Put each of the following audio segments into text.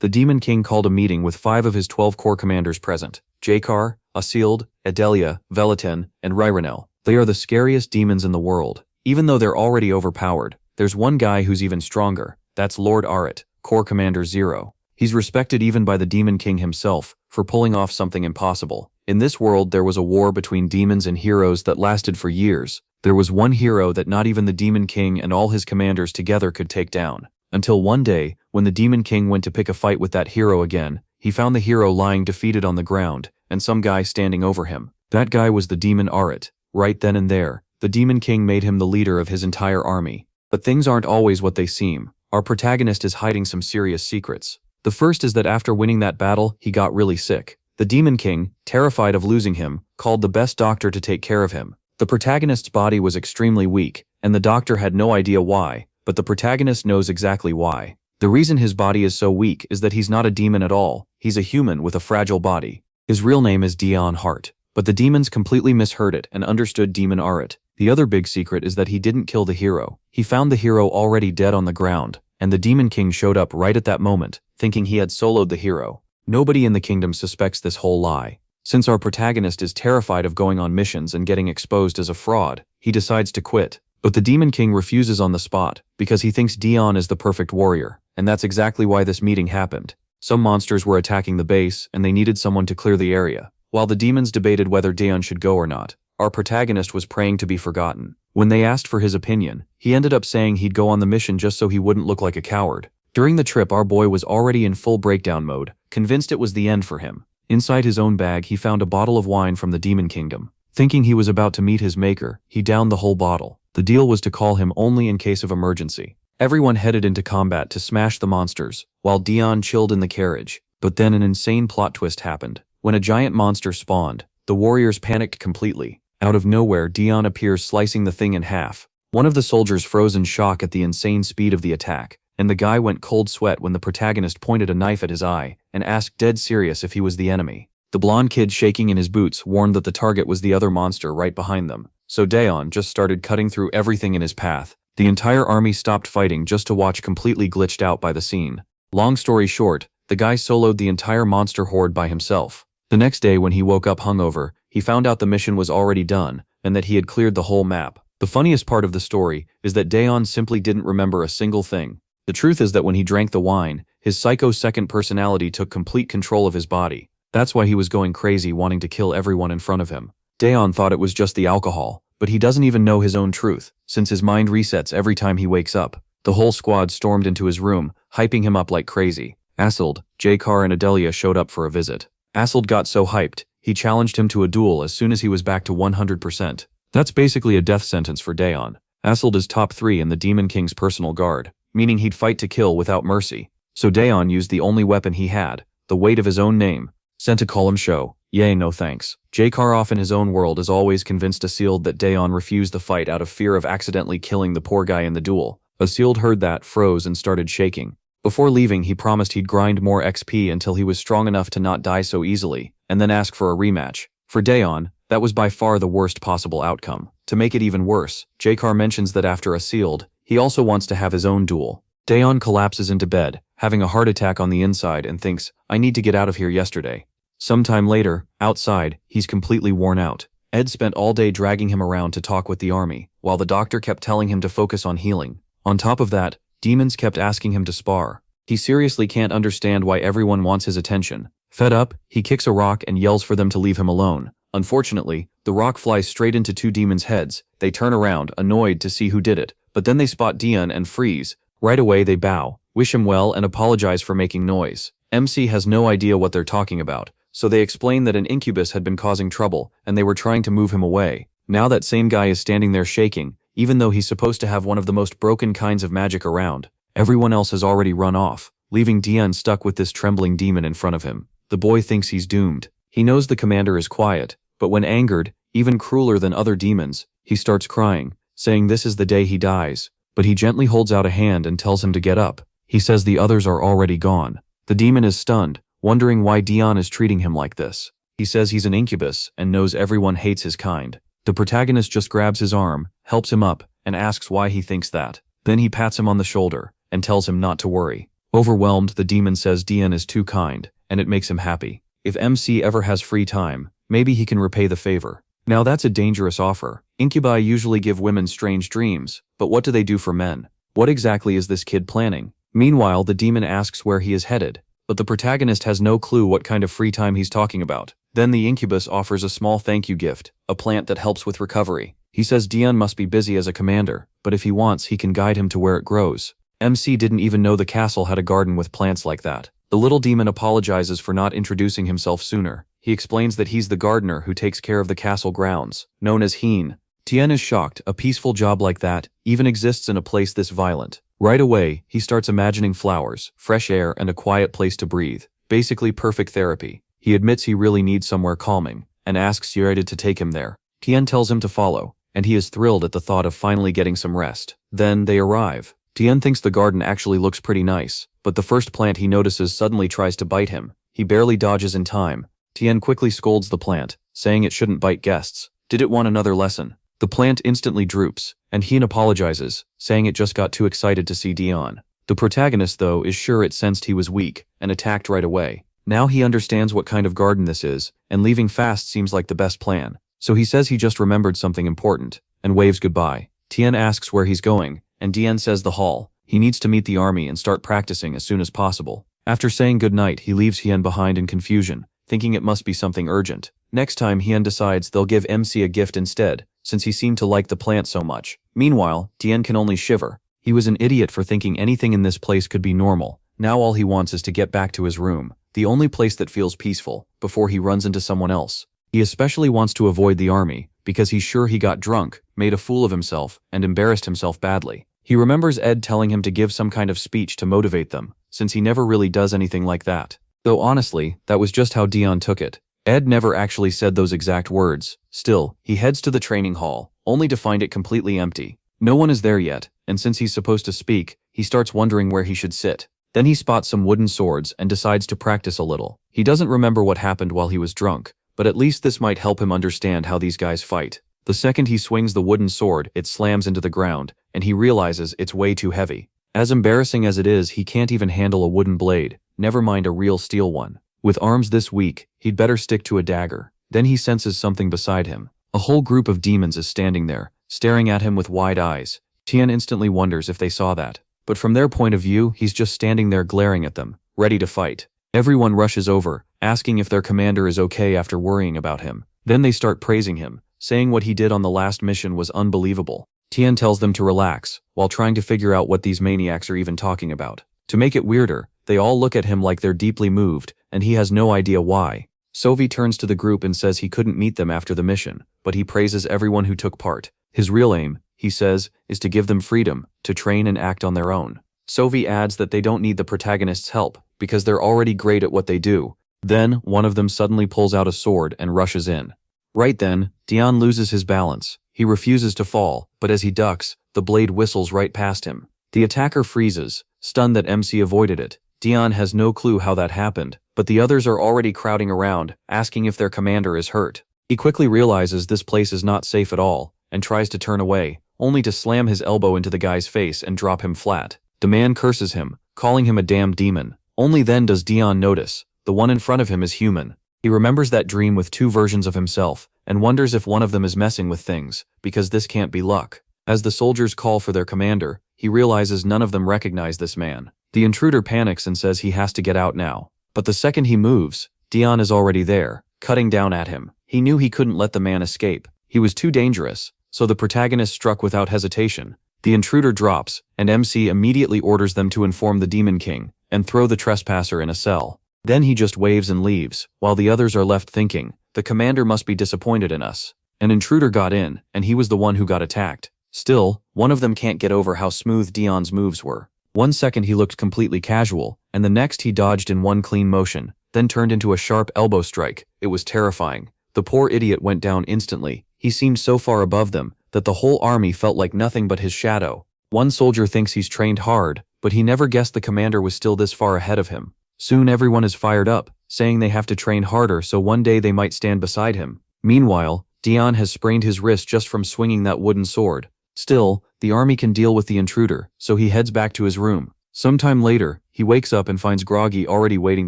the Demon King called a meeting with 5 of his 12 core commanders present: Jakar, Asild, Adelia, Velatin, and Ryranel. They are the scariest demons in the world. Even though they're already overpowered, there's one guy who's even stronger. That's Lord Arit, Core Commander 0. He's respected even by the Demon King himself for pulling off something impossible. In this world there was a war between demons and heroes that lasted for years. There was one hero that not even the Demon King and all his commanders together could take down. Until one day, when the Demon King went to pick a fight with that hero again, he found the hero lying defeated on the ground, and some guy standing over him. That guy was the demon Arit. Right then and there, the Demon King made him the leader of his entire army. But things aren't always what they seem. Our protagonist is hiding some serious secrets. The first is that after winning that battle, he got really sick. The Demon King, terrified of losing him, called the best doctor to take care of him. The protagonist's body was extremely weak, and the doctor had no idea why, but the protagonist knows exactly why. The reason his body is so weak is that he's not a demon at all. He's a human with a fragile body. His real name is Dion Hart, but the demons completely misheard it and understood Demon Arit. The other big secret is that he didn't kill the hero. He found the hero already dead on the ground, and the Demon King showed up right at that moment, thinking he had soloed the hero. Nobody in the kingdom suspects this whole lie. Since our protagonist is terrified of going on missions and getting exposed as a fraud, he decides to quit. But the Demon King refuses on the spot, because he thinks Dion is the perfect warrior, and that's exactly why this meeting happened. Some monsters were attacking the base, and they needed someone to clear the area. While the demons debated whether Dion should go or not, our protagonist was praying to be forgotten. When they asked for his opinion, he ended up saying he'd go on the mission just so he wouldn't look like a coward. During the trip, our boy was already in full breakdown mode, convinced it was the end for him. Inside his own bag, he found a bottle of wine from the Demon Kingdom. Thinking he was about to meet his maker, he downed the whole bottle. The deal was to call him only in case of emergency. Everyone headed into combat to smash the monsters, while Dion chilled in the carriage. But then an insane plot twist happened. When a giant monster spawned, the warriors panicked completely. Out of nowhere, Dion appears slicing the thing in half. One of the soldiers froze in shock at the insane speed of the attack, and the guy went cold sweat when the protagonist pointed a knife at his eye and asked dead serious if he was the enemy. The blonde kid shaking in his boots warned that the target was the other monster right behind them, so Dion just started cutting through everything in his path. The entire army stopped fighting just to watch, completely glitched out by the scene. Long story short, the guy soloed the entire monster horde by himself. The next day when he woke up hungover, he found out the mission was already done and that he had cleared the whole map. The funniest part of the story is that Dion simply didn't remember a single thing. The truth is that when he drank the wine, his psycho second personality took complete control of his body. That's why he was going crazy, wanting to kill everyone in front of him. Dion thought it was just the alcohol, but he doesn't even know his own truth, since his mind resets every time he wakes up. The whole squad stormed into his room, hyping him up like crazy. Asild, Jakar, and Adelia showed up for a visit. Asild got so hyped, he challenged him to a duel as soon as he was back to 100%. That's basically a death sentence for Dion. Asild is top 3 in the Demon King's personal guard, meaning he'd fight to kill without mercy. So Dion used the only weapon he had, the weight of his own name, sent to call him show. Yay, no thanks. Jakar, off in his own world, is always convinced Asild that Dion refused the fight out of fear of accidentally killing the poor guy in the duel. Asild heard that, froze, and started shaking. Before leaving, he promised he'd grind more XP until he was strong enough to not die so easily, and then ask for a rematch. For Dion, that was by far the worst possible outcome. To make it even worse, Jakar mentions that after Asild, he also wants to have his own duel. Dion collapses into bed, having a heart attack on the inside, and thinks, I need to get out of here yesterday. Sometime later, outside, he's completely worn out. Ed spent all day dragging him around to talk with the army, while the doctor kept telling him to focus on healing. On top of that, demons kept asking him to spar. He seriously can't understand why everyone wants his attention. Fed up, he kicks a rock and yells for them to leave him alone. Unfortunately, the rock flies straight into 2 demons' heads. They turn around, annoyed to see who did it, but then they spot Dion and freeze. Right away they bow, wish him well, and apologize for making noise. MC has no idea what they're talking about, so they explain that an incubus had been causing trouble and they were trying to move him away. Now that same guy is standing there shaking, even though he's supposed to have one of the most broken kinds of magic around. Everyone else has already run off, leaving Dion stuck with this trembling demon in front of him. The boy thinks he's doomed. He knows the commander is quiet, but when angered, even crueler than other demons, he starts crying, saying this is the day he dies. But he gently holds out a hand and tells him to get up. He says the others are already gone. The demon is stunned, wondering why Dion is treating him like this. He says he's an incubus and knows everyone hates his kind. The protagonist just grabs his arm, helps him up, and asks why he thinks that. Then he pats him on the shoulder and tells him not to worry. Overwhelmed, the demon says Dian is too kind, and it makes him happy. If MC ever has free time, maybe he can repay the favor. Now that's a dangerous offer. Incubi usually give women strange dreams, but what do they do for men? What exactly is this kid planning? Meanwhile, the demon asks where he is headed, but the protagonist has no clue what kind of free time he's talking about. Then the incubus offers a small thank you gift, a plant that helps with recovery. He says Dian must be busy as a commander, but if he wants, he can guide him to where it grows. MC didn't even know the castle had a garden with plants like that. The little demon apologizes for not introducing himself sooner. He explains that he's the gardener who takes care of the castle grounds, known as Heen. Tien is shocked. A peaceful job like that even exists in a place this violent. Right away, he starts imagining flowers, fresh air, and a quiet place to breathe. Basically perfect therapy. He admits he really needs somewhere calming, and asks Yahello to take him there. Tien tells him to follow, and he is thrilled at the thought of finally getting some rest. Then they arrive. Tien thinks the garden actually looks pretty nice, but the first plant he notices suddenly tries to bite him. He barely dodges in time. Tien quickly scolds the plant, saying it shouldn't bite guests. Did it want another lesson? The plant instantly droops, and Heen apologizes, saying it just got too excited to see Dian. The protagonist, though, is sure it sensed he was weak, and attacked right away. Now he understands what kind of garden this is, and leaving fast seems like the best plan. So he says he just remembered something important, and waves goodbye. Tien asks where he's going, and Dian says the hall. He needs to meet the army and start practicing as soon as possible. After saying goodnight, he leaves Hien behind in confusion, thinking it must be something urgent. Next time, Hien decides they'll give MC a gift instead, since he seemed to like the plant so much. Meanwhile, Tien can only shiver. He was an idiot for thinking anything in this place could be normal. Now all he wants is to get back to his room, the only place that feels peaceful, before he runs into someone else. He especially wants to avoid the army, because he's sure he got drunk, made a fool of himself, and embarrassed himself badly. He remembers Ed telling him to give some kind of speech to motivate them, since he never really does anything like that. Though honestly, that was just how Dian took it. Ed never actually said those exact words. Still, he heads to the training hall, only to find it completely empty. No one is there yet, and since he's supposed to speak, he starts wondering where he should sit. Then he spots some wooden swords and decides to practice a little. He doesn't remember what happened while he was drunk, but at least this might help him understand how these guys fight. The second he swings the wooden sword, it slams into the ground, and he realizes it's way too heavy. As embarrassing as it is, he can't even handle a wooden blade, never mind a real steel one. With arms this weak, he'd better stick to a dagger. Then he senses something beside him. A whole group of demons is standing there, staring at him with wide eyes. Tien instantly wonders if they saw that. But from their point of view, he's just standing there glaring at them, ready to fight. Everyone rushes over, asking if their commander is okay after worrying about him. Then they start praising him, saying what he did on the last mission was unbelievable. Tien tells them to relax, while trying to figure out what these maniacs are even talking about. To make it weirder, they all look at him like they're deeply moved, and he has no idea why. Sovi turns to the group and says he couldn't meet them after the mission, but he praises everyone who took part. His real aim, he says, is to give them freedom, to train and act on their own. Sovi adds that they don't need the protagonist's help, because they're already great at what they do. Then, one of them suddenly pulls out a sword and rushes in. Right then, Dian loses his balance. He refuses to fall, but as he ducks, the blade whistles right past him. The attacker freezes, stunned that MC avoided it. Dian has no clue how that happened, but the others are already crowding around, asking if their commander is hurt. He quickly realizes this place is not safe at all, and tries to turn away, only to slam his elbow into the guy's face and drop him flat. The man curses him, calling him a damn demon. Only then does Dian notice, the one in front of him is human. He remembers that dream with two versions of himself, and wonders if one of them is messing with things, because this can't be luck. As the soldiers call for their commander, he realizes none of them recognize this man. The intruder panics and says he has to get out now. But the second he moves, Dian is already there, cutting down at him. He knew he couldn't let the man escape. He was too dangerous, so the protagonist struck without hesitation. The intruder drops, and MC immediately orders them to inform the Demon King, and throw the trespasser in a cell. Then he just waves and leaves, while the others are left thinking, the commander must be disappointed in us. An intruder got in, and he was the one who got attacked. Still, one of them can't get over how smooth Dian's moves were. 1 second he looked completely casual, and the next he dodged in one clean motion, then turned into a sharp elbow strike. It was terrifying. The poor idiot went down instantly. He seemed so far above them, that the whole army felt like nothing but his shadow. One soldier thinks he's trained hard, but he never guessed the commander was still this far ahead of him. Soon everyone is fired up, saying they have to train harder so one day they might stand beside him. Meanwhile, Dian has sprained his wrist just from swinging that wooden sword. Still, the army can deal with the intruder, so he heads back to his room. Sometime later, he wakes up and finds Groggy already waiting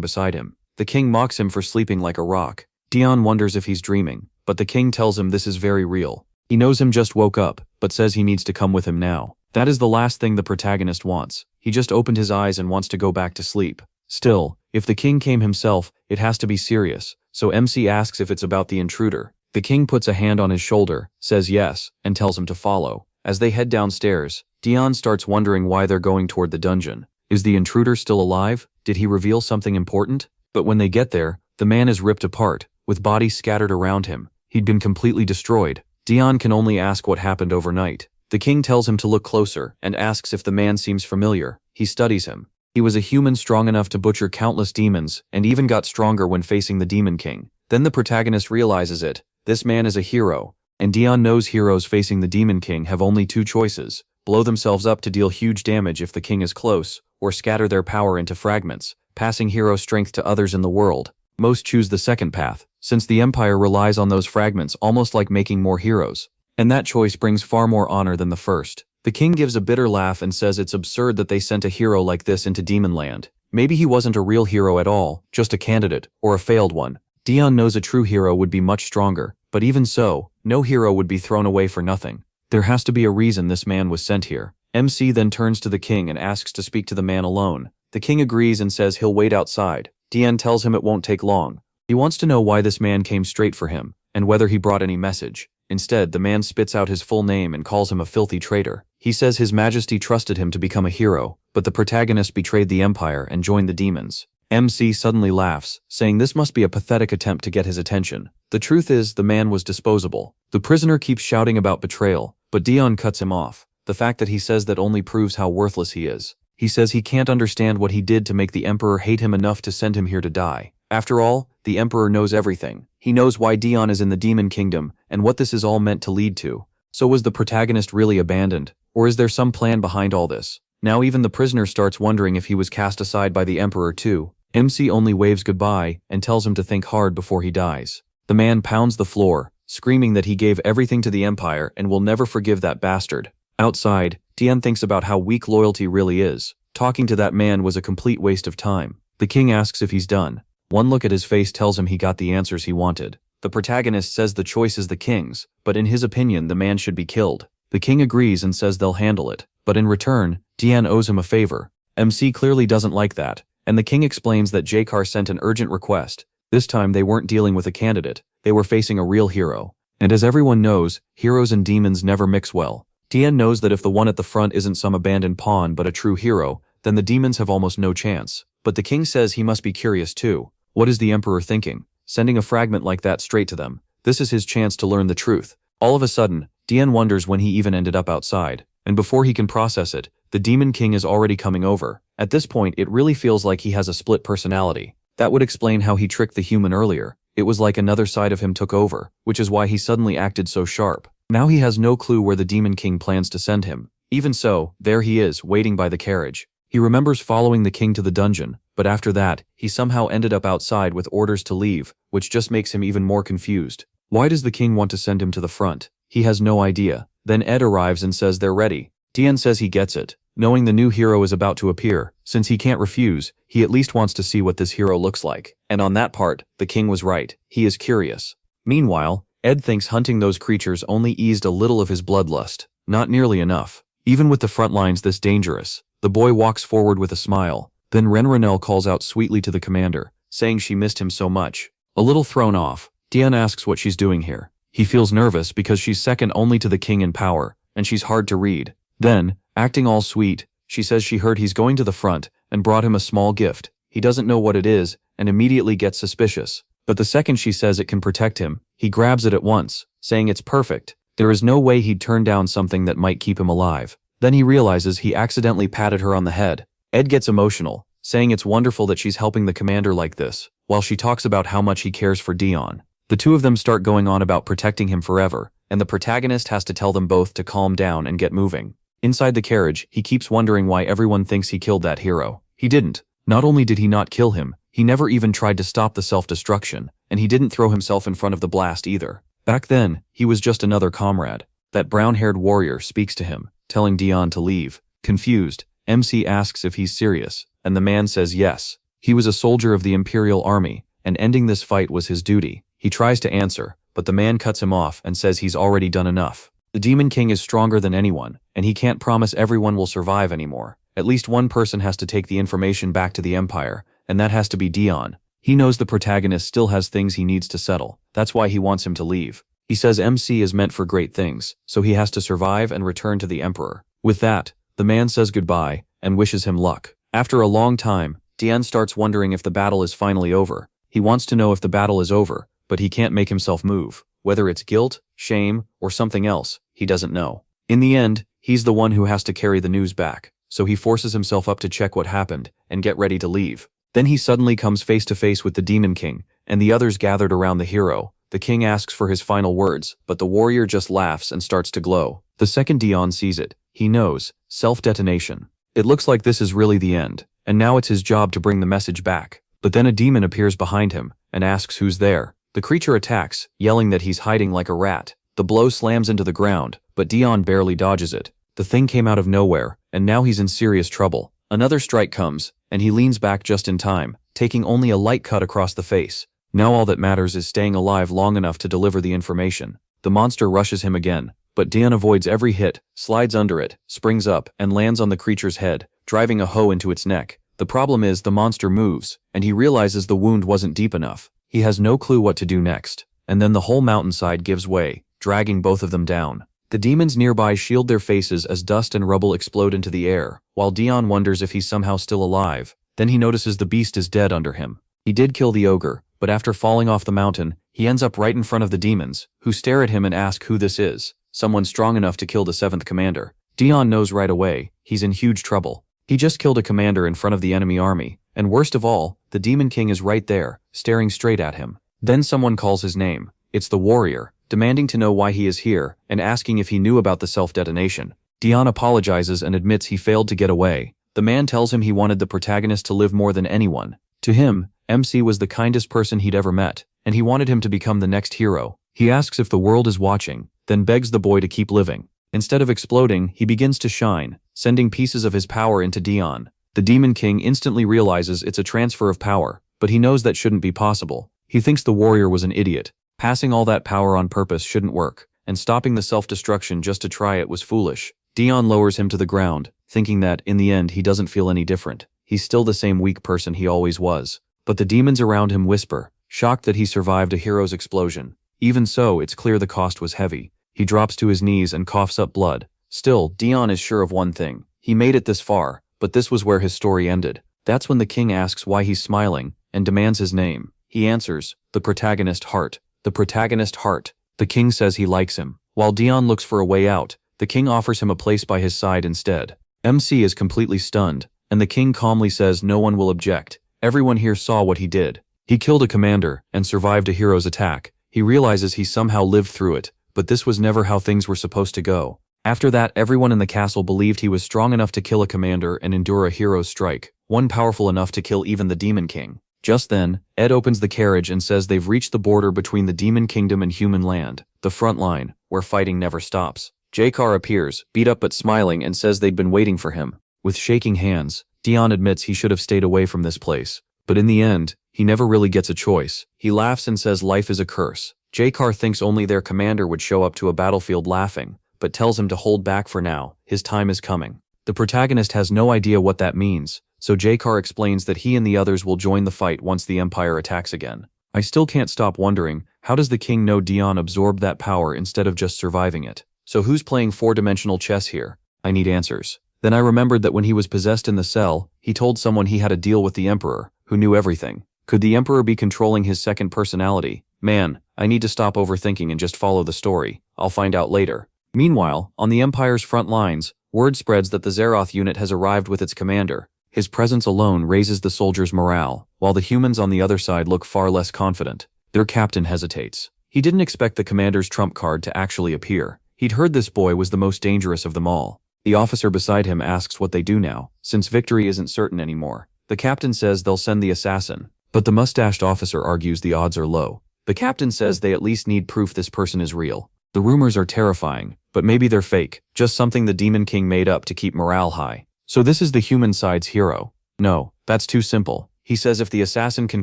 beside him. The king mocks him for sleeping like a rock. Dion wonders if he's dreaming, but the king tells him this is very real. He knows him just woke up, but says he needs to come with him now. That is the last thing the protagonist wants. He just opened his eyes and wants to go back to sleep. Still, if the king came himself, it has to be serious, so MC asks if it's about the intruder. The king puts a hand on his shoulder, says yes, and tells him to follow. As they head downstairs, Dion starts wondering why they're going toward the dungeon. Is the intruder still alive? Did he reveal something important? But when they get there, the man is ripped apart, with bodies scattered around him. He'd been completely destroyed. Dion can only ask what happened overnight. The king tells him to look closer and asks if the man seems familiar. He studies him. He was a human strong enough to butcher countless demons and even got stronger when facing the Demon King. Then the protagonist realizes it. This man is a hero, and Dion knows heroes facing the Demon King have only two choices: blow themselves up to deal huge damage if the king is close, or scatter their power into fragments, passing hero strength to others in the world. Most choose the second path, since the Empire relies on those fragments almost like making more heroes. And that choice brings far more honor than the first. The king gives a bitter laugh and says it's absurd that they sent a hero like this into Demonland. Maybe he wasn't a real hero at all, just a candidate, or a failed one. Dion knows a true hero would be much stronger, but even so, no hero would be thrown away for nothing. There has to be a reason this man was sent here. MC then turns to the king and asks to speak to the man alone. The king agrees and says he'll wait outside. Dion tells him it won't take long. He wants to know why this man came straight for him, and whether he brought any message. Instead, the man spits out his full name and calls him a filthy traitor. He says His Majesty trusted him to become a hero, but the protagonist betrayed the Empire and joined the demons. MC suddenly laughs, saying this must be a pathetic attempt to get his attention. The truth is, the man was disposable. The prisoner keeps shouting about betrayal, but Dion cuts him off. The fact that he says that only proves how worthless he is. He says he can't understand what he did to make the Emperor hate him enough to send him here to die. After all, the Emperor knows everything. He knows why Dion is in the Demon Kingdom and what this is all meant to lead to. So was the protagonist really abandoned? Or is there some plan behind all this? Now even the prisoner starts wondering if he was cast aside by the Emperor too. MC only waves goodbye and tells him to think hard before he dies. The man pounds the floor, screaming that he gave everything to the Empire and will never forgive that bastard. Outside, Dion thinks about how weak loyalty really is. Talking to that man was a complete waste of time. The king asks if he's done. One look at his face tells him he got the answers he wanted. The protagonist says the choice is the king's, but in his opinion the man should be killed. The king agrees and says they'll handle it, but in return, Dion owes him a favor. MC clearly doesn't like that, and the king explains that Jakar sent an urgent request. This time they weren't dealing with a candidate, they were facing a real hero. And as everyone knows, heroes and demons never mix well. Dion knows that if the one at the front isn't some abandoned pawn but a true hero, then the demons have almost no chance. But the king says he must be curious too. What is the Emperor thinking? Sending a fragment like that straight to them. This is his chance to learn the truth. All of a sudden, Dion wonders when he even ended up outside. And before he can process it, the Demon King is already coming over. At this point, it really feels like he has a split personality. That would explain how he tricked the human earlier. It was like another side of him took over, which is why he suddenly acted so sharp. Now he has no clue where the Demon King plans to send him. Even so, there he is, waiting by the carriage. He remembers following the king to the dungeon, but after that, he somehow ended up outside with orders to leave, which just makes him even more confused. Why does the king want to send him to the front? He has no idea. Then Ed arrives and says they're ready. Dion says he gets it. Knowing the new hero is about to appear, since he can't refuse, he at least wants to see what this hero looks like. And on that part, the king was right. He is curious. Meanwhile, Ed thinks hunting those creatures only eased a little of his bloodlust. Not nearly enough. Even with the front lines this dangerous, the boy walks forward with a smile. Then Renrenel calls out sweetly to the commander, saying she missed him so much. A little thrown off, Dion asks what she's doing here. He feels nervous because she's second only to the king in power, and she's hard to read. Then, acting all sweet, she says she heard he's going to the front and brought him a small gift. He doesn't know what it is and immediately gets suspicious. But the second she says it can protect him, he grabs it at once, saying it's perfect. There is no way he'd turn down something that might keep him alive. Then he realizes he accidentally patted her on the head. Ed gets emotional, saying it's wonderful that she's helping the commander like this, while she talks about how much he cares for Dion. The two of them start going on about protecting him forever, and the protagonist has to tell them both to calm down and get moving. Inside the carriage, he keeps wondering why everyone thinks he killed that hero. He didn't. Not only did he not kill him, he never even tried to stop the self-destruction, and he didn't throw himself in front of the blast either. Back then, he was just another comrade. That brown-haired warrior speaks to him, telling Dion to leave. Confused, MC asks if he's serious, and the man says yes. He was a soldier of the Imperial Army, and ending this fight was his duty. He tries to answer, but the man cuts him off and says he's already done enough. The Demon King is stronger than anyone, and he can't promise everyone will survive anymore. At least one person has to take the information back to the Empire, and that has to be Dion. He knows the protagonist still has things he needs to settle. That's why he wants him to leave. He says MC is meant for great things, so he has to survive and return to the Emperor. With that, the man says goodbye and wishes him luck. After a long time, Dion starts wondering if the battle is finally over. He wants to know if the battle is over, but he can't make himself move. Whether it's guilt, shame, or something else, he doesn't know. In the end, he's the one who has to carry the news back, so he forces himself up to check what happened and get ready to leave. Then he suddenly comes face to face with the Demon King, and the others gathered around the hero. The king asks for his final words, but the warrior just laughs and starts to glow. The second Dion sees it, he knows, self-detonation. It looks like this is really the end, and now it's his job to bring the message back. But then a demon appears behind him and asks who's there. The creature attacks, yelling that he's hiding like a rat. The blow slams into the ground, but Dion barely dodges it. The thing came out of nowhere, and now he's in serious trouble. Another strike comes, and he leans back just in time, taking only a light cut across the face. Now all that matters is staying alive long enough to deliver the information. The monster rushes him again, but Dion avoids every hit, slides under it, springs up, and lands on the creature's head, driving a hoe into its neck. The problem is the monster moves, and he realizes the wound wasn't deep enough. He has no clue what to do next, and then the whole mountainside gives way, dragging both of them down. The demons nearby shield their faces as dust and rubble explode into the air, while Dion wonders if he's somehow still alive. Then he notices the beast is dead under him. He did kill the ogre, but after falling off the mountain, he ends up right in front of the demons, who stare at him and ask who this is. Someone strong enough to kill the 7th commander. Dion knows right away, he's in huge trouble. He just killed a commander in front of the enemy army, and worst of all, the Demon King is right there, staring straight at him. Then someone calls his name. It's the warrior, demanding to know why he is here, and asking if he knew about the self-detonation. Dion apologizes and admits he failed to get away. The man tells him he wanted the protagonist to live more than anyone. To him, MC was the kindest person he'd ever met, and he wanted him to become the next hero. He asks if the world is watching, then begs the boy to keep living. Instead of exploding, he begins to shine, sending pieces of his power into Dion. The Demon King instantly realizes it's a transfer of power, but he knows that shouldn't be possible. He thinks the warrior was an idiot. Passing all that power on purpose shouldn't work, and stopping the self-destruction just to try it was foolish. Dion lowers him to the ground, thinking that, in the end, he doesn't feel any different. He's still the same weak person he always was. But the demons around him whisper, shocked that he survived a hero's explosion. Even so, it's clear the cost was heavy. He drops to his knees and coughs up blood. Still, Dion is sure of one thing. He made it this far, but this was where his story ended. That's when the king asks why he's smiling, and demands his name. He answers, the protagonist Heart. The protagonist Heart. The king says he likes him. While Dion looks for a way out, the king offers him a place by his side instead. MC is completely stunned, and the king calmly says no one will object. Everyone here saw what he did. He killed a commander and survived a hero's attack. He realizes he somehow lived through it, but this was never how things were supposed to go. After that, everyone in the castle believed he was strong enough to kill a commander and endure a hero's strike, one powerful enough to kill even the Demon King. Just then, Ed opens the carriage and says they've reached the border between the Demon Kingdom and human land, the front line, where fighting never stops. J-Car appears, beat up but smiling, and says they'd been waiting for him. With shaking hands, Dion admits he should have stayed away from this place. But in the end, he never really gets a choice. He laughs and says life is a curse. J-Car thinks only their commander would show up to a battlefield laughing, but tells him to hold back for now, his time is coming. The protagonist has no idea what that means, so J-Car explains that he and the others will join the fight once the Empire attacks again. I still can't stop wondering, how does the king know Dion absorbed that power instead of just surviving it? So who's playing four-dimensional chess here? I need answers. Then I remembered that when he was possessed in the cell, he told someone he had a deal with the Emperor, who knew everything. Could the Emperor be controlling his second personality? Man, I need to stop overthinking and just follow the story. I'll find out later. Meanwhile, on the Empire's front lines, word spreads that the Zeroth unit has arrived with its commander. His presence alone raises the soldiers' morale, while the humans on the other side look far less confident. Their captain hesitates. He didn't expect the commander's trump card to actually appear. He'd heard this boy was the most dangerous of them all. The officer beside him asks what they do now, since victory isn't certain anymore. The captain says they'll send the assassin, but the mustached officer argues the odds are low. The captain says they at least need proof this person is real. The rumors are terrifying, but maybe they're fake, just something the Demon King made up to keep morale high. So this is the human side's hero. No, that's too simple. He says if the assassin can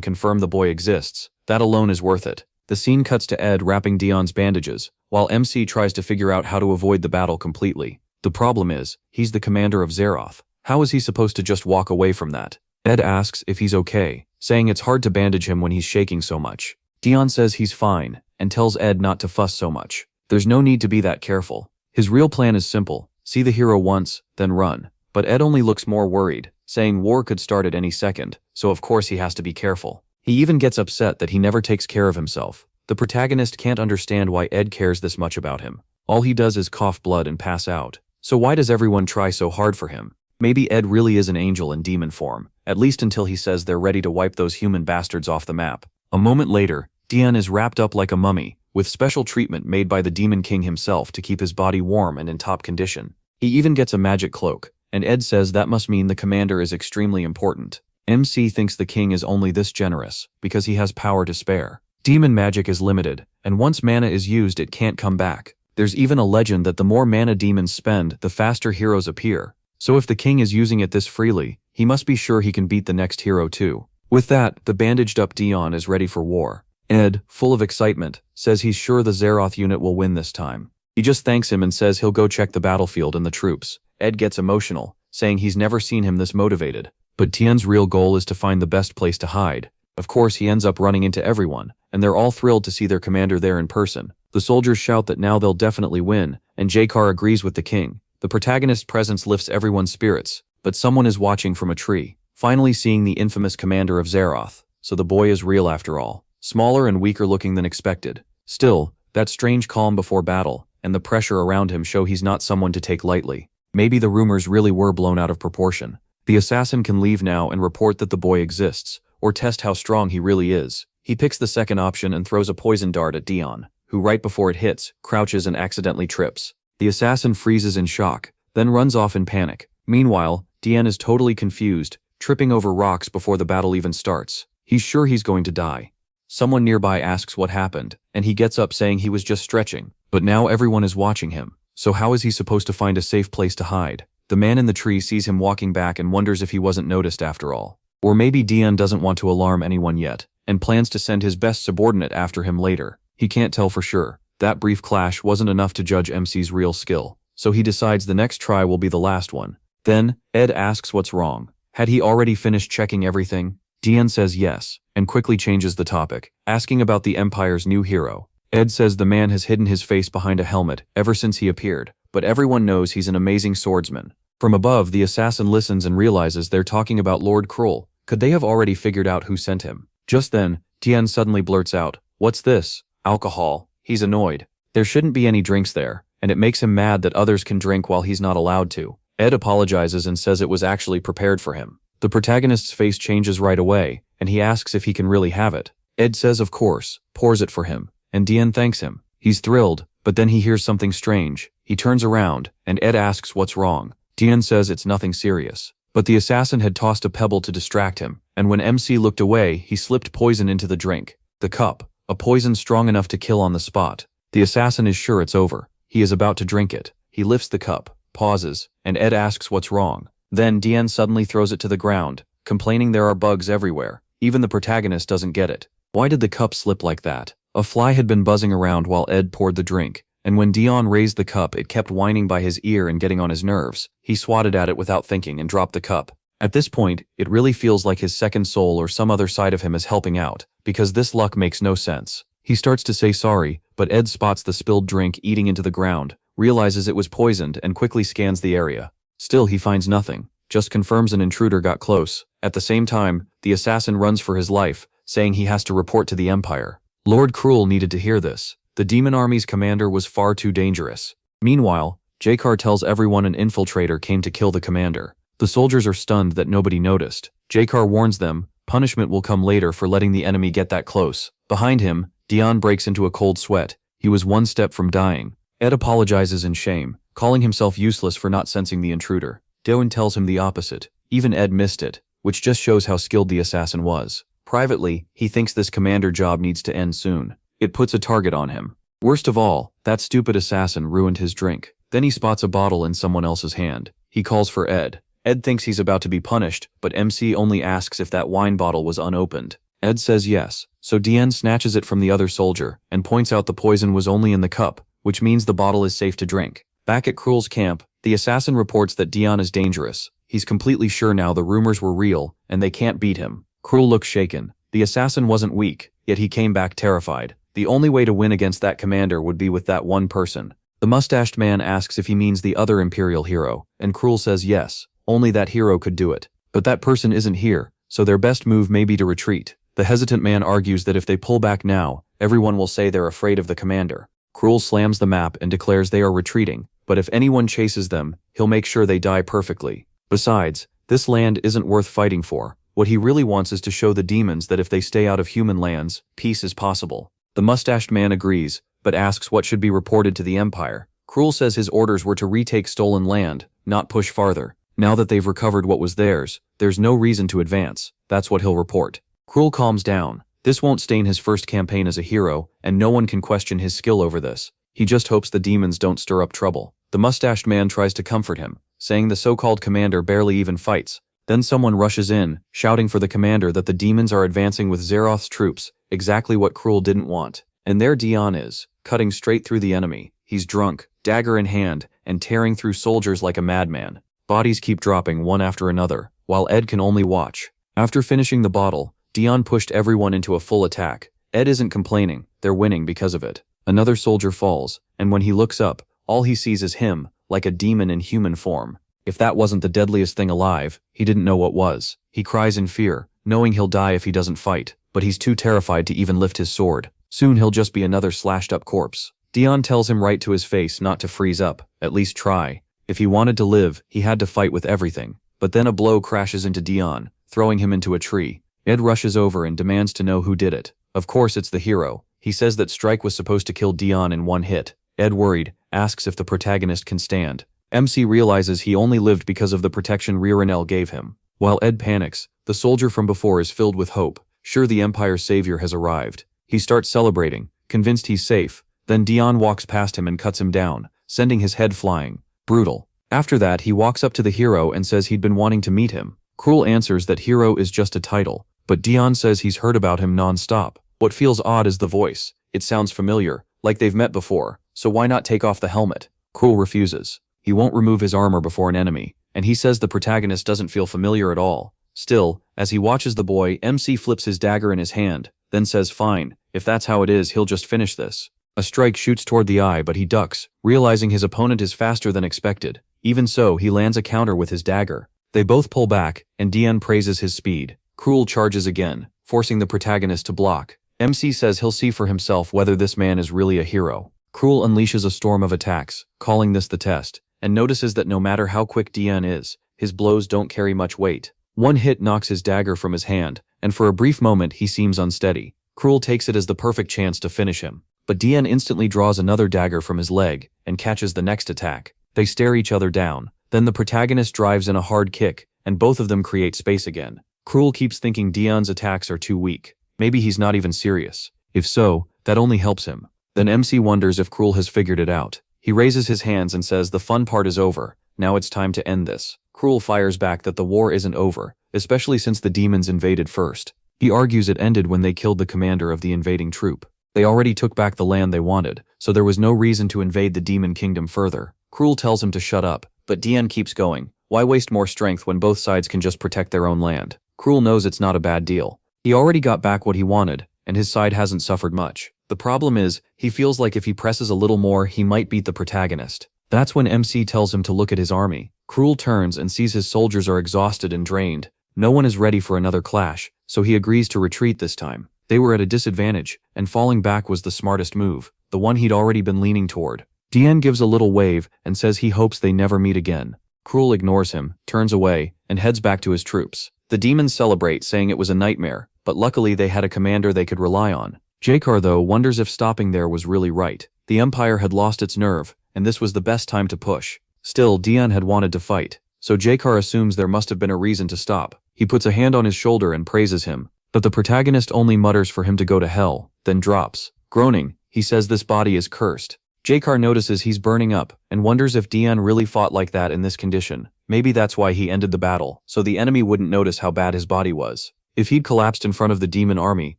confirm the boy exists, that alone is worth it. The scene cuts to Ed wrapping Dion's bandages, while MC tries to figure out how to avoid the battle completely. The problem is, he's the commander of Zeroth. How is he supposed to just walk away from that? Ed asks if he's okay, saying it's hard to bandage him when he's shaking so much. Dion says he's fine, and tells Ed not to fuss so much. There's no need to be that careful. His real plan is simple: see the hero once, then run. But Ed only looks more worried, saying war could start at any second, so of course he has to be careful. He even gets upset that he never takes care of himself. The protagonist can't understand why Ed cares this much about him. All he does is cough blood and pass out. So why does everyone try so hard for him? Maybe Ed really is an angel in demon form, at least until he says they're ready to wipe those human bastards off the map. A moment later, Dion is wrapped up like a mummy, with special treatment made by the Demon King himself to keep his body warm and in top condition. He even gets a magic cloak, and Ed says that must mean the commander is extremely important. MC thinks the king is only this generous because he has power to spare. Demon magic is limited, and once mana is used it can't come back. There's even a legend that the more mana demons spend, the faster heroes appear. So if the king is using it this freely, he must be sure he can beat the next hero too. With that, the bandaged up Dion is ready for war. Ed, full of excitement, says he's sure the Zeroth unit will win this time. He just thanks him and says he'll go check the battlefield and the troops. Ed gets emotional, saying he's never seen him this motivated. But Tien's real goal is to find the best place to hide. Of course, he ends up running into everyone, and they're all thrilled to see their commander there in person. The soldiers shout that now they'll definitely win, and Jakar agrees with the king. The protagonist's presence lifts everyone's spirits, but someone is watching from a tree, finally seeing the infamous commander of Zeroth. So the boy is real after all, smaller and weaker looking than expected. Still, that strange calm before battle, and the pressure around him show he's not someone to take lightly. Maybe the rumors really were blown out of proportion. The assassin can leave now and report that the boy exists, or test how strong he really is. He picks the second option and throws a poison dart at Dion, who right before it hits, crouches and accidentally trips. The assassin freezes in shock, then runs off in panic. Meanwhile, Dion is totally confused, tripping over rocks before the battle even starts. He's sure he's going to die. Someone nearby asks what happened, and he gets up saying he was just stretching. But now everyone is watching him, so how is he supposed to find a safe place to hide? The man in the tree sees him walking back and wonders if he wasn't noticed after all. Or maybe Dion doesn't want to alarm anyone yet, and plans to send his best subordinate after him later. He can't tell for sure. That brief clash wasn't enough to judge MC's real skill, so he decides the next try will be the last one. Then, Ed asks what's wrong. Had he already finished checking everything? Dion says yes, and quickly changes the topic, asking about the Empire's new hero. Ed says the man has hidden his face behind a helmet ever since he appeared, but everyone knows he's an amazing swordsman. From above, the assassin listens and realizes they're talking about Lord Cruel. Could they have already figured out who sent him? Just then, Dion suddenly blurts out, "What's this? Alcohol." He's annoyed. There shouldn't be any drinks there, and it makes him mad that others can drink while he's not allowed to. Ed apologizes and says it was actually prepared for him. The protagonist's face changes right away, and he asks if he can really have it. Ed says of course, pours it for him, and Dion thanks him. He's thrilled, but then he hears something strange. He turns around, and Ed asks what's wrong. Dion says it's nothing serious. But the assassin had tossed a pebble to distract him, and when MC looked away, he slipped poison into the drink. The cup, a poison strong enough to kill on the spot. The assassin is sure it's over. He is about to drink it. He lifts the cup, pauses, and Ed asks what's wrong. Then Dion suddenly throws it to the ground, complaining there are bugs everywhere. Even the protagonist doesn't get it. Why did the cup slip like that? A fly had been buzzing around while Ed poured the drink, and when Dion raised the cup it kept whining by his ear and getting on his nerves. He swatted at it without thinking and dropped the cup. At this point, it really feels like his second soul or some other side of him is helping out, because this luck makes no sense. He starts to say sorry, but Ed spots the spilled drink eating into the ground, realizes it was poisoned and quickly scans the area. Still he finds nothing, just confirms an intruder got close. At the same time, the assassin runs for his life, saying he has to report to the Empire. Lord Cruel needed to hear this. The demon army's commander was far too dangerous. Meanwhile, Jakar tells everyone an infiltrator came to kill the commander. The soldiers are stunned that nobody noticed. Jakar warns them, punishment will come later for letting the enemy get that close. Behind him, Dion breaks into a cold sweat. He was one step from dying. Ed apologizes in shame, calling himself useless for not sensing the intruder. Doan tells him the opposite. Even Ed missed it, which just shows how skilled the assassin was. Privately, he thinks this commander job needs to end soon. It puts a target on him. Worst of all, that stupid assassin ruined his drink. Then he spots a bottle in someone else's hand. He calls for Ed. Ed thinks he's about to be punished, but MC only asks if that wine bottle was unopened. Ed says yes, so Dian snatches it from the other soldier and points out the poison was only in the cup, which means the bottle is safe to drink. Back at Krul's camp, the assassin reports that Dian is dangerous. He's completely sure now the rumors were real, and they can't beat him. Krul looks shaken. The assassin wasn't weak, yet he came back terrified. The only way to win against that commander would be with that one person. The mustached man asks if he means the other Imperial hero, and Krul says yes, only that hero could do it. But that person isn't here, so their best move may be to retreat. The hesitant man argues that if they pull back now, everyone will say they're afraid of the commander. Krul slams the map and declares they are retreating, but if anyone chases them, he'll make sure they die perfectly. Besides, this land isn't worth fighting for. What he really wants is to show the demons that if they stay out of human lands, peace is possible. The mustached man agrees, but asks what should be reported to the Empire. Krul says his orders were to retake stolen land, not push farther. Now that they've recovered what was theirs, there's no reason to advance. That's what he'll report. Krul calms down. This won't stain his first campaign as a hero, and no one can question his skill over this. He just hopes the demons don't stir up trouble. The mustached man tries to comfort him, saying the so-called commander barely even fights. Then someone rushes in, shouting for the commander that the demons are advancing with Zeroth's troops, exactly what Krul didn't want. And there Dian is, cutting straight through the enemy. He's drunk, dagger in hand, and tearing through soldiers like a madman. Bodies keep dropping one after another, while Ed can only watch. After finishing the bottle, Dian pushed everyone into a full attack. Ed isn't complaining, they're winning because of it. Another soldier falls, and when he looks up, all he sees is him, like a demon in human form. If that wasn't the deadliest thing alive, he didn't know what was. He cries in fear, knowing he'll die if he doesn't fight, but he's too terrified to even lift his sword. Soon he'll just be another slashed-up corpse. Dian tells him right to his face not to freeze up, at least try. If he wanted to live, he had to fight with everything. But then a blow crashes into Dian, throwing him into a tree. Ed rushes over and demands to know who did it. Of course it's the hero. He says that Strike was supposed to kill Dian in one hit. Ed, worried, asks if the protagonist can stand. MC realizes he only lived because of the protection Ririnel gave him. While Ed panics, the soldier from before is filled with hope, sure the Empire's savior has arrived. He starts celebrating, convinced he's safe. Then Dian walks past him and cuts him down, sending his head flying. Brutal. After that, he walks up to the hero and says he'd been wanting to meet him. Krul answers that hero is just a title, but Dian says he's heard about him non-stop. What feels odd is the voice. It sounds familiar, like they've met before, so why not take off the helmet? Krul refuses. He won't remove his armor before an enemy, and he says the protagonist doesn't feel familiar at all. Still, as he watches the boy, MC flips his dagger in his hand, then says fine, if that's how it is he'll just finish this. A strike shoots toward the eye but he ducks, realizing his opponent is faster than expected. Even so, he lands a counter with his dagger. They both pull back, and Dian praises his speed. Krul charges again, forcing the protagonist to block. MC says he'll see for himself whether this man is really a hero. Krul unleashes a storm of attacks, calling this the test, and notices that no matter how quick Dian is, his blows don't carry much weight. One hit knocks his dagger from his hand, and for a brief moment he seems unsteady. Krul takes it as the perfect chance to finish him, but Dian instantly draws another dagger from his leg and catches the next attack. They stare each other down. Then the protagonist drives in a hard kick, and both of them create space again. Krul keeps thinking Dian's attacks are too weak. Maybe he's not even serious. If so, that only helps him. Then MC wonders if Krul has figured it out. He raises his hands and says the fun part is over. Now it's time to end this. Krul fires back that the war isn't over, especially since the demons invaded first. He argues it ended when they killed the commander of the invading troop. They already took back the land they wanted, so there was no reason to invade the demon kingdom further. Krul tells him to shut up, but Dian keeps going. Why waste more strength when both sides can just protect their own land? Krul knows it's not a bad deal. He already got back what he wanted, and his side hasn't suffered much. The problem is, he feels like if he presses a little more, he might beat the protagonist. That's when MC tells him to look at his army. Krul turns and sees his soldiers are exhausted and drained. No one is ready for another clash, so he agrees to retreat this time. They were at a disadvantage, and falling back was the smartest move, the one he'd already been leaning toward. Dian gives a little wave and says he hopes they never meet again. Krul ignores him, turns away, and heads back to his troops. The demons celebrate, saying it was a nightmare, but luckily they had a commander they could rely on. Jakar, though, wonders if stopping there was really right. The Empire had lost its nerve, and this was the best time to push. Still, Dian had wanted to fight, so Jakar assumes there must have been a reason to stop. He puts a hand on his shoulder and praises him, but the protagonist only mutters for him to go to hell, then drops. Groaning, he says this body is cursed. J-Car notices he's burning up and wonders if Dion really fought like that in this condition. Maybe that's why he ended the battle, so the enemy wouldn't notice how bad his body was. If he'd collapsed in front of the demon army,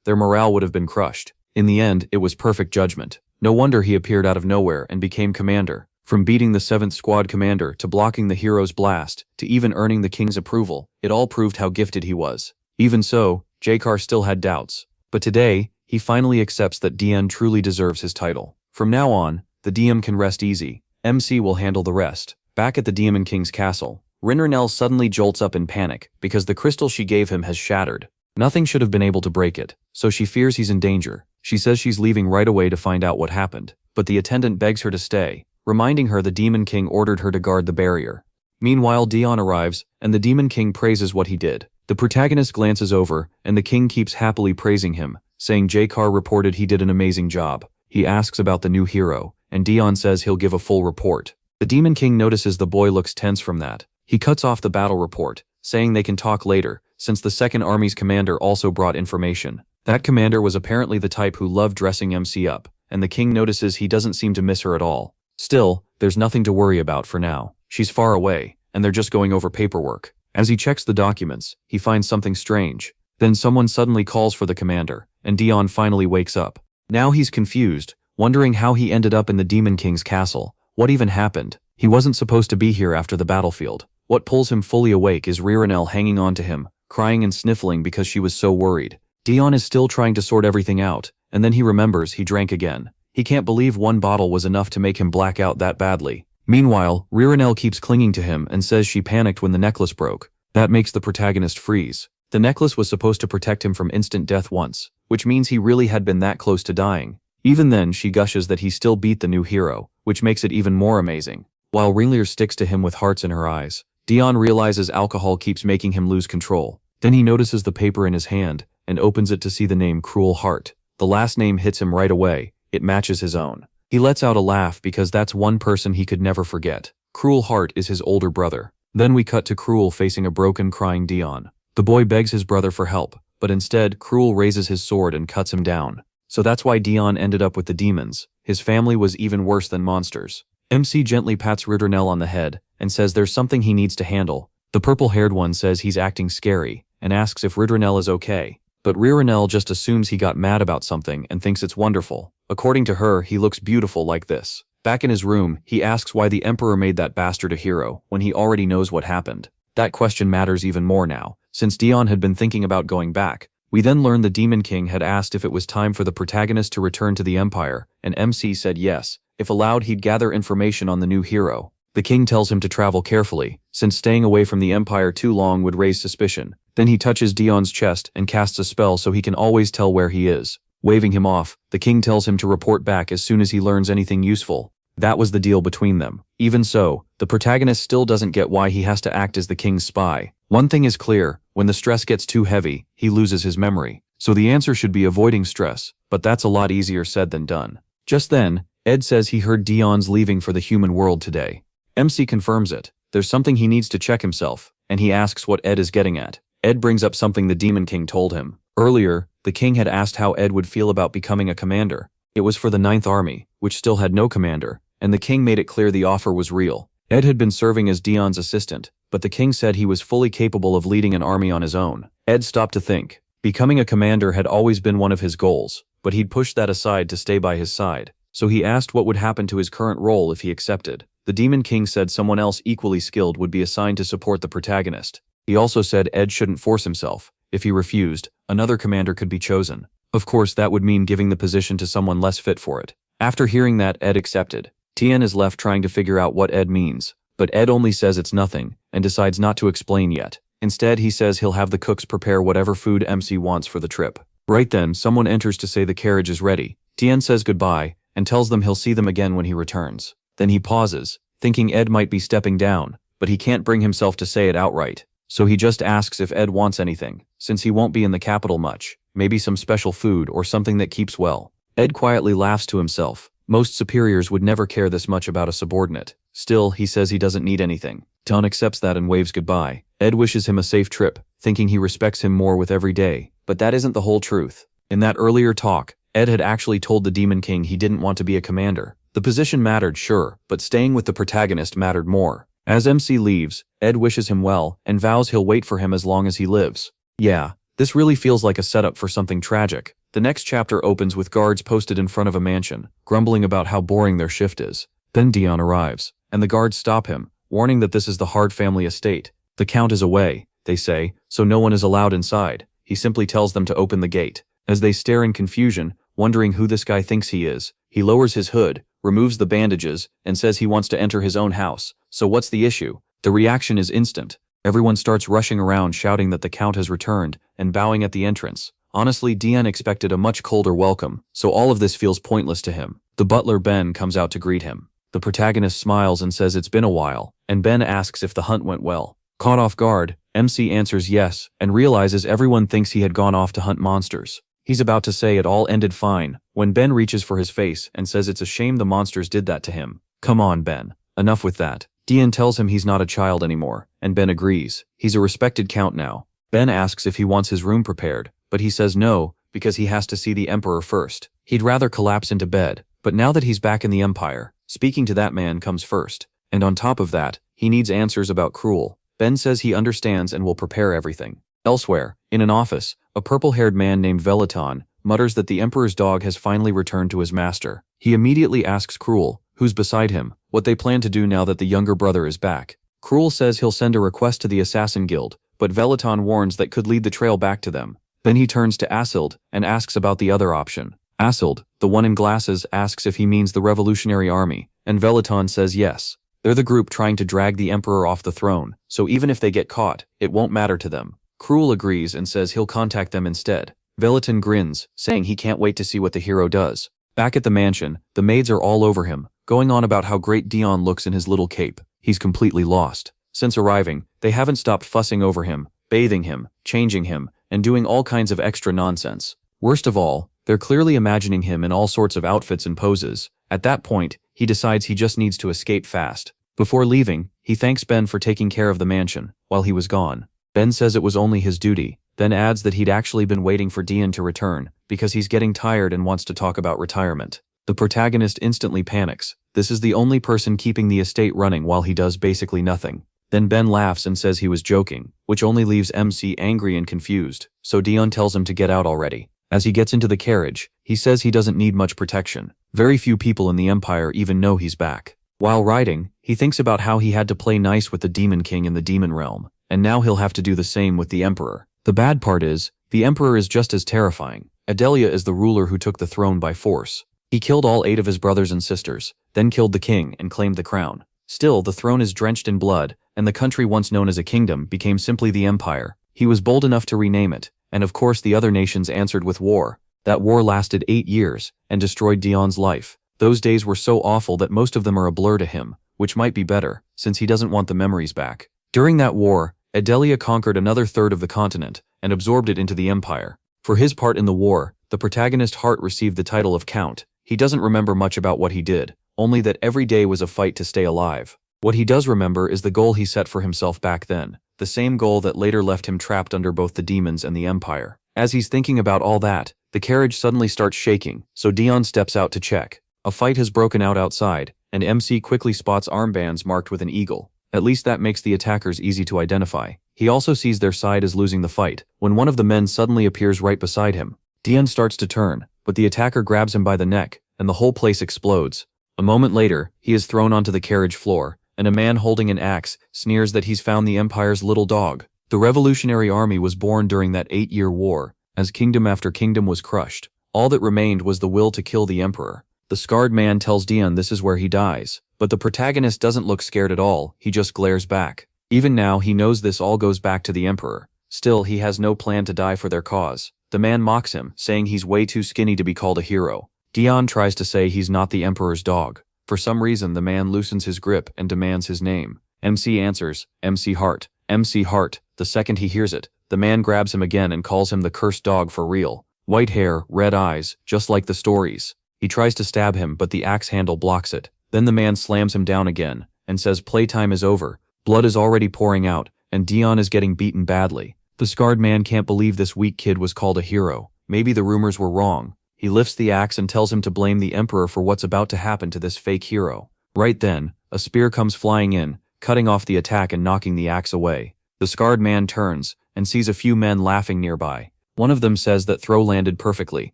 their morale would have been crushed. In the end, it was perfect judgment. No wonder he appeared out of nowhere and became commander. From beating the 7th Squad commander to blocking the hero's blast, to even earning the king's approval, it all proved how gifted he was. Even so, J-Car still had doubts. But today, he finally accepts that Dion truly deserves his title. From now on, the DM can rest easy. MC will handle the rest. Back at the Demon King's castle, Rinranel suddenly jolts up in panic because the crystal she gave him has shattered. Nothing should have been able to break it, so she fears he's in danger. She says she's leaving right away to find out what happened, but the attendant begs her to stay, reminding her the Demon King ordered her to guard the barrier. Meanwhile, Dion arrives, and the Demon King praises what he did. The protagonist glances over, and the king keeps happily praising him, saying J-Car reported he did an amazing job. He asks about the new hero, and Dion says he'll give a full report. The Demon King notices the boy looks tense from that. He cuts off the battle report, saying they can talk later, since the 2nd Army's commander also brought information. That commander was apparently the type who loved dressing MC up, and the king notices he doesn't seem to miss her at all. Still, there's nothing to worry about for now. She's far away, and they're just going over paperwork. As he checks the documents, he finds something strange. Then someone suddenly calls for the commander, and Dion finally wakes up. Now he's confused, wondering how he ended up in the Demon King's castle. What even happened? He wasn't supposed to be here after the battlefield. What pulls him fully awake is Rinranel hanging on to him, crying and sniffling because she was so worried. Dion is still trying to sort everything out, and then he remembers he drank again. He can't believe one bottle was enough to make him black out that badly. Meanwhile, Rinranel keeps clinging to him and says she panicked when the necklace broke. That makes the protagonist freeze. The necklace was supposed to protect him from instant death once, which means he really had been that close to dying. Even then, she gushes that he still beat the new hero, which makes it even more amazing. While Rinlir sticks to him with hearts in her eyes, Dion realizes alcohol keeps making him lose control. Then he notices the paper in his hand and opens it to see the name Cruel Heart. The last name hits him right away. It matches his own. He lets out a laugh because that's one person he could never forget. Cruel Heart is his older brother. Then we cut to Cruel facing a broken, crying Dion. The boy begs his brother for help, but instead, Cruel raises his sword and cuts him down. So that's why Dion ended up with the demons. His family was even worse than monsters. MC gently pats Rinranel on the head and says there's something he needs to handle. The purple-haired one says he's acting scary and asks if Rinranel is okay. But Rinranel just assumes he got mad about something and thinks it's wonderful. According to her, he looks beautiful like this. Back in his room, he asks why the Emperor made that bastard a hero when he already knows what happened. That question matters even more now, since Dion had been thinking about going back. We then learn the Demon King had asked if it was time for the protagonist to return to the Empire, and MC said yes. If allowed, he'd gather information on the new hero. The king tells him to travel carefully, since staying away from the Empire too long would raise suspicion. Then he touches Dion's chest and casts a spell so he can always tell where he is. Waving him off, the king tells him to report back as soon as he learns anything useful. That was the deal between them. Even so, the protagonist still doesn't get why he has to act as the king's spy. One thing is clear, when the stress gets too heavy, he loses his memory. So the answer should be avoiding stress, but that's a lot easier said than done. Just then, Ed says he heard Dion's leaving for the human world today. MC confirms it. There's something he needs to check himself, and he asks what Ed is getting at. Ed brings up something the Demon King told him. Earlier, the king had asked how Ed would feel about becoming a commander. It was for the 9th Army, which still had no commander, and the king made it clear the offer was real. Ed had been serving as Dion's assistant, but the king said he was fully capable of leading an army on his own. Ed stopped to think. Becoming a commander had always been one of his goals, but he'd pushed that aside to stay by his side. So he asked what would happen to his current role if he accepted. The Demon King said someone else equally skilled would be assigned to support the protagonist. He also said Ed shouldn't force himself. If he refused, another commander could be chosen. Of course, that would mean giving the position to someone less fit for it. After hearing that, Ed accepted. Tien is left trying to figure out what Ed means, but Ed only says it's nothing and decides not to explain yet. Instead, he says he'll have the cooks prepare whatever food MC wants for the trip. Right then, someone enters to say the carriage is ready. Tien says goodbye and tells them he'll see them again when he returns. Then he pauses, thinking Ed might be stepping down, but he can't bring himself to say it outright. So he just asks if Ed wants anything, since he won't be in the capital much, maybe some special food or something that keeps well. Ed quietly laughs to himself. Most superiors would never care this much about a subordinate. Still, he says he doesn't need anything. Don accepts that and waves goodbye. Ed wishes him a safe trip, thinking he respects him more with every day. But that isn't the whole truth. In that earlier talk, Ed had actually told the Demon King he didn't want to be a commander. The position mattered, sure, but staying with the protagonist mattered more. As MC leaves, Ed wishes him well and vows he'll wait for him as long as he lives. Yeah, this really feels like a setup for something tragic. The next chapter opens with guards posted in front of a mansion, grumbling about how boring their shift is. Then Dion arrives, and the guards stop him, warning that this is the Hard family estate. The Count is away, they say, so no one is allowed inside. He simply tells them to open the gate. As they stare in confusion, wondering who this guy thinks he is, he lowers his hood, removes the bandages, and says he wants to enter his own house. So what's the issue? The reaction is instant. Everyone starts rushing around shouting that the Count has returned and bowing at the entrance. Honestly, Dion expected a much colder welcome, so all of this feels pointless to him. The butler Ben comes out to greet him. The protagonist smiles and says it's been a while, and Ben asks if the hunt went well. Caught off guard, MC answers yes and realizes everyone thinks he had gone off to hunt monsters. He's about to say it all ended fine when Ben reaches for his face and says it's a shame the monsters did that to him. Come on, Ben. Enough with that. Dion tells him he's not a child anymore, and Ben agrees. He's a respected Count now. Ben asks if he wants his room prepared, but he says no, because he has to see the Emperor first. He'd rather collapse into bed, but now that he's back in the Empire, speaking to that man comes first. And on top of that, he needs answers about Cruel. Ben says he understands and will prepare everything. Elsewhere, in an office, a purple-haired man named Velaton mutters that the Emperor's dog has finally returned to his master. He immediately asks Cruel, who's beside him, what they plan to do now that the younger brother is back. Cruel says he'll send a request to the Assassin Guild, but Velaton warns that could lead the trail back to them. Then he turns to Asild and asks about the other option. Asild, the one in glasses, asks if he means the Revolutionary Army, and Velaton says yes. They're the group trying to drag the Emperor off the throne, so even if they get caught, it won't matter to them. Cruel agrees and says he'll contact them instead. Velaton grins, saying he can't wait to see what the hero does. Back at the mansion, the maids are all over him, going on about how great Dion looks in his little cape. He's completely lost. Since arriving, they haven't stopped fussing over him, bathing him, changing him, and doing all kinds of extra nonsense. Worst of all, they're clearly imagining him in all sorts of outfits and poses. At that point, he decides he just needs to escape fast. Before leaving, he thanks Ben for taking care of the mansion while he was gone. Ben says it was only his duty, then adds that he'd actually been waiting for Dion to return because he's getting tired and wants to talk about retirement. The protagonist instantly panics. This is the only person keeping the estate running while he does basically nothing. Then Ben laughs and says he was joking, which only leaves MC angry and confused, so Dion tells him to get out already. As he gets into the carriage, he says he doesn't need much protection. Very few people in the Empire even know he's back. While riding, he thinks about how he had to play nice with the Demon King in the Demon Realm, and now he'll have to do the same with the Emperor. The bad part is, the Emperor is just as terrifying. Adelia is the ruler who took the throne by force. He killed all 8 of his brothers and sisters, then killed the king and claimed the crown. Still, the throne is drenched in blood, and the country once known as a kingdom became simply the Empire. He was bold enough to rename it, and of course the other nations answered with war. That war lasted 8 years, and destroyed Dion's life. Those days were so awful that most of them are a blur to him, which might be better, since he doesn't want the memories back. During that war, Adelia conquered another third of the continent, and absorbed it into the Empire. For his part in the war, the protagonist Hart received the title of Count. He doesn't remember much about what he did, only that every day was a fight to stay alive. What he does remember is the goal he set for himself back then, the same goal that later left him trapped under both the demons and the Empire. As he's thinking about all that, the carriage suddenly starts shaking, so Dion steps out to check. A fight has broken out outside, and MC quickly spots armbands marked with an eagle. At least that makes the attackers easy to identify. He also sees their side is losing the fight, when one of the men suddenly appears right beside him. Dion starts to turn, but the attacker grabs him by the neck, and the whole place explodes. A moment later, he is thrown onto the carriage floor, and a man holding an axe sneers that he's found the Empire's little dog. The Revolutionary Army was born during that 8-year war. As kingdom after kingdom was crushed, all that remained was the will to kill the Emperor. The scarred man tells Dion this is where he dies, but the protagonist doesn't look scared at all, he just glares back. Even now he knows this all goes back to the Emperor. Still, he has no plan to die for their cause. The man mocks him, saying he's way too skinny to be called a hero. Dion tries to say he's not the Emperor's dog. For some reason the man loosens his grip and demands his name. MC answers, MC Hart. MC Hart. The second he hears it, the man grabs him again and calls him the cursed dog for real. White hair, red eyes, just like the stories. He tries to stab him, but the axe handle blocks it. Then the man slams him down again, and says playtime is over. Blood is already pouring out, and Dion is getting beaten badly. The scarred man can't believe this weak kid was called a hero. Maybe the rumors were wrong. He lifts the axe and tells him to blame the Emperor for what's about to happen to this fake hero. Right then, a spear comes flying in, cutting off the attack and knocking the axe away. The scarred man turns and sees a few men laughing nearby. One of them says that throw landed perfectly.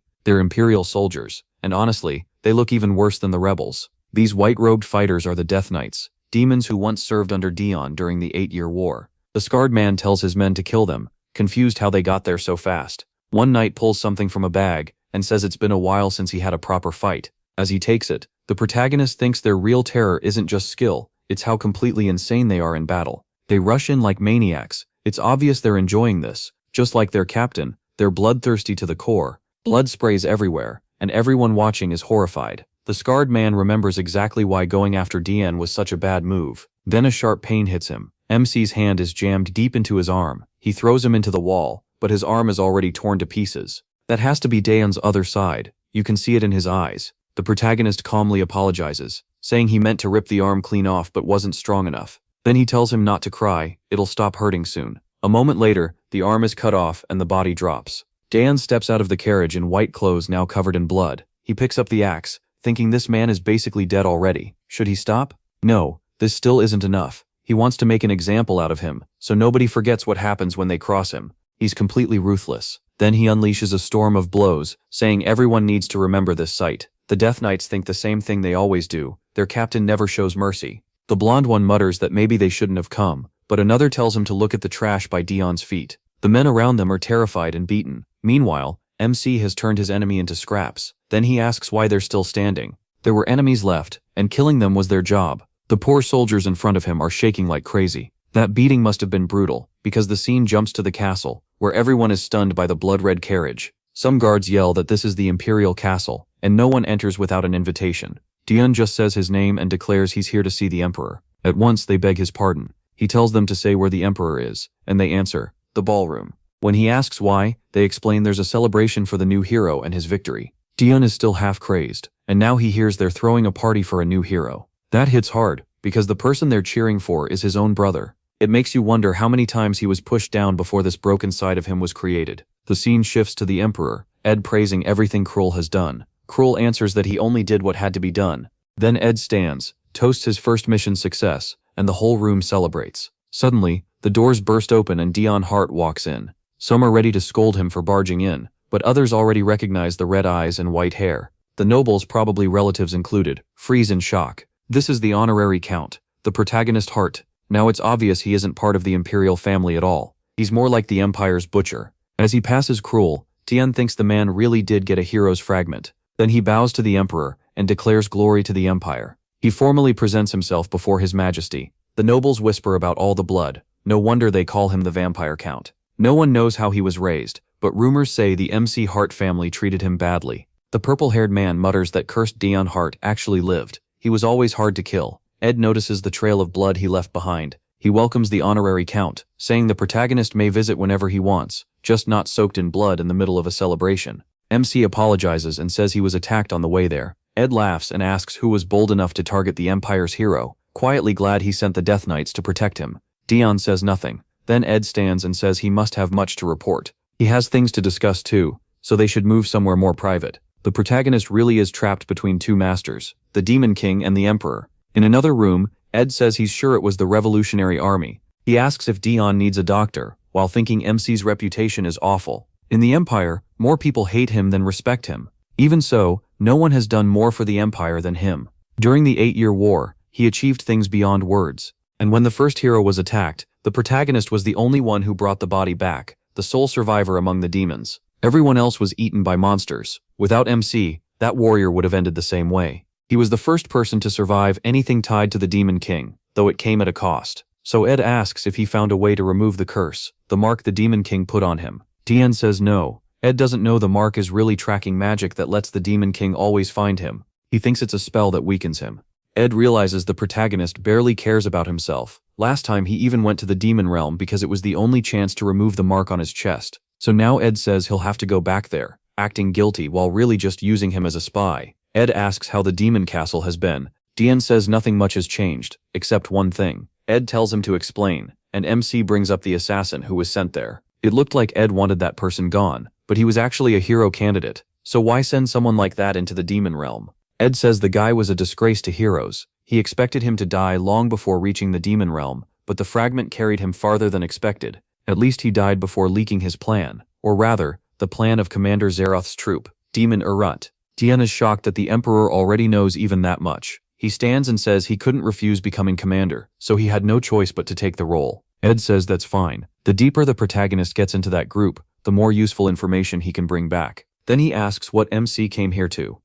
They're Imperial soldiers, and honestly, they look even worse than the rebels. These white-robed fighters are the Death Knights, demons who once served under Dion during the 8-Year War. The scarred man tells his men to kill them, confused how they got there so fast. One knight pulls something from a bag and says it's been a while since he had a proper fight. As he takes it, the protagonist thinks their real terror isn't just skill, it's how completely insane they are in battle. They rush in like maniacs. It's obvious they're enjoying this. Just like their captain, they're bloodthirsty to the core. Blood sprays everywhere, and everyone watching is horrified. The scarred man remembers exactly why going after Dion was such a bad move. Then a sharp pain hits him. MC's hand is jammed deep into his arm. He throws him into the wall, but his arm is already torn to pieces. That has to be Daeon's other side. You can see it in his eyes. The protagonist calmly apologizes, saying he meant to rip the arm clean off but wasn't strong enough. Then he tells him not to cry, it'll stop hurting soon. A moment later, the arm is cut off and the body drops. Daeon steps out of the carriage in white clothes now covered in blood. He picks up the axe, thinking this man is basically dead already. Should he stop? No, this still isn't enough. He wants to make an example out of him, so nobody forgets what happens when they cross him. He's completely ruthless. Then he unleashes a storm of blows, saying everyone needs to remember this sight. The Death Knights think the same thing they always do. Their captain never shows mercy. The blonde one mutters that maybe they shouldn't have come, but another tells him to look at the trash by Dion's feet. The men around them are terrified and beaten. Meanwhile, MC has turned his enemy into scraps. Then he asks why they're still standing. There were enemies left, and killing them was their job. The poor soldiers in front of him are shaking like crazy. That beating must have been brutal, because the scene jumps to the castle, where everyone is stunned by the blood-red carriage. Some guards yell that this is the Imperial Castle, and no one enters without an invitation. Dion just says his name and declares he's here to see the Emperor. At once they beg his pardon. He tells them to say where the Emperor is, and they answer, the ballroom. When he asks why, they explain there's a celebration for the new hero and his victory. Dion is still half crazed, and now he hears they're throwing a party for a new hero. That hits hard, because the person they're cheering for is his own brother. It makes you wonder how many times he was pushed down before this broken side of him was created. The scene shifts to the Emperor, Ed praising everything Krul has done. Krul answers that he only did what had to be done. Then Ed stands, toasts his first mission success, and the whole room celebrates. Suddenly, the doors burst open and Dion Hart walks in. Some are ready to scold him for barging in, but others already recognize the red eyes and white hair. The nobles, probably relatives included, freeze in shock. This is the honorary count, the protagonist Hart. Now it's obvious he isn't part of the Imperial family at all. He's more like the Empire's butcher. As he passes Krul, Dion thinks the man really did get a hero's fragment. Then he bows to the Emperor and declares glory to the Empire. He formally presents himself before His Majesty. The nobles whisper about all the blood. No wonder they call him the Vampire Count. No one knows how he was raised, but rumors say the MC Hart family treated him badly. The purple-haired man mutters that cursed Dion Hart actually lived. He was always hard to kill. Ed notices the trail of blood he left behind. He welcomes the honorary count, saying the protagonist may visit whenever he wants, just not soaked in blood in the middle of a celebration. MC apologizes and says he was attacked on the way there. Ed laughs and asks who was bold enough to target the Empire's hero, quietly glad he sent the Death Knights to protect him. Dion says nothing. Then Ed stands and says he must have much to report. He has things to discuss too, so they should move somewhere more private. The protagonist really is trapped between two masters, the Demon King and the Emperor. In another room, Ed says he's sure it was the Revolutionary Army. He asks if Dion needs a doctor, while thinking MC's reputation is awful. In the Empire, more people hate him than respect him. Even so, no one has done more for the Empire than him. During the 8-Year War, he achieved things beyond words. And when the first hero was attacked, the protagonist was the only one who brought the body back, the sole survivor among the demons. Everyone else was eaten by monsters. Without MC, that warrior would have ended the same way. He was the first person to survive anything tied to the Demon King, though it came at a cost. So Ed asks if he found a way to remove the curse, the mark the Demon King put on him. Dion says no. Ed doesn't know the mark is really tracking magic that lets the Demon King always find him. He thinks it's a spell that weakens him. Ed realizes the protagonist barely cares about himself. Last time he even went to the demon realm because it was the only chance to remove the mark on his chest. So now Ed says he'll have to go back there, acting guilty while really just using him as a spy. Ed asks how the demon castle has been. Dion says nothing much has changed, except one thing. Ed tells him to explain, and MC brings up the assassin who was sent there. It looked like Ed wanted that person gone, but he was actually a hero candidate. So why send someone like that into the demon realm? Ed says the guy was a disgrace to heroes. He expected him to die long before reaching the demon realm, but the fragment carried him farther than expected. At least he died before leaking his plan, or rather, the plan of Commander Zeroth's troop, Demon Urut. Dion is shocked that the Emperor already knows even that much. He stands and says he couldn't refuse becoming commander, so he had no choice but to take the role. Ed says that's fine. The deeper the protagonist gets into that group, the more useful information he can bring back. Then he asks what MC came here to.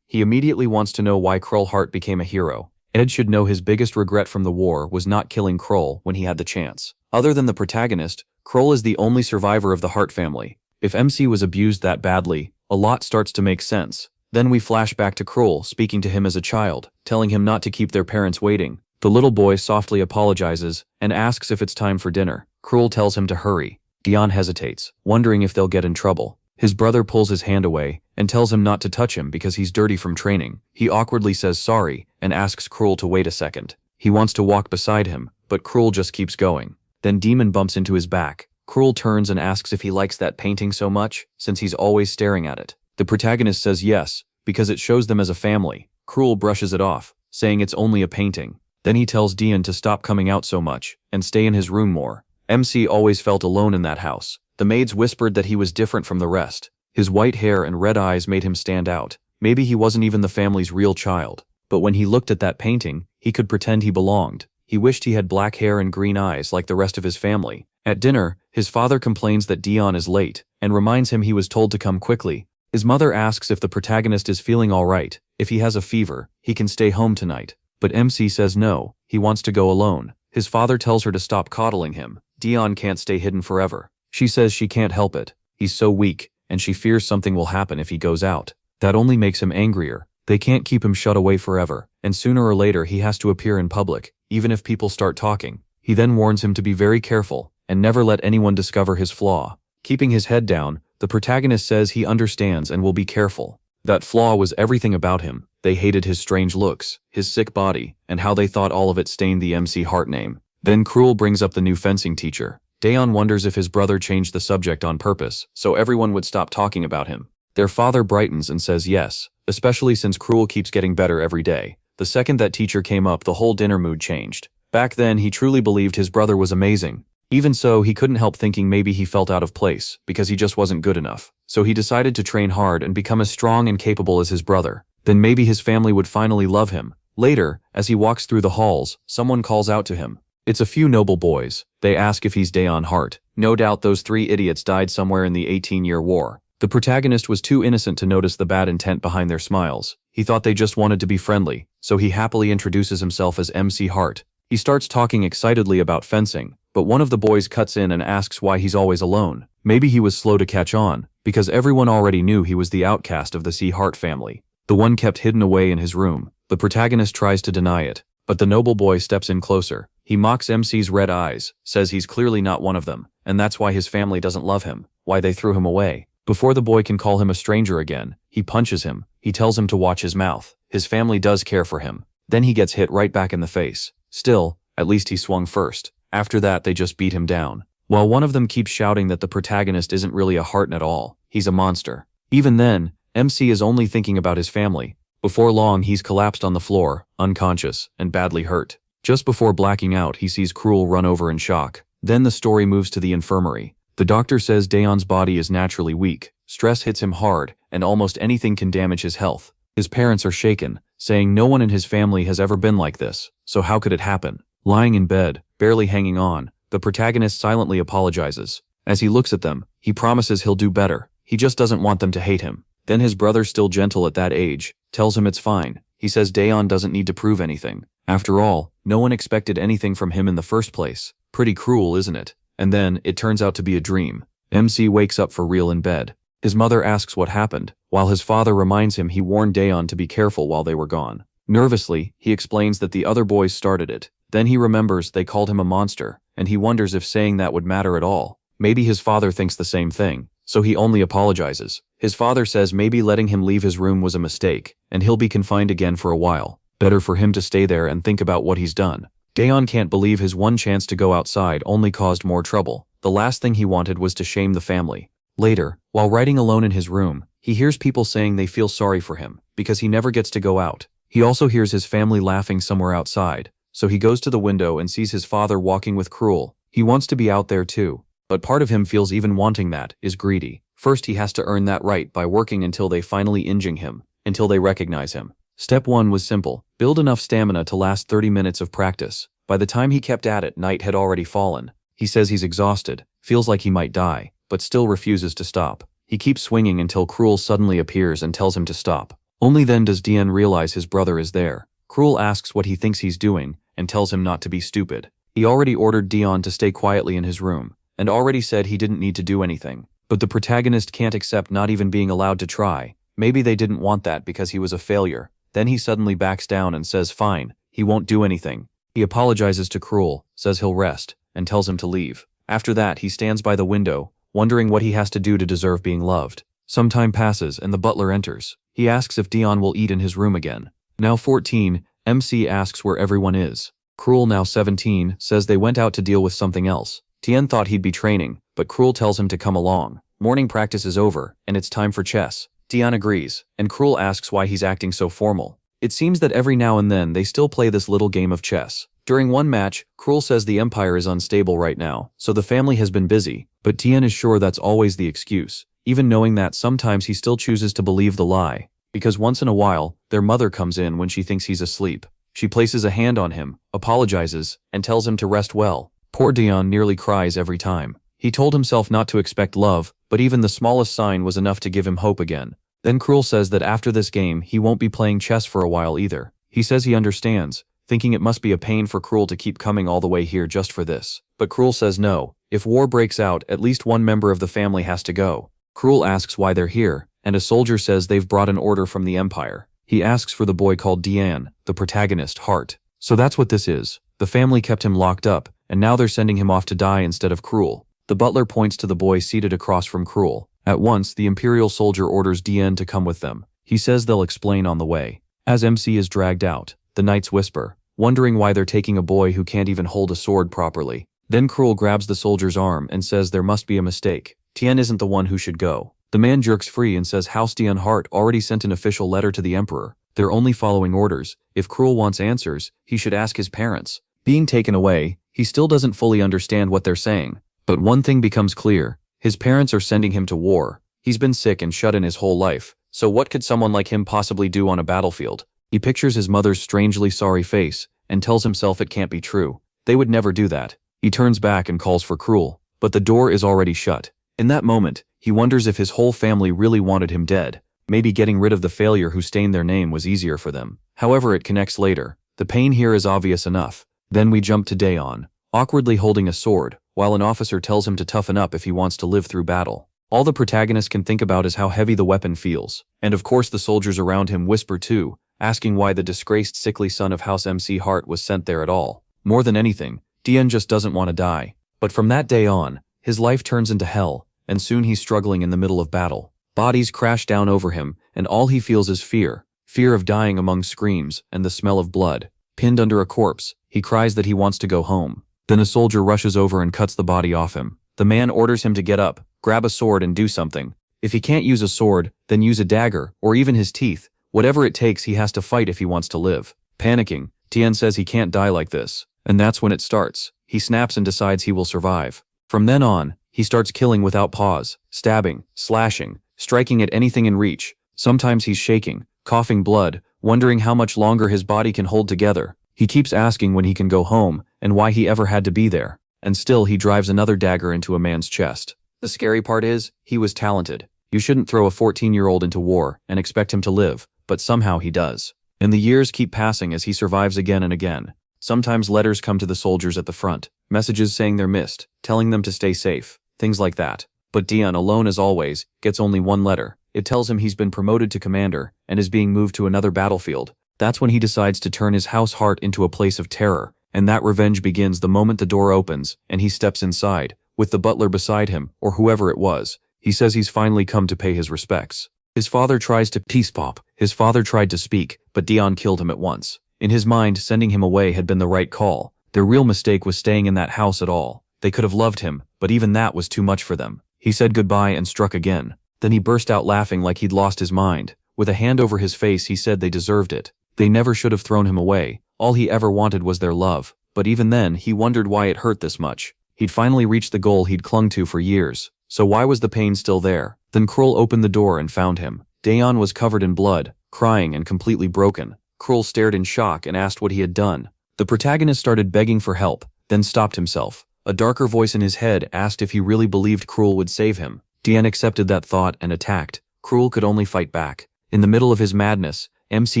He immediately wants to know why Krull Hart became a hero. Ed should know his biggest regret from the war was not killing Krull when he had the chance. Other than the protagonist, Krull is the only survivor of the Hart family. If MC was abused that badly, a lot starts to make sense. Then we flash back to Krull speaking to him as a child, telling him not to keep their parents waiting. The little boy softly apologizes and asks if it's time for dinner. Krull tells him to hurry. Dion hesitates, wondering if they'll get in trouble. His brother pulls his hand away and tells him not to touch him because he's dirty from training. He awkwardly says sorry and asks Krull to wait a second. He wants to walk beside him, but Krull just keeps going. Then Demon bumps into his back. Krull turns and asks if he likes that painting so much, since he's always staring at it. The protagonist says yes, because it shows them as a family. Krull brushes it off, saying it's only a painting. Then he tells Dion to stop coming out so much and stay in his room more. MC always felt alone in that house. The maids whispered that he was different from the rest. His white hair and red eyes made him stand out. Maybe he wasn't even the family's real child. But when he looked at that painting, he could pretend he belonged. He wished he had black hair and green eyes like the rest of his family. At dinner, his father complains that Dion is late and reminds him he was told to come quickly. His mother asks if the protagonist is feeling all right. If he has a fever, he can stay home tonight. But MC says no, he wants to go alone. His father tells her to stop coddling him. Dion can't stay hidden forever. She says she can't help it. He's so weak, and she fears something will happen if he goes out. That only makes him angrier. They can't keep him shut away forever, and sooner or later he has to appear in public, even if people start talking. He then warns him to be very careful, and never let anyone discover his flaw. Keeping his head down, the protagonist says he understands and will be careful. That flaw was everything about him. They hated his strange looks, his sick body, and how they thought all of it stained the MC Hart name. Then Krull brings up the new fencing teacher. Daeon wonders if his brother changed the subject on purpose, so everyone would stop talking about him. Their father brightens and says yes, especially since Krull keeps getting better every day. The second that teacher came up, the whole dinner mood changed. Back then, he truly believed his brother was amazing. Even so, he couldn't help thinking maybe he felt out of place, because he just wasn't good enough. So he decided to train hard and become as strong and capable as his brother. Then maybe his family would finally love him. Later, as he walks through the halls, someone calls out to him. It's a few noble boys. They ask if he's Daeon Hart. No doubt those 3 idiots died somewhere in the 18-year war. The protagonist was too innocent to notice the bad intent behind their smiles. He thought they just wanted to be friendly, so he happily introduces himself as MC Hart. He starts talking excitedly about fencing, but one of the boys cuts in and asks why he's always alone. Maybe he was slow to catch on, because everyone already knew he was the outcast of the C. Hart family. The one kept hidden away in his room. The protagonist tries to deny it, but the noble boy steps in closer. He mocks MC's red eyes, says he's clearly not one of them, and that's why his family doesn't love him, why they threw him away. Before the boy can call him a stranger again, he punches him. He tells him to watch his mouth. His family does care for him. Then he gets hit right back in the face. Still, at least he swung first. After that, they just beat him down. While one of them keeps shouting that the protagonist isn't really a Hart at all, he's a monster. Even then, MC is only thinking about his family. Before long, he's collapsed on the floor, unconscious, and badly hurt. Just before blacking out, he sees Krull run over in shock. Then the story moves to the infirmary. The doctor says Daeon's body is naturally weak. Stress hits him hard, and almost anything can damage his health. His parents are shaken, saying no one in his family has ever been like this, so how could it happen? Lying in bed, barely hanging on, the protagonist silently apologizes. As he looks at them, he promises he'll do better. He just doesn't want them to hate him. Then his brother, still gentle at that age, tells him it's fine. He says Daeon doesn't need to prove anything. After all, no one expected anything from him in the first place. Pretty cruel, isn't it? And then, it turns out to be a dream. MC wakes up for real in bed. His mother asks what happened, while his father reminds him he warned Daeon to be careful while they were gone. Nervously, he explains that the other boys started it. Then he remembers they called him a monster, and he wonders if saying that would matter at all. Maybe his father thinks the same thing, so he only apologizes. His father says maybe letting him leave his room was a mistake, and he'll be confined again for a while. Better for him to stay there and think about what he's done. Daeon can't believe his one chance to go outside only caused more trouble. The last thing he wanted was to shame the family. Later, while writing alone in his room, he hears people saying they feel sorry for him because he never gets to go out. He also hears his family laughing somewhere outside, so he goes to the window and sees his father walking with Cruel. He wants to be out there too, but part of him feels even wanting that is greedy. First, he has to earn that right by working until they finally injing him, until they recognize him. Step 1 was simple: build enough stamina to last 30 minutes of practice. By the time he kept at it, night had already fallen. He says he's exhausted, feels like he might die, but still refuses to stop. He keeps swinging until Cruel suddenly appears and tells him to stop. Only then does Dian realize his brother is there. Cruel asks what he thinks he's doing and tells him not to be stupid. He already ordered Dion to stay quietly in his room and already said he didn't need to do anything. But the protagonist can't accept not even being allowed to try. Maybe they didn't want that because he was a failure. Then he suddenly backs down and says fine, he won't do anything. He apologizes to Cruel, says he'll rest, and tells him to leave. After that, he stands by the window, wondering what he has to do to deserve being loved. Some time passes and the butler enters. He asks if Dion will eat in his room again. Now 14, MC asks where everyone is. Cruel, now 17, says they went out to deal with something else. Tien thought he'd be training, but Cruel tells him to come along. Morning practice is over, and it's time for chess. Dion agrees, and Cruel asks why he's acting so formal. It seems that every now and then they still play this little game of chess. During one match, Cruel says the empire is unstable right now, so the family has been busy, but Tien is sure that's always the excuse, even knowing that sometimes he still chooses to believe the lie. Because once in a while, their mother comes in when she thinks he's asleep. She places a hand on him, apologizes, and tells him to rest well. Poor Dion nearly cries every time. He told himself not to expect love, but even the smallest sign was enough to give him hope again. Then Cruel says that after this game, he won't be playing chess for a while either. He says he understands, thinking it must be a pain for Cruel to keep coming all the way here just for this. But Cruel says no. If war breaks out, at least one member of the family has to go. Cruel asks why they're here, and a soldier says they've brought an order from the Empire. He asks for the boy called Dian, the protagonist, Heart. So that's what this is. The family kept him locked up, and now they're sending him off to die instead of Cruel. The butler points to the boy seated across from Cruel. At once, the Imperial soldier orders Dian to come with them. He says they'll explain on the way. As MC is dragged out, the knights whisper, wondering why they're taking a boy who can't even hold a sword properly. Then Cruel grabs the soldier's arm and says there must be a mistake. Tien isn't the one who should go. The man jerks free and says House Dian Hart already sent an official letter to the Emperor. They're only following orders. If Cruel wants answers, he should ask his parents. Being taken away, he still doesn't fully understand what they're saying. But one thing becomes clear. His parents are sending him to war. He's been sick and shut in his whole life. So what could someone like him possibly do on a battlefield? He pictures his mother's strangely sorry face and tells himself it can't be true. They would never do that. He turns back and calls for Cruel, but the door is already shut. In that moment, he wonders if his whole family really wanted him dead. Maybe getting rid of the failure who stained their name was easier for them. However, it connects later. The pain here is obvious enough. Then we jump to Daeon, awkwardly holding a sword, while an officer tells him to toughen up if he wants to live through battle. All the protagonist can think about is how heavy the weapon feels. And of course the soldiers around him whisper too, asking why the disgraced sickly son of House MC Hart was sent there at all. More than anything, Dian just doesn't want to die. But from that day on, his life turns into hell, and soon he's struggling in the middle of battle. Bodies crash down over him, and all he feels is fear. Fear of dying among screams and the smell of blood. Pinned under a corpse, he cries that he wants to go home. Then a soldier rushes over and cuts the body off him. The man orders him to get up, grab a sword and do something. If he can't use a sword, then use a dagger, or even his teeth. Whatever it takes, he has to fight if he wants to live. Panicking, Tien says he can't die like this. And that's when it starts. He snaps and decides he will survive. From then on, he starts killing without pause, stabbing, slashing, striking at anything in reach. Sometimes he's shaking, coughing blood, wondering how much longer his body can hold together. He keeps asking when he can go home, and why he ever had to be there. And still he drives another dagger into a man's chest. The scary part is, he was talented. You shouldn't throw a 14-year-old into war and expect him to live, but somehow he does. And the years keep passing as he survives again and again. Sometimes letters come to the soldiers at the front, messages saying they're missed, telling them to stay safe, things like that. But Dian, alone as always, gets only one letter. It tells him he's been promoted to commander and is being moved to another battlefield. That's when he decides to turn his house heart into a place of terror, and that revenge begins the moment the door opens and he steps inside, with the butler beside him, or whoever it was. He says he's finally come to pay his respects. His father tries to peace pop. His father tried to speak, but Dian killed him at once. In his mind, sending him away had been the right call. Their real mistake was staying in that house at all. They could have loved him, but even that was too much for them. He said goodbye and struck again. Then he burst out laughing like he'd lost his mind. With a hand over his face he said they deserved it. They never should have thrown him away. All he ever wanted was their love. But even then, he wondered why it hurt this much. He'd finally reached the goal he'd clung to for years. So why was the pain still there? Then Krul opened the door and found him. Daeon was covered in blood, crying and completely broken. Krul stared in shock and asked what he had done. The protagonist started begging for help, then stopped himself. A darker voice in his head asked if he really believed Krul would save him. Daeon accepted that thought and attacked. Krul could only fight back. In the middle of his madness, MC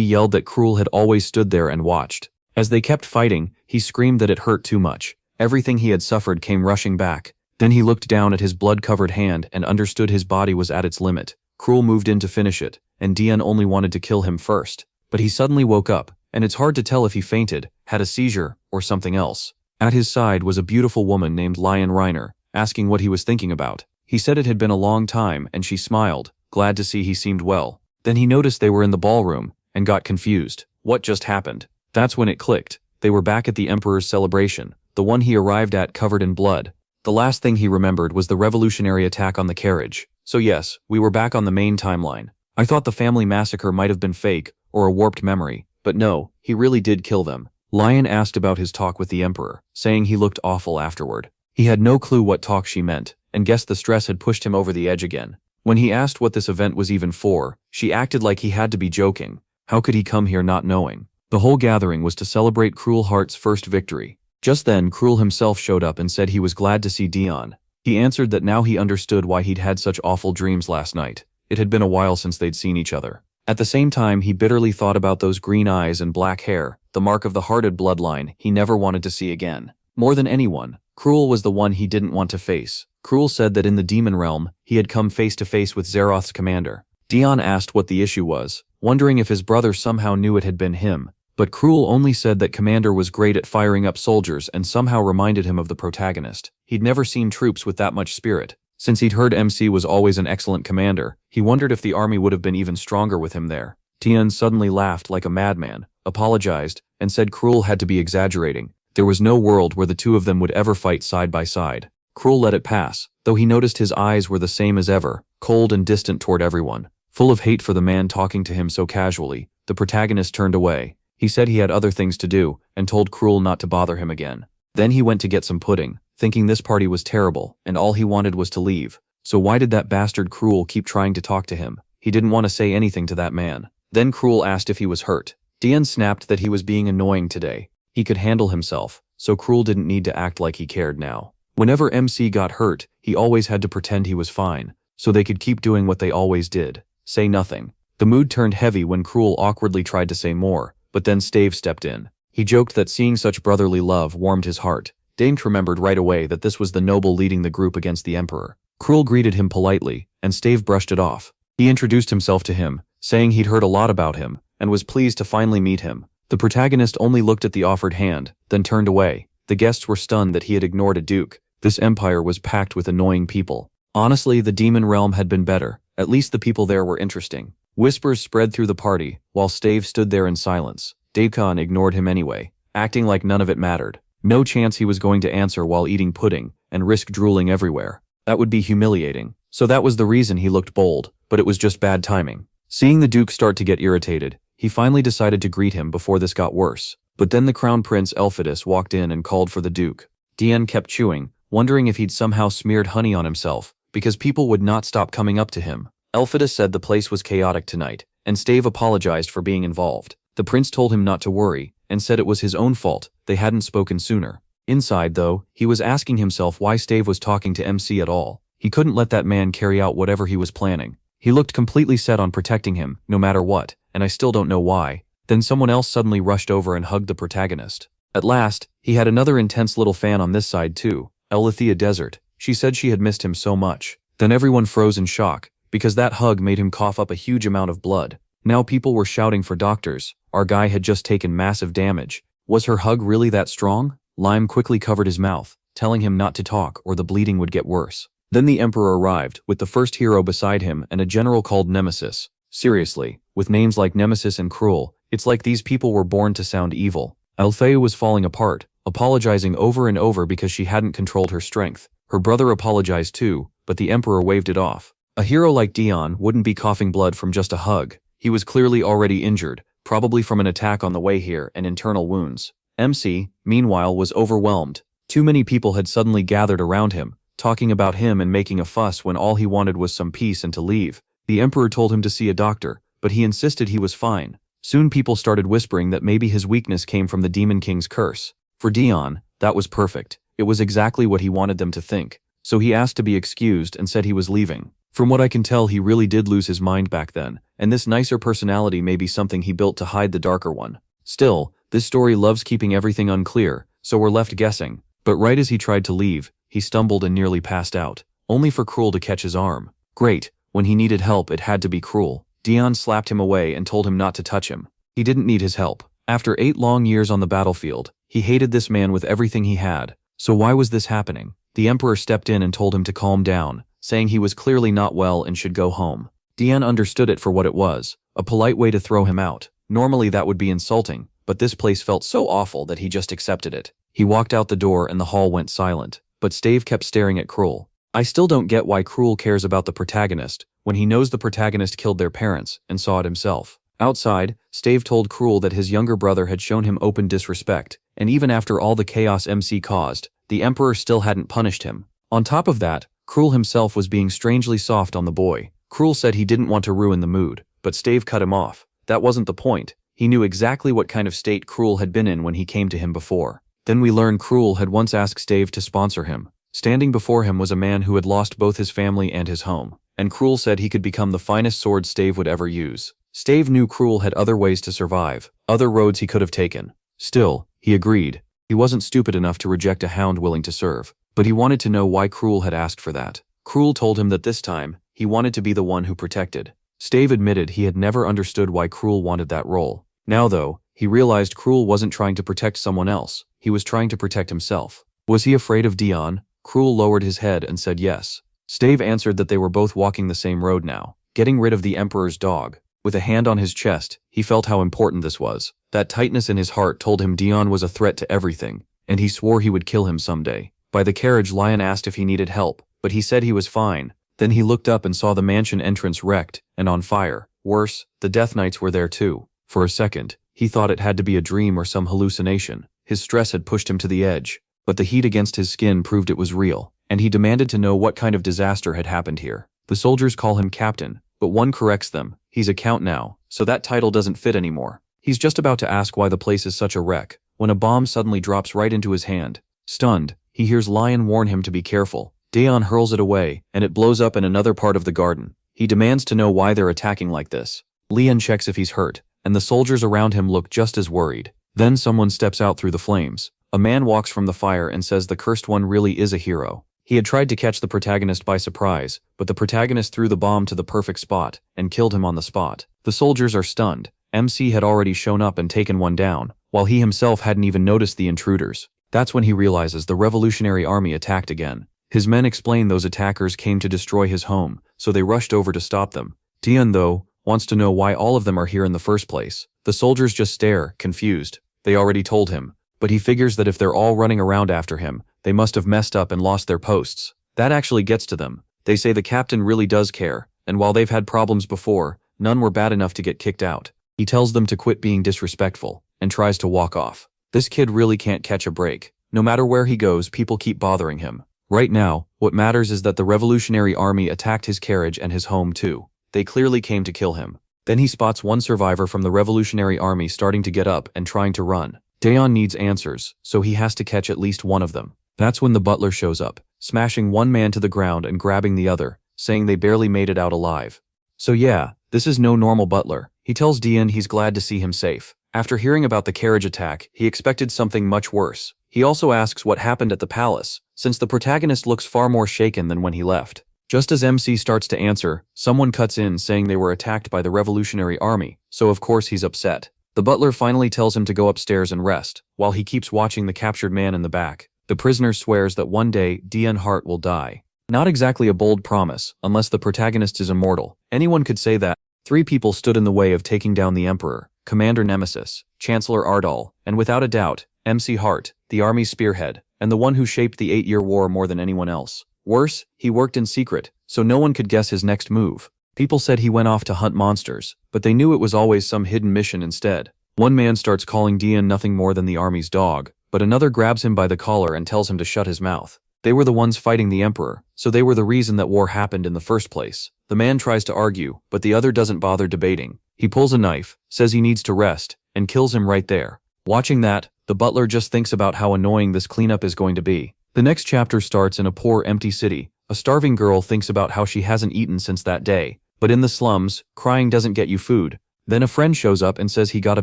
yelled that Krul had always stood there and watched. As they kept fighting, he screamed that it hurt too much. Everything he had suffered came rushing back. Then he looked down at his blood-covered hand and understood his body was at its limit. Krul moved in to finish it, and Daeon only wanted to kill him first. But he suddenly woke up, and it's hard to tell if he fainted, had a seizure, or something else. At his side was a beautiful woman named Lion Reiner, asking what he was thinking about. He said it had been a long time, and she smiled, glad to see he seemed well. Then he noticed they were in the ballroom, and got confused. What just happened? That's when it clicked. They were back at the Emperor's celebration, the one he arrived at covered in blood. The last thing he remembered was the revolutionary attack on the carriage. So yes, we were back on the main timeline. I thought the family massacre might have been fake, or a warped memory, but no, he really did kill them. Lion asked about his talk with the Emperor, saying he looked awful afterward. He had no clue what talk she meant, and guessed the stress had pushed him over the edge again. When he asked what this event was even for, she acted like he had to be joking. How could he come here not knowing? The whole gathering was to celebrate Cruel Heart's first victory. Just then, Cruel himself showed up and said he was glad to see Daeon. He answered that now he understood why he'd had such awful dreams last night. It had been a while since they'd seen each other. At the same time, he bitterly thought about those green eyes and black hair, the mark of the hearted bloodline he never wanted to see again. More than anyone, Cruel was the one he didn't want to face. Cruel said that in the demon realm, he had come face to face with Zeroth's commander. Daeon asked what the issue was, wondering if his brother somehow knew it had been him. But Cruel only said that Commander was great at firing up soldiers and somehow reminded him of the protagonist. He'd never seen troops with that much spirit. Since he'd heard MC was always an excellent commander, he wondered if the army would have been even stronger with him there. Daeon suddenly laughed like a madman, apologized, and said Cruel had to be exaggerating. There was no world where the two of them would ever fight side by side. Cruel let it pass, though he noticed his eyes were the same as ever, cold and distant toward everyone. Full of hate for the man talking to him so casually, the protagonist turned away. He said he had other things to do, and told Cruel not to bother him again. Then he went to get some pudding, thinking this party was terrible, and all he wanted was to leave. So why did that bastard Cruel keep trying to talk to him? He didn't want to say anything to that man. Then Cruel asked if he was hurt. Daeon snapped that he was being annoying today. He could handle himself, so Cruel didn't need to act like he cared now. Whenever MC got hurt, he always had to pretend he was fine, so they could keep doing what they always did, say nothing. The mood turned heavy when Cruel awkwardly tried to say more, but then Stave stepped in. He joked that seeing such brotherly love warmed his heart. Daeon remembered right away that this was the noble leading the group against the Emperor. Cruel greeted him politely, and Stave brushed it off. He introduced himself to him, saying he'd heard a lot about him, and was pleased to finally meet him. The protagonist only looked at the offered hand, then turned away. The guests were stunned that he had ignored a duke. This empire was packed with annoying people. Honestly, the demon realm had been better. At least the people there were interesting. Whispers spread through the party, while Stave stood there in silence. Daeon ignored him anyway, acting like none of it mattered. No chance he was going to answer while eating pudding, and risk drooling everywhere. That would be humiliating. So that was the reason he looked bold, but it was just bad timing. Seeing the Duke start to get irritated, he finally decided to greet him before this got worse. But then the Crown Prince Elphidus walked in and called for the Duke. Daeon kept chewing, wondering if he'd somehow smeared honey on himself, because people would not stop coming up to him. Elphidus said the place was chaotic tonight, and Stave apologized for being involved. The prince told him not to worry, and said it was his own fault they hadn't spoken sooner. Inside, though, he was asking himself why Stave was talking to MC at all. He couldn't let that man carry out whatever he was planning. He looked completely set on protecting him, no matter what, and I still don't know why. Then someone else suddenly rushed over and hugged the protagonist. At last, he had another intense little fan on this side too, Elithia Desert. She said she had missed him so much. Then everyone froze in shock, because that hug made him cough up a huge amount of blood. Now people were shouting for doctors. Our guy had just taken massive damage. Was her hug really that strong? Lime quickly covered his mouth, telling him not to talk or the bleeding would get worse. Then the Emperor arrived, with the first hero beside him and a general called Nemesis. Seriously, with names like Nemesis and Cruel, it's like these people were born to sound evil. Althea was falling apart, apologizing over and over because she hadn't controlled her strength. Her brother apologized too, but the Emperor waved it off. A hero like Dion wouldn't be coughing blood from just a hug. He was clearly already injured, probably from an attack on the way here and internal wounds. MC, meanwhile, was overwhelmed. Too many people had suddenly gathered around him, talking about him and making a fuss when all he wanted was some peace and to leave. The Emperor told him to see a doctor, but he insisted he was fine. Soon people started whispering that maybe his weakness came from the Demon King's curse. For Dion, that was perfect. It was exactly what he wanted them to think. So he asked to be excused and said he was leaving. From what I can tell, he really did lose his mind back then, and this nicer personality may be something he built to hide the darker one. Still, this story loves keeping everything unclear, so we're left guessing. But right as he tried to leave, he stumbled and nearly passed out, only for Cruel to catch his arm. Great, when he needed help it had to be Cruel. Dion slapped him away and told him not to touch him. He didn't need his help. After 8 long years on the battlefield, he hated this man with everything he had. So why was this happening? The Emperor stepped in and told him to calm down, saying he was clearly not well and should go home. Dion understood it for what it was, a polite way to throw him out. Normally that would be insulting, but this place felt so awful that he just accepted it. He walked out the door and the hall went silent, but Stave kept staring at Cruel. I still don't get why Cruel cares about the protagonist when he knows the protagonist killed their parents and saw it himself. Outside, Stave told Cruel that his younger brother had shown him open disrespect, and even after all the chaos MC caused, the Emperor still hadn't punished him. On top of that, Cruel himself was being strangely soft on the boy. Cruel said he didn't want to ruin the mood, but Stave cut him off. That wasn't the point. He knew exactly what kind of state Cruel had been in when he came to him before. Then we learn Cruel had once asked Stave to sponsor him. Standing before him was a man who had lost both his family and his home, and Cruel said he could become the finest sword Stave would ever use. Stave knew Cruel had other ways to survive, other roads he could have taken. Still, he agreed. He wasn't stupid enough to reject a hound willing to serve, but he wanted to know why Cruel had asked for that. Cruel told him that this time, he wanted to be the one who protected. Stave admitted he had never understood why Cruel wanted that role. Now though, he realized Cruel wasn't trying to protect someone else, he was trying to protect himself. Was he afraid of Dion? Cruel lowered his head and said yes. Stave answered that they were both walking the same road now, getting rid of the Emperor's dog. With a hand on his chest, he felt how important this was. That tightness in his heart told him Dion was a threat to everything, and he swore he would kill him someday. By the carriage, Lion asked if he needed help, but he said he was fine. Then he looked up and saw the mansion entrance wrecked and on fire. Worse, the Death Knights were there too. For a second, he thought it had to be a dream or some hallucination. His stress had pushed him to the edge, but the heat against his skin proved it was real, and he demanded to know what kind of disaster had happened here. The soldiers call him Captain, but one corrects them. He's a Count now, so that title doesn't fit anymore. He's just about to ask why the place is such a wreck, when a bomb suddenly drops right into his hand. Stunned, he hears Lion warn him to be careful. Dion hurls it away, and it blows up in another part of the garden. He demands to know why they're attacking like this. Lion checks if he's hurt, and the soldiers around him look just as worried. Then someone steps out through the flames. A man walks from the fire and says the cursed one really is a hero. He had tried to catch the protagonist by surprise, but the protagonist threw the bomb to the perfect spot and killed him on the spot. The soldiers are stunned. MC had already shown up and taken one down, while he himself hadn't even noticed the intruders. That's when he realizes the Revolutionary Army attacked again. His men explain those attackers came to destroy his home, so they rushed over to stop them. Dion, though, wants to know why all of them are here in the first place. The soldiers just stare, confused. They already told him, but he figures that if they're all running around after him, they must have messed up and lost their posts. That actually gets to them. They say the captain really does care, and while they've had problems before, none were bad enough to get kicked out. He tells them to quit being disrespectful, and tries to walk off. This kid really can't catch a break. No matter where he goes, people keep bothering him. Right now, what matters is that the Revolutionary Army attacked his carriage and his home too. They clearly came to kill him. Then he spots one survivor from the Revolutionary Army starting to get up and trying to run. Dion needs answers, so he has to catch at least one of them. That's when the butler shows up, smashing one man to the ground and grabbing the other, saying they barely made it out alive. So yeah, this is no normal butler. He tells Dion he's glad to see him safe. After hearing about the carriage attack, he expected something much worse. He also asks what happened at the palace, since the protagonist looks far more shaken than when he left. Just as MC starts to answer, someone cuts in saying they were attacked by the Revolutionary Army, so of course he's upset. The butler finally tells him to go upstairs and rest, while he keeps watching the captured man in the back. The prisoner swears that one day, Dion Hart will die. Not exactly a bold promise, unless the protagonist is immortal. Anyone could say that. 3 people stood in the way of taking down the Emperor: Commander Nemesis, Chancellor Ardal, and without a doubt, MC Hart, the army's spearhead, and the one who shaped the 8-year war more than anyone else. Worse, he worked in secret, so no one could guess his next move. People said he went off to hunt monsters, but they knew it was always some hidden mission instead. One man starts calling Dian nothing more than the army's dog, but another grabs him by the collar and tells him to shut his mouth. They were the ones fighting the emperor, so they were the reason that war happened in the first place. The man tries to argue, but the other doesn't bother debating. He pulls a knife, says he needs to rest, and kills him right there. Watching that, the butler just thinks about how annoying this cleanup is going to be. The next chapter starts in a poor, empty city. A starving girl thinks about how she hasn't eaten since that day. But in the slums, crying doesn't get you food. Then a friend shows up and says he got a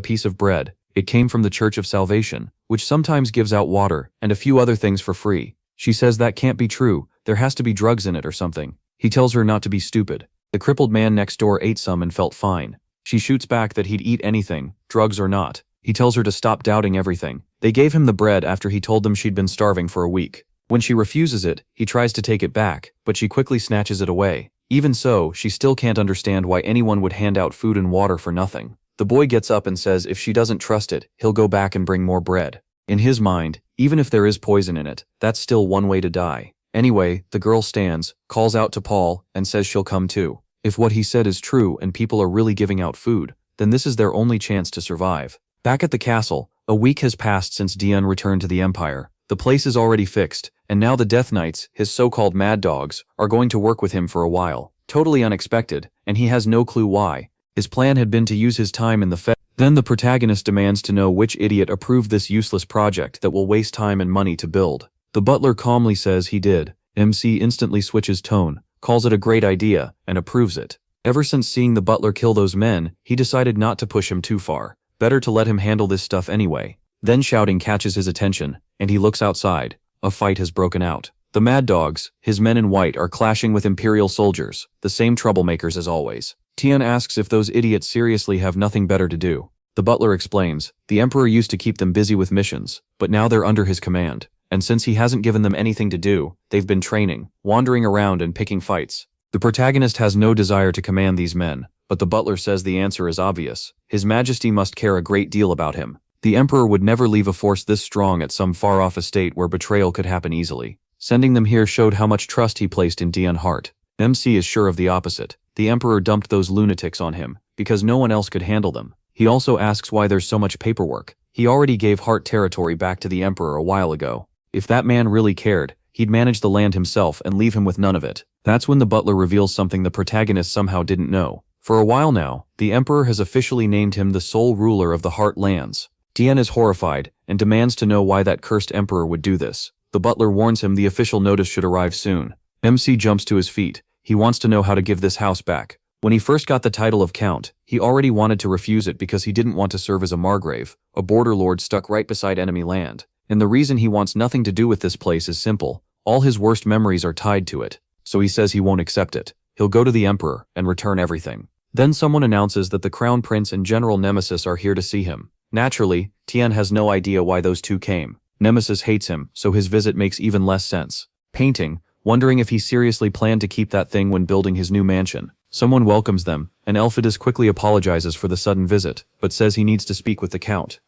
piece of bread. It came from the Church of Salvation, which sometimes gives out water and a few other things for free. She says that can't be true, there has to be drugs in it or something. He tells her not to be stupid. The crippled man next door ate some and felt fine. She shoots back that he'd eat anything, drugs or not. He tells her to stop doubting everything. They gave him the bread after he told them she'd been starving for a week. When she refuses it, he tries to take it back, but she quickly snatches it away. Even so, she still can't understand why anyone would hand out food and water for nothing. The boy gets up and says if she doesn't trust it, he'll go back and bring more bread. In his mind, even if there is poison in it, that's still one way to die. Anyway, the girl stands, calls out to Paul, and says she'll come too. If what he said is true and people are really giving out food, then this is their only chance to survive. Back at the castle, a week has passed since Dian returned to the Empire. The place is already fixed, and now the Death Knights, his so-called mad dogs, are going to work with him for a while. Totally unexpected, and he has no clue why. His plan had been to use his time in the Fed. Then the protagonist demands to know which idiot approved this useless project that will waste time and money to build. The butler calmly says he did. MC instantly switches tone, calls it a great idea, and approves it. Ever since seeing the butler kill those men, he decided not to push him too far. Better to let him handle this stuff anyway. Then shouting catches his attention, and he looks outside. A fight has broken out. The Mad Dogs, his men in white, are clashing with Imperial soldiers, the same troublemakers as always. Tian asks if those idiots seriously have nothing better to do. The butler explains, the Emperor used to keep them busy with missions, but now they're under his command. And since he hasn't given them anything to do, they've been training, wandering around and picking fights. The protagonist has no desire to command these men, but the butler says the answer is obvious. His Majesty must care a great deal about him. The Emperor would never leave a force this strong at some far-off estate where betrayal could happen easily. Sending them here showed how much trust he placed in Dian Hart. MC is sure of the opposite. The Emperor dumped those lunatics on him, because no one else could handle them. He also asks why there's so much paperwork. He already gave Hart territory back to the Emperor a while ago. If that man really cared, he'd manage the land himself and leave him with none of it. That's when the butler reveals something the protagonist somehow didn't know. For a while now, the Emperor has officially named him the sole ruler of the Hart lands. Dian is horrified and demands to know why that cursed Emperor would do this. The butler warns him the official notice should arrive soon. MC jumps to his feet. He wants to know how to give this house back. When he first got the title of Count, he already wanted to refuse it because he didn't want to serve as a Margrave, a border lord stuck right beside enemy land. And the reason he wants nothing to do with this place is simple. All his worst memories are tied to it. So he says he won't accept it. He'll go to the Emperor and return everything. Then someone announces that the Crown Prince and General Nemesis are here to see him. Naturally, Tian has no idea why those two came. Nemesis hates him, so his visit makes even less sense. Painting, wondering if he seriously planned to keep that thing when building his new mansion. Someone welcomes them, and Elphidus quickly apologizes for the sudden visit, but says he needs to speak with the Count.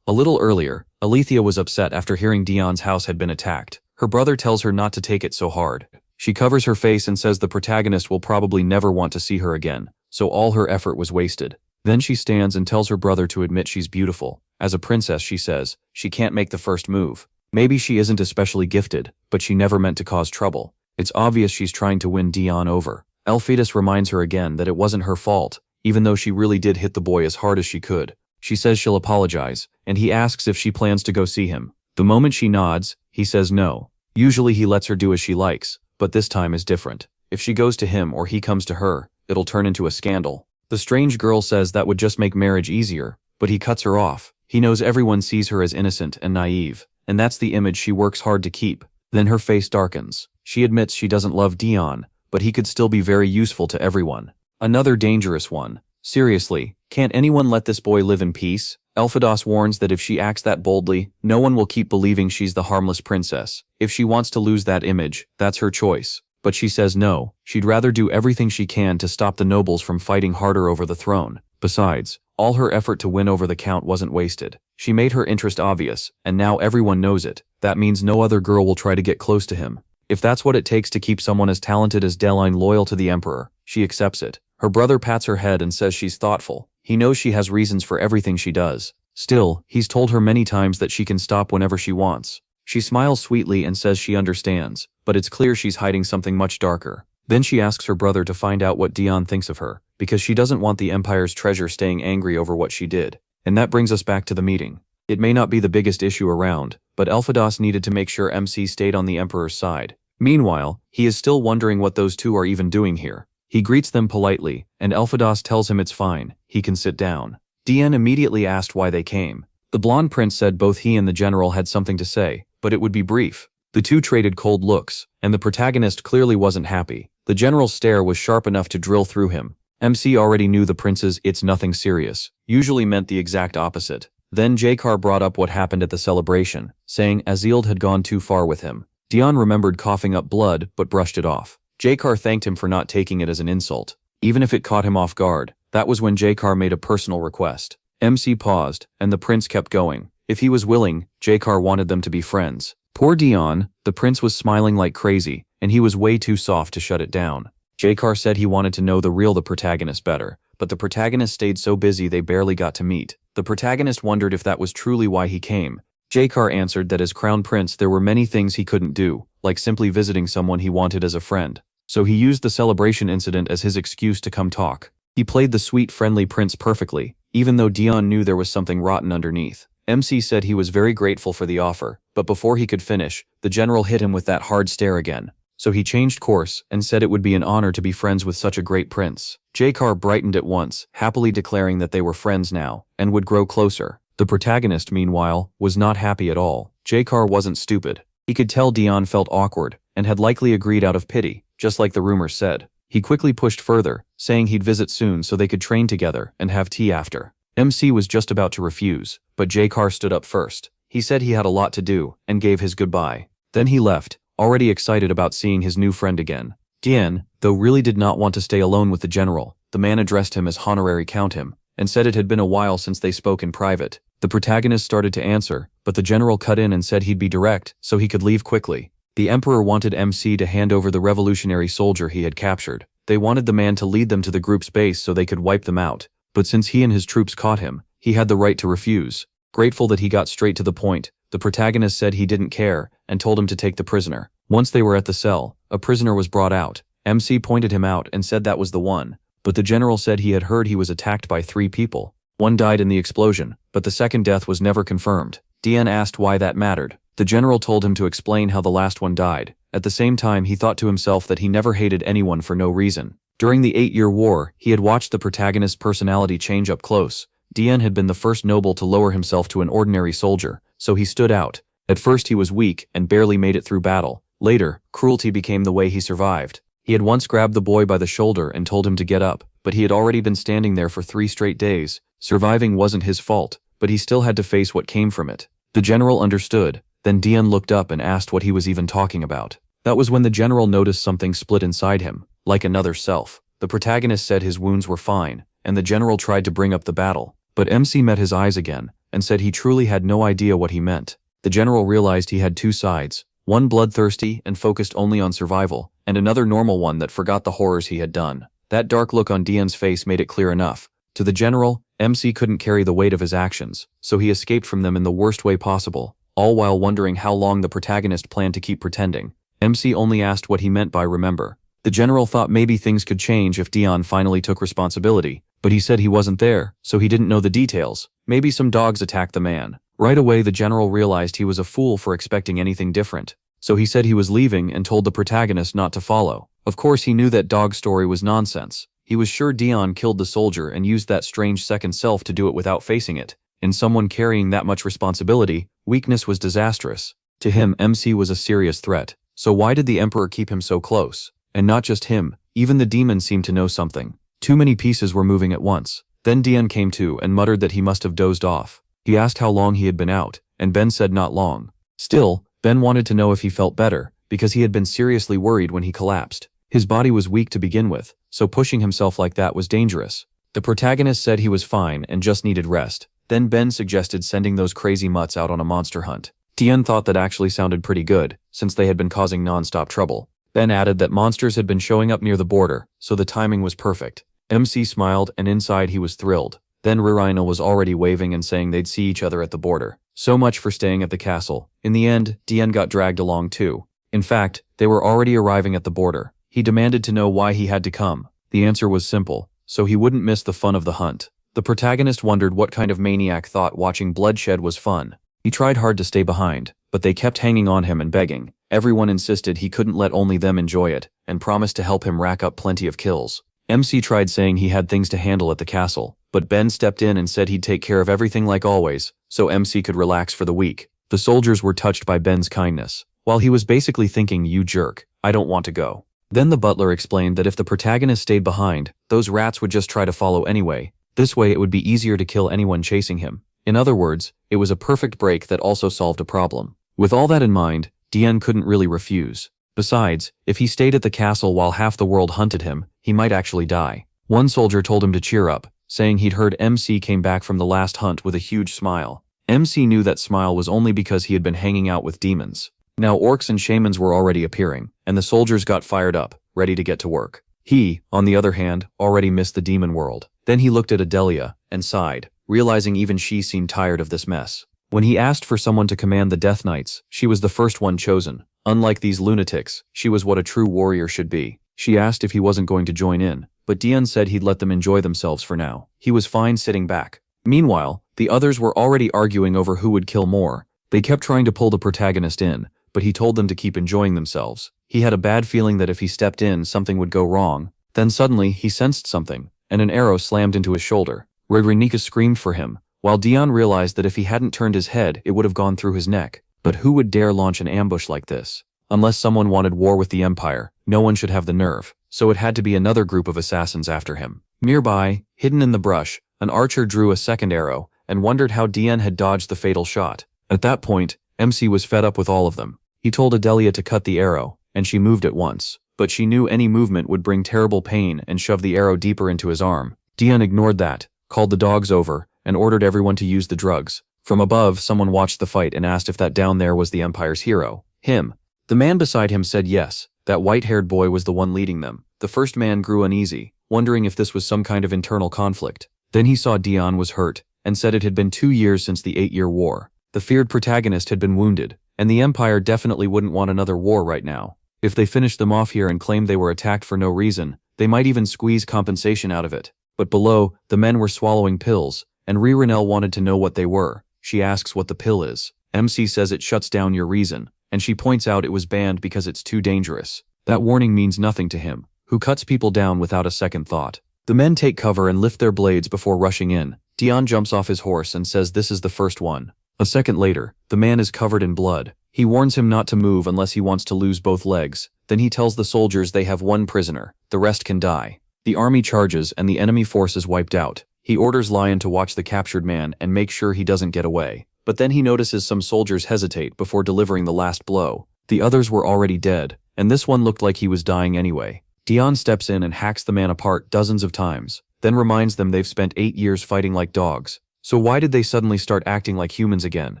A little earlier, Alethea was upset after hearing Dion's house had been attacked. Her brother tells her not to take it so hard. She covers her face and says the protagonist will probably never want to see her again, so all her effort was wasted. Then she stands and tells her brother to admit she's beautiful. As a princess, she says, she can't make the first move. Maybe she isn't especially gifted, but she never meant to cause trouble. It's obvious she's trying to win Dion over. Elphidus reminds her again that it wasn't her fault, even though she really did hit the boy as hard as she could. She says she'll apologize, and he asks if she plans to go see him. The moment she nods, he says no. Usually he lets her do as she likes, but this time is different. If she goes to him or he comes to her, it'll turn into a scandal. The strange girl says that would just make marriage easier, but he cuts her off. He knows everyone sees her as innocent and naive, and that's the image she works hard to keep. Then her face darkens. She admits she doesn't love Dion, but he could still be very useful to everyone. Another dangerous one. Seriously, can't anyone let this boy live in peace? Elphidus warns that if she acts that boldly, no one will keep believing she's the harmless princess. If she wants to lose that image, that's her choice. But she says no, she'd rather do everything she can to stop the nobles from fighting harder over the throne. Besides, all her effort to win over the Count wasn't wasted. She made her interest obvious, and now everyone knows it. That means no other girl will try to get close to him. If that's what it takes to keep someone as talented as Deline loyal to the Emperor, she accepts it. Her brother pats her head and says she's thoughtful. He knows she has reasons for everything she does. Still, he's told her many times that she can stop whenever she wants. She smiles sweetly and says she understands, but it's clear she's hiding something much darker. Then she asks her brother to find out what Dion thinks of her, because she doesn't want the Empire's treasure staying angry over what she did. And that brings us back to the meeting. It may not be the biggest issue around, but Elphados needed to make sure MC stayed on the Emperor's side. Meanwhile, he is still wondering what those two are even doing here. He greets them politely, and Elphados tells him it's fine, he can sit down. Dion immediately asked why they came. The blonde prince said both he and the general had something to say, but it would be brief. The two traded cold looks, and the protagonist clearly wasn't happy. The general's stare was sharp enough to drill through him. MC already knew the prince's "it's nothing serious" usually meant the exact opposite. Then Jakar brought up what happened at the celebration, saying Azild had gone too far with him. Dion remembered coughing up blood, but brushed it off. Jakar thanked him for not taking it as an insult. Even if it caught him off guard, that was when Jakar made a personal request. MC paused, and the prince kept going. If he was willing, Jakar wanted them to be friends. Poor Dion, the prince was smiling like crazy, and he was way too soft to shut it down. Jakar said he wanted to know the protagonist better, but the protagonist stayed so busy they barely got to meet. The protagonist wondered if that was truly why he came. Jakar answered that as crown prince there were many things he couldn't do, like simply visiting someone he wanted as a friend. So he used the celebration incident as his excuse to come talk. He played the sweet friendly prince perfectly, even though Dion knew there was something rotten underneath. MC said he was very grateful for the offer, but before he could finish, the general hit him with that hard stare again. So he changed course and said it would be an honor to be friends with such a great prince. Jakar brightened at once, happily declaring that they were friends now, and would grow closer. The protagonist, meanwhile, was not happy at all. Jakar wasn't stupid. He could tell Dion felt awkward, and had likely agreed out of pity, just like the rumors said. He quickly pushed further, saying he'd visit soon so they could train together and have tea after. MC was just about to refuse, but Jakar stood up first. He said he had a lot to do, and gave his goodbye. Then he left, already excited about seeing his new friend again. Dian, though really did not want to stay alone with the general, the man addressed him as honorary count him, and said it had been a while since they spoke in private. The protagonist started to answer, but the general cut in and said he'd be direct, so he could leave quickly. The emperor wanted MC to hand over the revolutionary soldier he had captured. They wanted the man to lead them to the group's base so they could wipe them out, but since he and his troops caught him, he had the right to refuse. Grateful that he got straight to the point, the protagonist said he didn't care, and told him to take the prisoner. Once they were at the cell, a prisoner was brought out. MC pointed him out and said that was the one, but the general said he had heard he was attacked by 3 people. One died in the explosion, but the second death was never confirmed. Dian asked why that mattered. The general told him to explain how the last one died. At the same time, he thought to himself that he never hated anyone for no reason. During the 8-year war, he had watched the protagonist's personality change up close. Dian had been the first noble to lower himself to an ordinary soldier, so he stood out. At first he was weak and barely made it through battle. Later, cruelty became the way he survived. He had once grabbed the boy by the shoulder and told him to get up, but he had already been standing there for 3 straight days. Surviving wasn't his fault, but he still had to face what came from it. The general understood. Then Dian looked up and asked what he was even talking about. That was when the general noticed something split inside him, like another self. The protagonist said his wounds were fine, and the general tried to bring up the battle. But MC met his eyes again, and said he truly had no idea what he meant. The general realized he had 2 sides, one bloodthirsty and focused only on survival, and another normal one that forgot the horrors he had done. That dark look on Dian's face made it clear enough. To the general, MC couldn't carry the weight of his actions, so he escaped from them in the worst way possible, all while wondering how long the protagonist planned to keep pretending. MC only asked what he meant by remember. The general thought maybe things could change if Dion finally took responsibility, but he said he wasn't there, so he didn't know the details. Maybe some dogs attacked the man. Right away the general realized he was a fool for expecting anything different, so he said he was leaving and told the protagonist not to follow. Of course he knew that dog story was nonsense. He was sure Dion killed the soldier and used that strange second self to do it without facing it. In someone carrying that much responsibility, weakness was disastrous. To him, MC was a serious threat. So why did the emperor keep him so close? And not just him, even the demon seemed to know something. Too many pieces were moving at once. Then Dian came to and muttered that he must have dozed off. He asked how long he had been out, and Ben said not long. Still, Ben wanted to know if he felt better, because he had been seriously worried when he collapsed. His body was weak to begin with, so pushing himself like that was dangerous. The protagonist said he was fine and just needed rest. Then Ben suggested sending those crazy mutts out on a monster hunt. Dian thought that actually sounded pretty good, since they had been causing non-stop trouble. Ben added that monsters had been showing up near the border, so the timing was perfect. MC smiled, and inside he was thrilled. Then Ririna was already waving and saying they'd see each other at the border. So much for staying at the castle. In the end, Dian got dragged along too. In fact, they were already arriving at the border. He demanded to know why he had to come. The answer was simple, so he wouldn't miss the fun of the hunt. The protagonist wondered what kind of maniac thought watching bloodshed was fun. He tried hard to stay behind, but they kept hanging on him and begging. Everyone insisted he couldn't let only them enjoy it, and promised to help him rack up plenty of kills. MC tried saying he had things to handle at the castle, but Ben stepped in and said he'd take care of everything like always, so MC could relax for the week. The soldiers were touched by Ben's kindness, while he was basically thinking, "You jerk, I don't want to go." Then the butler explained that if the protagonist stayed behind, those rats would just try to follow anyway. This way it would be easier to kill anyone chasing him. In other words, it was a perfect break that also solved a problem. With all that in mind, Dian couldn't really refuse. Besides, if he stayed at the castle while half the world hunted him, he might actually die. One soldier told him to cheer up, saying he'd heard MC came back from the last hunt with a huge smile. MC knew that smile was only because he had been hanging out with demons. Now orcs and shamans were already appearing, and the soldiers got fired up, ready to get to work. He, on the other hand, already missed the demon world. Then he looked at Adelia, and sighed, realizing even she seemed tired of this mess. When he asked for someone to command the Death Knights, she was the first one chosen. Unlike these lunatics, she was what a true warrior should be. She asked if he wasn't going to join in, but Dian said he'd let them enjoy themselves for now. He was fine sitting back. Meanwhile, the others were already arguing over who would kill more. They kept trying to pull the protagonist in, but he told them to keep enjoying themselves. He had a bad feeling that if he stepped in, something would go wrong. Then suddenly, he sensed something, and an arrow slammed into his shoulder. Ririna screamed for him, while Dian realized that if he hadn't turned his head, it would have gone through his neck. But who would dare launch an ambush like this? Unless someone wanted war with the Empire, no one should have the nerve, so it had to be another group of assassins after him. Nearby, hidden in the brush, an archer drew a second arrow, and wondered how Dian had dodged the fatal shot. At that point, MC was fed up with all of them. He told Adelia to cut the arrow, and she moved at once, but she knew any movement would bring terrible pain and shove the arrow deeper into his arm. Dian ignored that, called the dogs over, and ordered everyone to use the drugs. From above, someone watched the fight and asked if that down there was the Empire's hero. Him. The man beside him said yes, that white-haired boy was the one leading them. The first man grew uneasy, wondering if this was some kind of internal conflict. Then he saw Dian was hurt, and said it had been 2 years since the 8-year war. The feared protagonist had been wounded, and the Empire definitely wouldn't want another war right now. If they finished them off here and claimed they were attacked for no reason, they might even squeeze compensation out of it. But below, the men were swallowing pills, and Ririna wanted to know what they were. She asks what the pill is. MC says it shuts down your reason, and she points out it was banned because it's too dangerous. That warning means nothing to him, who cuts people down without a second thought. The men take cover and lift their blades before rushing in. Dian jumps off his horse and says this is the first one. A second later, the man is covered in blood. He warns him not to move unless he wants to lose both legs. Then he tells the soldiers they have one prisoner, the rest can die. The army charges and the enemy force is wiped out. He orders Lion to watch the captured man and make sure he doesn't get away. But then he notices some soldiers hesitate before delivering the last blow. The others were already dead, and this one looked like he was dying anyway. Dian steps in and hacks the man apart dozens of times, then reminds them they've spent 8 years fighting like dogs. So why did they suddenly start acting like humans again?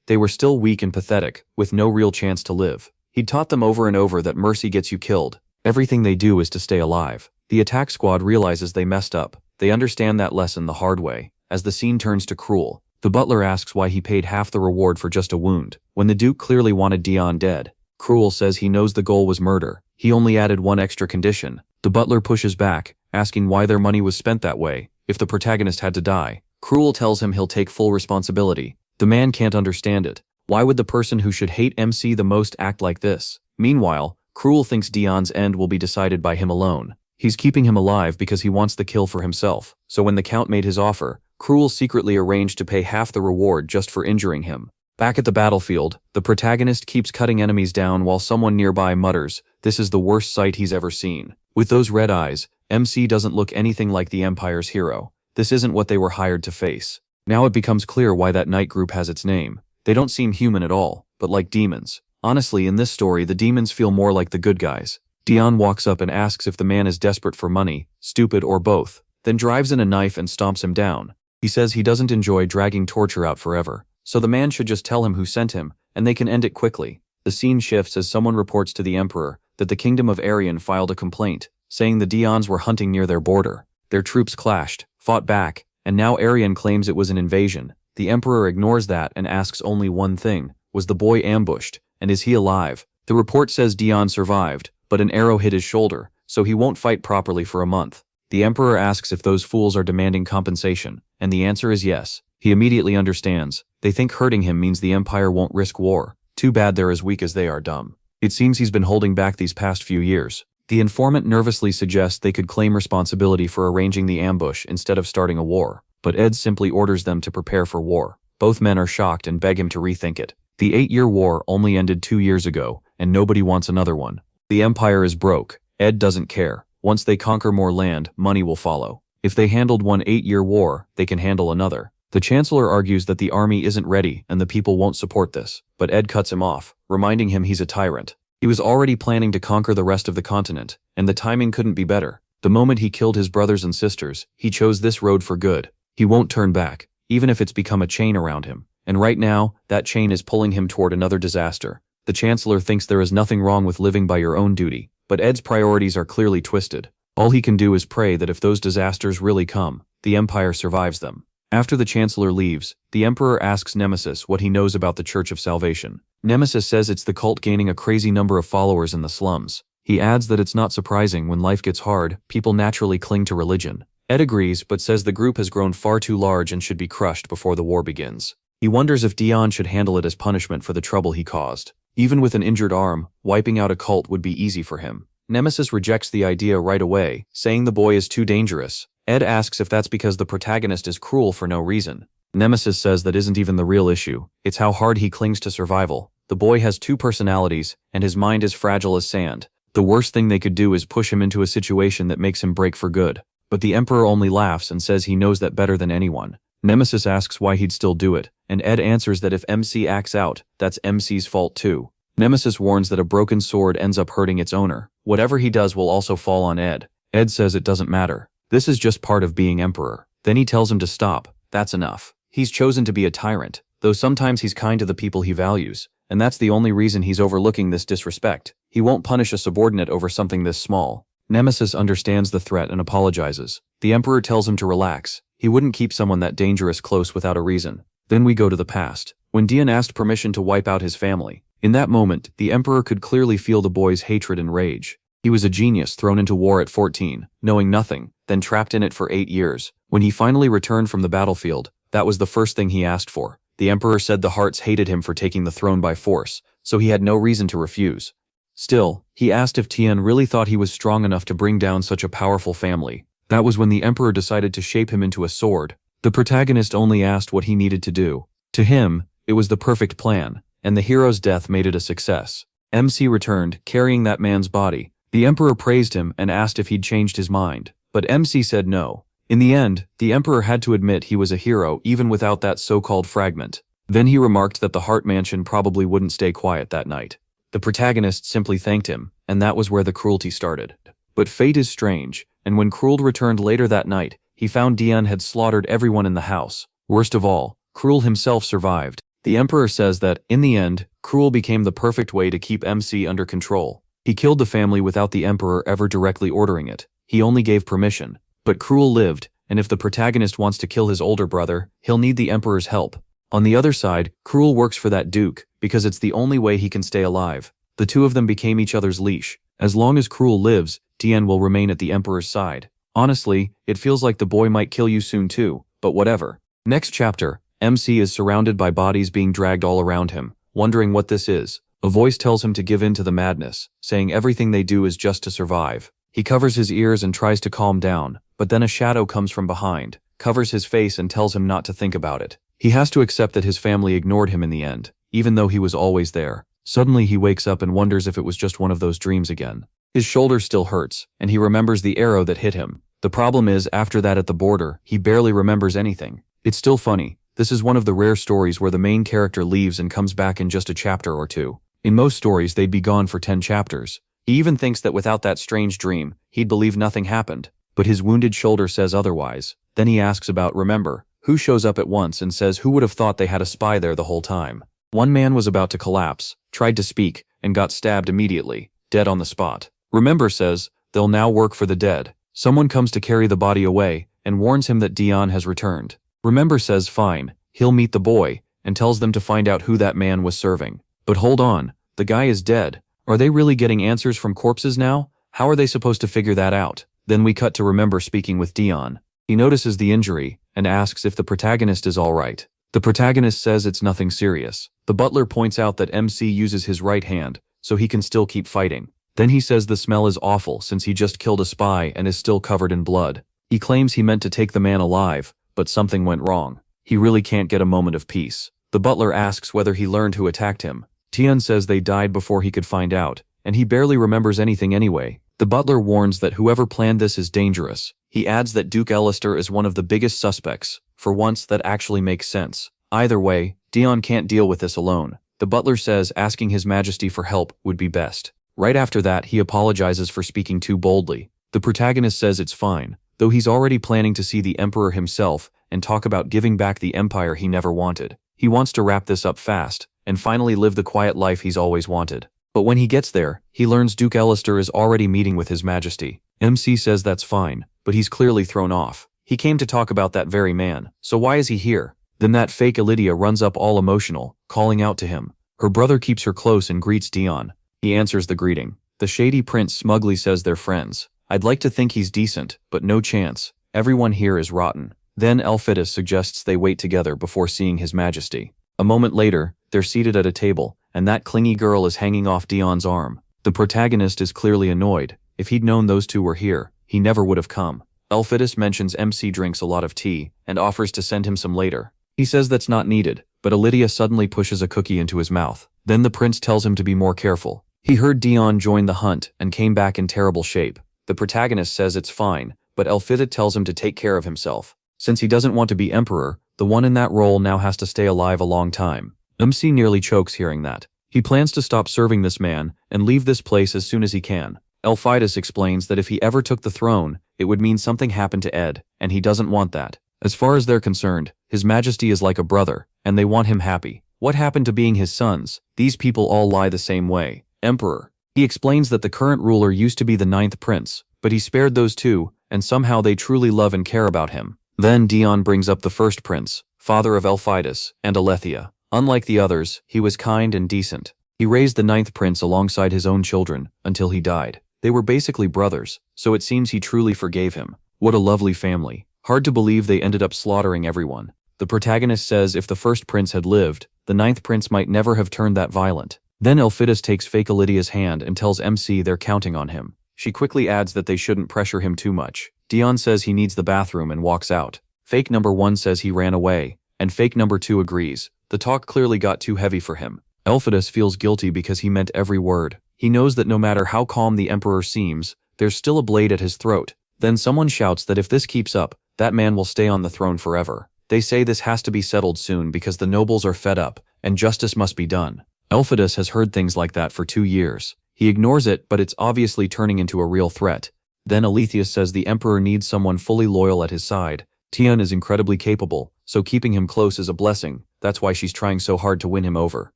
They were still weak and pathetic, with no real chance to live. He'd taught them over and over that mercy gets you killed. Everything they do is to stay alive. The attack squad realizes they messed up. They understand that lesson the hard way. As the scene turns to Cruel, the butler asks why he paid half the reward for just a wound, when the Duke clearly wanted Dian dead. Cruel says he knows the goal was murder. He only added one extra condition. The butler pushes back, asking why their money was spent that way, if the protagonist had to die. Cruel tells him he'll take full responsibility. The man can't understand it. Why would the person who should hate MC the most act like this? Meanwhile, Cruel thinks Dian's end will be decided by him alone. He's keeping him alive because he wants the kill for himself. So when the Count made his offer, Cruel secretly arranged to pay half the reward just for injuring him. Back at the battlefield, the protagonist keeps cutting enemies down while someone nearby mutters, "This is the worst sight he's ever seen." With those red eyes, MC doesn't look anything like the Empire's hero. This isn't what they were hired to face. Now it becomes clear why that night group has its name. They don't seem human at all, but like demons. Honestly, in this story, the demons feel more like the good guys. Dian walks up and asks if the man is desperate for money, stupid, or both, then drives in a knife and stomps him down. He says he doesn't enjoy dragging torture out forever, so the man should just tell him who sent him, and they can end it quickly. The scene shifts as someone reports to the Emperor that the Kingdom of Arian filed a complaint, saying the Dions were hunting near their border. Their troops clashed, fought back, and now Arian claims it was an invasion. The Emperor ignores that and asks only one thing: was the boy ambushed, and is he alive? The report says Dion survived, but an arrow hit his shoulder, so he won't fight properly for a month. The Emperor asks if those fools are demanding compensation, and the answer is yes. He immediately understands. They think hurting him means the Empire won't risk war. Too bad they're as weak as they are dumb. It seems he's been holding back these past few years. The informant nervously suggests they could claim responsibility for arranging the ambush instead of starting a war, but Ed simply orders them to prepare for war. Both men are shocked and beg him to rethink it. The 8-year war only ended 2 years ago, and nobody wants another one. The Empire is broke. Ed doesn't care. Once they conquer more land, money will follow. If they handled one 8-year war, they can handle another. The Chancellor argues that the army isn't ready and the people won't support this, but Ed cuts him off, reminding him he's a tyrant. He was already planning to conquer the rest of the continent, and the timing couldn't be better. The moment he killed his brothers and sisters, he chose this road for good. He won't turn back, even if it's become a chain around him. And right now, that chain is pulling him toward another disaster. The Chancellor thinks there is nothing wrong with living by your own duty, but Ed's priorities are clearly twisted. All he can do is pray that if those disasters really come, the Empire survives them. After the Chancellor leaves, the Emperor asks Nemesis what he knows about the Church of Salvation. Nemesis says it's the cult gaining a crazy number of followers in the slums. He adds that it's not surprising when life gets hard, people naturally cling to religion. Ed agrees but says the group has grown far too large and should be crushed before the war begins. He wonders if Dion should handle it as punishment for the trouble he caused. Even with an injured arm, wiping out a cult would be easy for him. Nemesis rejects the idea right away, saying the boy is too dangerous. Ed asks if that's because the protagonist is cruel for no reason. Nemesis says that isn't even the real issue. It's how hard he clings to survival. The boy has 2 personalities, and his mind is fragile as sand. The worst thing they could do is push him into a situation that makes him break for good. But the Emperor only laughs and says he knows that better than anyone. Nemesis asks why he'd still do it, and Ed answers that if MC acts out, that's MC's fault too. Nemesis warns that a broken sword ends up hurting its owner. Whatever he does will also fall on Ed. Ed says it doesn't matter. This is just part of being Emperor. Then he tells him to stop. That's enough. He's chosen to be a tyrant, though sometimes he's kind to the people he values, and that's the only reason he's overlooking this disrespect. He won't punish a subordinate over something this small. Nemesis understands the threat and apologizes. The Emperor tells him to relax. He wouldn't keep someone that dangerous close without a reason. Then we go to the past, when Dion asked permission to wipe out his family. In that moment, the Emperor could clearly feel the boy's hatred and rage. He was a genius thrown into war at 14, knowing nothing, then trapped in it for 8 years. When he finally returned from the battlefield, that was the first thing he asked for. The Emperor said the Hearts hated him for taking the throne by force, so he had no reason to refuse. Still, he asked if Tian really thought he was strong enough to bring down such a powerful family. That was when the Emperor decided to shape him into a sword. The protagonist only asked what he needed to do. To him, it was the perfect plan, and the hero's death made it a success. MC returned, carrying that man's body. The Emperor praised him and asked if he'd changed his mind, but MC said no. In the end, the Emperor had to admit he was a hero even without that so-called fragment. Then he remarked that the Heart Mansion probably wouldn't stay quiet that night. The protagonist simply thanked him, and that was where the cruelty started. But fate is strange, and when Krul returned later that night, he found Dion had slaughtered everyone in the house. Worst of all, Krul himself survived. The Emperor says that, in the end, Krul became the perfect way to keep MC under control. He killed the family without the Emperor ever directly ordering it. He only gave permission. But Krul lived, and if the protagonist wants to kill his older brother, he'll need the Emperor's help. On the other side, Krul works for that Duke, because it's the only way he can stay alive. The two of them became each other's leash. As long as Krul lives, Dian will remain at the Emperor's side. Honestly, it feels like the boy might kill you soon too, but whatever. Next chapter, MC is surrounded by bodies being dragged all around him, wondering what this is. A voice tells him to give in to the madness, saying everything they do is just to survive. He covers his ears and tries to calm down, but then a shadow comes from behind, covers his face and tells him not to think about it. He has to accept that his family ignored him in the end, even though he was always there. Suddenly he wakes up and wonders if it was just one of those dreams again. His shoulder still hurts, and he remembers the arrow that hit him. The problem is, after that at the border, he barely remembers anything. It's still funny. This is one of the rare stories where the main character leaves and comes back in just a chapter or two. In most stories, they'd be gone for 10 chapters. He even thinks that without that strange dream, he'd believe nothing happened. But his wounded shoulder says otherwise. Then he asks about remember, who shows up at once and says who would have thought they had a spy there the whole time. One man was about to collapse, tried to speak, and got stabbed immediately, dead on the spot. Remember says, they'll now work for the dead. Someone comes to carry the body away, and warns him that Dion has returned. Remember says fine, he'll meet the boy, and tells them to find out who that man was serving. But hold on, the guy is dead. Are they really getting answers from corpses now? How are they supposed to figure that out? Then we cut to Remember speaking with Dion. He notices the injury, and asks if the protagonist is alright. The protagonist says it's nothing serious. The butler points out that MC uses his right hand, so he can still keep fighting. Then he says the smell is awful since he just killed a spy and is still covered in blood. He claims he meant to take the man alive, but something went wrong. He really can't get a moment of peace. The butler asks whether he learned who attacked him. Tian says they died before he could find out, and he barely remembers anything anyway. The butler warns that whoever planned this is dangerous. He adds that Duke Ellister is one of the biggest suspects. For once, that actually makes sense. Either way, Dion can't deal with this alone. The butler says asking His Majesty for help would be best. Right after that, he apologizes for speaking too boldly. The protagonist says it's fine, though he's already planning to see the Emperor himself and talk about giving back the empire he never wanted. He wants to wrap this up fast, and finally live the quiet life he's always wanted. But when he gets there, he learns Duke Ellister is already meeting with His Majesty. MC says that's fine, but he's clearly thrown off. He came to talk about that very man, so why is he here? Then that fake Lydia runs up all emotional, calling out to him. Her brother keeps her close and greets Dion. He answers the greeting. The shady prince smugly says they're friends. I'd like to think he's decent, but no chance. Everyone here is rotten. Then Elphidas suggests they wait together before seeing His Majesty. A moment later, they're seated at a table, and that clingy girl is hanging off Dion's arm. The protagonist is clearly annoyed. If he'd known those two were here, he never would have come. Elphidas mentions MC drinks a lot of tea, and offers to send him some later. He says that's not needed, but Lydia suddenly pushes a cookie into his mouth. Then the prince tells him to be more careful. He heard Dion join the hunt and came back in terrible shape. The protagonist says it's fine, but Elphidas tells him to take care of himself. Since he doesn't want to be emperor, the one in that role now has to stay alive a long time. MC nearly chokes hearing that. He plans to stop serving this man and leave this place as soon as he can. Elphidas explains that if he ever took the throne, it would mean something happened to Ed, and he doesn't want that. As far as they're concerned, His Majesty is like a brother, and they want him happy. What happened to being his sons? These people all lie the same way. Emperor. He explains that the current ruler used to be the 9th prince, but he spared those two, and somehow they truly love and care about him. Then Dion brings up the first prince, father of Elphidas, and Alethea. Unlike the others, he was kind and decent. He raised the 9th prince alongside his own children, until he died. They were basically brothers, so it seems he truly forgave him. What a lovely family. Hard to believe they ended up slaughtering everyone. The protagonist says if the first prince had lived, the 9th prince might never have turned that violent. Then Elphidas takes fake Lydia's hand and tells MC they're counting on him. She quickly adds that they shouldn't pressure him too much. Dion says he needs the bathroom and walks out. Fake number 1 says he ran away, and fake number 2 agrees. The talk clearly got too heavy for him. Elphidas feels guilty because he meant every word. He knows that no matter how calm the emperor seems, there's still a blade at his throat. Then someone shouts that if this keeps up, that man will stay on the throne forever. They say this has to be settled soon because the nobles are fed up, and justice must be done. Elphidas has heard things like that for 2 years. He ignores it, but it's obviously turning into a real threat. Then Alethea says the emperor needs someone fully loyal at his side. Tian is incredibly capable, so keeping him close is a blessing. That's why she's trying so hard to win him over.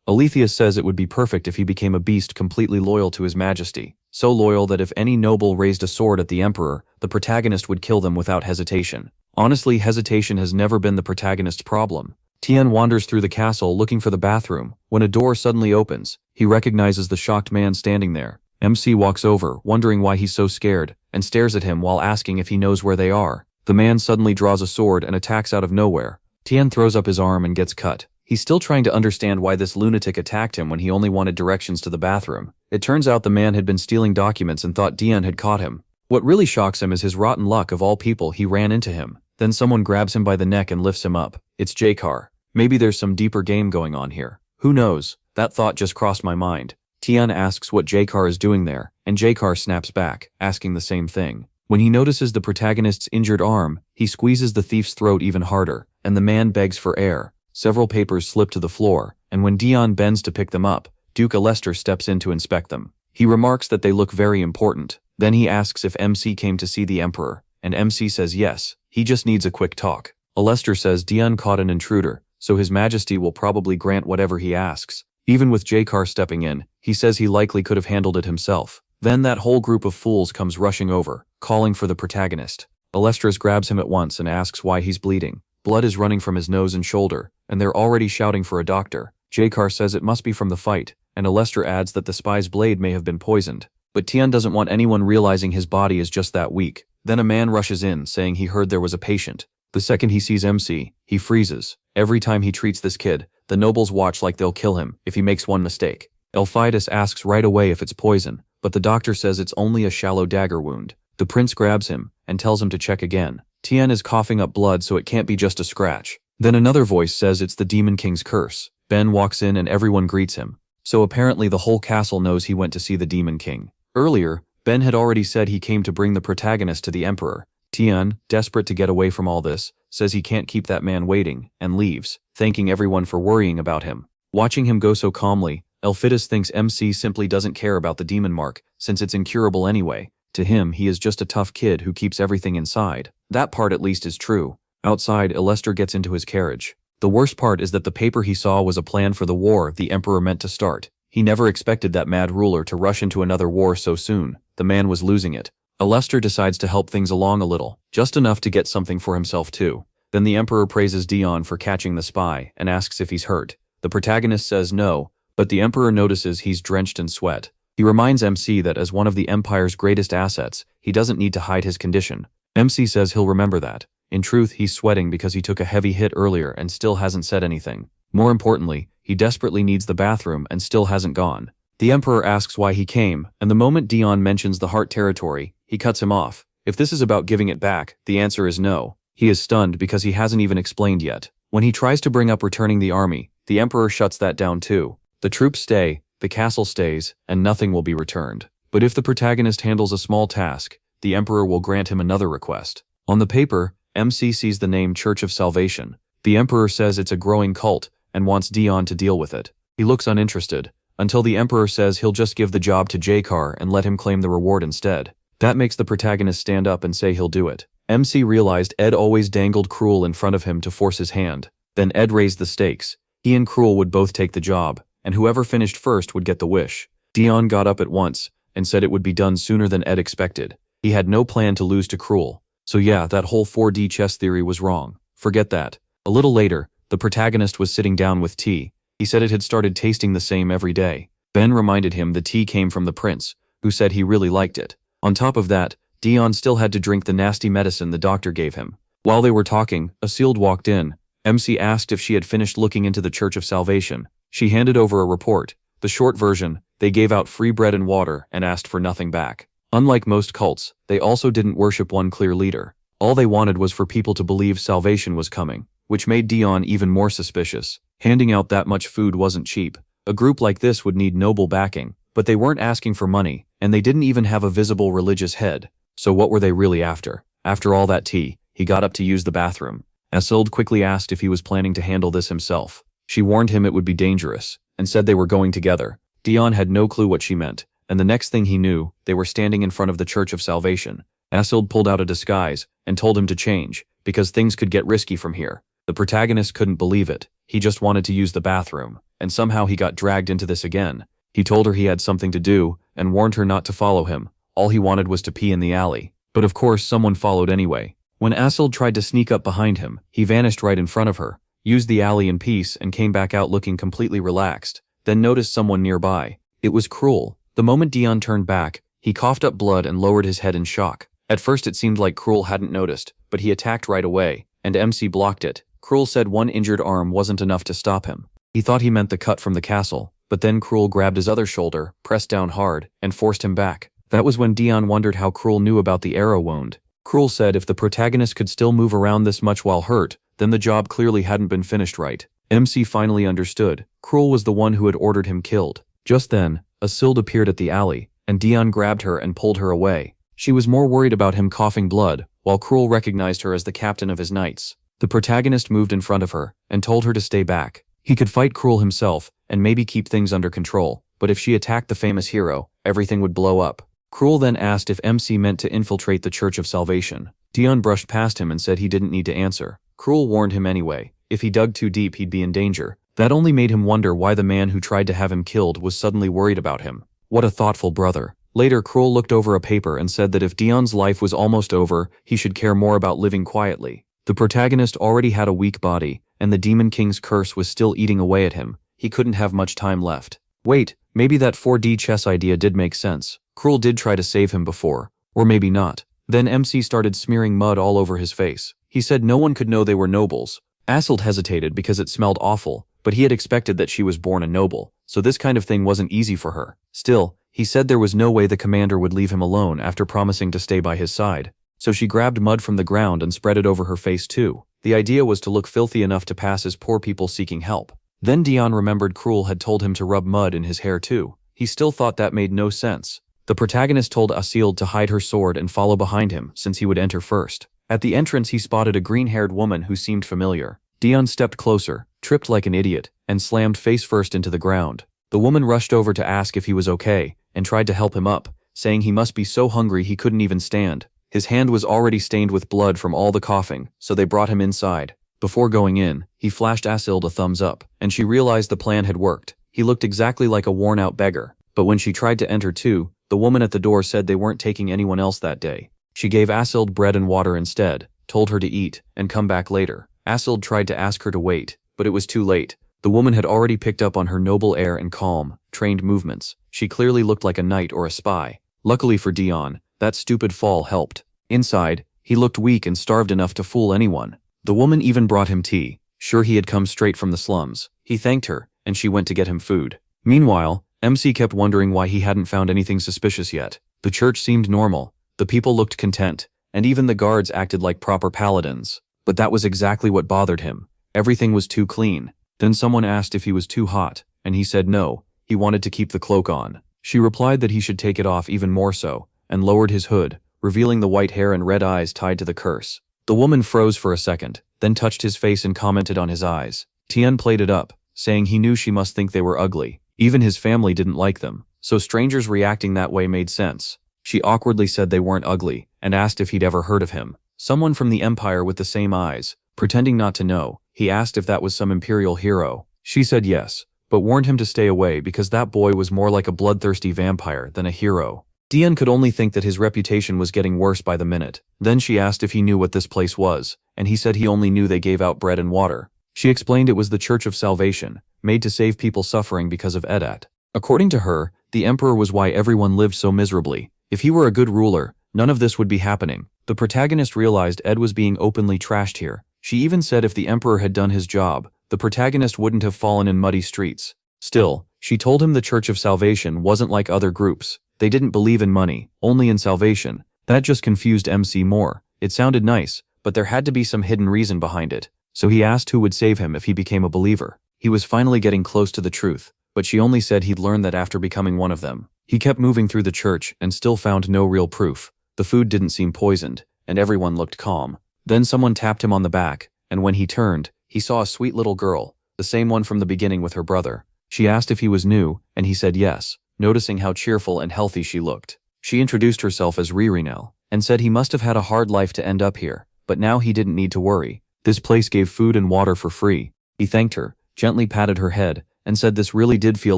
Alethea says it would be perfect if he became a beast completely loyal to His Majesty. So loyal that if any noble raised a sword at the emperor, the protagonist would kill them without hesitation. Honestly, hesitation has never been the protagonist's problem. Tian wanders through the castle looking for the bathroom. When a door suddenly opens, he recognizes the shocked man standing there. MC walks over, wondering why he's so scared, and stares at him while asking if he knows where they are. The man suddenly draws a sword and attacks out of nowhere. Tian throws up his arm and gets cut. He's still trying to understand why this lunatic attacked him when he only wanted directions to the bathroom. It turns out the man had been stealing documents and thought Dion had caught him. What really shocks him is his rotten luck. Of all people, he ran into him. Then someone grabs him by the neck and lifts him up. It's Jakar. Maybe there's some deeper game going on here. Who knows? That thought just crossed my mind. Tian asks what Jakar is doing there, and Jakar snaps back, asking the same thing. When he notices the protagonist's injured arm, he squeezes the thief's throat even harder, and the man begs for air. Several papers slip to the floor, and when Dion bends to pick them up, Duke Alester steps in to inspect them. He remarks that they look very important. Then he asks if MC came to see the emperor, and MC says yes, he just needs a quick talk. Alester says Dion caught an intruder, so His Majesty will probably grant whatever he asks. Even with J-Car stepping in, he says he likely could have handled it himself. Then that whole group of fools comes rushing over, calling for the protagonist. Alestris grabs him at once and asks why he's bleeding. Blood is running from his nose and shoulder, and they're already shouting for a doctor. J-Car says it must be from the fight, and Alester adds that the spy's blade may have been poisoned. But Tian doesn't want anyone realizing his body is just that weak. Then a man rushes in, saying he heard there was a patient. The second he sees MC, he freezes. Every time he treats this kid, the nobles watch like they'll kill him if he makes one mistake. Elphidas asks right away if it's poison, but the doctor says it's only a shallow dagger wound. The prince grabs him and tells him to check again. Tian is coughing up blood, so it can't be just a scratch. Then another voice says it's the Demon King's curse. Ben walks in and everyone greets him. So apparently the whole castle knows he went to see the Demon King. Earlier, Ben had already said he came to bring the protagonist to the Emperor. Tian, desperate to get away from all this, says he can't keep that man waiting, and leaves, thanking everyone for worrying about him. Watching him go so calmly, Elphidas thinks MC simply doesn't care about the demon mark, since it's incurable anyway. To him, he is just a tough kid who keeps everything inside. That part at least is true. Outside, Alester gets into his carriage. The worst part is that the paper he saw was a plan for the war the Emperor meant to start. He never expected that mad ruler to rush into another war so soon. The man was losing it. Alester decides to help things along a little, just enough to get something for himself too. Then the Emperor praises Dion for catching the spy and asks if he's hurt. The protagonist says no, but the Emperor notices he's drenched in sweat. He reminds MC that as one of the Empire's greatest assets, he doesn't need to hide his condition. MC says he'll remember that. In truth, he's sweating because he took a heavy hit earlier and still hasn't said anything. More importantly, he desperately needs the bathroom and still hasn't gone. The Emperor asks why he came, and the moment Dion mentions the heart territory, he cuts him off. If this is about giving it back, the answer is no. He is stunned because he hasn't even explained yet. When he tries to bring up returning the army, the Emperor shuts that down too. The troops stay, the castle stays, and nothing will be returned. But if the protagonist handles a small task, the Emperor will grant him another request. On the paper, MC sees the name Church of Salvation. The Emperor says it's a growing cult and wants Dion to deal with it. He looks uninterested, until the Emperor says he'll just give the job to J-Car and let him claim the reward instead. That makes the protagonist stand up and say he'll do it. MC realized Ed always dangled Cruel in front of him to force his hand. Then Ed raised the stakes. He and Cruel would both take the job, and whoever finished first would get the wish. Dion got up at once and said it would be done sooner than Ed expected. He had no plan to lose to Cruel. So yeah, that whole 4D chess theory was wrong. Forget that. A little later, the protagonist was sitting down with tea. He said it had started tasting the same every day. Ben reminded him the tea came from the prince, who said he really liked it. On top of that, Dion still had to drink the nasty medicine the doctor gave him. While they were talking, Asilde walked in. MC asked if she had finished looking into the Church of Salvation. She handed over a report. The short version, they gave out free bread and water and asked for nothing back. Unlike most cults, they also didn't worship one clear leader. All they wanted was for people to believe salvation was coming, which made Dion even more suspicious. Handing out that much food wasn't cheap. A group like this would need noble backing, but they weren't asking for money, and they didn't even have a visible religious head. So what were they really after? After all that tea, he got up to use the bathroom. Asilde quickly asked if he was planning to handle this himself. She warned him it would be dangerous, and said they were going together. Dion had no clue what she meant, and the next thing he knew, they were standing in front of the Church of Salvation. Asilde pulled out a disguise and told him to change, because things could get risky from here. The protagonist couldn't believe it. He just wanted to use the bathroom, and somehow he got dragged into this again. He told her he had something to do, and warned her not to follow him. All he wanted was to pee in the alley. But of course someone followed anyway. When Asilde tried to sneak up behind him, he vanished right in front of her, used the alley in peace and came back out looking completely relaxed, then noticed someone nearby. It was Cruel. The moment Dion turned back, he coughed up blood and lowered his head in shock. At first it seemed like Cruel hadn't noticed, but he attacked right away, and MC blocked it. Cruel said one injured arm wasn't enough to stop him. He thought he meant the cut from the castle, but then Cruel grabbed his other shoulder, pressed down hard, and forced him back. That was when Dion wondered how Cruel knew about the arrow wound. Cruel said if the protagonist could still move around this much while hurt, then the job clearly hadn't been finished right. MC finally understood. Cruel was the one who had ordered him killed. Just then, Asilde appeared at the alley, and Dion grabbed her and pulled her away. She was more worried about him coughing blood, while Cruel recognized her as the captain of his knights. The protagonist moved in front of her, and told her to stay back. He could fight Cruel himself, and maybe keep things under control, but if she attacked the famous hero, everything would blow up. Cruel then asked if MC meant to infiltrate the Church of Salvation. Dion brushed past him and said he didn't need to answer. Cruel warned him anyway, If he dug too deep, he'd be in danger. That only made him wonder why the man who tried to have him killed was suddenly worried about him. What a thoughtful brother. Later, Cruel looked over a paper and said that if Dion's life was almost over, he should care more about living quietly. The protagonist already had a weak body, and the Demon King's curse was still eating away at him. He couldn't have much time left. Wait, maybe that 4D chess idea did make sense. Cruel did try to save him before. Or maybe not. Then MC started smearing mud all over his face. He said no one could know they were nobles. Asselt hesitated because it smelled awful, but he had expected that she was born a noble, so this kind of thing wasn't easy for her. Still, he said there was no way the commander would leave him alone after promising to stay by his side. So she grabbed mud from the ground and spread it over her face too. The idea was to look filthy enough to pass as poor people seeking help. Then Dion remembered Cruel had told him to rub mud in his hair too. He still thought that made no sense. The protagonist told Asselt to hide her sword and follow behind him since he would enter first. At the entrance he spotted a green-haired woman who seemed familiar. Dion stepped closer, tripped like an idiot, and slammed face first into the ground. The woman rushed over to ask if he was okay, and tried to help him up, saying he must be so hungry he couldn't even stand. His hand was already stained with blood from all the coughing, so they brought him inside. Before going in, he flashed Asselt a thumbs up, and she realized the plan had worked. He looked exactly like a worn-out beggar, but when she tried to enter too, the woman at the door said they weren't taking anyone else that day. She gave Asselt bread and water instead, told her to eat, and come back later. Asselt tried to ask her to wait, but it was too late. The woman had already picked up on her noble air and calm, trained movements. She clearly looked like a knight or a spy. Luckily for Dion, that stupid fall helped. Inside, he looked weak and starved enough to fool anyone. The woman even brought him tea. Sure, he had come straight from the slums. He thanked her, and she went to get him food. Meanwhile, MC kept wondering why he hadn't found anything suspicious yet. The church seemed normal, the people looked content, and even the guards acted like proper paladins. But that was exactly what bothered him. Everything was too clean. Then someone asked if he was too hot, and he said no, he wanted to keep the cloak on. She replied that he should take it off even more so, and lowered his hood, revealing the white hair and red eyes tied to the curse. The woman froze for a second, then touched his face and commented on his eyes. Tian played it up, saying he knew she must think they were ugly. Even his family didn't like them, so strangers reacting that way made sense. She awkwardly said they weren't ugly, and asked if he'd ever heard of him. Someone from the Empire with the same eyes. Pretending not to know, he asked if that was some imperial hero. She said yes, but warned him to stay away because that boy was more like a bloodthirsty vampire than a hero. Dion could only think that his reputation was getting worse by the minute. Then she asked if he knew what this place was, and he said he only knew they gave out bread and water. She explained it was the Church of Salvation, made to save people suffering because of Edat. According to her, the emperor was why everyone lived so miserably. If he were a good ruler, none of this would be happening. The protagonist realized Ed was being openly trashed here. She even said if the emperor had done his job, the protagonist wouldn't have fallen in muddy streets. Still, she told him the Church of Salvation wasn't like other groups. They didn't believe in money, only in salvation. That just confused MC more. It sounded nice, but there had to be some hidden reason behind it. So he asked who would save him if he became a believer. He was finally getting close to the truth, but she only said he'd learn that after becoming one of them. He kept moving through the church and still found no real proof. The food didn't seem poisoned, and everyone looked calm. Then someone tapped him on the back, and when he turned, he saw a sweet little girl, the same one from the beginning with her brother. She asked if he was new, and he said yes, noticing how cheerful and healthy she looked. She introduced herself as Ririnel, and said he must have had a hard life to end up here, but now he didn't need to worry. This place gave food and water for free. He thanked her, gently patted her head, and said this really did feel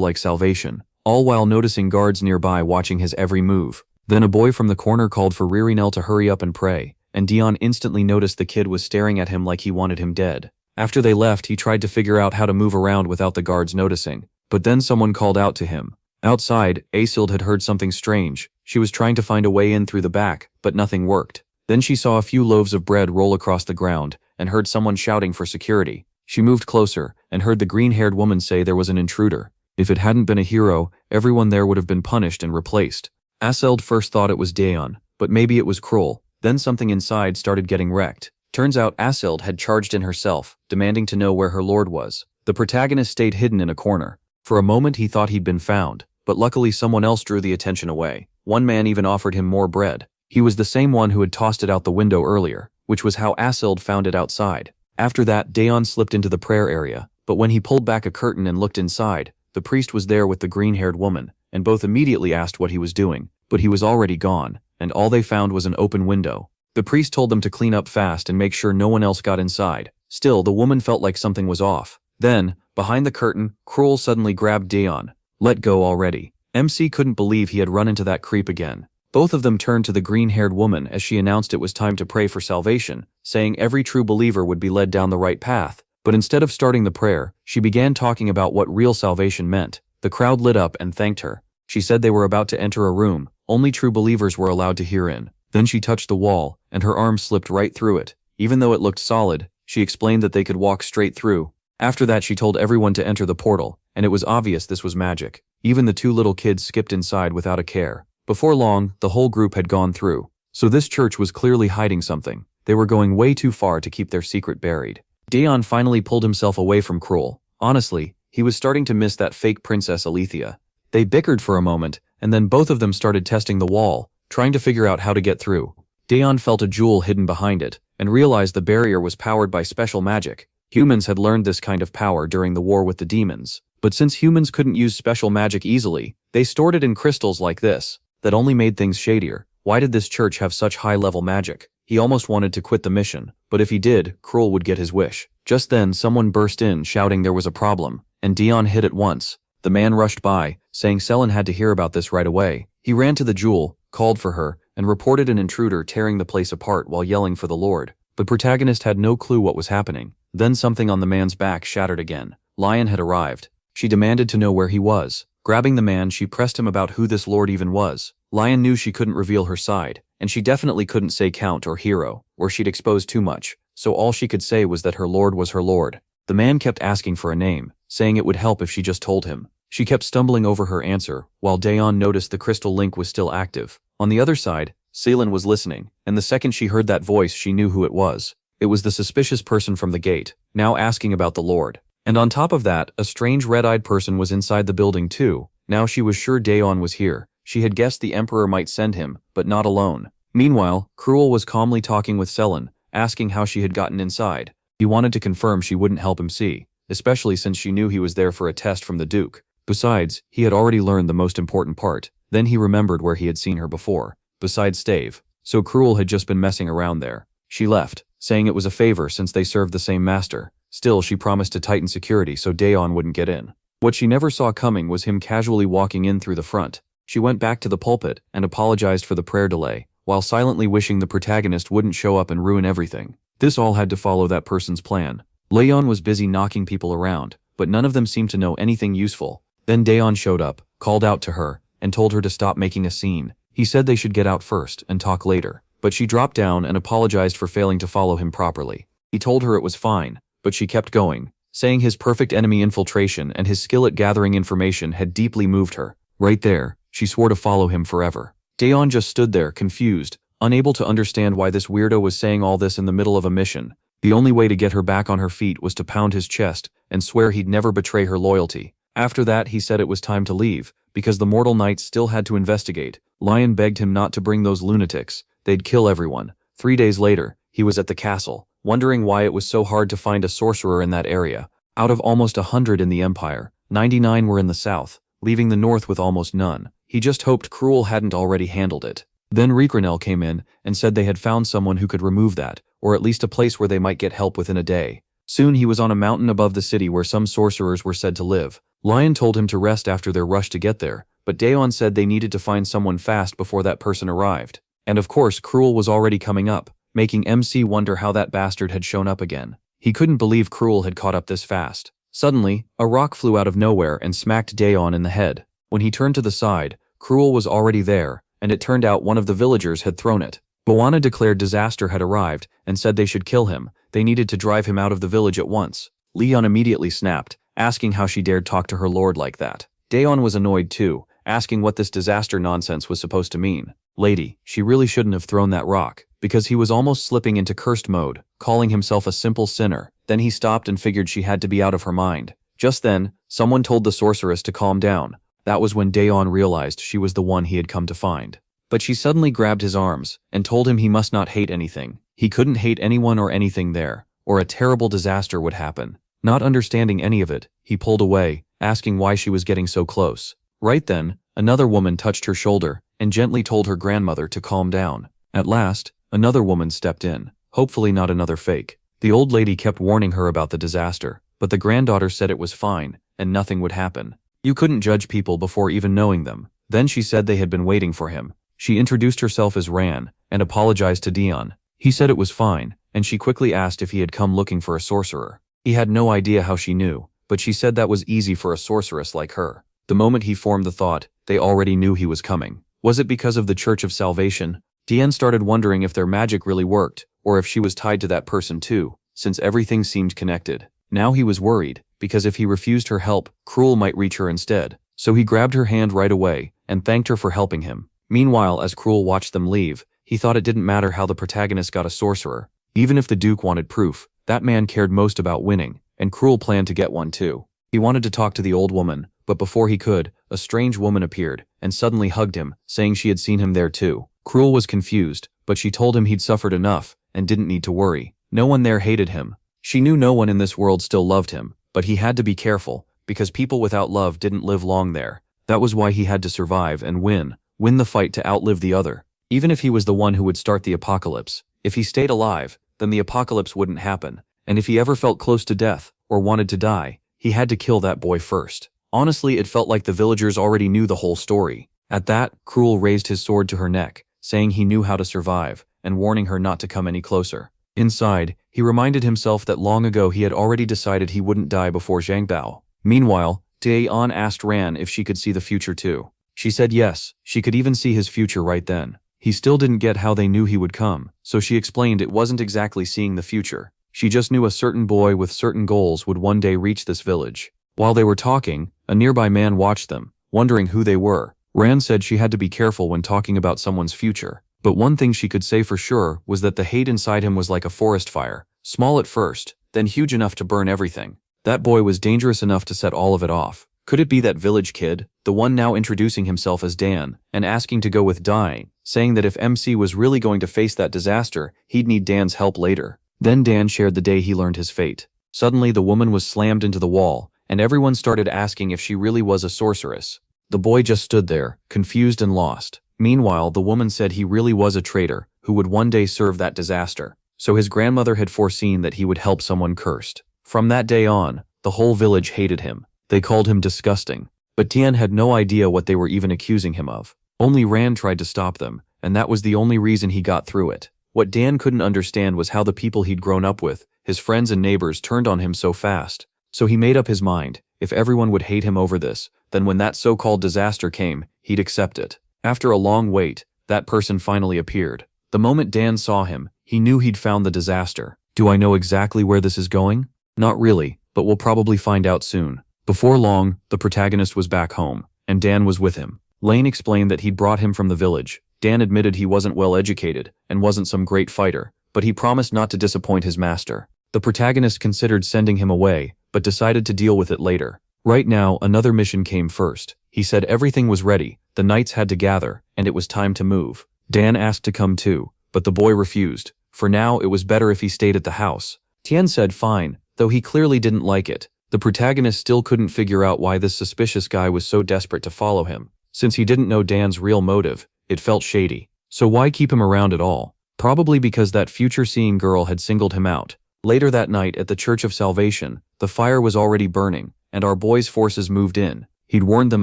like salvation, all while noticing guards nearby watching his every move. Then a boy from the corner called for Ririnel to hurry up and pray, and Dion instantly noticed the kid was staring at him like he wanted him dead. After they left, he tried to figure out how to move around without the guards noticing, but then someone called out to him. Outside, Asselt had heard something strange. She was trying to find a way in through the back, but nothing worked. Then she saw a few loaves of bread roll across the ground, and heard someone shouting for security. She moved closer, and heard the green-haired woman say there was an intruder. If it hadn't been a hero, everyone there would have been punished and replaced. Asselt first thought it was Daeon, but maybe it was Cruel. Then something inside started getting wrecked. Turns out Asselt had charged in herself, demanding to know where her lord was. The protagonist stayed hidden in a corner. For a moment he thought he'd been found, but luckily someone else drew the attention away. One man even offered him more bread. He was the same one who had tossed it out the window earlier, which was how Asselt found it outside. After that, Daeon slipped into the prayer area, but when he pulled back a curtain and looked inside, the priest was there with the green-haired woman, and both immediately asked what he was doing, but he was already gone, and all they found was an open window. The priest told them to clean up fast and make sure no one else got inside. Still, the woman felt like something was off. Then, behind the curtain, Cruel suddenly grabbed Daeon. Let go already. MC couldn't believe he had run into that creep again. Both of them turned to the green-haired woman as she announced it was time to pray for salvation, saying every true believer would be led down the right path. But instead of starting the prayer, she began talking about what real salvation meant. The crowd lit up and thanked her. She said they were about to enter a room only true believers were allowed to hear in. Then she touched the wall, and her arm slipped right through it. Even though it looked solid, she explained that they could walk straight through. After that, she told everyone to enter the portal, and it was obvious this was magic. Even the two little kids skipped inside without a care. Before long, the whole group had gone through. So this church was clearly hiding something. They were going way too far to keep their secret buried. Daeon finally pulled himself away from Cruel. Honestly, he was starting to miss that fake Princess Alethea. They bickered for a moment, and then both of them started testing the wall, trying to figure out how to get through. Daeon felt a jewel hidden behind it, and realized the barrier was powered by special magic. Humans had learned this kind of power during the war with the demons. But since humans couldn't use special magic easily, they stored it in crystals like this, that only made things shadier. Why did this church have such high-level magic? He almost wanted to quit the mission, but if he did, Cruel would get his wish. Just then, someone burst in shouting there was a problem, and Daeon hid at once. The man rushed by, saying Selen had to hear about this right away. He ran to the jewel, called for her, and reported an intruder tearing the place apart while yelling for the Lord. But protagonist had no clue what was happening. Then something on the man's back shattered again. Lion had arrived. She demanded to know where he was. Grabbing the man, she pressed him about who this lord even was. Lion knew she couldn't reveal her side, and she definitely couldn't say count or hero, or she'd expose too much, so all she could say was that her lord was her lord. The man kept asking for a name, saying it would help if she just told him. She kept stumbling over her answer, while Daeon noticed the crystal link was still active. On the other side, Selen was listening, and the second she heard that voice she knew who it was. It was the suspicious person from the gate, now asking about the lord. And on top of that, a strange red-eyed person was inside the building too. Now she was sure Daeon was here. She had guessed the Emperor might send him, but not alone. Meanwhile, Cruel was calmly talking with Selen, asking how she had gotten inside. He wanted to confirm she wouldn't help him see, especially since she knew he was there for a test from the Duke. Besides, he had already learned the most important part. Then he remembered where he had seen her before, beside Stave. So Cruel had just been messing around there. She left, saying it was a favor since they served the same master. Still, she promised to tighten security so Daeon wouldn't get in. What she never saw coming was him casually walking in through the front. She went back to the pulpit and apologized for the prayer delay, while silently wishing the protagonist wouldn't show up and ruin everything. This all had to follow that person's plan. Leon was busy knocking people around, but none of them seemed to know anything useful. Then Daeon showed up, called out to her, and told her to stop making a scene. He said they should get out first and talk later, but she dropped down and apologized for failing to follow him properly. He told her it was fine, but she kept going, saying his perfect enemy infiltration and his skill at gathering information had deeply moved her. Right there, she swore to follow him forever. Daeon just stood there, confused, unable to understand why this weirdo was saying all this in the middle of a mission. The only way to get her back on her feet was to pound his chest and swear he'd never betray her loyalty. After that, he said it was time to leave, because the mortal knights still had to investigate. Lion begged him not to bring those lunatics. They'd kill everyone. 3 days later, he was at the castle, wondering why it was so hard to find a sorcerer in that area. Out of almost 100 in the Empire, 99 were in the south, leaving the north with almost none. He just hoped Cruel hadn't already handled it. Then Recap came in and said they had found someone who could remove that, or at least a place where they might get help within a day. Soon he was on a mountain above the city where some sorcerers were said to live. Lion told him to rest after their rush to get there, but Daeon said they needed to find someone fast before that person arrived. And of course, Cruel was already coming up, making MC wonder how that bastard had shown up again. He couldn't believe Cruel had caught up this fast. Suddenly, a rock flew out of nowhere and smacked Daeon in the head. When he turned to the side, Cruel was already there, and it turned out one of the villagers had thrown it. Boana declared disaster had arrived and said they should kill him. They needed to drive him out of the village at once. Leon immediately snapped, asking how she dared talk to her lord like that. Daeon was annoyed too, asking what this disaster nonsense was supposed to mean. Lady, she really shouldn't have thrown that rock, because he was almost slipping into cursed mode, calling himself a simple sinner. Then he stopped and figured she had to be out of her mind. Just then, someone told the sorceress to calm down. That was when Daeon realized she was the one he had come to find. But she suddenly grabbed his arms and told him he must not hate anything. He couldn't hate anyone or anything there, or a terrible disaster would happen. Not understanding any of it, he pulled away, asking why she was getting so close. Right then, another woman touched her shoulder and gently told her grandmother to calm down. At last, another woman stepped in, hopefully not another fake. The old lady kept warning her about the disaster, but the granddaughter said it was fine, and nothing would happen. You couldn't judge people before even knowing them. Then she said they had been waiting for him. She introduced herself as Ran, and apologized to Dion. He said it was fine, and she quickly asked if he had come looking for a sorcerer. He had no idea how she knew, but she said that was easy for a sorceress like her. The moment he formed the thought, they already knew he was coming. Was it because of the Church of Salvation? Dion started wondering if their magic really worked, or if she was tied to that person too, since everything seemed connected. Now he was worried, because if he refused her help, Cruel might reach her instead. So he grabbed her hand right away, and thanked her for helping him. Meanwhile, as Cruel watched them leave, he thought it didn't matter how the protagonist got a sorcerer. Even if the Duke wanted proof, that man cared most about winning, and Cruel planned to get one too. He wanted to talk to the old woman, but before he could, a strange woman appeared, and suddenly hugged him, saying she had seen him there too. Cruel was confused, but she told him he'd suffered enough, and didn't need to worry. No one there hated him. She knew no one in this world still loved him, but he had to be careful, because people without love didn't live long there. That was why he had to survive and win the fight to outlive the other. Even if he was the one who would start the apocalypse, if he stayed alive, then the apocalypse wouldn't happen, and if he ever felt close to death, or wanted to die, he had to kill that boy first. Honestly, it felt like the villagers already knew the whole story. At that, Cruel raised his sword to her neck, saying he knew how to survive, and warning her not to come any closer. Inside, he reminded himself that long ago he had already decided he wouldn't die before Zhangbao. Meanwhile, Dae-on asked Ran if she could see the future too. She said yes, she could even see his future right then. He still didn't get how they knew he would come, so she explained it wasn't exactly seeing the future. She just knew a certain boy with certain goals would one day reach this village. While they were talking, a nearby man watched them, wondering who they were. Ran said she had to be careful when talking about someone's future. But one thing she could say for sure was that the hate inside him was like a forest fire, small at first, then huge enough to burn everything. That boy was dangerous enough to set all of it off. Could it be that village kid, the one now introducing himself as Dan, and asking to go with Dai, saying that if MC was really going to face that disaster, he'd need Dan's help later? Then Dan shared the day he learned his fate. Suddenly the woman was slammed into the wall, and everyone started asking if she really was a sorceress. The boy just stood there, confused and lost. Meanwhile, the woman said he really was a traitor, who would one day serve that disaster. So his grandmother had foreseen that he would help someone cursed. From that day on, the whole village hated him. They called him disgusting. But Tian had no idea what they were even accusing him of. Only Ran tried to stop them, and that was the only reason he got through it. What Dan couldn't understand was how the people he'd grown up with, his friends and neighbors, turned on him so fast. So he made up his mind, if everyone would hate him over this, then when that so-called disaster came, he'd accept it. After a long wait, that person finally appeared. The moment Dan saw him, he knew he'd found the disaster. Do I know exactly where this is going? Not really, but we'll probably find out soon. Before long, the protagonist was back home, and Dan was with him. Lane explained that he'd brought him from the village. Dan admitted he wasn't well educated, and wasn't some great fighter, but he promised not to disappoint his master. The protagonist considered sending him away, but decided to deal with it later. Right now, another mission came first. He said everything was ready, the knights had to gather, and it was time to move. Dan asked to come too, but the boy refused. For now, it was better if he stayed at the house. Tian said fine, though he clearly didn't like it. The protagonist still couldn't figure out why this suspicious guy was so desperate to follow him. Since he didn't know Dan's real motive, it felt shady. So why keep him around at all? Probably because that future-seeing girl had singled him out. Later that night at the Church of Salvation, the fire was already burning, and our boy's forces moved in. He'd warned them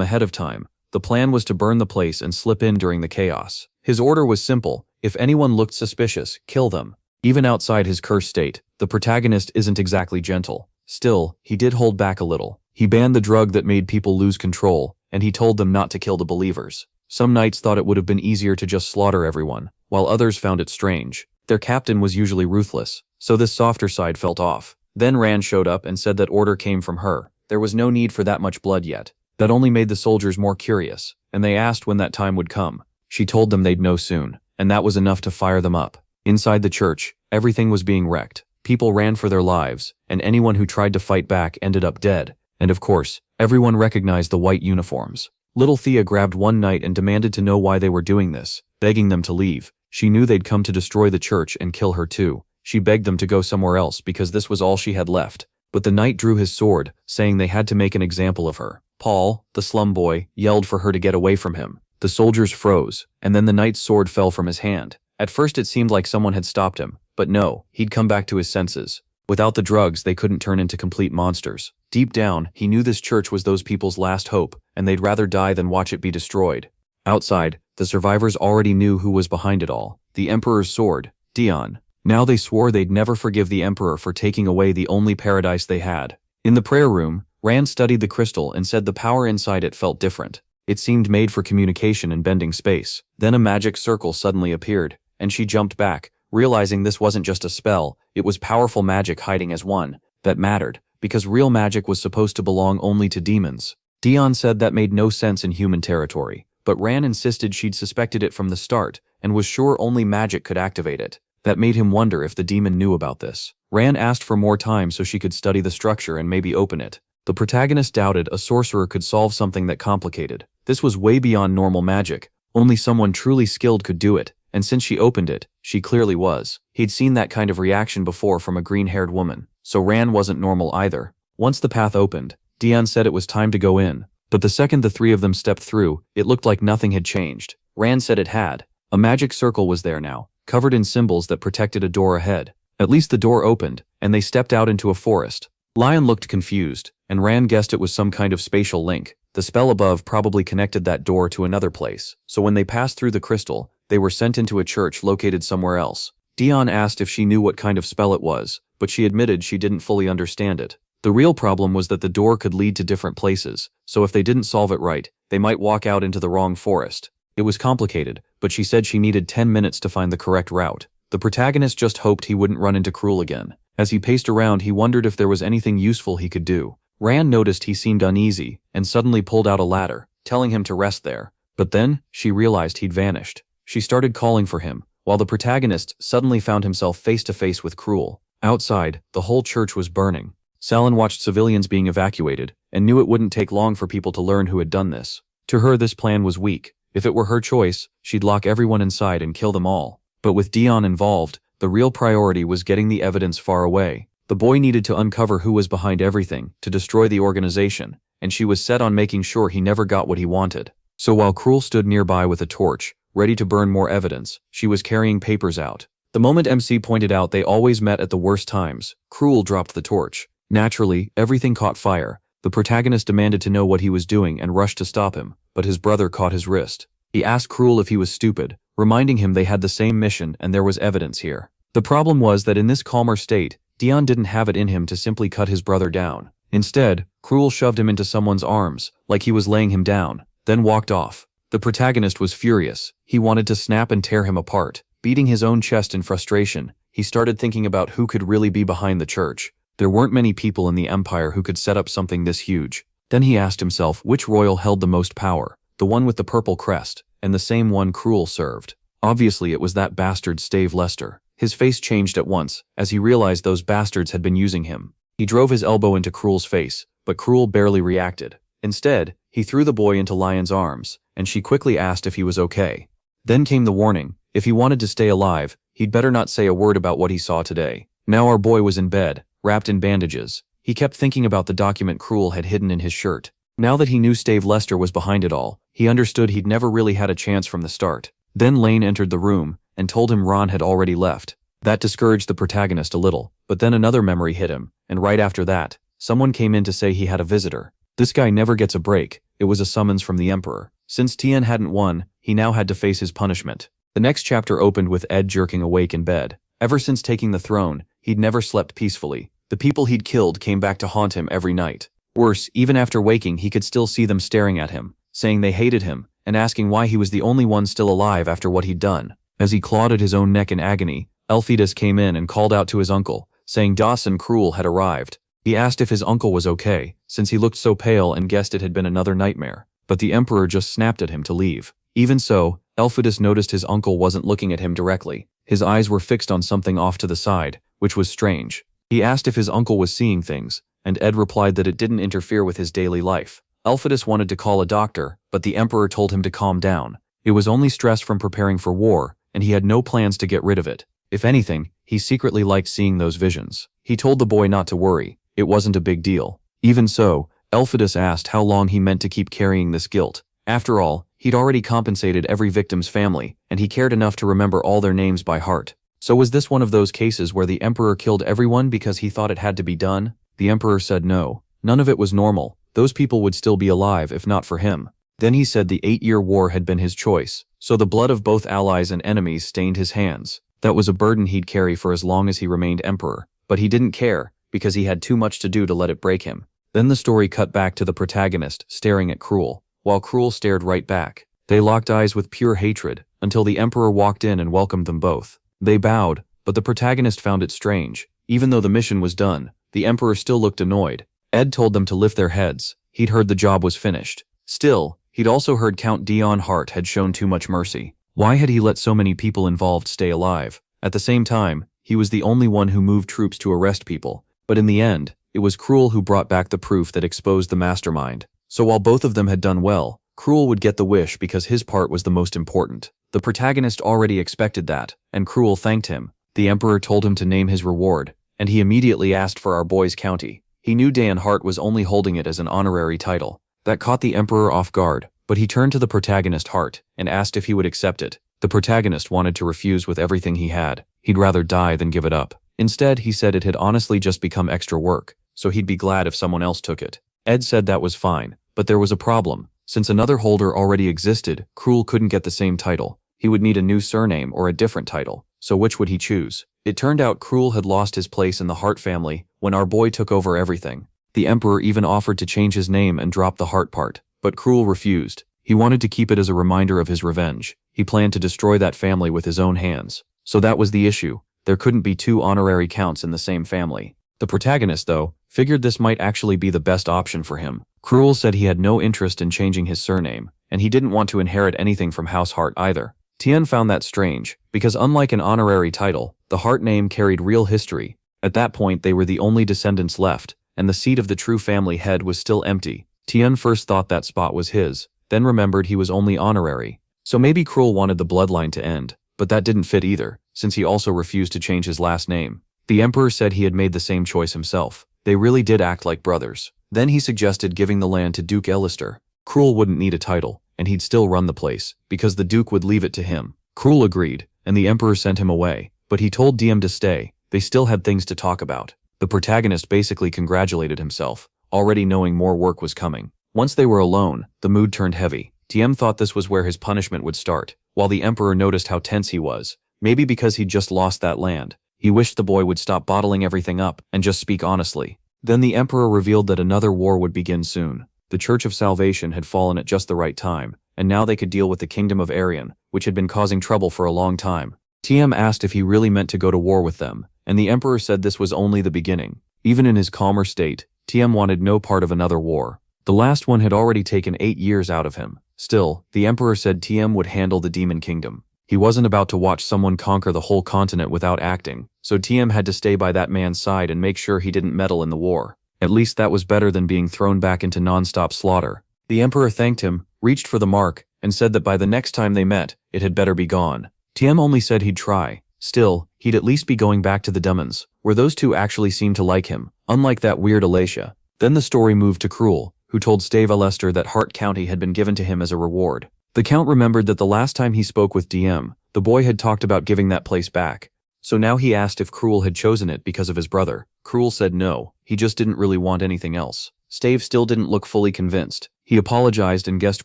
ahead of time. The plan was to burn the place and slip in during the chaos. His order was simple: if anyone looked suspicious, kill them. Even outside his cursed state, the protagonist isn't exactly gentle. Still, he did hold back a little. He banned the drug that made people lose control, and he told them not to kill the believers. Some knights thought it would have been easier to just slaughter everyone, while others found it strange. Their captain was usually ruthless, so this softer side felt off. Then Ran showed up and said that order came from her. There was no need for that much blood yet. That only made the soldiers more curious, and they asked when that time would come. She told them they'd know soon, and that was enough to fire them up. Inside the church, everything was being wrecked. People ran for their lives, and anyone who tried to fight back ended up dead. And of course, everyone recognized the white uniforms. Little Thea grabbed one knight and demanded to know why they were doing this, begging them to leave. She knew they'd come to destroy the church and kill her too. She begged them to go somewhere else because this was all she had left. But the knight drew his sword, saying they had to make an example of her. Paul, the slum boy, yelled for her to get away from him. The soldiers froze, and then the knight's sword fell from his hand. At first it seemed like someone had stopped him, But no, he'd come back to his senses. Without the drugs, they couldn't turn into complete monsters. Deep down, he knew this church was those people's last hope, and they'd rather die than watch it be destroyed. Outside, the survivors already knew who was behind it all. The Emperor's sword, Dion. Now they swore they'd never forgive the Emperor for taking away the only paradise they had. In the prayer room, Rand studied the crystal and said the power inside it felt different. It seemed made for communication and bending space. Then a magic circle suddenly appeared, and she jumped back, realizing this wasn't just a spell, it was powerful magic hiding as one that mattered, because real magic was supposed to belong only to demons. Dion said that made no sense in human territory, but Rand insisted she'd suspected it from the start and was sure only magic could activate it. That made him wonder if the demon knew about this. Rand asked for more time so she could study the structure and maybe open it. The protagonist doubted a sorcerer could solve something that complicated. This was way beyond normal magic. Only someone truly skilled could do it, and since she opened it, she clearly was. He'd seen that kind of reaction before from a green-haired woman, so Rand wasn't normal either. Once the path opened, Dion said it was time to go in, but the second the three of them stepped through, it looked like nothing had changed. Rand said it had. A magic circle was there now, covered in symbols that protected a door ahead. At least the door opened, and they stepped out into a forest. Lion looked confused, and Rand guessed it was some kind of spatial link. The spell above probably connected that door to another place, so when they passed through the crystal, they were sent into a church located somewhere else. Dion asked if she knew what kind of spell it was, but she admitted she didn't fully understand it. The real problem was that the door could lead to different places, so if they didn't solve it right, they might walk out into the wrong forest. It was complicated, but she said she needed 10 minutes to find the correct route. The protagonist just hoped he wouldn't run into Cruel again. As he paced around, he wondered if there was anything useful he could do. Rand noticed he seemed uneasy, and suddenly pulled out a ladder, telling him to rest there. But then, she realized he'd vanished. She started calling for him, while the protagonist suddenly found himself face to face with Cruel. Outside, the whole church was burning. Salin watched civilians being evacuated, and knew it wouldn't take long for people to learn who had done this. To her, this plan was weak. If it were her choice, she'd lock everyone inside and kill them all. But with Dion involved, the real priority was getting the evidence far away. The boy needed to uncover who was behind everything, to destroy the organization, and she was set on making sure he never got what he wanted. So while Cruel stood nearby with a torch, ready to burn more evidence, she was carrying papers out. The moment MC pointed out they always met at the worst times, Cruel dropped the torch. Naturally, everything caught fire. The protagonist demanded to know what he was doing and rushed to stop him, but his brother caught his wrist. He asked Cruel if he was stupid, reminding him they had the same mission and there was evidence here. The problem was that in this calmer state, Dion didn't have it in him to simply cut his brother down. Instead, Cruel shoved him into someone's arms, like he was laying him down, then walked off. The protagonist was furious. He wanted to snap and tear him apart. Beating his own chest in frustration, he started thinking about who could really be behind the church. There weren't many people in the Empire who could set up something this huge. Then he asked himself which royal held the most power, the one with the purple crest, and the same one Cruel served. Obviously it was that bastard Stave Lester. His face changed at once, as he realized those bastards had been using him. He drove his elbow into Cruel's face, but Cruel barely reacted. Instead, he threw the boy into Lion's arms, and she quickly asked if he was okay. Then came the warning: if he wanted to stay alive, he'd better not say a word about what he saw today. Now our boy was in bed, wrapped in bandages. He kept thinking about the document Cruel had hidden in his shirt. Now that he knew Stave Lester was behind it all, he understood he'd never really had a chance from the start. Then Lane entered the room, and told him Ron had already left. That discouraged the protagonist a little, but then another memory hit him, and right after that, someone came in to say he had a visitor. This guy never gets a break. It was a summons from the Emperor. Since Tien hadn't won, he now had to face his punishment. The next chapter opened with Ed jerking awake in bed. Ever since taking the throne, he'd never slept peacefully. The people he'd killed came back to haunt him every night. Worse, even after waking, he could still see them staring at him, saying they hated him, and asking why he was the only one still alive after what he'd done. As he clawed at his own neck in agony, Elphidas came in and called out to his uncle, saying Dawson Cruel had arrived. He asked if his uncle was okay, since he looked so pale, and guessed it had been another nightmare. But the Emperor just snapped at him to leave. Even so, Elphidas noticed his uncle wasn't looking at him directly. His eyes were fixed on something off to the side, which was strange. He asked if his uncle was seeing things, and Ed replied that it didn't interfere with his daily life. Elphidas wanted to call a doctor, but the Emperor told him to calm down. It was only stress from preparing for war, and he had no plans to get rid of it. If anything, he secretly liked seeing those visions. He told the boy not to worry. It wasn't a big deal. Even so, Elphidas asked how long he meant to keep carrying this guilt. After all, he'd already compensated every victim's family, and he cared enough to remember all their names by heart. So was this one of those cases where the emperor killed everyone because he thought it had to be done? The emperor said no. None of it was normal. Those people would still be alive if not for him. Then he said the 8-year war had been his choice, so the blood of both allies and enemies stained his hands. That was a burden he'd carry for as long as he remained emperor, but he didn't care, because he had too much to do to let it break him. Then the story cut back to the protagonist staring at Cruel, while Cruel stared right back. They locked eyes with pure hatred, until the emperor walked in and welcomed them both. They bowed, but the protagonist found it strange. Even though the mission was done, the emperor still looked annoyed. Ed told them to lift their heads. He'd heard the job was finished. Still, he'd also heard Count Dion Hart had shown too much mercy. Why had he let so many people involved stay alive? At the same time, he was the only one who moved troops to arrest people. But in the end, it was Cruel who brought back the proof that exposed the mastermind. So while both of them had done well, Cruel would get the wish because his part was the most important. The protagonist already expected that, and Cruel thanked him. The emperor told him to name his reward, and he immediately asked for our boy's county. He knew Dan Hart was only holding it as an honorary title. That caught the emperor off guard, but he turned to the protagonist Hart and asked if he would accept it. The protagonist wanted to refuse with everything he had. He'd rather die than give it up. Instead, he said it had honestly just become extra work, so he'd be glad if someone else took it. Ed said that was fine, but there was a problem. Since another holder already existed, Cruel couldn't get the same title. He would need a new surname or a different title, so which would he choose? It turned out Cruel had lost his place in the Hart family when our boy took over everything. The emperor even offered to change his name and drop the Hart part, but Cruel refused. He wanted to keep it as a reminder of his revenge. He planned to destroy that family with his own hands. So that was the issue. There couldn't be two honorary counts in the same family. The protagonist, though, figured this might actually be the best option for him. Cruel said he had no interest in changing his surname, and he didn't want to inherit anything from House Hart either. Tien found that strange, because unlike an honorary title, the Hart name carried real history. At that point they were the only descendants left, and the seat of the true family head was still empty. Tien first thought that spot was his, then remembered he was only honorary. So maybe Cruel wanted the bloodline to end, but that didn't fit either, since he also refused to change his last name. The emperor said he had made the same choice himself. They really did act like brothers. Then he suggested giving the land to Duke Ellister. Cruel wouldn't need a title, and he'd still run the place, because the Duke would leave it to him. Cruel agreed, and the emperor sent him away, but he told Diem to stay. They still had things to talk about. The protagonist basically congratulated himself, already knowing more work was coming. Once they were alone, the mood turned heavy. Tiem thought this was where his punishment would start, while the emperor noticed how tense he was, maybe because he'd just lost that land. He wished the boy would stop bottling everything up and just speak honestly. Then the emperor revealed that another war would begin soon. The Church of Salvation had fallen at just the right time, and now they could deal with the Kingdom of Arian, which had been causing trouble for a long time. Tiem asked if he really meant to go to war with them, and the emperor said this was only the beginning. Even in his calmer state, Tiem wanted no part of another war. The last one had already taken 8 years out of him. Still, the emperor said Tiem would handle the Demon Kingdom. He wasn't about to watch someone conquer the whole continent without acting, so Tiem had to stay by that man's side and make sure he didn't meddle in the war. At least that was better than being thrown back into non-stop slaughter. The emperor thanked him, reached for the mark, and said that by the next time they met, it had better be gone. Tiem only said he'd try. Still, he'd at least be going back to the demons, where those two actually seemed to like him, unlike that weird Alacia. Then the story moved to Cruel, who told Stave Alester that Hart County had been given to him as a reward. The Count remembered that the last time he spoke with Diem, the boy had talked about giving that place back. So now he asked if Cruel had chosen it because of his brother. Cruel said no, he just didn't really want anything else. Stave still didn't look fully convinced. He apologized and guessed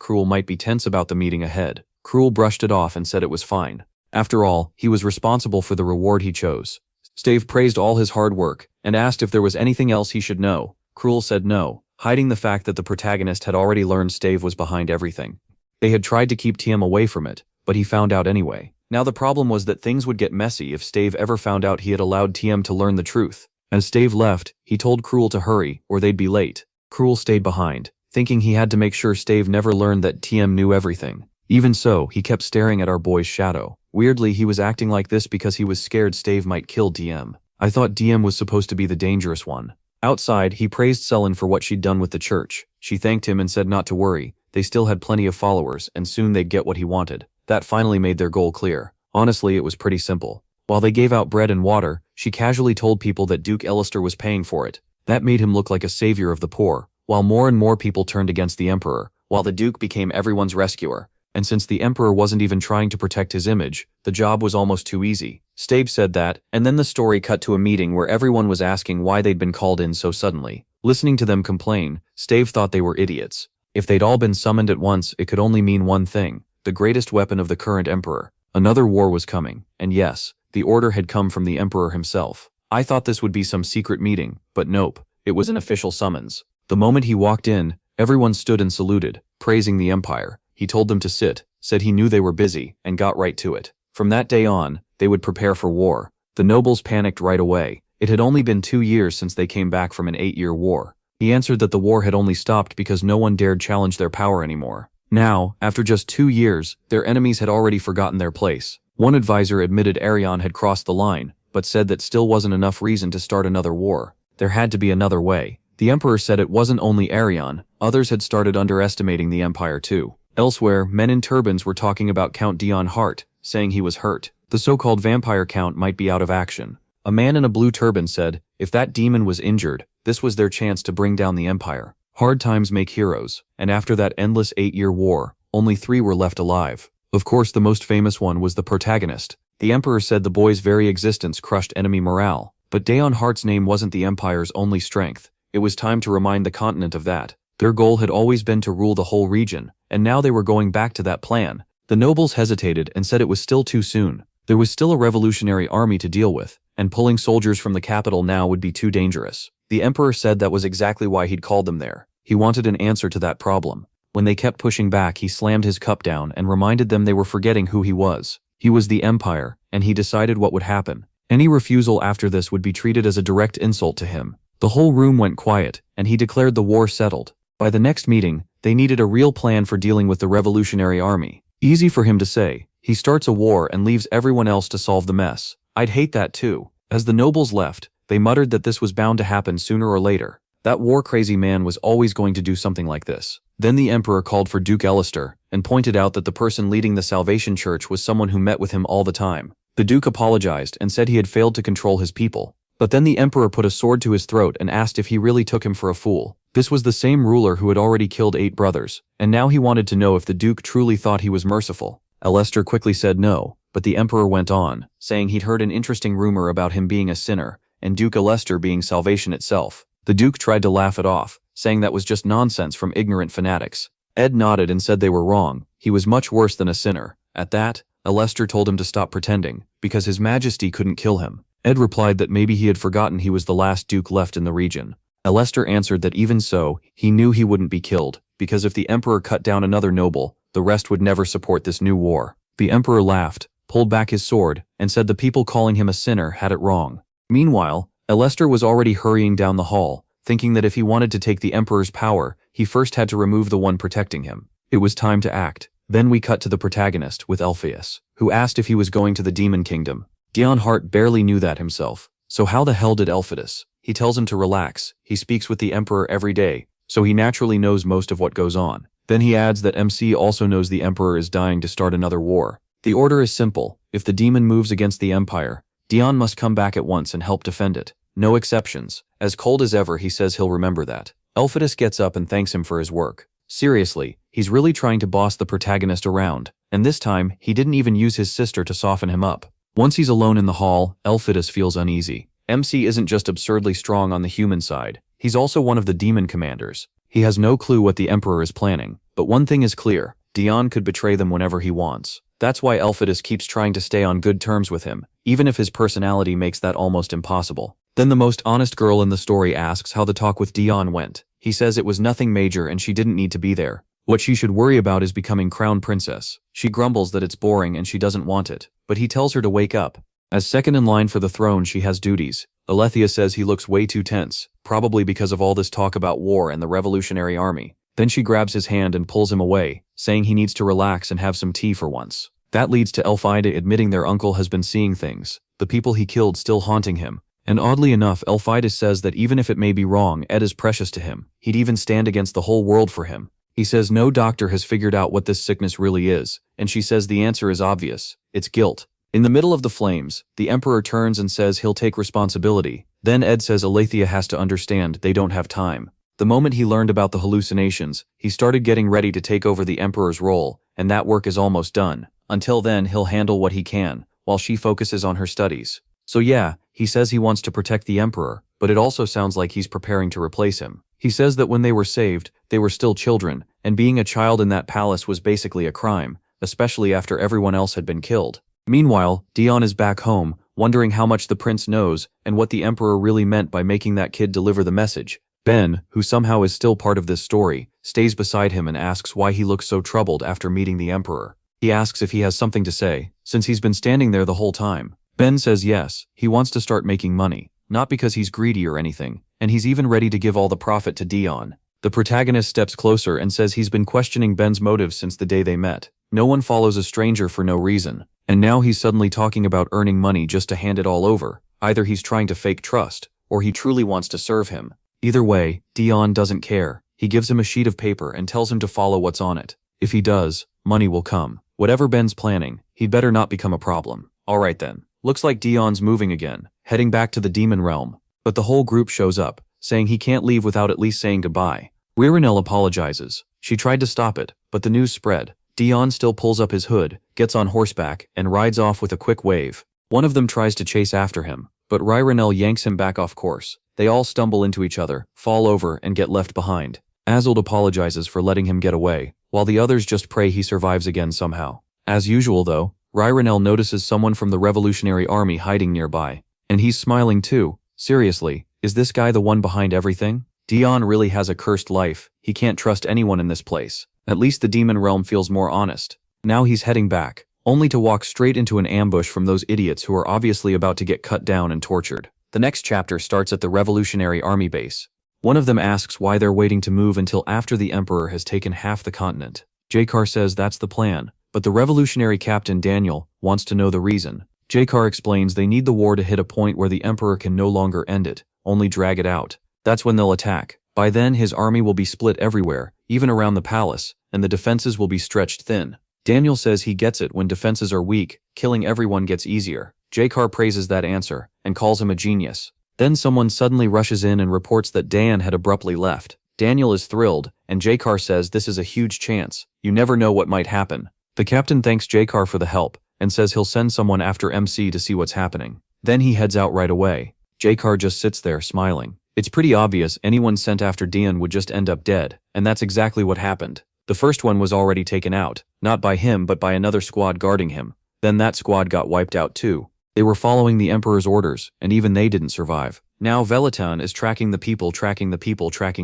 Cruel might be tense about the meeting ahead. Cruel brushed it off and said it was fine. After all, he was responsible for the reward he chose. Stave praised all his hard work and asked if there was anything else he should know. Cruel said no, hiding the fact that the protagonist had already learned Stave was behind everything. They had tried to keep Tiem away from it, but he found out anyway. Now the problem was that things would get messy if Stave ever found out he had allowed Tiem to learn the truth. As Stave left, he told Cruel to hurry, or they'd be late. Cruel stayed behind, thinking he had to make sure Stave never learned that Tiem knew everything. Even so, he kept staring at our boy's shadow. Weirdly, he was acting like this because he was scared Stave might kill Diem. I thought Diem was supposed to be the dangerous one. Outside, he praised Sullen for what she'd done with the church. She thanked him and said not to worry, they still had plenty of followers and soon they'd get what he wanted. That finally made their goal clear. Honestly, it was pretty simple. While they gave out bread and water, she casually told people that Duke Ellister was paying for it. That made him look like a savior of the poor, while more and more people turned against the emperor, while the Duke became everyone's rescuer. And since the emperor wasn't even trying to protect his image, the job was almost too easy. Stave said that, and then the story cut to a meeting where everyone was asking why they'd been called in so suddenly. Listening to them complain, Stave thought they were idiots. If they'd all been summoned at once, it could only mean one thing: the greatest weapon of the current emperor. Another war was coming, and yes, the order had come from the emperor himself. I thought this would be some secret meeting, but nope, it was an official summons. The moment he walked in, everyone stood and saluted, praising the empire. He told them to sit, said he knew they were busy, and got right to it. From that day on, they would prepare for war. The nobles panicked right away. It had only been 2 years since they came back from an 8-year war. He answered that the war had only stopped because no one dared challenge their power anymore. Now, after just 2 years, their enemies had already forgotten their place. One advisor admitted Arion had crossed the line, but said that still wasn't enough reason to start another war. There had to be another way. The emperor said it wasn't only Arion, others had started underestimating the empire too. Elsewhere, men in turbans were talking about Count Dion Hart, saying he was hurt. The so-called vampire count might be out of action. A man in a blue turban said, if that demon was injured, this was their chance to bring down the empire. Hard times make heroes, and after that endless 8-year war, only 3 were left alive. Of course, the most famous one was the protagonist. The emperor said the boy's very existence crushed enemy morale. But Dion Hart's name wasn't the empire's only strength. It was time to remind the continent of that. Their goal had always been to rule the whole region, and now they were going back to that plan. The nobles hesitated and said it was still too soon. There was still a revolutionary army to deal with, and pulling soldiers from the capital now would be too dangerous. The emperor said that was exactly why he'd called them there. He wanted an answer to that problem. When they kept pushing back, he slammed his cup down and reminded them they were forgetting who he was. He was the empire, and he decided what would happen. Any refusal after this would be treated as a direct insult to him. The whole room went quiet, and he declared the war settled. By the next meeting, they needed a real plan for dealing with the revolutionary army. Easy for him to say. He starts a war and leaves everyone else to solve the mess. I'd hate that too. As the nobles left, they muttered that this was bound to happen sooner or later. That war-crazy man was always going to do something like this. Then the emperor called for Duke Elister and pointed out that the person leading the Salvation Church was someone who met with him all the time. The duke apologized and said he had failed to control his people. But then the emperor put a sword to his throat and asked if he really took him for a fool. This was the same ruler who had already killed 8 brothers, and now he wanted to know if the duke truly thought he was merciful. Elister quickly said no, but the emperor went on, saying he'd heard an interesting rumor about him being a sinner, and Duke Elister being salvation itself. The duke tried to laugh it off, saying that was just nonsense from ignorant fanatics. Ed nodded and said they were wrong. He was much worse than a sinner. At that, Elister told him to stop pretending, because His Majesty couldn't kill him. Ed replied that maybe he had forgotten he was the last duke left in the region. Elister answered that even so, he knew he wouldn't be killed, because if the emperor cut down another noble, the rest would never support this new war. The emperor laughed, pulled back his sword, and said the people calling him a sinner had it wrong. Meanwhile, Elister was already hurrying down the hall, thinking that if he wanted to take the emperor's power, he first had to remove the one protecting him. It was time to act. Then we cut to the protagonist, with Elpheus, who asked if he was going to the demon kingdom. Dion Hart barely knew that himself. So how the hell did Elpheus? He tells him to relax. He speaks with the emperor every day, so he naturally knows most of what goes on. Then he adds that MC also knows the emperor is dying to start another war. The order is simple. If the demon moves against the empire, Dion must come back at once and help defend it. No exceptions. As cold as ever, he says he'll remember that. Elpheus gets up and thanks him for his work. Seriously, he's really trying to boss the protagonist around, and this time, he didn't even use his sister to soften him up. Once he's alone in the hall, Elpheus feels uneasy. MC isn't just absurdly strong on the human side, he's also one of the demon commanders. He has no clue what the emperor is planning, but one thing is clear: Dion could betray them whenever he wants. That's why Elpheus keeps trying to stay on good terms with him, even if his personality makes that almost impossible. Then the most honest girl in the story asks how the talk with Dion went. He says it was nothing major and she didn't need to be there. What she should worry about is becoming crown princess. She grumbles that it's boring and she doesn't want it, but he tells her to wake up. As second in line for the throne, she has duties. Alethea says he looks way too tense, probably because of all this talk about war and the revolutionary army. Then she grabs his hand and pulls him away, saying he needs to relax and have some tea for once. That leads to Elfida admitting their uncle has been seeing things, the people he killed still haunting him. And oddly enough, Elphidas says that even if it may be wrong, Ed is precious to him. He'd even stand against the whole world for him. He says no doctor has figured out what this sickness really is, and she says the answer is obvious. It's guilt. In the middle of the flames, the emperor turns and says he'll take responsibility. Then Ed says Alethea has to understand they don't have time. The moment he learned about the hallucinations, he started getting ready to take over the emperor's role, and that work is almost done. Until then, he'll handle what he can, while she focuses on her studies. So yeah, he says he wants to protect the emperor, but it also sounds like he's preparing to replace him. He says that when they were saved, they were still children, and being a child in that palace was basically a crime, especially after everyone else had been killed. Meanwhile, Dion is back home, wondering how much the prince knows and what the emperor really meant by making that kid deliver the message. Ben, who somehow is still part of this story, stays beside him and asks why he looks so troubled after meeting the emperor. He asks if he has something to say, since he's been standing there the whole time. Ben says yes, he wants to start making money, not because he's greedy or anything, and he's even ready to give all the profit to Dion. The protagonist steps closer and says he's been questioning Ben's motives since the day they met. No one follows a stranger for no reason, and now he's suddenly talking about earning money just to hand it all over. Either he's trying to fake trust, or he truly wants to serve him. Either way, Dion doesn't care. He gives him a sheet of paper and tells him to follow what's on it. If he does, money will come. Whatever Ben's planning, he'd better not become a problem. Alright then. Looks like Dion's moving again, heading back to the demon realm. But the whole group shows up, saying he can't leave without at least saying goodbye. Ririnel apologizes. She tried to stop it, but the news spread. Dion still pulls up his hood, gets on horseback, and rides off with a quick wave. One of them tries to chase after him, but Ririnel yanks him back off course. They all stumble into each other, fall over, and get left behind. Azuld apologizes for letting him get away, while the others just pray he survives again somehow. As usual though, Ririnel notices someone from the Revolutionary Army hiding nearby. And he's smiling too. Seriously, is this guy the one behind everything? Dion really has a cursed life. He can't trust anyone in this place. At least the demon realm feels more honest. Now he's heading back, only to walk straight into an ambush from those idiots who are obviously about to get cut down and tortured. The next chapter starts at the Revolutionary Army base. One of them asks why they're waiting to move until after the Emperor has taken half the continent. Jakar says that's the plan, but the revolutionary captain Daniel wants to know the reason. Jakar explains they need the war to hit a point where the Emperor can no longer end it, only drag it out. That's when they'll attack. By then his army will be split everywhere, even around the palace, and the defenses will be stretched thin. Daniel says he gets it when defenses are weak, killing everyone gets easier. Jakar praises that answer, and calls him a genius. Then someone suddenly rushes in and reports that Dan had abruptly left. Daniel is thrilled, and Jakar says this is a huge chance. You never know what might happen. The captain thanks Jakar for the help, and says he'll send someone after MC to see what's happening. Then he heads out right away. Jakar just sits there, smiling. It's pretty obvious anyone sent after Dion would just end up dead, and that's exactly what happened. The first one was already taken out, not by him but by another squad guarding him. Then that squad got wiped out too. They were following the Emperor's orders, and even they didn't survive. Now Velitan is tracking the people tracking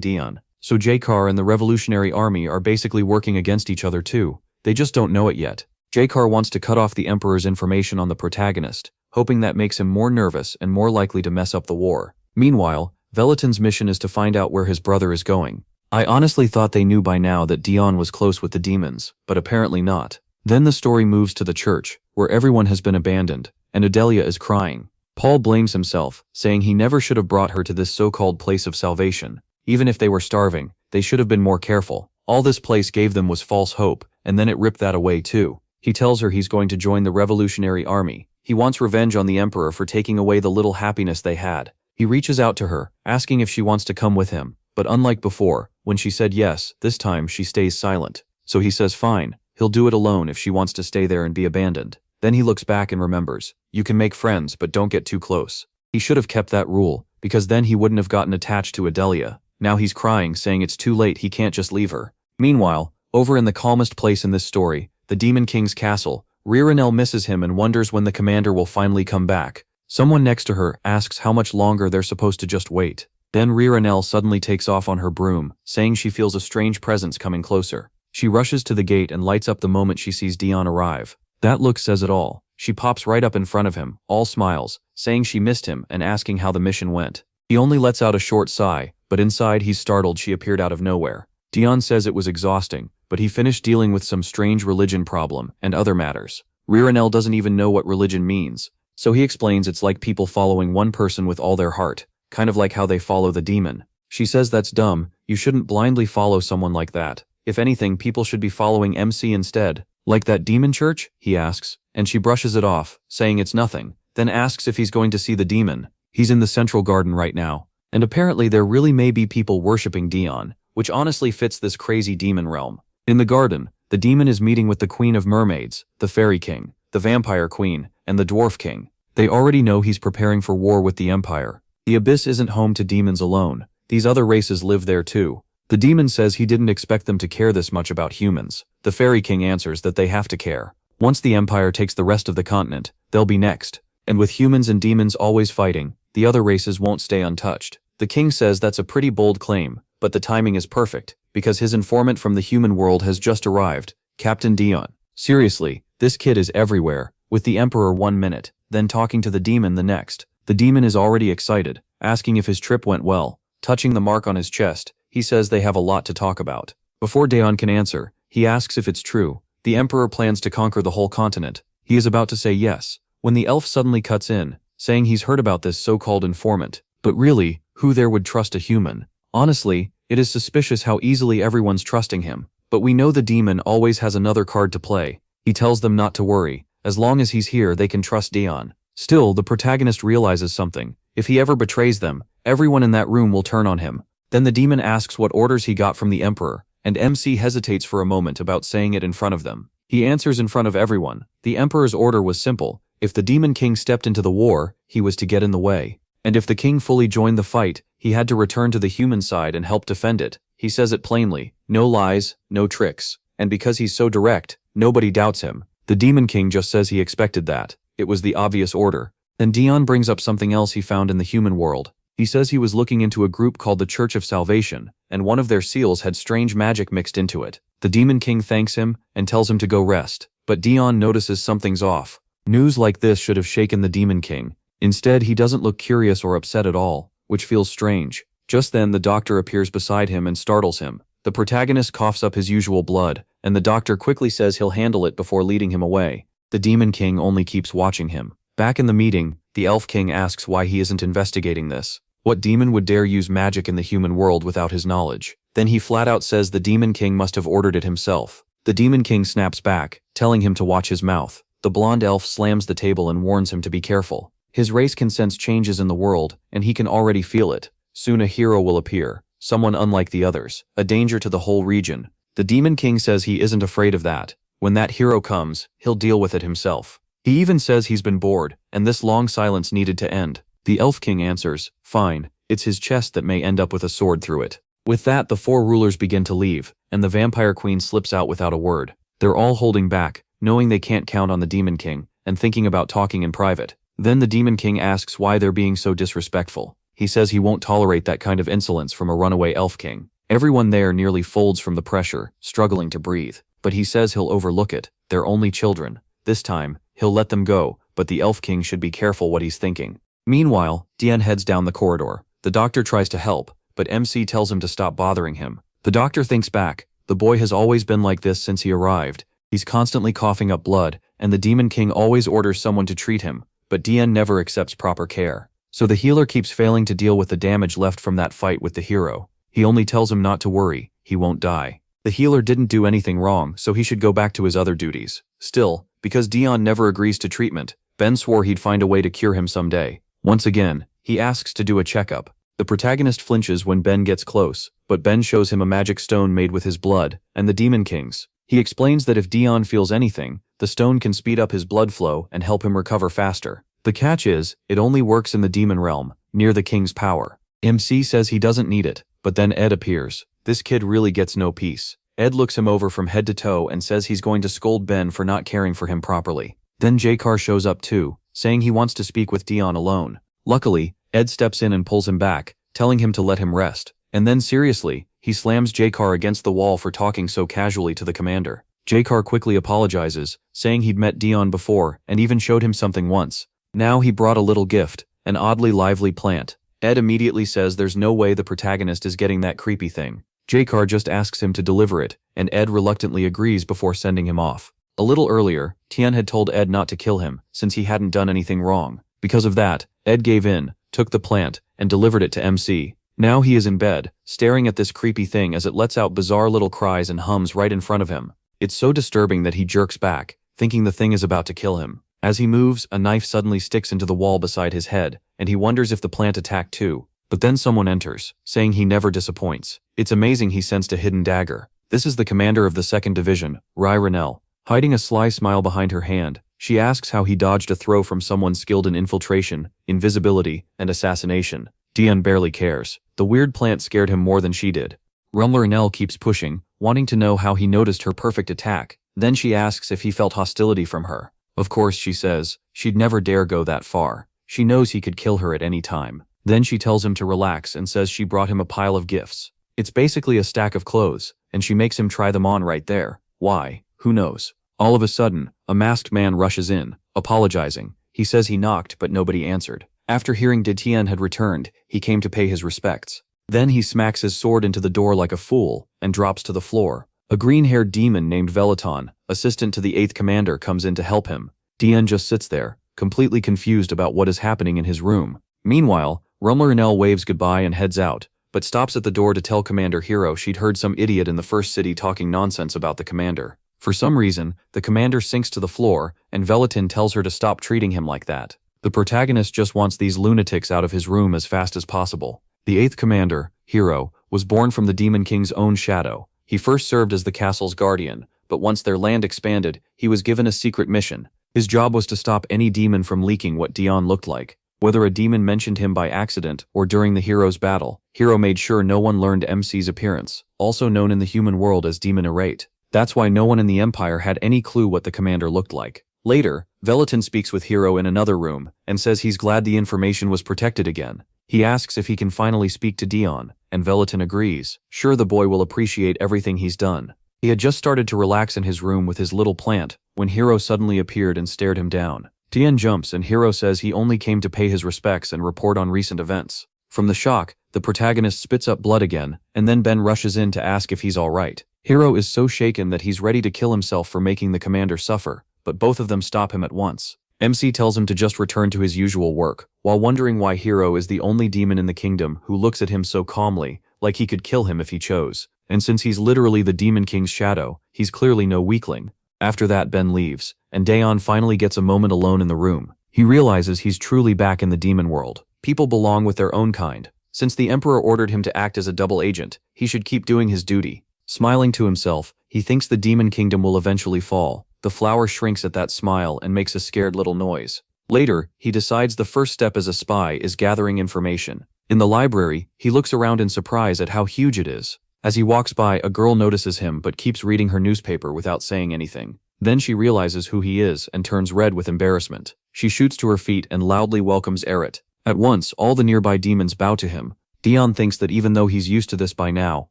Dion. So Jakar and the Revolutionary Army are basically working against each other too. They just don't know it yet. Jakar wants to cut off the Emperor's information on the protagonist, hoping that makes him more nervous and more likely to mess up the war. Meanwhile, Velitan's mission is to find out where his brother is going. I honestly thought they knew by now that Dion was close with the demons, but apparently not. Then the story moves to the church, where everyone has been abandoned, and Adelia is crying. Paul blames himself, saying he never should have brought her to this so-called place of salvation. Even if they were starving, they should have been more careful. All this place gave them was false hope, and then it ripped that away too. He tells her he's going to join the Revolutionary Army. He wants revenge on the Emperor for taking away the little happiness they had. He reaches out to her, asking if she wants to come with him, but unlike before, when she said yes, this time she stays silent. So he says fine, he'll do it alone if she wants to stay there and be abandoned. Then he looks back and remembers, you can make friends but don't get too close. He should have kept that rule, because then he wouldn't have gotten attached to Adelia. Now he's crying, saying it's too late, he can't just leave her. Meanwhile, over in the calmest place in this story, the Demon King's castle, Ririnel misses him and wonders when the commander will finally come back. Someone next to her asks how much longer they're supposed to just wait. Then Ririnel suddenly takes off on her broom, saying she feels a strange presence coming closer. She rushes to the gate and lights up the moment she sees Dion arrive. That look says it all. She pops right up in front of him, all smiles, saying she missed him and asking how the mission went. He only lets out a short sigh, but inside he's startled she appeared out of nowhere. Dion says it was exhausting, but he finished dealing with some strange religion problem and other matters. Ririnel doesn't even know what religion means, so he explains it's like people following one person with all their heart, kind of like how they follow the demon. She says that's dumb, you shouldn't blindly follow someone like that. If anything, people should be following MC instead. Like that demon church? He asks, and she brushes it off, saying it's nothing, then asks if he's going to see the demon. He's in the central garden right now, and apparently there really may be people worshipping Dion, which honestly fits this crazy demon realm. In the garden, the demon is meeting with the Queen of Mermaids, the Fairy King, the Vampire Queen, and the Dwarf King. They already know he's preparing for war with the Empire. The Abyss isn't home to demons alone. These other races live there too. The demon says he didn't expect them to care this much about humans. The Fairy King answers that they have to care. Once the Empire takes the rest of the continent, they'll be next. And with humans and demons always fighting, the other races won't stay untouched. The king says that's a pretty bold claim, but the timing is perfect, because his informant from the human world has just arrived, Captain Dion. Seriously, this kid is everywhere, with the Emperor 1 minute, then talking to the demon the next. The demon is already excited, asking if his trip went well. Touching the mark on his chest, he says they have a lot to talk about. Before Dion can answer, he asks if it's true. The Emperor plans to conquer the whole continent. He is about to say yes, when the elf suddenly cuts in, saying he's heard about this so-called informant. But really, who there would trust a human? Honestly, it is suspicious how easily everyone's trusting him. But we know the demon always has another card to play. He tells them not to worry. As long as he's here, they can trust Dion. Still, the protagonist realizes something. If he ever betrays them, everyone in that room will turn on him. Then the demon asks what orders he got from the Emperor, and MC hesitates for a moment about saying it in front of them. He answers in front of everyone. The Emperor's order was simple. If the Demon King stepped into the war, he was to get in the way. And if the king fully joined the fight, he had to return to the human side and help defend it. He says it plainly. No lies, no tricks. And because he's so direct, nobody doubts him. The Demon King just says he expected that. It was the obvious order. Then Dion brings up something else he found in the human world. He says he was looking into a group called the Church of Salvation, and one of their seals had strange magic mixed into it. The Demon King thanks him and tells him to go rest. But Dion notices something's off. News like this should have shaken the Demon King. Instead, he doesn't look curious or upset at all, which feels strange. Just then, the doctor appears beside him and startles him. The protagonist coughs up his usual blood, and the doctor quickly says he'll handle it before leading him away. The Demon King only keeps watching him. Back in the meeting, the Elf King asks why he isn't investigating this. What demon would dare use magic in the human world without his knowledge? Then he flat out says the Demon King must have ordered it himself. The Demon King snaps back, telling him to watch his mouth. The blonde elf slams the table and warns him to be careful. His race can sense changes in the world, and he can already feel it. Soon a hero will appear, someone unlike the others, a danger to the whole region. The Demon King says he isn't afraid of that. When that hero comes, he'll deal with it himself. He even says he's been bored, and this long silence needed to end. The Elf King answers, fine, it's his chest that may end up with a sword through it. With that, the 4 rulers begin to leave, and the Vampire Queen slips out without a word. They're all holding back, knowing they can't count on the Demon King, and thinking about talking in private. Then the Demon King asks why they're being so disrespectful. He says he won't tolerate that kind of insolence from a runaway Elf King. Everyone there nearly folds from the pressure, struggling to breathe. But he says he'll overlook it. They're only children. This time, he'll let them go, but the Elf King should be careful what he's thinking. Meanwhile, Dion heads down the corridor. The doctor tries to help, but MC tells him to stop bothering him. The doctor thinks back. The boy has always been like this since he arrived. He's constantly coughing up blood, and the Demon King always orders someone to treat him, but Dion never accepts proper care. So the healer keeps failing to deal with the damage left from that fight with the hero. He only tells him not to worry, he won't die. The healer didn't do anything wrong, so he should go back to his other duties. Still, because Dion never agrees to treatment, Ben swore he'd find a way to cure him someday. Once again, he asks to do a checkup. The protagonist flinches when Ben gets close, but Ben shows him a magic stone made with his blood, and the Demon King's. He explains that if Dion feels anything, the stone can speed up his blood flow and help him recover faster. The catch is, it only works in the demon realm, near the king's power. MC says he doesn't need it, but then Ed appears. This kid really gets no peace. Ed looks him over from head to toe and says he's going to scold Ben for not caring for him properly. Then J-Car shows up too, saying he wants to speak with Dion alone. Luckily, Ed steps in and pulls him back, telling him to let him rest. And then seriously, he slams J-Car against the wall for talking so casually to the commander. J-Car quickly apologizes, saying he'd met Dion before and even showed him something once. Now he brought a little gift, an oddly lively plant. Ed immediately says there's no way the protagonist is getting that creepy thing. J-Car just asks him to deliver it, and Ed reluctantly agrees before sending him off. A little earlier, Tian had told Ed not to kill him, since he hadn't done anything wrong. Because of that, Ed gave in, took the plant, and delivered it to MC. Now he is in bed, staring at this creepy thing as it lets out bizarre little cries and hums right in front of him. It's so disturbing that he jerks back, thinking the thing is about to kill him. As he moves, a knife suddenly sticks into the wall beside his head, and he wonders if the plant attacked too. But then someone enters, saying he never disappoints. It's amazing he sensed a hidden dagger. This is the commander of the 2nd Division, Rai Renell. Hiding a sly smile behind her hand, She asks how he dodged a throw from someone skilled in infiltration, invisibility, and assassination. Dion barely cares. The weird plant scared him more than she did. Rumler keeps pushing, wanting to know how he noticed her perfect attack. Then she asks if he felt hostility from her. Of course, she says, she'd never dare go that far. She knows he could kill her at any time. Then she tells him to relax and says she brought him a pile of gifts. It's basically a stack of clothes, and she makes him try them on right there. Why? Who knows? All of a sudden, a masked man rushes in, apologizing. He says he knocked but nobody answered. After hearing Tien had returned, he came to pay his respects. Then he smacks his sword into the door like a fool and drops to the floor. A green-haired demon named Velaton, assistant to the 8th commander, comes in to help him. Tien just sits there, completely confused about what is happening in his room. Meanwhile, Rumler waves goodbye and heads out, but stops at the door to tell Commander Hero she'd heard some idiot in the first city talking nonsense about the commander. For some reason, the commander sinks to the floor, and Velaton tells her to stop treating him like that. The protagonist just wants these lunatics out of his room as fast as possible. The 8th commander, Hero, was born from the Demon King's own shadow. He first served as the castle's guardian, but once their land expanded, he was given a secret mission. His job was to stop any demon from leaking what Dion looked like. Whether a demon mentioned him by accident or during the hero's battle, Hero made sure no one learned MC's appearance, also known in the human world as Demon Errate. That's why no one in the Empire had any clue what the commander looked like. Later, Velaton speaks with Hero in another room and says he's glad the information was protected again. He asks if he can finally speak to Dion, and Velaton agrees. Sure, the boy will appreciate everything he's done. He had just started to relax in his room with his little plant when Hero suddenly appeared and stared him down. Tien jumps and Hero says he only came to pay his respects and report on recent events. From the shock, the protagonist spits up blood again, and then Ben rushes in to ask if he's alright. Hero is so shaken that he's ready to kill himself for making the commander suffer, but both of them stop him at once. MC tells him to just return to his usual work, while wondering why Hero is the only demon in the kingdom who looks at him so calmly, like he could kill him if he chose. And since he's literally the Demon King's shadow, he's clearly no weakling. After that, Ben leaves, and Daeon finally gets a moment alone in the room. He realizes he's truly back in the demon world. People belong with their own kind. Since the Emperor ordered him to act as a double agent, he should keep doing his duty. Smiling to himself, he thinks the demon kingdom will eventually fall. The flower shrinks at that smile and makes a scared little noise. Later, he decides the first step as a spy is gathering information. In the library, he looks around in surprise at how huge it is. As he walks by, a girl notices him but keeps reading her newspaper without saying anything. Then she realizes who he is and turns red with embarrassment. She shoots to her feet and loudly welcomes Eret. At once, all the nearby demons bow to him. Dion thinks that even though he's used to this by now,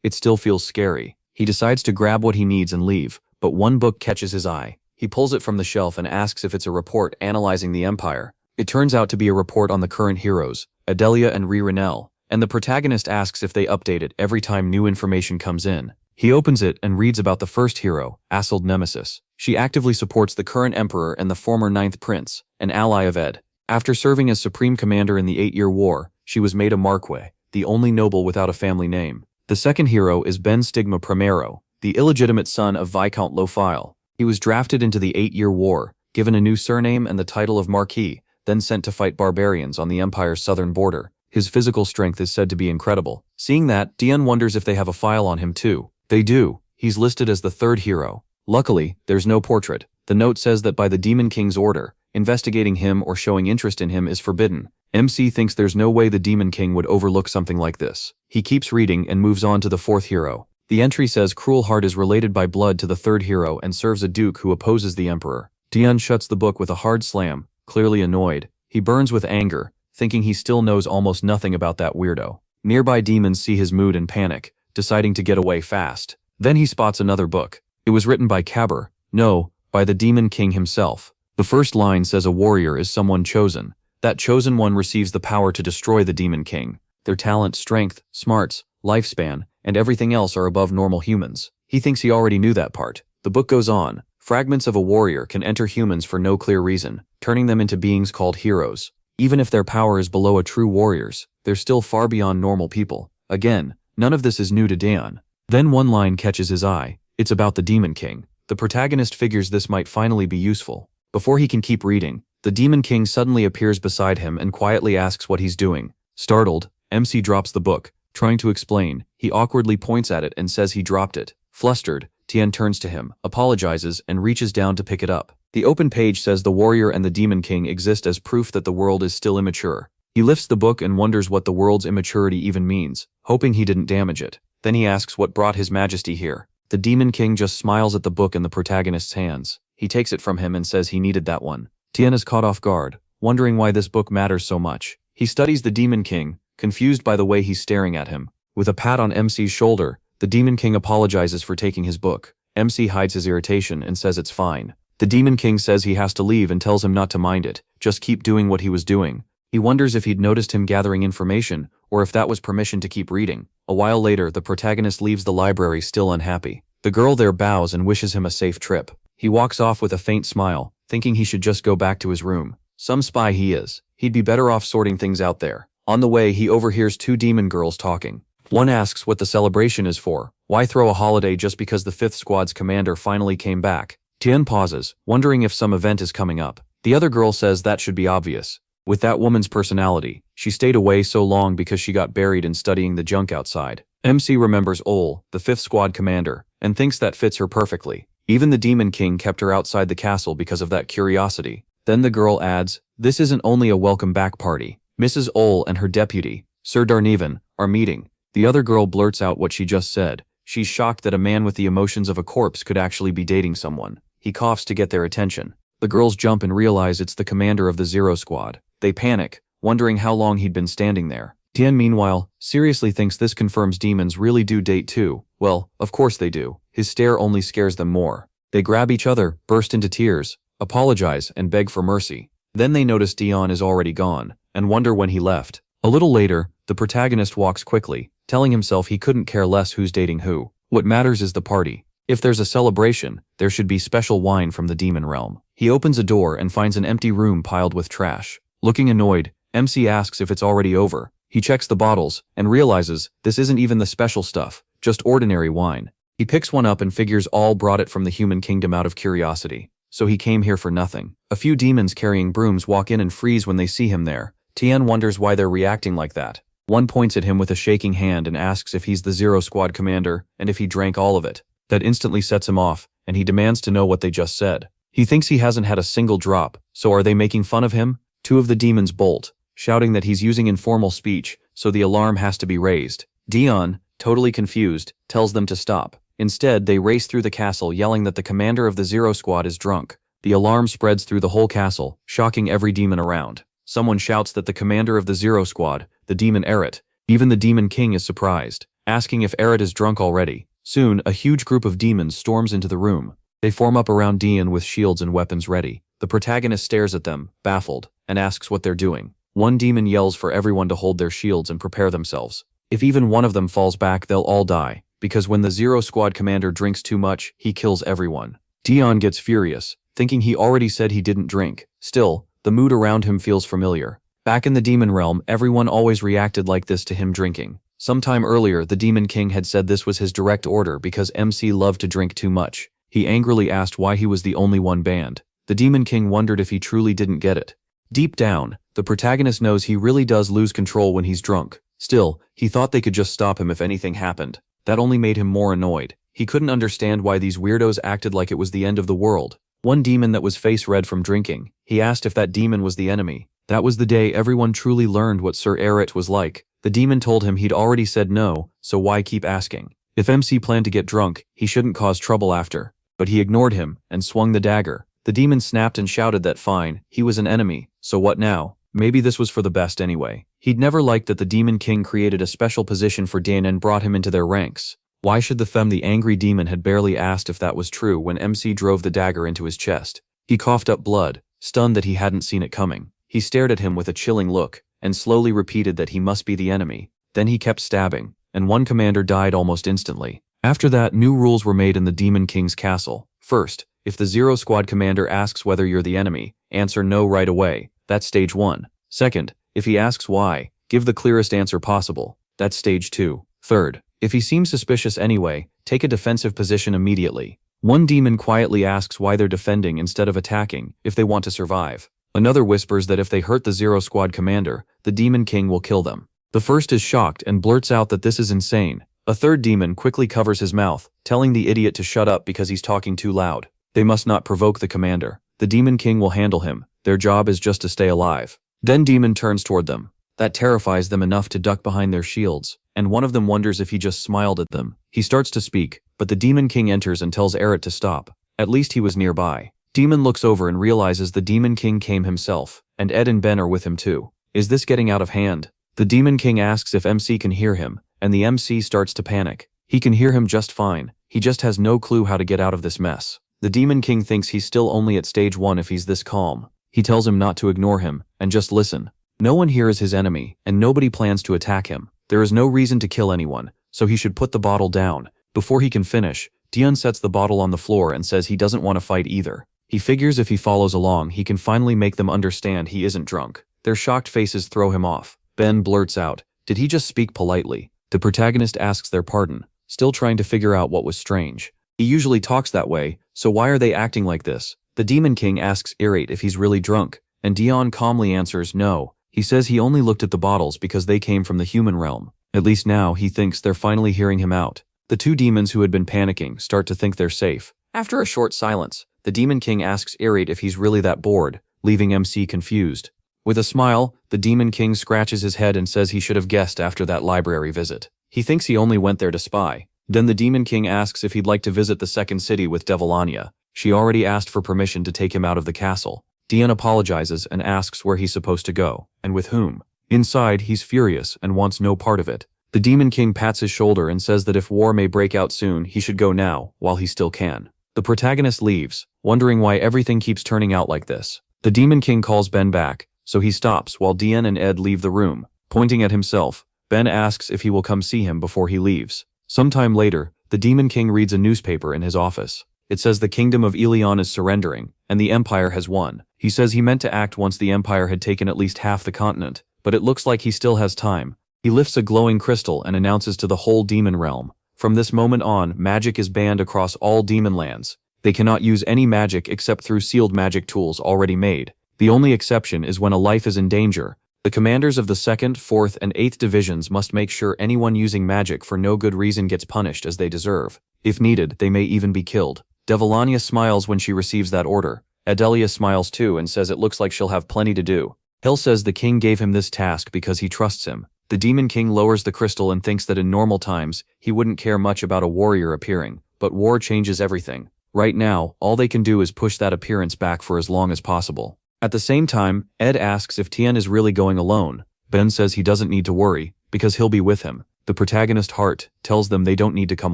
it still feels scary. He decides to grab what he needs and leave, but one book catches his eye. He pulls it from the shelf and asks if it's a report analyzing the Empire. It turns out to be a report on the current heroes, Adelia and Renel, and the protagonist asks if they update it every time new information comes in. He opens it and reads about the first hero, Assild Nemesis. She actively supports the current emperor and the former 9th prince, an ally of Ed. After serving as supreme commander in the 8-Year War, she was made a Marquis, the only noble without a family name. The second hero is Ben Stigma Primero, the illegitimate son of Viscount Lofile. He was drafted into the 8-Year War, given a new surname and the title of Marquis, then sent to fight barbarians on the Empire's southern border. His physical strength is said to be incredible. Seeing that, Dion wonders if they have a file on him too. They do. He's listed as the third hero. Luckily, there's no portrait. The note says that by the Demon King's order, investigating him or showing interest in him is forbidden. MC thinks there's no way the Demon King would overlook something like this. He keeps reading and moves on to the fourth hero. The entry says Cruel Heart is related by blood to the third hero and serves a duke who opposes the emperor. Dion shuts the book with a hard slam, clearly annoyed. He burns with anger, thinking he still knows almost nothing about that weirdo. Nearby demons see his mood and panic, deciding to get away fast. Then he spots another book. It was written by Cabber, no, by the Demon King himself. The first line says a warrior is someone chosen. That chosen one receives the power to destroy the Demon King. Their talent, strength, smarts, lifespan, and everything else are above normal humans. He thinks he already knew that part. The book goes on. Fragments of a warrior can enter humans for no clear reason, turning them into beings called heroes. Even if their power is below a true warrior's, they're still far beyond normal people. Again, none of this is new to Daeon. Then one line catches his eye. It's about the Demon King. The protagonist figures this might finally be useful. Before he can keep reading, the Demon King suddenly appears beside him and quietly asks what he's doing. Startled, MC drops the book. Trying to explain, he awkwardly points at it and says he dropped it. Flustered, Tien turns to him, apologizes, and reaches down to pick it up. The open page says the warrior and the demon king exist as proof that the world is still immature. He lifts the book and wonders what the world's immaturity even means, hoping he didn't damage it. Then he asks what brought his majesty here. The demon king just smiles at the book in the protagonist's hands. He takes it from him and says he needed that one. Tien is caught off guard, wondering why this book matters so much. He studies the demon king, confused by the way he's staring at him. With a pat on MC's shoulder, the demon king apologizes for taking his book. MC hides his irritation and says it's fine. The demon king says he has to leave and tells him not to mind it, just keep doing what he was doing. He wonders if he'd noticed him gathering information, or if that was permission to keep reading. A while later, the protagonist leaves the library still unhappy. The girl there bows and wishes him a safe trip. He walks off with a faint smile, thinking he should just go back to his room. Some spy he is. He'd be better off sorting things out there. On the way, he overhears two demon girls talking. One asks what the celebration is for. Why throw a holiday just because the 5th Squad's commander finally came back? Tien pauses, wondering if some event is coming up. The other girl says that should be obvious. With that woman's personality, she stayed away so long because she got buried in studying the junk outside. MC remembers Ol, the 5th Squad commander, and thinks that fits her perfectly. Even the Demon King kept her outside the castle because of that curiosity. Then the girl adds, this isn't only a welcome back party. Mrs. Ol and her deputy, Sir Darnevan, are meeting. The other girl blurts out what she just said. She's shocked that a man with the emotions of a corpse could actually be dating someone. He coughs to get their attention. The girls jump and realize it's the commander of the Zero Squad. They panic, wondering how long he'd been standing there. Tien, meanwhile, seriously thinks this confirms demons really do date too. Well, of course they do. His stare only scares them more. They grab each other, burst into tears, apologize, and beg for mercy. Then they notice Dion is already gone, and wonder when he left. A little later, the protagonist walks quickly, telling himself he couldn't care less who's dating who. What matters is the party. If there's a celebration, there should be special wine from the demon realm. He opens a door and finds an empty room piled with trash. Looking annoyed, MC asks if it's already over. He checks the bottles and realizes this isn't even the special stuff, just ordinary wine. He picks one up and figures all brought it from the human kingdom out of curiosity. So he came here for nothing. A few demons carrying brooms walk in and freeze when they see him there. Tien wonders why they're reacting like that. One points at him with a shaking hand and asks if he's the Zero Squad commander and if he drank all of it. That instantly sets him off, and he demands to know what they just said. He thinks he hasn't had a single drop, so are they making fun of him? Two of the demons bolt, shouting that he's using informal speech, so the alarm has to be raised. Dion, totally confused, tells them to stop. Instead, they race through the castle yelling that the commander of the Zero Squad is drunk. The alarm spreads through the whole castle, shocking every demon around. Someone shouts that the commander of the Zero Squad, the demon Eret. Even the demon king is surprised, asking if Eret is drunk already. Soon, a huge group of demons storms into the room. They form up around Dion with shields and weapons ready. The protagonist stares at them, baffled, and asks what they're doing. One demon yells for everyone to hold their shields and prepare themselves. If even one of them falls back, they'll all die, because when the Zero Squad commander drinks too much, he kills everyone. Dion gets furious, thinking he already said he didn't drink. Still, the mood around him feels familiar. Back in the demon realm, everyone always reacted like this to him drinking. Sometime earlier, the Demon King had said this was his direct order because MC loved to drink too much. He angrily asked why he was the only one banned. The Demon King wondered if he truly didn't get it. Deep down, the protagonist knows he really does lose control when he's drunk. Still, he thought they could just stop him if anything happened. That only made him more annoyed. He couldn't understand why these weirdos acted like it was the end of the world. One demon that was face red from drinking. He asked if that demon was the enemy. That was the day everyone truly learned what Sir Eret was like. The demon told him he'd already said no, so why keep asking? If MC planned to get drunk, he shouldn't cause trouble after. But he ignored him and swung the dagger. The demon snapped and shouted that fine, he was an enemy, so what now? Maybe this was for the best anyway. He'd never liked that the Demon King created a special position for Dan and brought him into their ranks. Why should the angry demon had barely asked if that was true when MC drove the dagger into his chest. He coughed up blood, stunned that he hadn't seen it coming. He stared at him with a chilling look, and slowly repeated that he must be the enemy. Then he kept stabbing, and one commander died almost instantly. After that, new rules were made in the Demon King's castle. First, if the Zero Squad commander asks whether you're the enemy, answer no right away. That's stage 1. Second, if he asks why, give the clearest answer possible. That's stage 2. Third, if he seems suspicious anyway, take a defensive position immediately. One demon quietly asks why they're defending instead of attacking, if they want to survive. Another whispers that if they hurt the Zero Squad commander, the Demon King will kill them. The first is shocked and blurts out that this is insane. A third demon quickly covers his mouth, telling the idiot to shut up because he's talking too loud. They must not provoke the commander. The Demon King will handle him. Their job is just to stay alive. Then Demon turns toward them. That terrifies them enough to duck behind their shields, and one of them wonders if he just smiled at them. He starts to speak, but the Demon King enters and tells Eret to stop. At least he was nearby. Demon looks over and realizes the Demon King came himself, and Ed and Ben are with him too. Is this getting out of hand? The Demon King asks if MC can hear him, and the MC starts to panic. He can hear him just fine. He just has no clue how to get out of this mess. The Demon King thinks he's still only at stage 1 if he's this calm. He tells him not to ignore him, and just listen. No one here is his enemy, and nobody plans to attack him. There is no reason to kill anyone, so he should put the bottle down. Before he can finish, Dion sets the bottle on the floor and says he doesn't want to fight either. He figures if he follows along, he can finally make them understand he isn't drunk. Their shocked faces throw him off. Ben blurts out, "Did he just speak politely?" The protagonist asks their pardon, still trying to figure out what was strange. He usually talks that way, so why are they acting like this? The Demon King asks Irate if he's really drunk, and Dion calmly answers no. He says he only looked at the bottles because they came from the human realm. At least now he thinks they're finally hearing him out. The two demons who had been panicking start to think they're safe. After a short silence, the Demon King asks Irate if he's really that bored, leaving MC confused. With a smile, the Demon King scratches his head and says he should have guessed after that library visit. He thinks he only went there to spy. Then the Demon King asks if he'd like to visit the second city with Devilania. She already asked for permission to take him out of the castle. Dion apologizes and asks where he's supposed to go, and with whom. Inside, he's furious and wants no part of it. The Demon King pats his shoulder and says that if war may break out soon, he should go now, while he still can. The protagonist leaves, wondering why everything keeps turning out like this. The Demon King calls Ben back, so he stops while Dion and Ed leave the room. Pointing at himself, Ben asks if he will come see him before he leaves. Sometime later, the Demon King reads a newspaper in his office. It says the kingdom of Elion is surrendering, and the Empire has won. He says he meant to act once the Empire had taken at least half the continent, but it looks like he still has time. He lifts a glowing crystal and announces to the whole demon realm. From this moment on, magic is banned across all demon lands. They cannot use any magic except through sealed magic tools already made. The only exception is when a life is in danger. The commanders of the 2nd, 4th, and 8th divisions must make sure anyone using magic for no good reason gets punished as they deserve. If needed, they may even be killed. Devilania smiles when she receives that order. Adelia smiles too and says it looks like she'll have plenty to do. Hill says the king gave him this task because he trusts him. The Demon King lowers the crystal and thinks that in normal times, he wouldn't care much about a warrior appearing, but war changes everything. Right now, all they can do is push that appearance back for as long as possible. At the same time, Ed asks if Tien is really going alone. Ben says he doesn't need to worry, because he'll be with him. The protagonist Hart tells them they don't need to come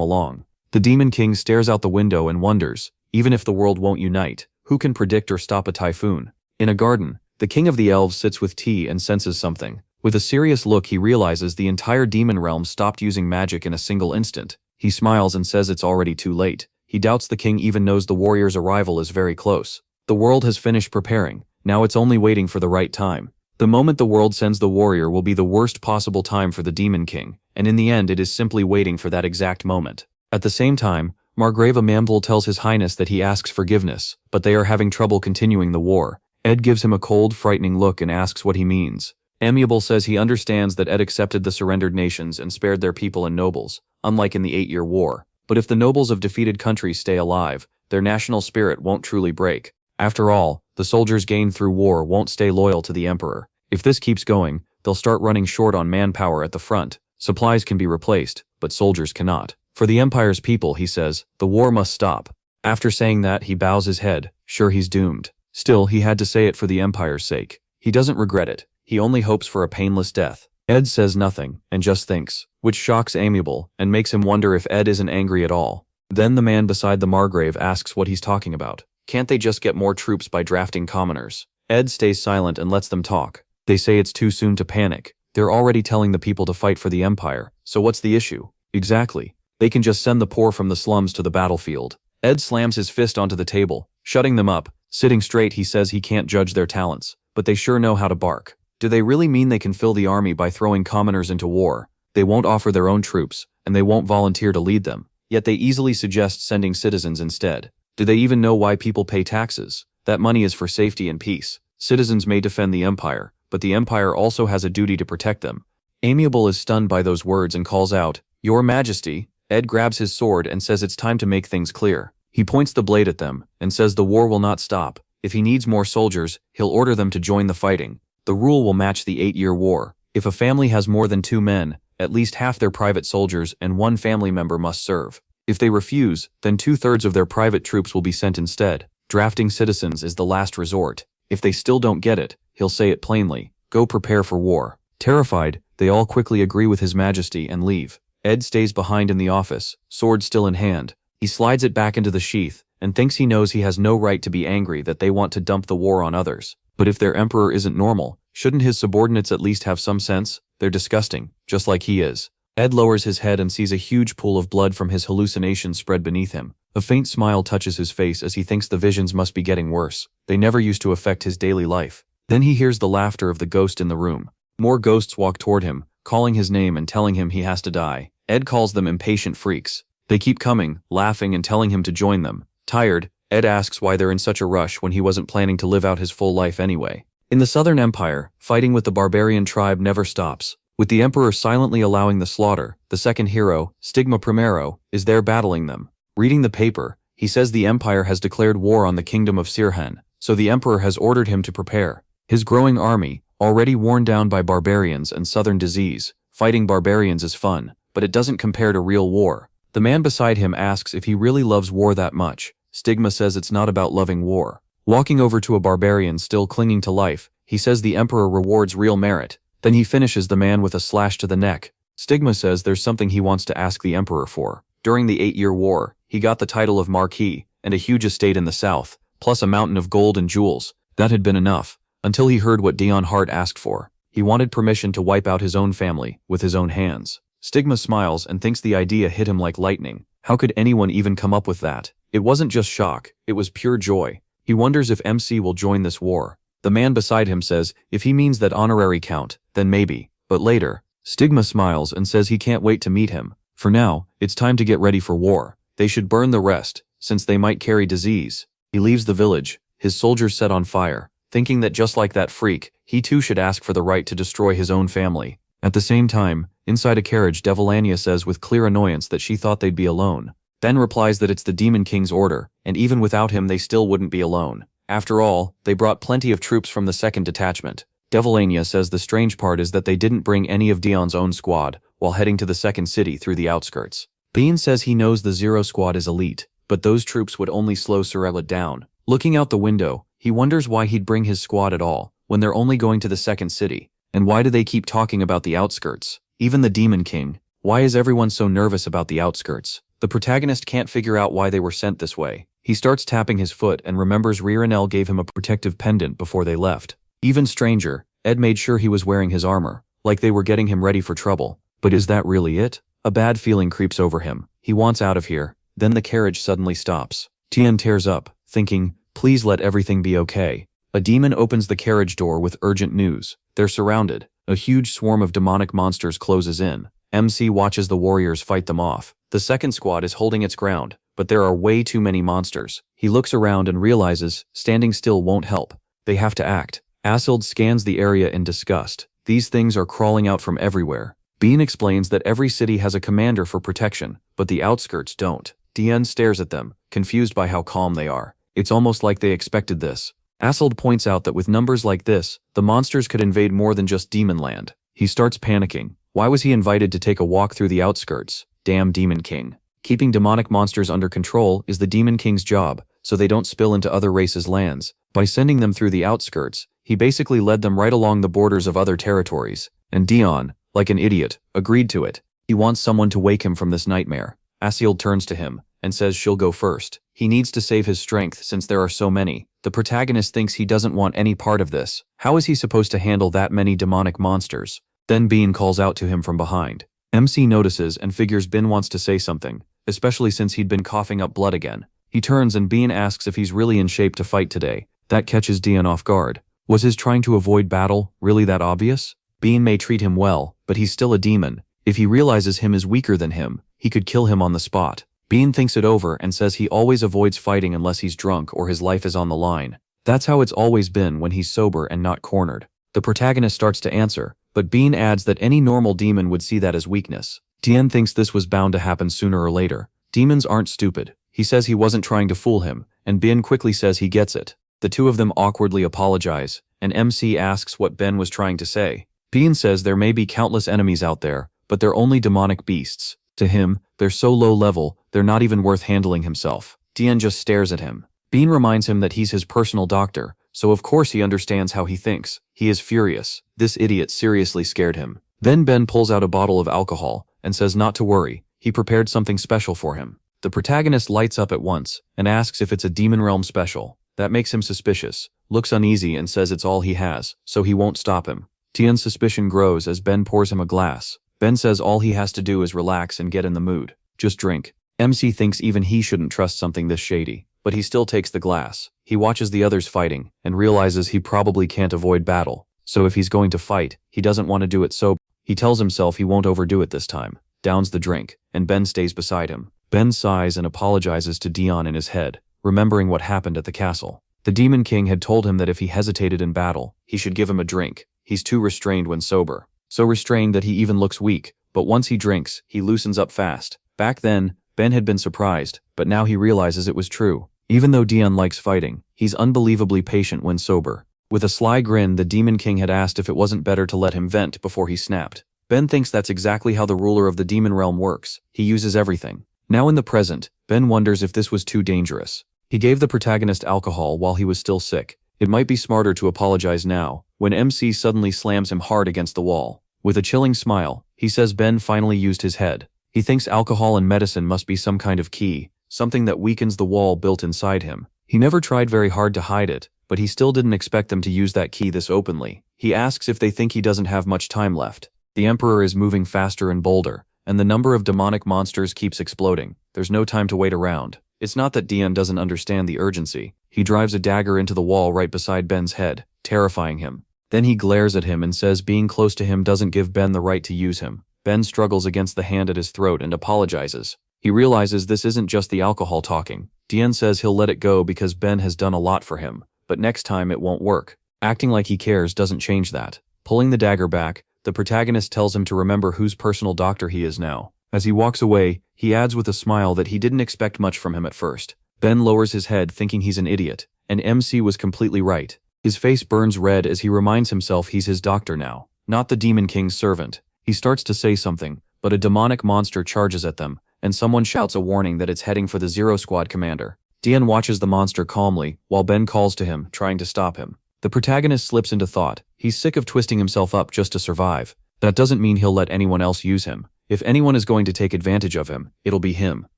along. The Demon King stares out the window and wonders, even if the world won't unite, who can predict or stop a typhoon? In a garden, the King of the Elves sits with tea and senses something. With a serious look, he realizes the entire demon realm stopped using magic in a single instant. He smiles and says it's already too late. He doubts the king even knows the warrior's arrival is very close. The world has finished preparing. Now it's only waiting for the right time. The moment the world sends the warrior will be the worst possible time for the Demon King, and in the end it is simply waiting for that exact moment. At the same time, Margrave Amamvul tells His Highness that he asks forgiveness, but they are having trouble continuing the war. Ed gives him a cold, frightening look and asks what he means. Amiable says he understands that Ed accepted the surrendered nations and spared their people and nobles, unlike in the 8-year war. But if the nobles of defeated countries stay alive, their national spirit won't truly break. After all, the soldiers gained through war won't stay loyal to the emperor. If this keeps going, they'll start running short on manpower at the front. Supplies can be replaced, but soldiers cannot. For the empire's people, he says, the war must stop. After saying that, he bows his head, sure he's doomed. Still, he had to say it for the empire's sake. He doesn't regret it. He only hopes for a painless death. Ed says nothing, and just thinks, which shocks Amiable, and makes him wonder if Ed isn't angry at all. Then the man beside the Margrave asks what he's talking about. Can't they just get more troops by drafting commoners? Ed stays silent and lets them talk. They say it's too soon to panic. They're already telling the people to fight for the empire, so what's the issue? Exactly. They can just send the poor from the slums to the battlefield. Ed slams his fist onto the table, shutting them up. Sitting straight, he says he can't judge their talents, but they sure know how to bark. Do they really mean they can fill the army by throwing commoners into war? They won't offer their own troops, and they won't volunteer to lead them. Yet they easily suggest sending citizens instead. Do they even know why people pay taxes? That money is for safety and peace. Citizens may defend the empire, but the empire also has a duty to protect them. Amiable is stunned by those words and calls out, "Your Majesty." Ed grabs his sword and says it's time to make things clear. He points the blade at them and says the war will not stop. If he needs more soldiers, he'll order them to join the fighting. The rule will match the 8-year war. If a family has more than 2 men, at least half their private soldiers and 1 family member must serve. If they refuse, then 2/3 of their private troops will be sent instead. Drafting citizens is the last resort. If they still don't get it, he'll say it plainly. Go prepare for war. Terrified, they all quickly agree with His Majesty and leave. Ed stays behind in the office, sword still in hand. He slides it back into the sheath and thinks he knows he has no right to be angry that they want to dump the war on others. But if their emperor isn't normal, shouldn't his subordinates at least have some sense? They're disgusting, just like he is. Ed lowers his head and sees a huge pool of blood from his hallucinations spread beneath him. A faint smile touches his face as he thinks the visions must be getting worse. They never used to affect his daily life. Then he hears the laughter of the ghost in the room. More ghosts walk toward him, calling his name and telling him he has to die. Ed calls them impatient freaks. They keep coming, laughing and telling him to join them. Tired, Ed asks why they're in such a rush when he wasn't planning to live out his full life anyway. In the Southern Empire, fighting with the barbarian tribe never stops. With the Emperor silently allowing the slaughter, the second hero, Stigma Primero, is there battling them. Reading the paper, he says the Empire has declared war on the Kingdom of Sirhan, so the Emperor has ordered him to prepare. His growing army, already worn down by barbarians and southern disease, fighting barbarians is fun, but it doesn't compare to real war. The man beside him asks if he really loves war that much. Stigma says it's not about loving war. Walking over to a barbarian still clinging to life, he says the Emperor rewards real merit. Then he finishes the man with a slash to the neck. Stigma says there's something he wants to ask the Emperor for. During the 8-year war, he got the title of Marquis and a huge estate in the south, plus a mountain of gold and jewels. That had been enough, until he heard what Dion Hart asked for. He wanted permission to wipe out his own family with his own hands. Stigma smiles and thinks the idea hit him like lightning. How could anyone even come up with that? It wasn't just shock, it was pure joy. He wonders if MC will join this war. The man beside him says if he means that honorary count, then maybe. But later, Stigma smiles and says he can't wait to meet him. For now, it's time to get ready for war. They should burn the rest, since they might carry disease. He leaves the village, his soldiers set on fire, thinking that just like that freak, he too should ask for the right to destroy his own family. At the same time, inside a carriage, Devilania says with clear annoyance that she thought they'd be alone. Ben replies that it's the Demon King's order, and even without him they still wouldn't be alone. After all, they brought plenty of troops from the second detachment. Devilania says the strange part is that they didn't bring any of Dion's own squad while heading to the second city through the outskirts. Bean says he knows the Zero Squad is elite, but those troops would only slow Sorella down. Looking out the window, he wonders why he'd bring his squad at all, when they're only going to the second city. And why do they keep talking about the outskirts? Even the Demon King. Why is everyone so nervous about the outskirts? The protagonist can't figure out why they were sent this way. He starts tapping his foot and remembers Ririnel gave him a protective pendant before they left. Even stranger, Ed made sure he was wearing his armor, like they were getting him ready for trouble. But is that really it? A bad feeling creeps over him. He wants out of here. Then the carriage suddenly stops. Tien tears up, thinking, please let everything be okay. A demon opens the carriage door with urgent news. They're surrounded. A huge swarm of demonic monsters closes in. MC watches the warriors fight them off. The second squad is holding its ground, but there are way too many monsters. He looks around and realizes standing still won't help. They have to act. Asild scans the area in disgust. These things are crawling out from everywhere. Bean explains that every city has a commander for protection, but the outskirts don't. Dien stares at them, confused by how calm they are. It's almost like they expected this. Asild points out that with numbers like this, the monsters could invade more than just Demon Land. He starts panicking. Why was he invited to take a walk through the outskirts? Damn Demon King. Keeping demonic monsters under control is the Demon King's job, so they don't spill into other races' lands. By sending them through the outskirts, he basically led them right along the borders of other territories. And Dion, like an idiot, agreed to it. He wants someone to wake him from this nightmare. Asild turns to him and says she'll go first. He needs to save his strength since there are so many. The protagonist thinks he doesn't want any part of this. How is he supposed to handle that many demonic monsters? Then Bean calls out to him from behind. MC notices and figures Bin wants to say something, especially since he'd been coughing up blood again. He turns and Bean asks if he's really in shape to fight today. That catches Dion off guard. Was his trying to avoid battle really that obvious? Bean may treat him well, but he's still a demon. If he realizes him is weaker than him, he could kill him on the spot. Bean thinks it over and says he always avoids fighting unless he's drunk or his life is on the line. That's how it's always been when he's sober and not cornered. The protagonist starts to answer, but Bean adds that any normal demon would see that as weakness. Tien thinks this was bound to happen sooner or later. Demons aren't stupid. He says he wasn't trying to fool him, and Bean quickly says he gets it. The two of them awkwardly apologize, and MC asks what Ben was trying to say. Dian says there may be countless enemies out there, but they're only demonic beasts. To him, they're so low level, they're not even worth handling himself. Dian just stares at him. Bean reminds him that he's his personal doctor, so of course he understands how he thinks. He is furious. This idiot seriously scared him. Then Ben pulls out a bottle of alcohol and says not to worry, he prepared something special for him. The protagonist lights up at once and asks if it's a Demon Realm special. That makes him suspicious, looks uneasy and says it's all he has, so he won't stop him. Tian's suspicion grows as Ben pours him a glass. Ben says all he has to do is relax and get in the mood. Just drink. MC thinks even he shouldn't trust something this shady, but he still takes the glass. He watches the others fighting and realizes he probably can't avoid battle. So if he's going to fight, he doesn't want to do it sober. He tells himself he won't overdo it this time, downs the drink, and Ben stays beside him. Ben sighs and apologizes to Dion in his head, remembering what happened at the castle. The Demon King had told him that if he hesitated in battle, he should give him a drink. He's too restrained when sober. So restrained that he even looks weak, but once he drinks, he loosens up fast. Back then, Ben had been surprised, but now he realizes it was true. Even though Dion likes fighting, he's unbelievably patient when sober. With a sly grin, the Demon King had asked if it wasn't better to let him vent before he snapped. Ben thinks that's exactly how the ruler of the Demon Realm works. He uses everything. Now in the present, Ben wonders if this was too dangerous. He gave the protagonist alcohol while he was still sick. It might be smarter to apologize now, when MC suddenly slams him hard against the wall. With a chilling smile, he says Ben finally used his head. He thinks alcohol and medicine must be some kind of key, something that weakens the wall built inside him. He never tried very hard to hide it, but he still didn't expect them to use that key this openly. He asks if they think he doesn't have much time left. The Emperor is moving faster and bolder, and the number of demonic monsters keeps exploding. There's no time to wait around. It's not that Dion doesn't understand the urgency. He drives a dagger into the wall right beside Ben's head, terrifying him. Then he glares at him and says being close to him doesn't give Ben the right to use him. Ben struggles against the hand at his throat and apologizes. He realizes this isn't just the alcohol talking. Dion says he'll let it go because Ben has done a lot for him, but next time it won't work. Acting like he cares doesn't change that. Pulling the dagger back, the protagonist tells him to remember whose personal doctor he is now. As he walks away, he adds with a smile that he didn't expect much from him at first. Ben lowers his head thinking he's an idiot, and MC was completely right. His face burns red as he reminds himself he's his doctor now, not the Demon King's servant. He starts to say something, but a demonic monster charges at them, and someone shouts a warning that it's heading for the Zero Squad commander. Dion watches the monster calmly, while Ben calls to him, trying to stop him. The protagonist slips into thought. He's sick of twisting himself up just to survive. That doesn't mean he'll let anyone else use him. If anyone is going to take advantage of him, it'll be him.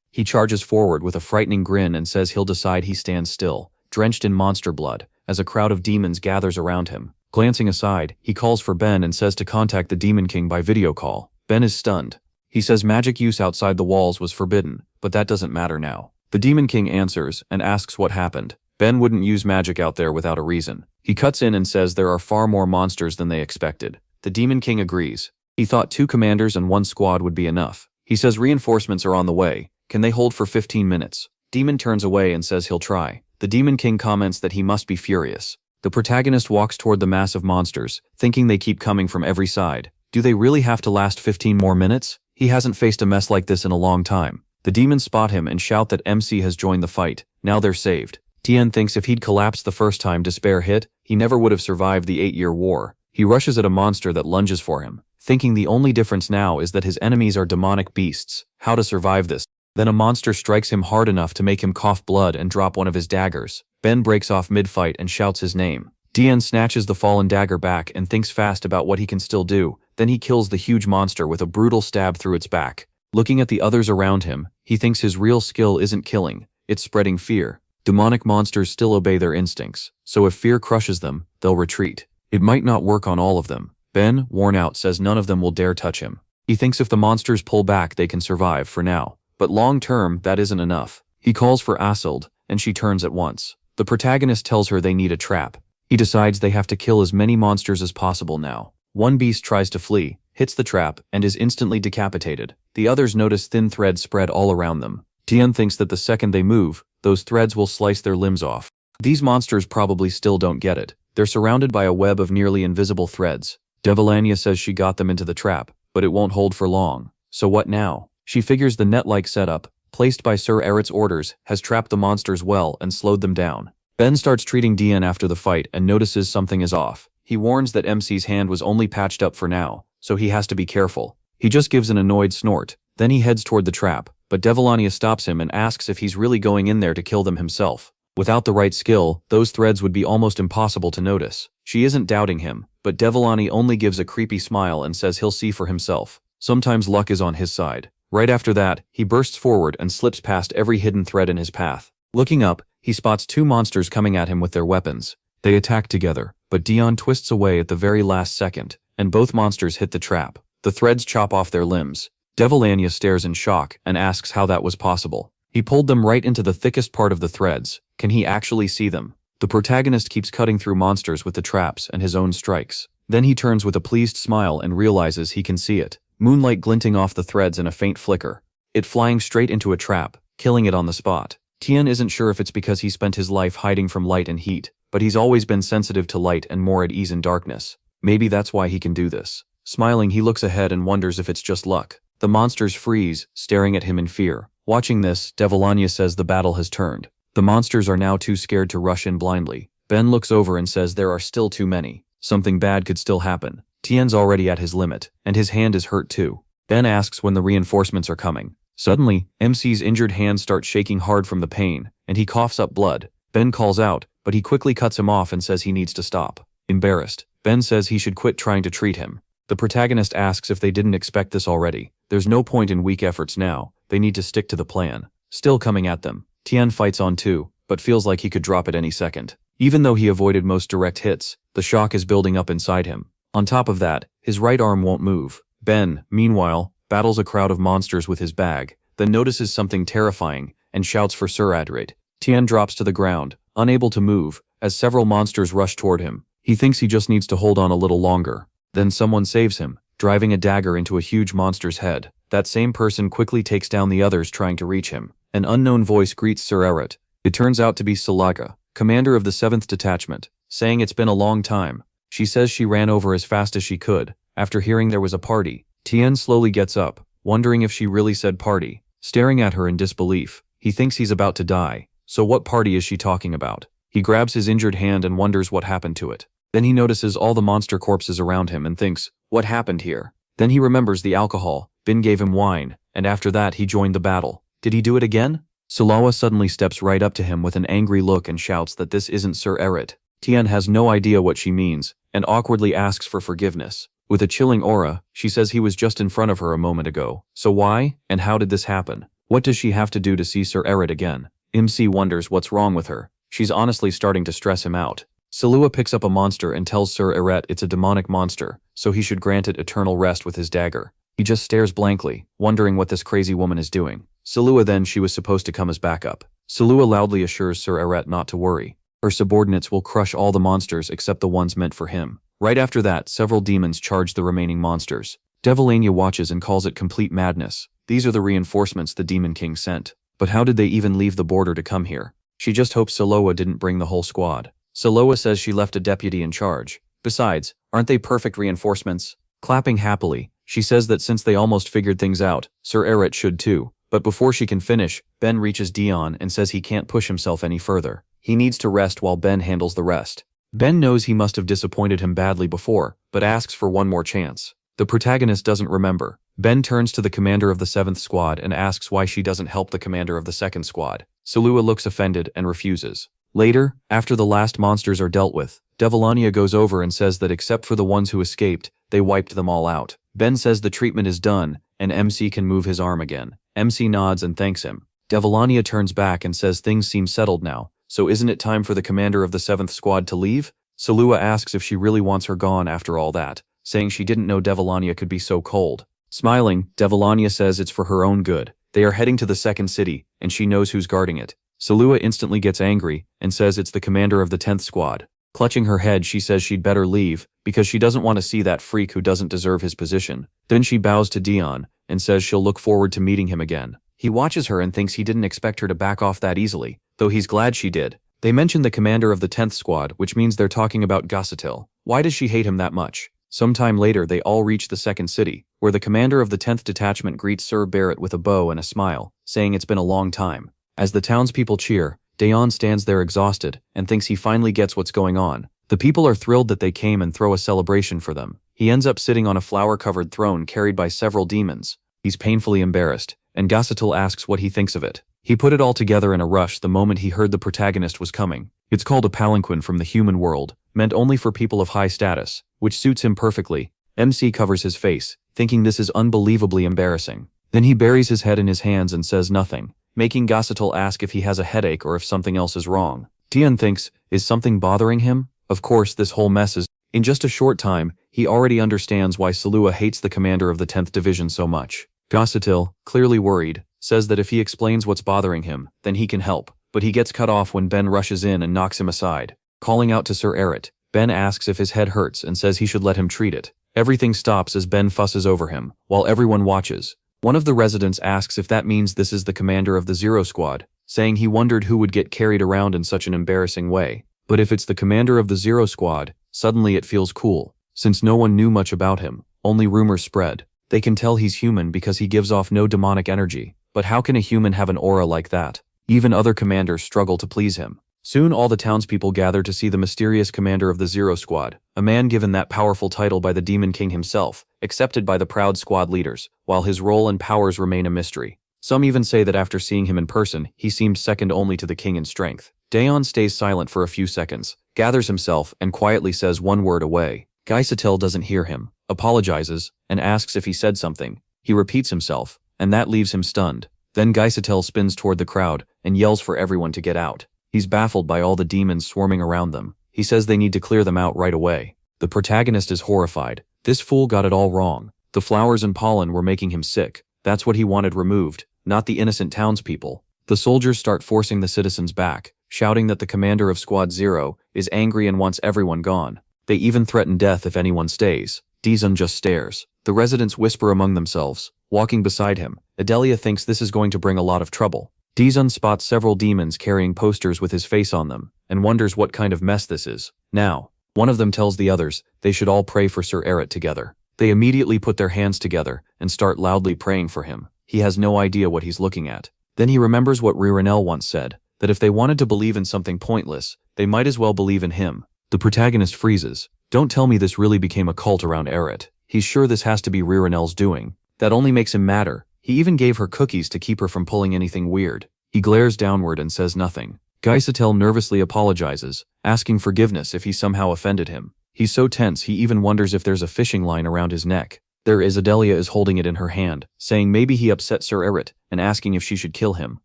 He charges forward with a frightening grin and says he'll decide. He stands still, drenched in monster blood, as a crowd of demons gathers around him. Glancing aside, he calls for Ben and says to contact the Demon King by video call. Ben is stunned. He says magic use outside the walls was forbidden, but that doesn't matter now. The Demon King answers and asks what happened. Ben wouldn't use magic out there without a reason. He cuts in and says there are far more monsters than they expected. The Demon King agrees. He thought 2 commanders and 1 squad would be enough. He says reinforcements are on the way. Can they hold for 15 minutes? Demon turns away and says he'll try. The Demon King comments that he must be furious. The protagonist walks toward the mass of monsters, thinking they keep coming from every side. Do they really have to last 15 more minutes? He hasn't faced a mess like this in a long time. The demons spot him and shout that MC has joined the fight. Now they're saved. Tien thinks if he'd collapsed the first time Despair hit, he never would have survived the 8-year war. He rushes at a monster that lunges for him, thinking the only difference now is that his enemies are demonic beasts. How to survive this? Then a monster strikes him hard enough to make him cough blood and drop one of his daggers. Ben breaks off mid-fight and shouts his name. Tien snatches the fallen dagger back and thinks fast about what he can still do. Then he kills the huge monster with a brutal stab through its back. Looking at the others around him, he thinks his real skill isn't killing, it's spreading fear. Demonic monsters still obey their instincts, so if fear crushes them, they'll retreat. It might not work on all of them. Ben, worn out, says none of them will dare touch him. He thinks if the monsters pull back they can survive for now, but long term that isn't enough. He calls for Asild, and she turns at once. The protagonist tells her they need a trap. He decides they have to kill as many monsters as possible now. One beast tries to flee, hits the trap, and is instantly decapitated. The others notice thin threads spread all around them. Tien thinks that the second they move, those threads will slice their limbs off. These monsters probably still don't get it. They're surrounded by a web of nearly invisible threads. Devilania says she got them into the trap, but it won't hold for long. So what now? She figures the net-like setup, placed by Sir Eret's orders, has trapped the monsters well and slowed them down. Ben starts treating Dian after the fight and notices something is off. He warns that MC's hand was only patched up for now, so he has to be careful. He just gives an annoyed snort. Then he heads toward the trap, but Devilania stops him and asks if he's really going in there to kill them himself. Without the right skill, those threads would be almost impossible to notice. She isn't doubting him, but Devilani only gives a creepy smile and says he'll see for himself. Sometimes luck is on his side. Right after that, he bursts forward and slips past every hidden thread in his path. Looking up, he spots two monsters coming at him with their weapons. They attack together, but Dion twists away at the very last second, and both monsters hit the trap. The threads chop off their limbs. Devilania stares in shock and asks how that was possible. He pulled them right into the thickest part of the threads. Can he actually see them? The protagonist keeps cutting through monsters with the traps and his own strikes. Then he turns with a pleased smile and realizes he can see it. Moonlight glinting off the threads in a faint flicker. It flying straight into a trap, killing it on the spot. Tian isn't sure if it's because he spent his life hiding from light and heat, but he's always been sensitive to light and more at ease in darkness. Maybe that's why he can do this. Smiling, he looks ahead and wonders if it's just luck. The monsters freeze, staring at him in fear. Watching this, Devilania says the battle has turned. The monsters are now too scared to rush in blindly. Ben looks over and says there are still too many. Something bad could still happen. Tien's already at his limit, and his hand is hurt too. Ben asks when the reinforcements are coming. Suddenly, MC's injured hand starts shaking hard from the pain, and he coughs up blood. Ben calls out, but he quickly cuts him off and says he needs to stop. Embarrassed, Ben says he should quit trying to treat him. The protagonist asks if they didn't expect this already. There's no point in weak efforts now. They need to stick to the plan. Still coming at them. Tian fights on too, but feels like he could drop at any second. Even though he avoided most direct hits, the shock is building up inside him. On top of that, his right arm won't move. Ben, meanwhile, battles a crowd of monsters with his bag, then notices something terrifying and shouts for Sir Adrit. Tian drops to the ground, unable to move, as several monsters rush toward him. He thinks he just needs to hold on a little longer. Then someone saves him, driving a dagger into a huge monster's head. That same person quickly takes down the others trying to reach him. An unknown voice greets Sir Eret. It turns out to be Salaga, commander of the 7th Detachment, saying it's been a long time. She says she ran over as fast as she could, after hearing there was a party. Tian slowly gets up, wondering if she really said party. Staring at her in disbelief, he thinks he's about to die. So what party is she talking about? He grabs his injured hand and wonders what happened to it. Then he notices all the monster corpses around him and thinks, what happened here? Then he remembers the alcohol. Bin gave him wine, and after that he joined the battle. Did he do it again? Sulawa suddenly steps right up to him with an angry look and shouts that this isn't Sir Eret. Tian has no idea what she means, and awkwardly asks for forgiveness. With a chilling aura, she says he was just in front of her a moment ago. So why, and how did this happen? What does she have to do to see Sir Eret again? MC wonders what's wrong with her. She's honestly starting to stress him out. Salua picks up a monster and tells Sir Eret it's a demonic monster, so he should grant it eternal rest with his dagger. He just stares blankly, wondering what this crazy woman is doing. Salua then she was supposed to come as backup. Salua loudly assures Sir Eret not to worry. Her subordinates will crush all the monsters except the ones meant for him. Right after that, several demons charge the remaining monsters. Devilania watches and calls it complete madness. These are the reinforcements the Demon King sent. But how did they even leave the border to come here? She just hopes Saloa didn't bring the whole squad. Saloa says she left a deputy in charge. Besides, aren't they perfect reinforcements? Clapping happily, she says that since they almost figured things out, Sir Eret should too. But before she can finish, Ben reaches Dion and says he can't push himself any further. He needs to rest while Ben handles the rest. Ben knows he must have disappointed him badly before, but asks for one more chance. The protagonist doesn't remember. Ben turns to the commander of the 7th squad and asks why she doesn't help the commander of the 2nd squad. Salua looks offended and refuses. Later, after the last monsters are dealt with, Devilania goes over and says that except for the ones who escaped, they wiped them all out. Ben says the treatment is done, and MC can move his arm again. MC nods and thanks him. Devilania turns back and says things seem settled now, so isn't it time for the commander of the 7th squad to leave? Salua asks if she really wants her gone after all that, saying she didn't know Devilania could be so cold. Smiling, Devilania says it's for her own good. They are heading to the 2nd city, and she knows who's guarding it. Salua instantly gets angry and says it's the commander of the 10th squad. Clutching her head, she says she'd better leave because she doesn't want to see that freak who doesn't deserve his position. Then she bows to Dion and says she'll look forward to meeting him again. He watches her and thinks he didn't expect her to back off that easily, though he's glad she did. They mention the commander of the 10th squad, which means they're talking about Gossatil. Why does she hate him that much? Sometime later they all reach the 2nd city, where the commander of the 10th detachment greets Sir Barrett with a bow and a smile, saying it's been a long time. As the townspeople cheer, Daeon stands there exhausted and thinks he finally gets what's going on. The people are thrilled that they came and throw a celebration for them. He ends up sitting on a flower-covered throne carried by several demons. He's painfully embarrassed, and Gasatil asks what he thinks of it. He put it all together in a rush the moment he heard the protagonist was coming. It's called a palanquin from the human world, meant only for people of high status, which suits him perfectly. MC covers his face, thinking this is unbelievably embarrassing. Then he buries his head in his hands and says nothing, making Gasatil ask if he has a headache or if something else is wrong. Daeon thinks, is something bothering him? Of course, this whole mess is. In just a short time, he already understands why Salua hates the commander of the 10th Division so much. Gasatil, clearly worried, says that if he explains what's bothering him, then he can help, but he gets cut off when Ben rushes in and knocks him aside. Calling out to Sir Eret, Ben asks if his head hurts and says he should let him treat it. Everything stops as Ben fusses over him, while everyone watches. One of the residents asks if that means this is the commander of the Zero Squad, saying he wondered who would get carried around in such an embarrassing way. But if it's the commander of the Zero Squad, suddenly it feels cool. Since no one knew much about him, only rumors spread. They can tell he's human because he gives off no demonic energy. But how can a human have an aura like that? Even other commanders struggle to please him. Soon all the townspeople gather to see the mysterious commander of the Zero Squad, a man given that powerful title by the Demon King himself, accepted by the proud squad leaders, while his role and powers remain a mystery. Some even say that after seeing him in person, he seemed second only to the king in strength. Daeon stays silent for a few seconds, gathers himself, and quietly says one word away. Gasatil doesn't hear him, apologizes, and asks if he said something. He repeats himself, and that leaves him stunned. Then Gasatil spins toward the crowd and yells for everyone to get out. He's baffled by all the demons swarming around them. He says they need to clear them out right away. The protagonist is horrified. This fool got it all wrong. The flowers and pollen were making him sick. That's what he wanted removed, not the innocent townspeople. The soldiers start forcing the citizens back, shouting that the commander of Squad Zero is angry and wants everyone gone. They even threaten death if anyone stays. Daeon just stares. The residents whisper among themselves. Walking beside him, Adelia thinks this is going to bring a lot of trouble. Daeon spots several demons carrying posters with his face on them, and wonders what kind of mess this is. Now, one of them tells the others they should all pray for Sir Eret together. They immediately put their hands together and start loudly praying for him. He has no idea what he's looking at. Then he remembers what Ririnel once said, that if they wanted to believe in something pointless, they might as well believe in him. The protagonist freezes. Don't tell me this really became a cult around Eret. He's sure this has to be Ririnel's doing. That only makes him madder. He even gave her cookies to keep her from pulling anything weird. He glares downward and says nothing. Gasatil nervously apologizes, asking forgiveness if he somehow offended him. He's so tense he even wonders if there's a fishing line around his neck. There is. Adelia is holding it in her hand, saying maybe he upset Sir Eret and asking if she should kill him.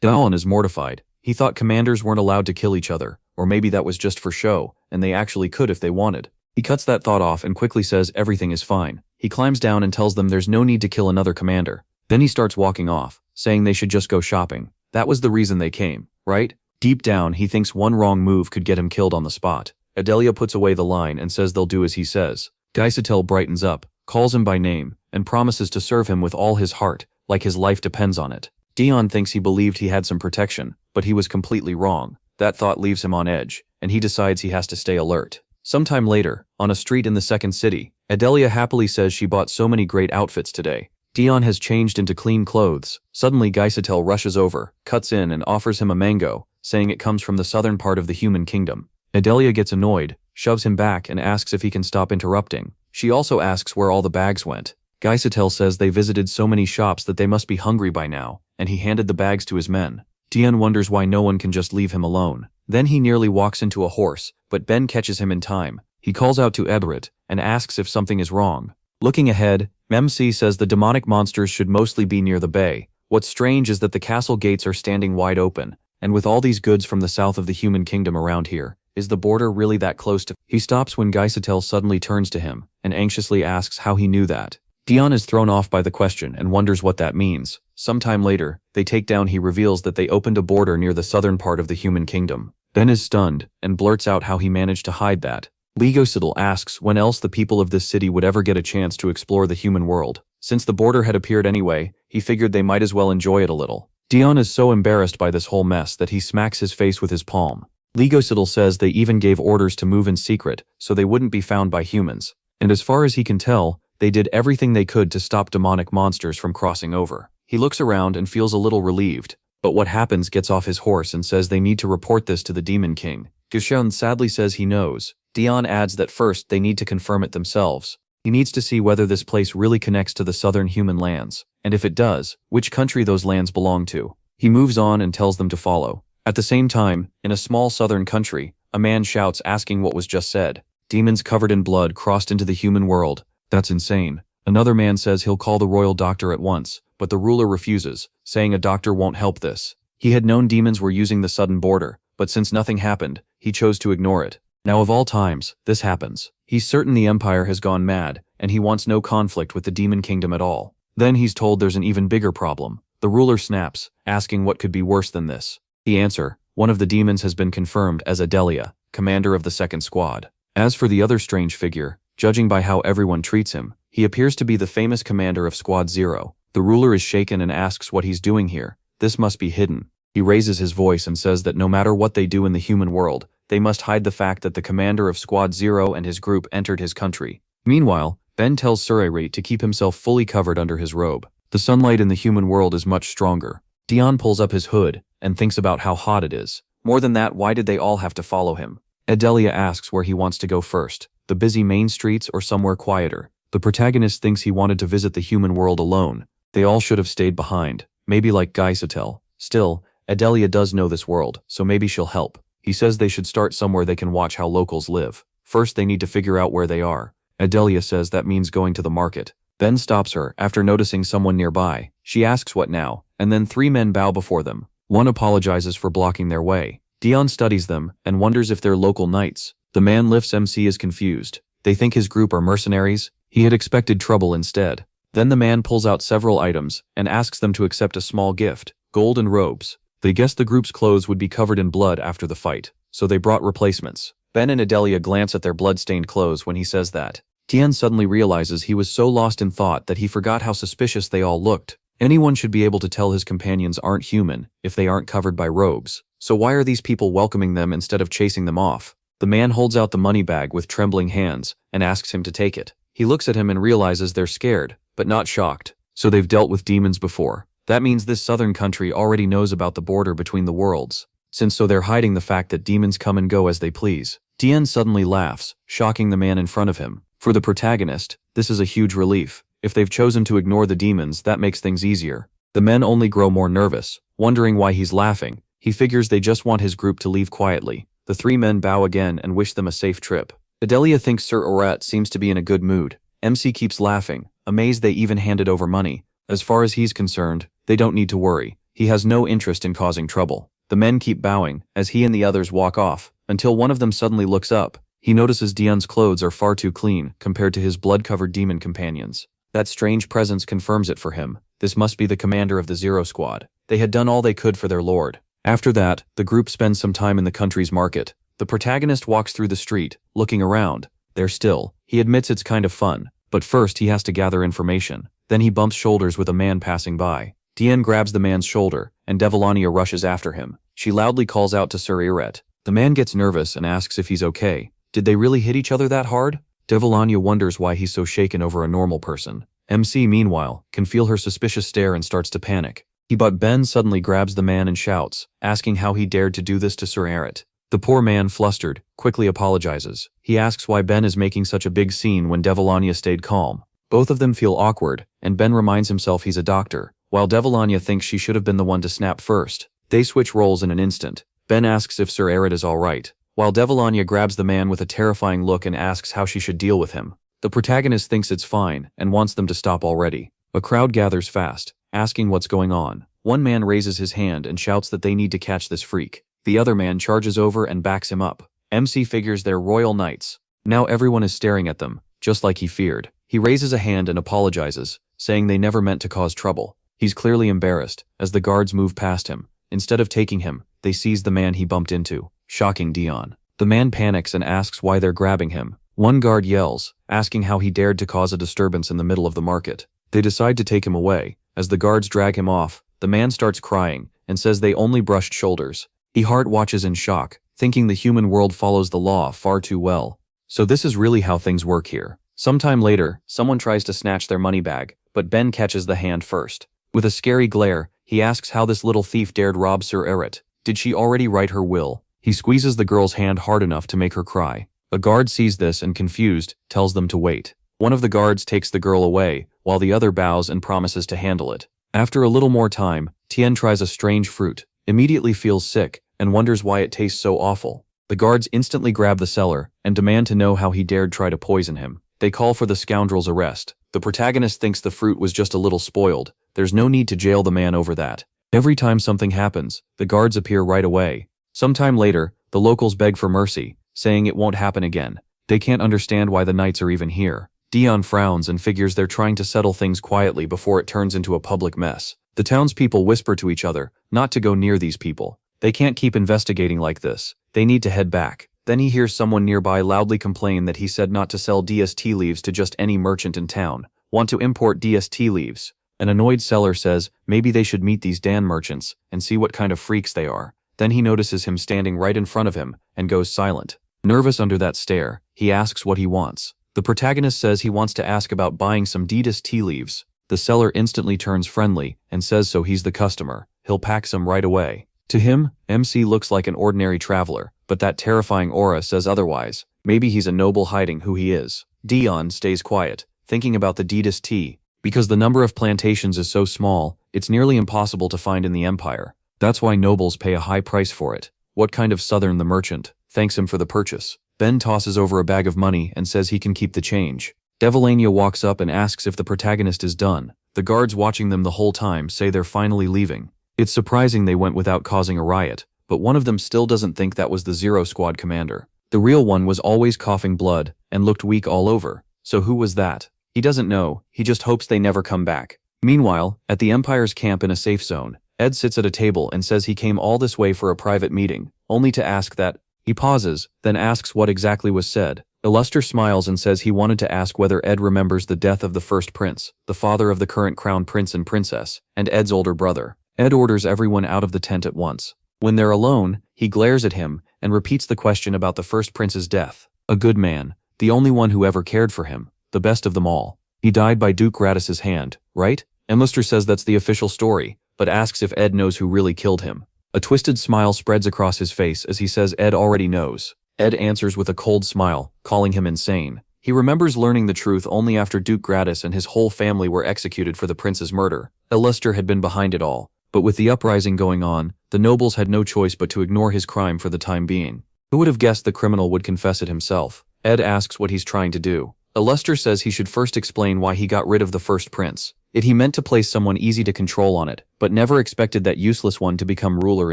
Daeon is mortified. He thought commanders weren't allowed to kill each other, or maybe that was just for show, and they actually could if they wanted. He cuts that thought off and quickly says everything is fine. He climbs down and tells them there's no need to kill another commander. Then he starts walking off, saying they should just go shopping. That was the reason they came, right? Deep down, he thinks one wrong move could get him killed on the spot. Adelia puts away the line and says they'll do as he says. Gasatil brightens up, calls him by name, and promises to serve him with all his heart, like his life depends on it. Daeon thinks he believed he had some protection, but he was completely wrong. That thought leaves him on edge, and he decides he has to stay alert. Sometime later, on a street in the second city, Adelia happily says she bought so many great outfits today. Daeon has changed into clean clothes. Suddenly Gasatil rushes over, cuts in and offers him a mango, saying it comes from the southern part of the human kingdom. Adelia gets annoyed, shoves him back and asks if he can stop interrupting. She also asks where all the bags went. Gasatil says they visited so many shops that they must be hungry by now, and he handed the bags to his men. Daeon wonders why no one can just leave him alone. Then he nearly walks into a horse, but Ben catches him in time. He calls out to Ebrit and asks if something is wrong. Looking ahead, Memsi says the demonic monsters should mostly be near the bay. What's strange is that the castle gates are standing wide open, and with all these goods from the south of the human kingdom around here, is the border really that close to? He stops when Gasatil suddenly turns to him and anxiously asks how he knew that. Daeon is thrown off by the question and wonders what that means. Sometime later, they take down. He reveals that they opened a border near the southern part of the human kingdom. Ben is stunned and blurts out how he managed to hide that. Gasatil asks when else the people of this city would ever get a chance to explore the human world. Since the border had appeared anyway, he figured they might as well enjoy it a little. Daeon is so embarrassed by this whole mess that he smacks his face with his palm. Gasatil says they even gave orders to move in secret so they wouldn't be found by humans. And as far as he can tell, they did everything they could to stop demonic monsters from crossing over. He looks around and feels a little relieved. But what happens gets off his horse and says they need to report this to the Demon King. Gushun sadly says he knows. Dion adds that first they need to confirm it themselves. He needs to see whether this place really connects to the southern human lands, and if it does, which country those lands belong to. He moves on and tells them to follow. At the same time, in a small southern country, a man shouts asking what was just said. Demons covered in blood crossed into the human world. That's insane. Another man says he'll call the royal doctor at once, but the ruler refuses, saying a doctor won't help this. He had known demons were using the southern border, but since nothing happened, he chose to ignore it. Now of all times, this happens. He's certain the Empire has gone mad, and he wants no conflict with the Demon Kingdom at all. Then he's told there's an even bigger problem. The ruler snaps, asking what could be worse than this. The answer, one of the demons has been confirmed as Adelia, commander of the second squad. As for the other strange figure, judging by how everyone treats him, he appears to be the famous commander of Squad 0. The ruler is shaken and asks what he's doing here. This must be hidden. He raises his voice and says that no matter what they do in the human world, they must hide the fact that the commander of Squad 0 and his group entered his country. Meanwhile, Ben tells Surere to keep himself fully covered under his robe. The sunlight in the human world is much stronger. Dion pulls up his hood and thinks about how hot it is. More than that, why did they all have to follow him? Adelia asks where he wants to go first, the busy main streets or somewhere quieter. The protagonist thinks he wanted to visit the human world alone. They all should have stayed behind, maybe like Gaisatel. Still, Adelia does know this world, so maybe she'll help. He says they should start somewhere they can watch how locals live. First they need to figure out where they are. Adelia says that means going to the market. Ben stops her after noticing someone nearby. She asks what now, and then 3 men bow before them. One apologizes for blocking their way. Dion studies them and wonders if they're local knights. The man lifts MC is confused. They think his group are mercenaries. He had expected trouble instead. Then the man pulls out several items and asks them to accept a small gift, gold and robes. They guessed the group's clothes would be covered in blood after the fight, so they brought replacements. Ben and Adelia glance at their blood-stained clothes when he says that. Tian suddenly realizes he was so lost in thought that he forgot how suspicious they all looked. Anyone should be able to tell his companions aren't human if they aren't covered by robes. So why are these people welcoming them instead of chasing them off? The man holds out the money bag with trembling hands and asks him to take it. He looks at him and realizes they're scared, but not shocked. So they've dealt with demons before. That means this southern country already knows about the border between the worlds. So they're hiding the fact that demons come and go as they please. Tien suddenly laughs, shocking the man in front of him. For the protagonist, this is a huge relief. If they've chosen to ignore the demons, that makes things easier. The men only grow more nervous, wondering why he's laughing. He figures they just want his group to leave quietly. The 3 men bow again and wish them a safe trip. Adelia thinks Sir Orat seems to be in a good mood. MC keeps laughing, amazed they even handed over money. As far as he's concerned, they don't need to worry. He has no interest in causing trouble. The men keep bowing as he and the others walk off, until one of them suddenly looks up. He notices Dion's clothes are far too clean compared to his blood-covered demon companions. That strange presence confirms it for him. This must be the commander of the Zero Squad. They had done all they could for their lord. After that, the group spends some time in the country's market. The protagonist walks through the street, looking around. They're still. He admits it's kind of fun, but first he has to gather information. Then he bumps shoulders with a man passing by. Tien grabs the man's shoulder, and Devilania rushes after him. She loudly calls out to Sir Iret. The man gets nervous and asks if he's okay. Did they really hit each other that hard? Devilania wonders why he's so shaken over a normal person. MC, meanwhile, can feel her suspicious stare and starts to panic. But Ben suddenly grabs the man and shouts, asking how he dared to do this to Sir Iret. The poor man, flustered, quickly apologizes. He asks why Ben is making such a big scene when Devilania stayed calm. Both of them feel awkward, and Ben reminds himself he's a doctor, while Devilania thinks she should have been the one to snap first. They switch roles in an instant. Ben asks if Sir Iret is alright, while Devilania grabs the man with a terrifying look and asks how she should deal with him. The protagonist thinks it's fine and wants them to stop already. A crowd gathers fast, asking what's going on. One man raises his hand and shouts that they need to catch this freak. The other man charges over and backs him up. MC figures they're royal knights. Now everyone is staring at them, just like he feared. He raises a hand and apologizes, saying they never meant to cause trouble. He's clearly embarrassed, as the guards move past him. Instead of taking him, they seize the man he bumped into, shocking Dion. The man panics and asks why they're grabbing him. One guard yells, asking how he dared to cause a disturbance in the middle of the market. They decide to take him away. As the guards drag him off, the man starts crying and says they only brushed shoulders. He heart watches in shock, thinking the human world follows the law far too well. So this is really how things work here. Sometime later, someone tries to snatch their money bag, but Ben catches the hand first. With a scary glare, He asks how this little thief dared rob Sir Eret. Did she already write her will? He squeezes the girl's hand hard enough to make her cry. A guard sees this and, confused, tells them to wait. One of the guards takes the girl away, while the other bows and promises to handle it. After a little more time, Tien tries a strange fruit, immediately feels sick, and wonders why it tastes so awful. The guards instantly grab the seller and demand to know how he dared try to poison him. They call for the scoundrel's arrest. The protagonist thinks the fruit was just a little spoiled. There's no need to jail the man over that. Every time something happens, the guards appear right away. Sometime later, the locals beg for mercy, saying it won't happen again. They can't understand why the knights are even here. Dion frowns and figures they're trying to settle things quietly before it turns into a public mess. The townspeople whisper to each other not to go near these people. They can't keep investigating like this. They need to head back. Then he hears someone nearby loudly complain that he said not to sell DST leaves to just any merchant in town. Want to import DST leaves. An annoyed seller says maybe they should meet these Dan merchants and see what kind of freaks they are. Then he notices him standing right in front of him and goes silent. Nervous under that stare, he asks what he wants. The protagonist says he wants to ask about buying some Dedas tea leaves. The seller instantly turns friendly and says so he's the customer. He'll pack some right away. To him, MC looks like an ordinary traveler, but that terrifying aura says otherwise. Maybe he's a noble hiding who he is. Dion stays quiet, thinking about the Dedas tea. Because the number of plantations is so small, it's nearly impossible to find in the empire. That's why nobles pay a high price for it. What kind of southern the merchant thanks him for the purchase. Ben tosses over a bag of money and says he can keep the change. Devilania walks up and asks if the protagonist is done. The guards watching them the whole time say they're finally leaving. It's surprising they went without causing a riot, but one of them still doesn't think that was the Zero Squad commander. The real one was always coughing blood and looked weak all over. So who was that? He doesn't know, he just hopes they never come back. Meanwhile, at the Empire's camp in a safe zone, Ed sits at a table and says he came all this way for a private meeting, only to ask that. He pauses, then asks what exactly was said. Illuster smiles and says he wanted to ask whether Ed remembers the death of the first prince, the father of the current crown prince and princess, and Ed's older brother. Ed orders everyone out of the tent at once. When they're alone, he glares at him and repeats the question about the first prince's death. A good man, the only one who ever cared for him, the best of them all. He died by Duke Gratis's hand, right? Illuster says that's the official story, but asks if Ed knows who really killed him. A twisted smile spreads across his face as he says Ed already knows. Ed answers with a cold smile, calling him insane. He remembers learning the truth only after Duke Gratis and his whole family were executed for the prince's murder. Illuster had been behind it all, but with the uprising going on, the nobles had no choice but to ignore his crime for the time being. Who would have guessed the criminal would confess it himself? Ed asks what he's trying to do. Illuster says he should first explain why he got rid of the first prince. He meant to place someone easy to control on it, but never expected that useless one to become ruler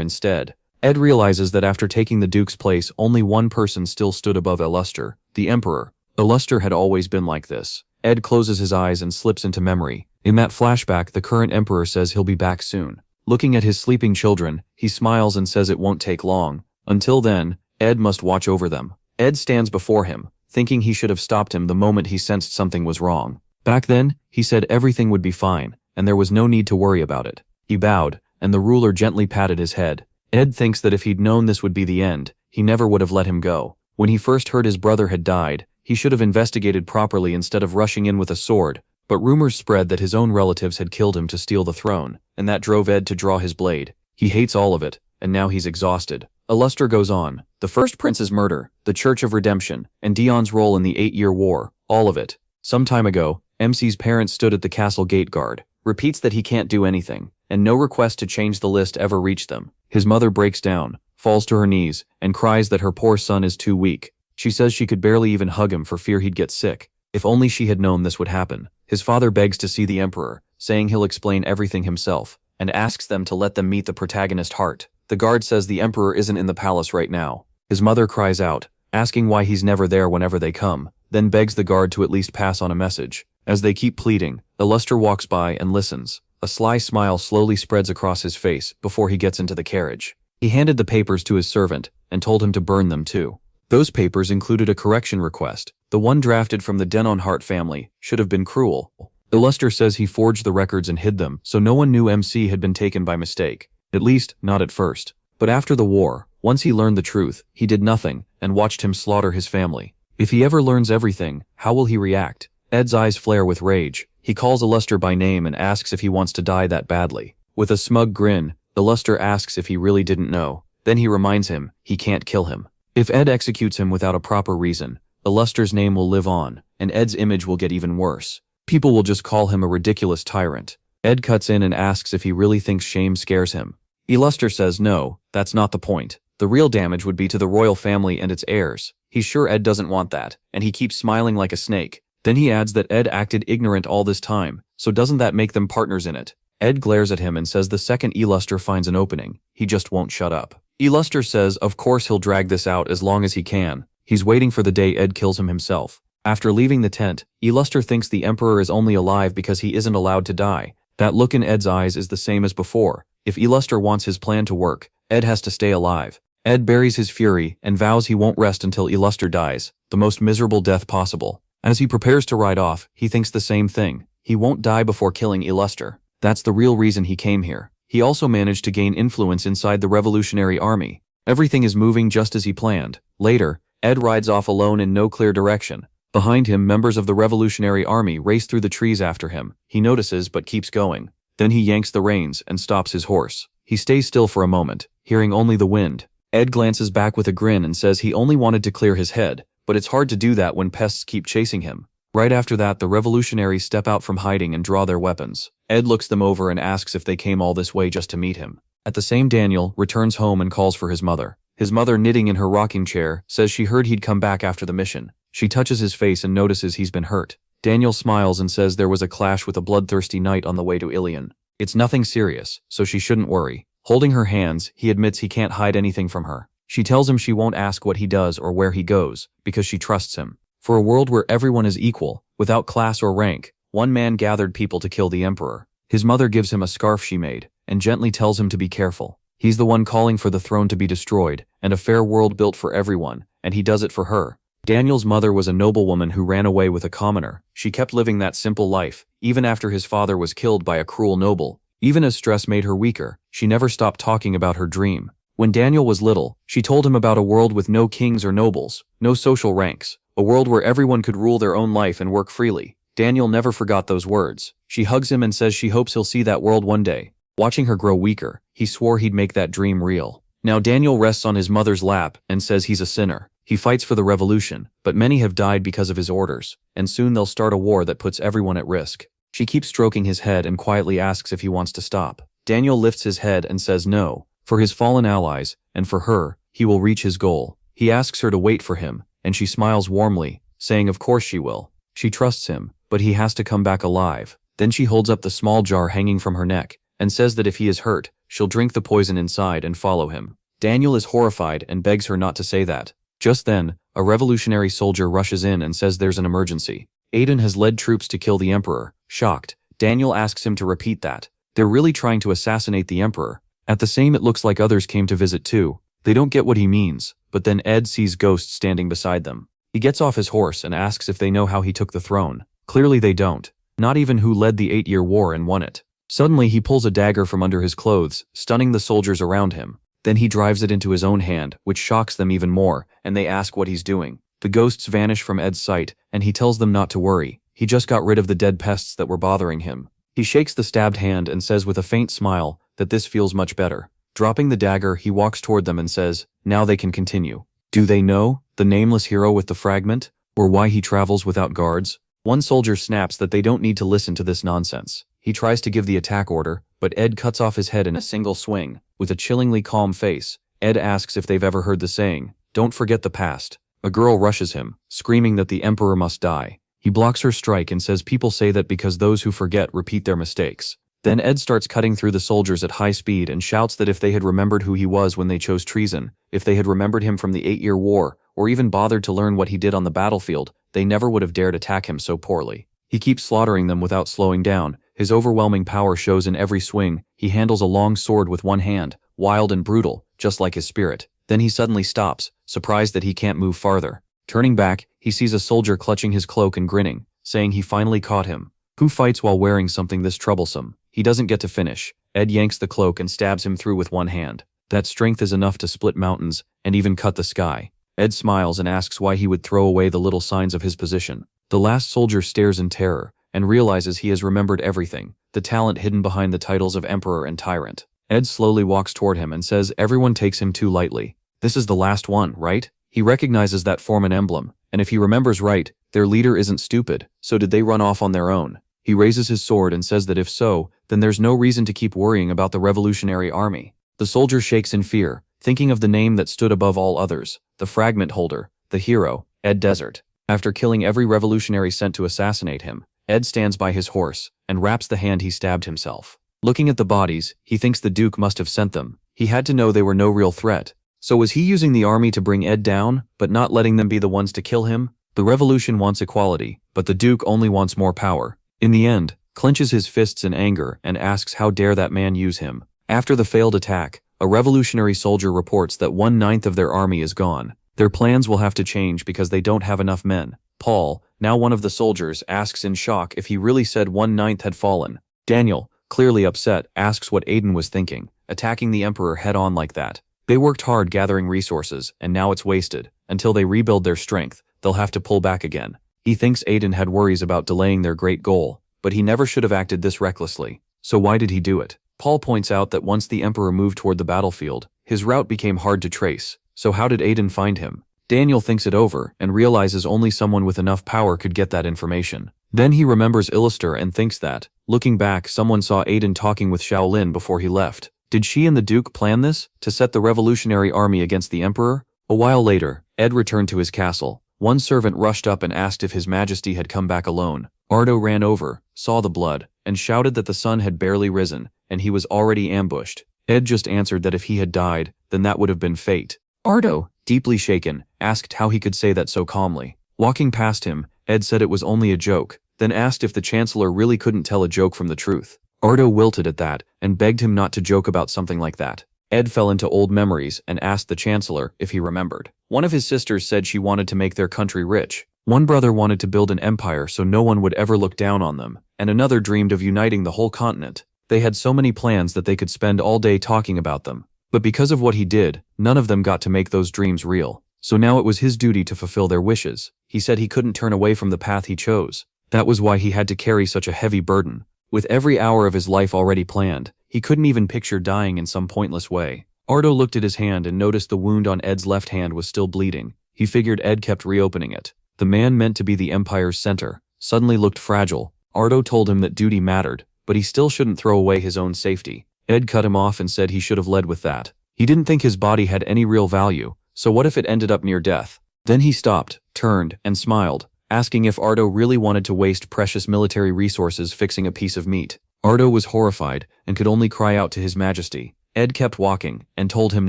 instead. Ed realizes that after taking the Duke's place, only one person still stood above Illuster, the Emperor. Illuster had always been like this. Ed closes his eyes and slips into memory. In that flashback, the current Emperor says he'll be back soon. Looking at his sleeping children, he smiles and says it won't take long. Until then, Ed must watch over them. Ed stands before him, thinking he should have stopped him the moment he sensed something was wrong. Back then, he said everything would be fine, and there was no need to worry about it. He bowed, and the ruler gently patted his head. Ed thinks that if he'd known this would be the end, he never would have let him go. When he first heard his brother had died, he should have investigated properly instead of rushing in with a sword, but rumors spread that his own relatives had killed him to steal the throne, and that drove Ed to draw his blade. He hates all of it, and now he's exhausted. Illuster goes on. The first prince's murder, the Church of Redemption, and Dion's role in the 8-year war, all of it. Some time ago, MC's parents stood at the castle gate guard, repeats that he can't do anything, and no request to change the list ever reached them. His mother breaks down, falls to her knees, and cries that her poor son is too weak. She says she could barely even hug him for fear he'd get sick. If only she had known this would happen. His father begs to see the Emperor, saying he'll explain everything himself, and asks them to let them meet the protagonist Hart. The guard says the Emperor isn't in the palace right now. His mother cries out, asking why he's never there whenever they come, then begs the guard to at least pass on a message. As they keep pleading, Illuster walks by and listens. A sly smile slowly spreads across his face before he gets into the carriage. He handed the papers to his servant and told him to burn them too. Those papers included a correction request. The one drafted from the Denon Hart family should have been cruel. Illuster says he forged the records and hid them, so no one knew MC had been taken by mistake. At least, not at first. But after the war, once he learned the truth, he did nothing and watched him slaughter his family. If he ever learns everything, how will he react? Ed's eyes flare with rage. He calls Illuster by name and asks if he wants to die that badly. With a smug grin, the Luster asks if he really didn't know. Then he reminds him he can't kill him. If Ed executes him without a proper reason, the Luster's name will live on, and Ed's image will get even worse. People will just call him a ridiculous tyrant. Ed cuts in and asks if he really thinks shame scares him. Luster says no, that's not the point. The real damage would be to the royal family and its heirs. He's sure Ed doesn't want that, and he keeps smiling like a snake. Then he adds that Ed acted ignorant all this time, so doesn't that make them partners in it? Ed glares at him and says the second Luster finds an opening, he just won't shut up. Luster says of course he'll drag this out as long as he can. He's waiting for the day Ed kills him himself. After leaving the tent, Luster thinks the Emperor is only alive because he isn't allowed to die. That look in Ed's eyes is the same as before. If Luster wants his plan to work, Ed has to stay alive. Ed buries his fury and vows he won't rest until Luster dies, the most miserable death possible. As he prepares to ride off, he thinks the same thing. He won't die before killing Luster. That's the real reason he came here. He also managed to gain influence inside the Revolutionary Army. Everything is moving just as he planned. Later, Ed rides off alone in no clear direction. Behind him, members of the Revolutionary Army race through the trees after him. He notices but keeps going. Then he yanks the reins and stops his horse. He stays still for a moment, hearing only the wind. Ed glances back with a grin and says he only wanted to clear his head, but it's hard to do that when pests keep chasing him. Right after that, the revolutionaries step out from hiding and draw their weapons. Ed looks them over and asks if they came all this way just to meet him. At the same, Daniel returns home and calls for his mother. His mother, knitting in her rocking chair, says she heard he'd come back after the mission. She touches his face and notices he's been hurt. Daniel smiles and says there was a clash with a bloodthirsty knight on the way to Ilion. It's nothing serious, so she shouldn't worry. Holding her hands, he admits he can't hide anything from her. She tells him she won't ask what he does or where he goes, because she trusts him. For a world where everyone is equal, without class or rank, one man gathered people to kill the emperor. His mother gives him a scarf she made, and gently tells him to be careful. He's the one calling for the throne to be destroyed, and a fair world built for everyone, and he does it for her. Daniel's mother was a noblewoman who ran away with a commoner. She kept living that simple life, even after his father was killed by a cruel noble. Even as stress made her weaker, she never stopped talking about her dream. When Daniel was little, she told him about a world with no kings or nobles, no social ranks, a world where everyone could rule their own life and work freely. Daniel never forgot those words. She hugs him and says she hopes he'll see that world one day. Watching her grow weaker, he swore he'd make that dream real. Now Daniel rests on his mother's lap and says he's a sinner. He fights for the revolution, but many have died because of his orders, and soon they'll start a war that puts everyone at risk. She keeps stroking his head and quietly asks if he wants to stop. Daniel lifts his head and says no. For his fallen allies, and for her, he will reach his goal. He asks her to wait for him, and she smiles warmly, saying of course she will. She trusts him, but he has to come back alive. Then she holds up the small jar hanging from her neck, and says that if he is hurt, she'll drink the poison inside and follow him. Daniel is horrified and begs her not to say that. Just then, a revolutionary soldier rushes in and says there's an emergency. Aiden has led troops to kill the emperor. Shocked, Daniel asks him to repeat that. They're really trying to assassinate the emperor. At the same, it looks like others came to visit too. They don't get what he means, but then Ed sees ghosts standing beside them. He gets off his horse and asks if they know how he took the throne. Clearly they don't. Not even who led the 8-year war and won it. Suddenly he pulls a dagger from under his clothes, stunning the soldiers around him. Then he drives it into his own hand, which shocks them even more, and they ask what he's doing. The ghosts vanish from Ed's sight, and he tells them not to worry. He just got rid of the dead pests that were bothering him. He shakes the stabbed hand and says with a faint smile that this feels much better. Dropping the dagger, he walks toward them and says, now they can continue. Do they know, the nameless hero with the fragment, or why he travels without guards? One soldier snaps that they don't need to listen to this nonsense. He tries to give the attack order, but Ed cuts off his head in a single swing. With a chillingly calm face, Ed asks if they've ever heard the saying, don't forget the past. A girl rushes him, screaming that the emperor must die. He blocks her strike and says people say that because those who forget repeat their mistakes. Then Ed starts cutting through the soldiers at high speed and shouts that if they had remembered who he was when they chose treason, if they had remembered him from the 8-year war, or even bothered to learn what he did on the battlefield, they never would have dared attack him so poorly. He keeps slaughtering them without slowing down. His overwhelming power shows in every swing. He handles a long sword with one hand, wild and brutal, just like his spirit. Then he suddenly stops, surprised that he can't move farther. Turning back, he sees a soldier clutching his cloak and grinning, saying he finally caught him. Who fights while wearing something this troublesome? He doesn't get to finish. Ed yanks the cloak and stabs him through with one hand. That strength is enough to split mountains and even cut the sky. Ed smiles and asks why he would throw away the little signs of his position. The last soldier stares in terror, and realizes he has remembered everything, the talent hidden behind the titles of Emperor and Tyrant. Ed slowly walks toward him and says everyone takes him too lightly. This is the last one, right? He recognizes that form and emblem, and if he remembers right, their leader isn't stupid, so did they run off on their own? He raises his sword and says that if so, then there's no reason to keep worrying about the Revolutionary Army. The soldier shakes in fear, thinking of the name that stood above all others, the fragment holder, the hero, Ed Desert. After killing every revolutionary sent to assassinate him, Ed stands by his horse and wraps the hand he stabbed himself. Looking at the bodies, he thinks the Duke must have sent them. He had to know they were no real threat. So was he using the army to bring Ed down, but not letting them be the ones to kill him? The revolution wants equality, but the Duke only wants more power. In the end, clenches his fists in anger and asks how dare that man use him. After the failed attack, a revolutionary soldier reports that 1/9 of their army is gone. Their plans will have to change because they don't have enough men. Paul, now one of the soldiers, asks in shock if he really said 1/9 had fallen. Daniel, clearly upset, asks what Aiden was thinking, attacking the Emperor head-on like that. They worked hard gathering resources, and now it's wasted. Until they rebuild their strength, they'll have to pull back again. He thinks Aiden had worries about delaying their great goal, but he never should have acted this recklessly. So why did he do it? Paul points out that once the Emperor moved toward the battlefield, his route became hard to trace. So how did Aiden find him? Daniel thinks it over and realizes only someone with enough power could get that information. Then he remembers Illister and thinks that, looking back, someone saw Aiden talking with Shaolin before he left. Did she and the Duke plan this, to set the revolutionary army against the Emperor? A while later, Ed returned to his castle. One servant rushed up and asked if His Majesty had come back alone. Ardo ran over, saw the blood, and shouted that the sun had barely risen, and he was already ambushed. Ed just answered that if he had died, then that would have been fate. Ardo, deeply shaken, asked how he could say that so calmly. Walking past him, Ed said it was only a joke, then asked if the Chancellor really couldn't tell a joke from the truth. Ardo wilted at that and begged him not to joke about something like that. Ed fell into old memories and asked the Chancellor if he remembered. One of his sisters said she wanted to make their country rich. One brother wanted to build an empire so no one would ever look down on them, and another dreamed of uniting the whole continent. They had so many plans that they could spend all day talking about them. But because of what he did, none of them got to make those dreams real. So now it was his duty to fulfill their wishes. He said he couldn't turn away from the path he chose. That was why he had to carry such a heavy burden. With every hour of his life already planned, he couldn't even picture dying in some pointless way. Ardo looked at his hand and noticed the wound on Ed's left hand was still bleeding. He figured Ed kept reopening it. The man meant to be the Empire's center suddenly looked fragile. Ardo told him that duty mattered, but he still shouldn't throw away his own safety. Ed cut him off and said he should have led with that. He didn't think his body had any real value, so what if it ended up near death? Then he stopped, turned, and smiled, asking if Ardo really wanted to waste precious military resources fixing a piece of meat. Ardo was horrified and could only cry out to His Majesty. Ed kept walking and told him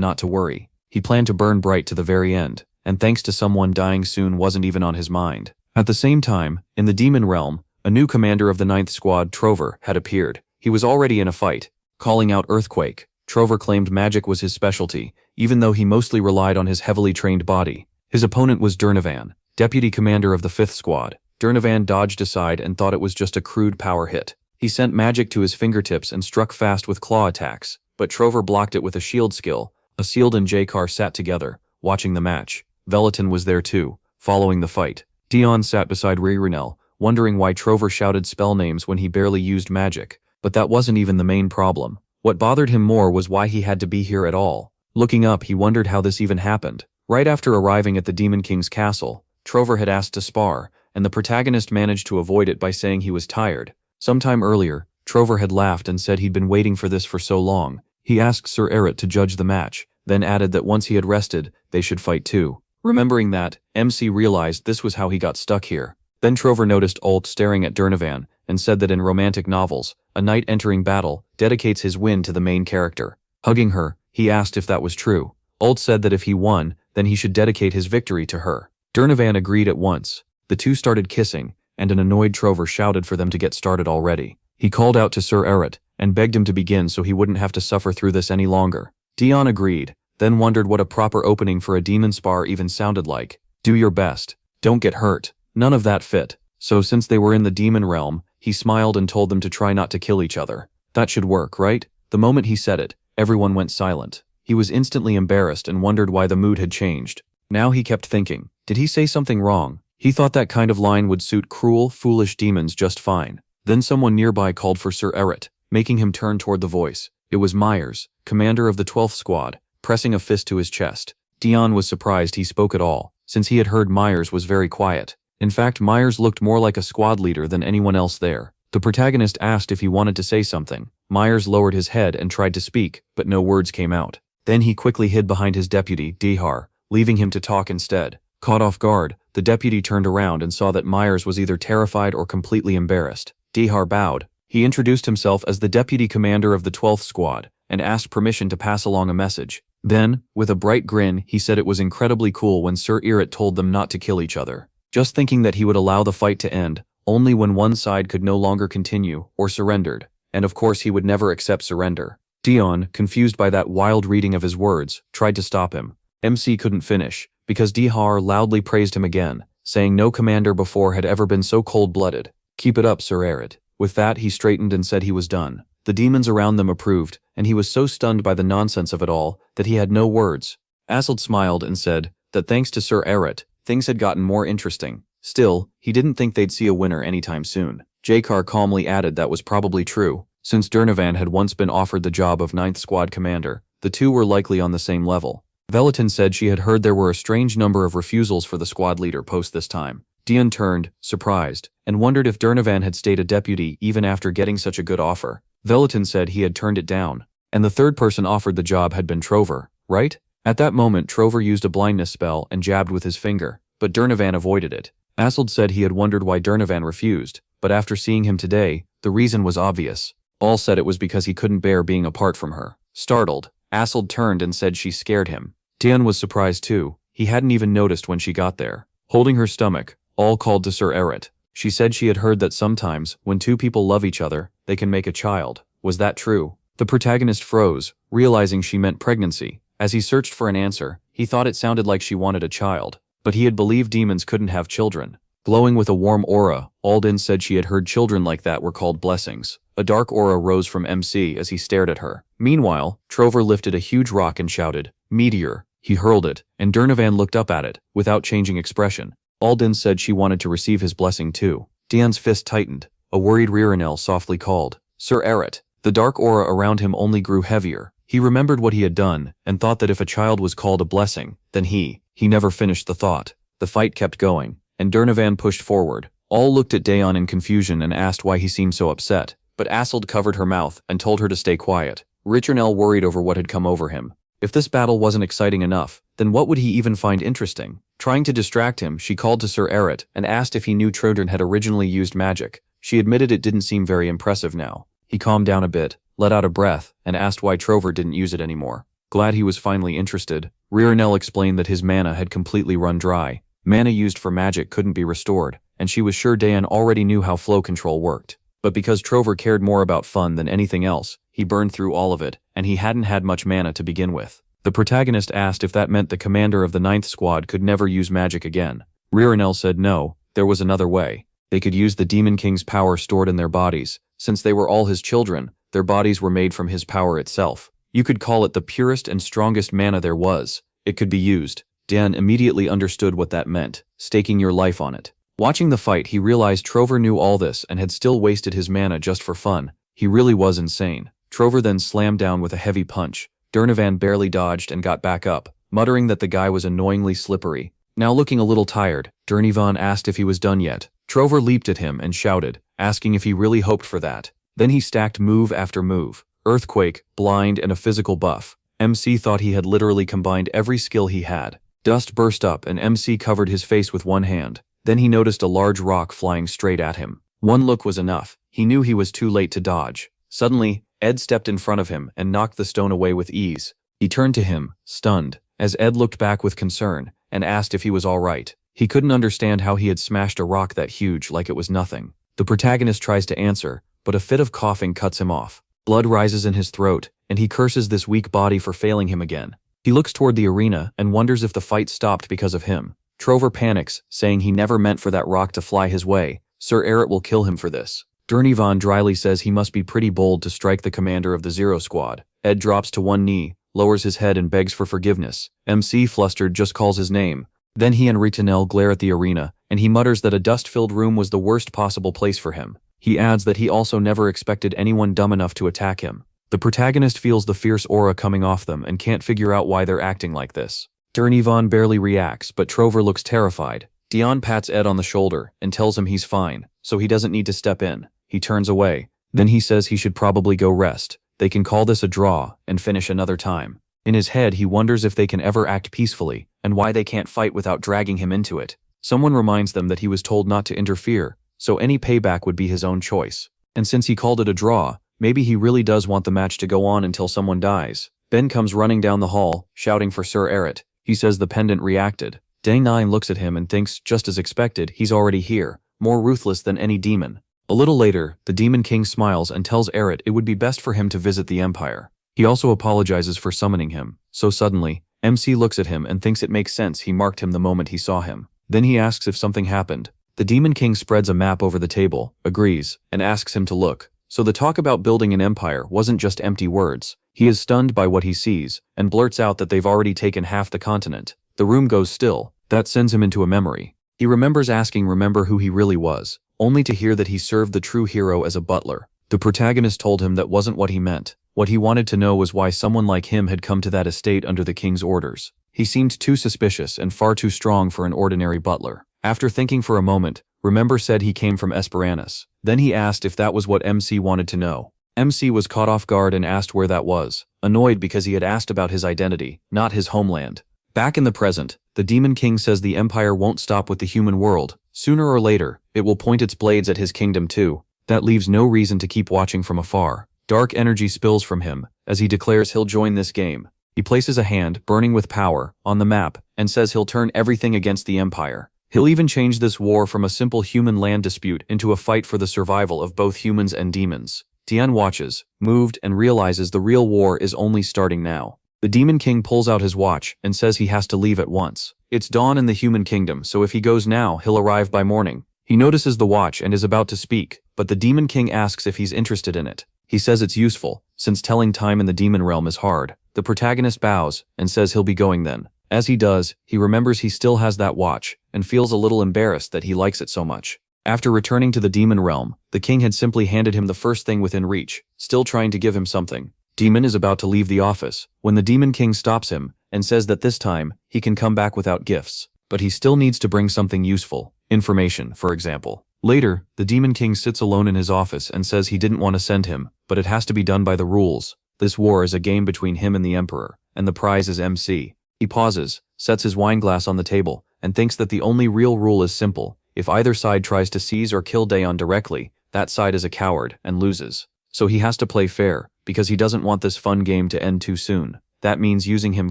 not to worry. He planned to burn bright to the very end, and thanks to someone dying soon wasn't even on his mind. At the same time, in the Demon Realm, a new commander of the 9th Squad, Trover, had appeared. He was already in a fight. Calling out Earthquake, Trover claimed magic was his specialty, even though he mostly relied on his heavily trained body. His opponent was Durnavan, deputy commander of the 5th Squad. Durnavan dodged aside and thought it was just a crude power hit. He sent magic to his fingertips and struck fast with claw attacks, but Trover blocked it with a shield skill. Aseeld and Jakar sat together, watching the match. Velatin was there too, following the fight. Dion sat beside Ririnel, wondering why Trover shouted spell names when he barely used magic. But that wasn't even the main problem. What bothered him more was why he had to be here at all. Looking up, he wondered how this even happened. Right after arriving at the Demon King's castle, Trover had asked to spar, and the protagonist managed to avoid it by saying he was tired. Sometime earlier, Trover had laughed and said he'd been waiting for this for so long. He asked Sir Eret to judge the match, then added that once he had rested, they should fight too. Remembering that, MC realized this was how he got stuck here. Then Trover noticed Ult staring at Durnavan and said that in romantic novels, a knight entering battle dedicates his win to the main character. Hugging her, he asked if that was true. Ult said that if he won, then he should dedicate his victory to her. Durnavan agreed at once. The two started kissing, and an annoyed Trover shouted for them to get started already. He called out to Sir Eret and begged him to begin so he wouldn't have to suffer through this any longer. Dion agreed, then wondered what a proper opening for a demon spar even sounded like. Do your best. Don't get hurt. None of that fit. So since they were in the demon realm, he smiled and told them to try not to kill each other. That should work, right? The moment he said it, everyone went silent. He was instantly embarrassed and wondered why the mood had changed. Now he kept thinking, did he say something wrong? He thought that kind of line would suit cruel, foolish demons just fine. Then someone nearby called for Sir Eret, making him turn toward the voice. It was Myers, commander of the 12th squad, pressing a fist to his chest. Dion was surprised he spoke at all, since he had heard Myers was very quiet. In fact, Myers looked more like a squad leader than anyone else there. The protagonist asked if he wanted to say something. Myers lowered his head and tried to speak, but no words came out. Then he quickly hid behind his deputy, Dihar, leaving him to talk instead. Caught off guard, the deputy turned around and saw that Myers was either terrified or completely embarrassed. Dihar bowed. He introduced himself as the deputy commander of the 12th squad and asked permission to pass along a message. Then, with a bright grin, he said it was incredibly cool when Sir Eret told them not to kill each other. Just thinking that he would allow the fight to end, only when one side could no longer continue or surrendered, and of course he would never accept surrender. Dion, confused by that wild reading of his words, tried to stop him. MC couldn't finish, because Dihar loudly praised him again, saying no commander before had ever been so cold-blooded. Keep it up, Sir Eret. With that he straightened and said he was done. The demons around them approved, and he was so stunned by the nonsense of it all that he had no words. Asld smiled and said that thanks to Sir Eret, things had gotten more interesting. Still, he didn't think they'd see a winner anytime soon. Jakar calmly added that was probably true. Since Durnovan had once been offered the job of 9th Squad commander, the two were likely on the same level. Veletin said she had heard there were a strange number of refusals for the squad leader post this time. Dion turned, surprised, and wondered if Durnovan had stayed a deputy even after getting such a good offer. Veletin said he had turned it down, and the third person offered the job had been Trover, right? At that moment Trover used a blindness spell and jabbed with his finger, but Durnovan avoided it. Asld said he had wondered why Durnovan refused, but after seeing him today, the reason was obvious. All said it was because he couldn't bear being apart from her. Startled, Asld turned and said she scared him. Dion was surprised too. He hadn't even noticed when she got there. Holding her stomach, all called to Sir Eret. She said she had heard that sometimes, when two people love each other, they can make a child. Was that true? The protagonist froze, realizing she meant pregnancy. As he searched for an answer, he thought it sounded like she wanted a child, but he had believed demons couldn't have children. Glowing with a warm aura, Alden said she had heard children like that were called blessings. A dark aura rose from MC as he stared at her. Meanwhile, Trover lifted a huge rock and shouted, "Meteor." He hurled it, and Durnovan looked up at it, without changing expression. Alden said she wanted to receive his blessing too. Dion's fist tightened. A worried Ririnel softly called, "Sir Eret." The dark aura around him only grew heavier. He remembered what he had done, and thought that if a child was called a blessing, then he never finished the thought. The fight kept going, and Durnovan pushed forward. All looked at Dayon in confusion and asked why he seemed so upset, but Asld covered her mouth and told her to stay quiet. Richernel worried over what had come over him. If this battle wasn't exciting enough, then what would he even find interesting? Trying to distract him, she called to Sir Eret and asked if he knew Trojan had originally used magic. She admitted it didn't seem very impressive now. He calmed down a bit, let out a breath, and asked why Trover didn't use it anymore. Glad he was finally interested, Ririnel explained that his mana had completely run dry. Mana used for magic couldn't be restored, and she was sure Dayan already knew how flow control worked. But because Trover cared more about fun than anything else, he burned through all of it, and he hadn't had much mana to begin with. The protagonist asked if that meant the commander of the 9th squad could never use magic again. Ririnel said no, there was another way. They could use the Demon King's power stored in their bodies. Since they were all his children, their bodies were made from his power itself. You could call it the purest and strongest mana there was. It could be used. Dan immediately understood what that meant, staking your life on it. Watching the fight, he realized Trover knew all this and had still wasted his mana just for fun. He really was insane. Trover then slammed down with a heavy punch. Durnovan barely dodged and got back up, muttering that the guy was annoyingly slippery. Now looking a little tired, Durnovan asked if he was done yet. Trover leaped at him and shouted, asking if he really hoped for that. Then he stacked move after move. Earthquake, blind, and a physical buff. MC thought he had literally combined every skill he had. Dust burst up and MC covered his face with one hand. Then he noticed a large rock flying straight at him. One look was enough. He knew he was too late to dodge. Suddenly, Ed stepped in front of him and knocked the stone away with ease. He turned to him, stunned, as Ed looked back with concern and asked if he was all right. He couldn't understand how he had smashed a rock that huge like it was nothing. The protagonist tries to answer, but a fit of coughing cuts him off. Blood rises in his throat, and he curses this weak body for failing him again. He looks toward the arena and wonders if the fight stopped because of him. Trover panics, saying he never meant for that rock to fly his way. Sir Eret will kill him for this. Durnovan dryly says he must be pretty bold to strike the commander of the Zero Squad. Ed drops to one knee, lowers his head and begs for forgiveness. MC, flustered, just calls his name. Then he and Ritanel glare at the arena and he mutters that a dust-filled room was the worst possible place for him. He adds that he also never expected anyone dumb enough to attack him. The protagonist feels the fierce aura coming off them and can't figure out why they're acting like this. Ivan barely reacts, but Trover looks terrified. Dion pats Ed on the shoulder and tells him he's fine, so he doesn't need to step in. He turns away. Then he says he should probably go rest. They can call this a draw and finish another time. In his head, he wonders if they can ever act peacefully and why they can't fight without dragging him into it. Someone reminds them that he was told not to interfere, so any payback would be his own choice. And since he called it a draw, maybe he really does want the match to go on until someone dies. Ben comes running down the hall, shouting for Sir Eret. He says the pendant reacted. Dang9 looks at him and thinks, just as expected, he's already here, more ruthless than any demon. A little later, the Demon King smiles and tells Eret it would be best for him to visit the Empire. He also apologizes for summoning him. So suddenly, MC looks at him and thinks it makes sense he marked him the moment he saw him. Then he asks if something happened. The Demon King spreads a map over the table, agrees, and asks him to look. So the talk about building an empire wasn't just empty words. He is stunned by what he sees, and blurts out that they've already taken half the continent. The room goes still. That sends him into a memory. He remembers asking remember who he really was, only to hear that he served the true hero as a butler. The protagonist told him that wasn't what he meant. What he wanted to know was why someone like him had come to that estate under the king's orders. He seemed too suspicious and far too strong for an ordinary butler. After thinking for a moment, Remember said he came from Esperanus. Then he asked if that was what MC wanted to know. MC was caught off guard and asked where that was, annoyed because he had asked about his identity, not his homeland. Back in the present, the Demon King says the Empire won't stop with the human world. Sooner or later, it will point its blades at his kingdom too. That leaves no reason to keep watching from afar. Dark energy spills from him, as he declares he'll join this game. He places a hand, burning with power, on the map, and says he'll turn everything against the Empire. He'll even change this war from a simple human land dispute into a fight for the survival of both humans and demons. Tian watches, moved, and realizes the real war is only starting now. The Demon King pulls out his watch and says he has to leave at once. It's dawn in the human kingdom, so if he goes now, he'll arrive by morning. He notices the watch and is about to speak, but the Demon King asks if he's interested in it. He says it's useful, since telling time in the demon realm is hard. The protagonist bows and says he'll be going then. As he does, he remembers he still has that watch and feels a little embarrassed that he likes it so much. After returning to the demon realm, the king had simply handed him the first thing within reach, still trying to give him something. Demon is about to leave the office when the Demon King stops him and says that this time he can come back without gifts, but he still needs to bring something useful, information, for example. Later, the Demon King sits alone in his office and says he didn't want to send him, but it has to be done by the rules. This war is a game between him and the Emperor, and the prize is MC. He pauses, sets his wine glass on the table, and thinks that the only real rule is simple. If either side tries to seize or kill Daeon directly, that side is a coward and loses. So he has to play fair, because he doesn't want this fun game to end too soon. That means using him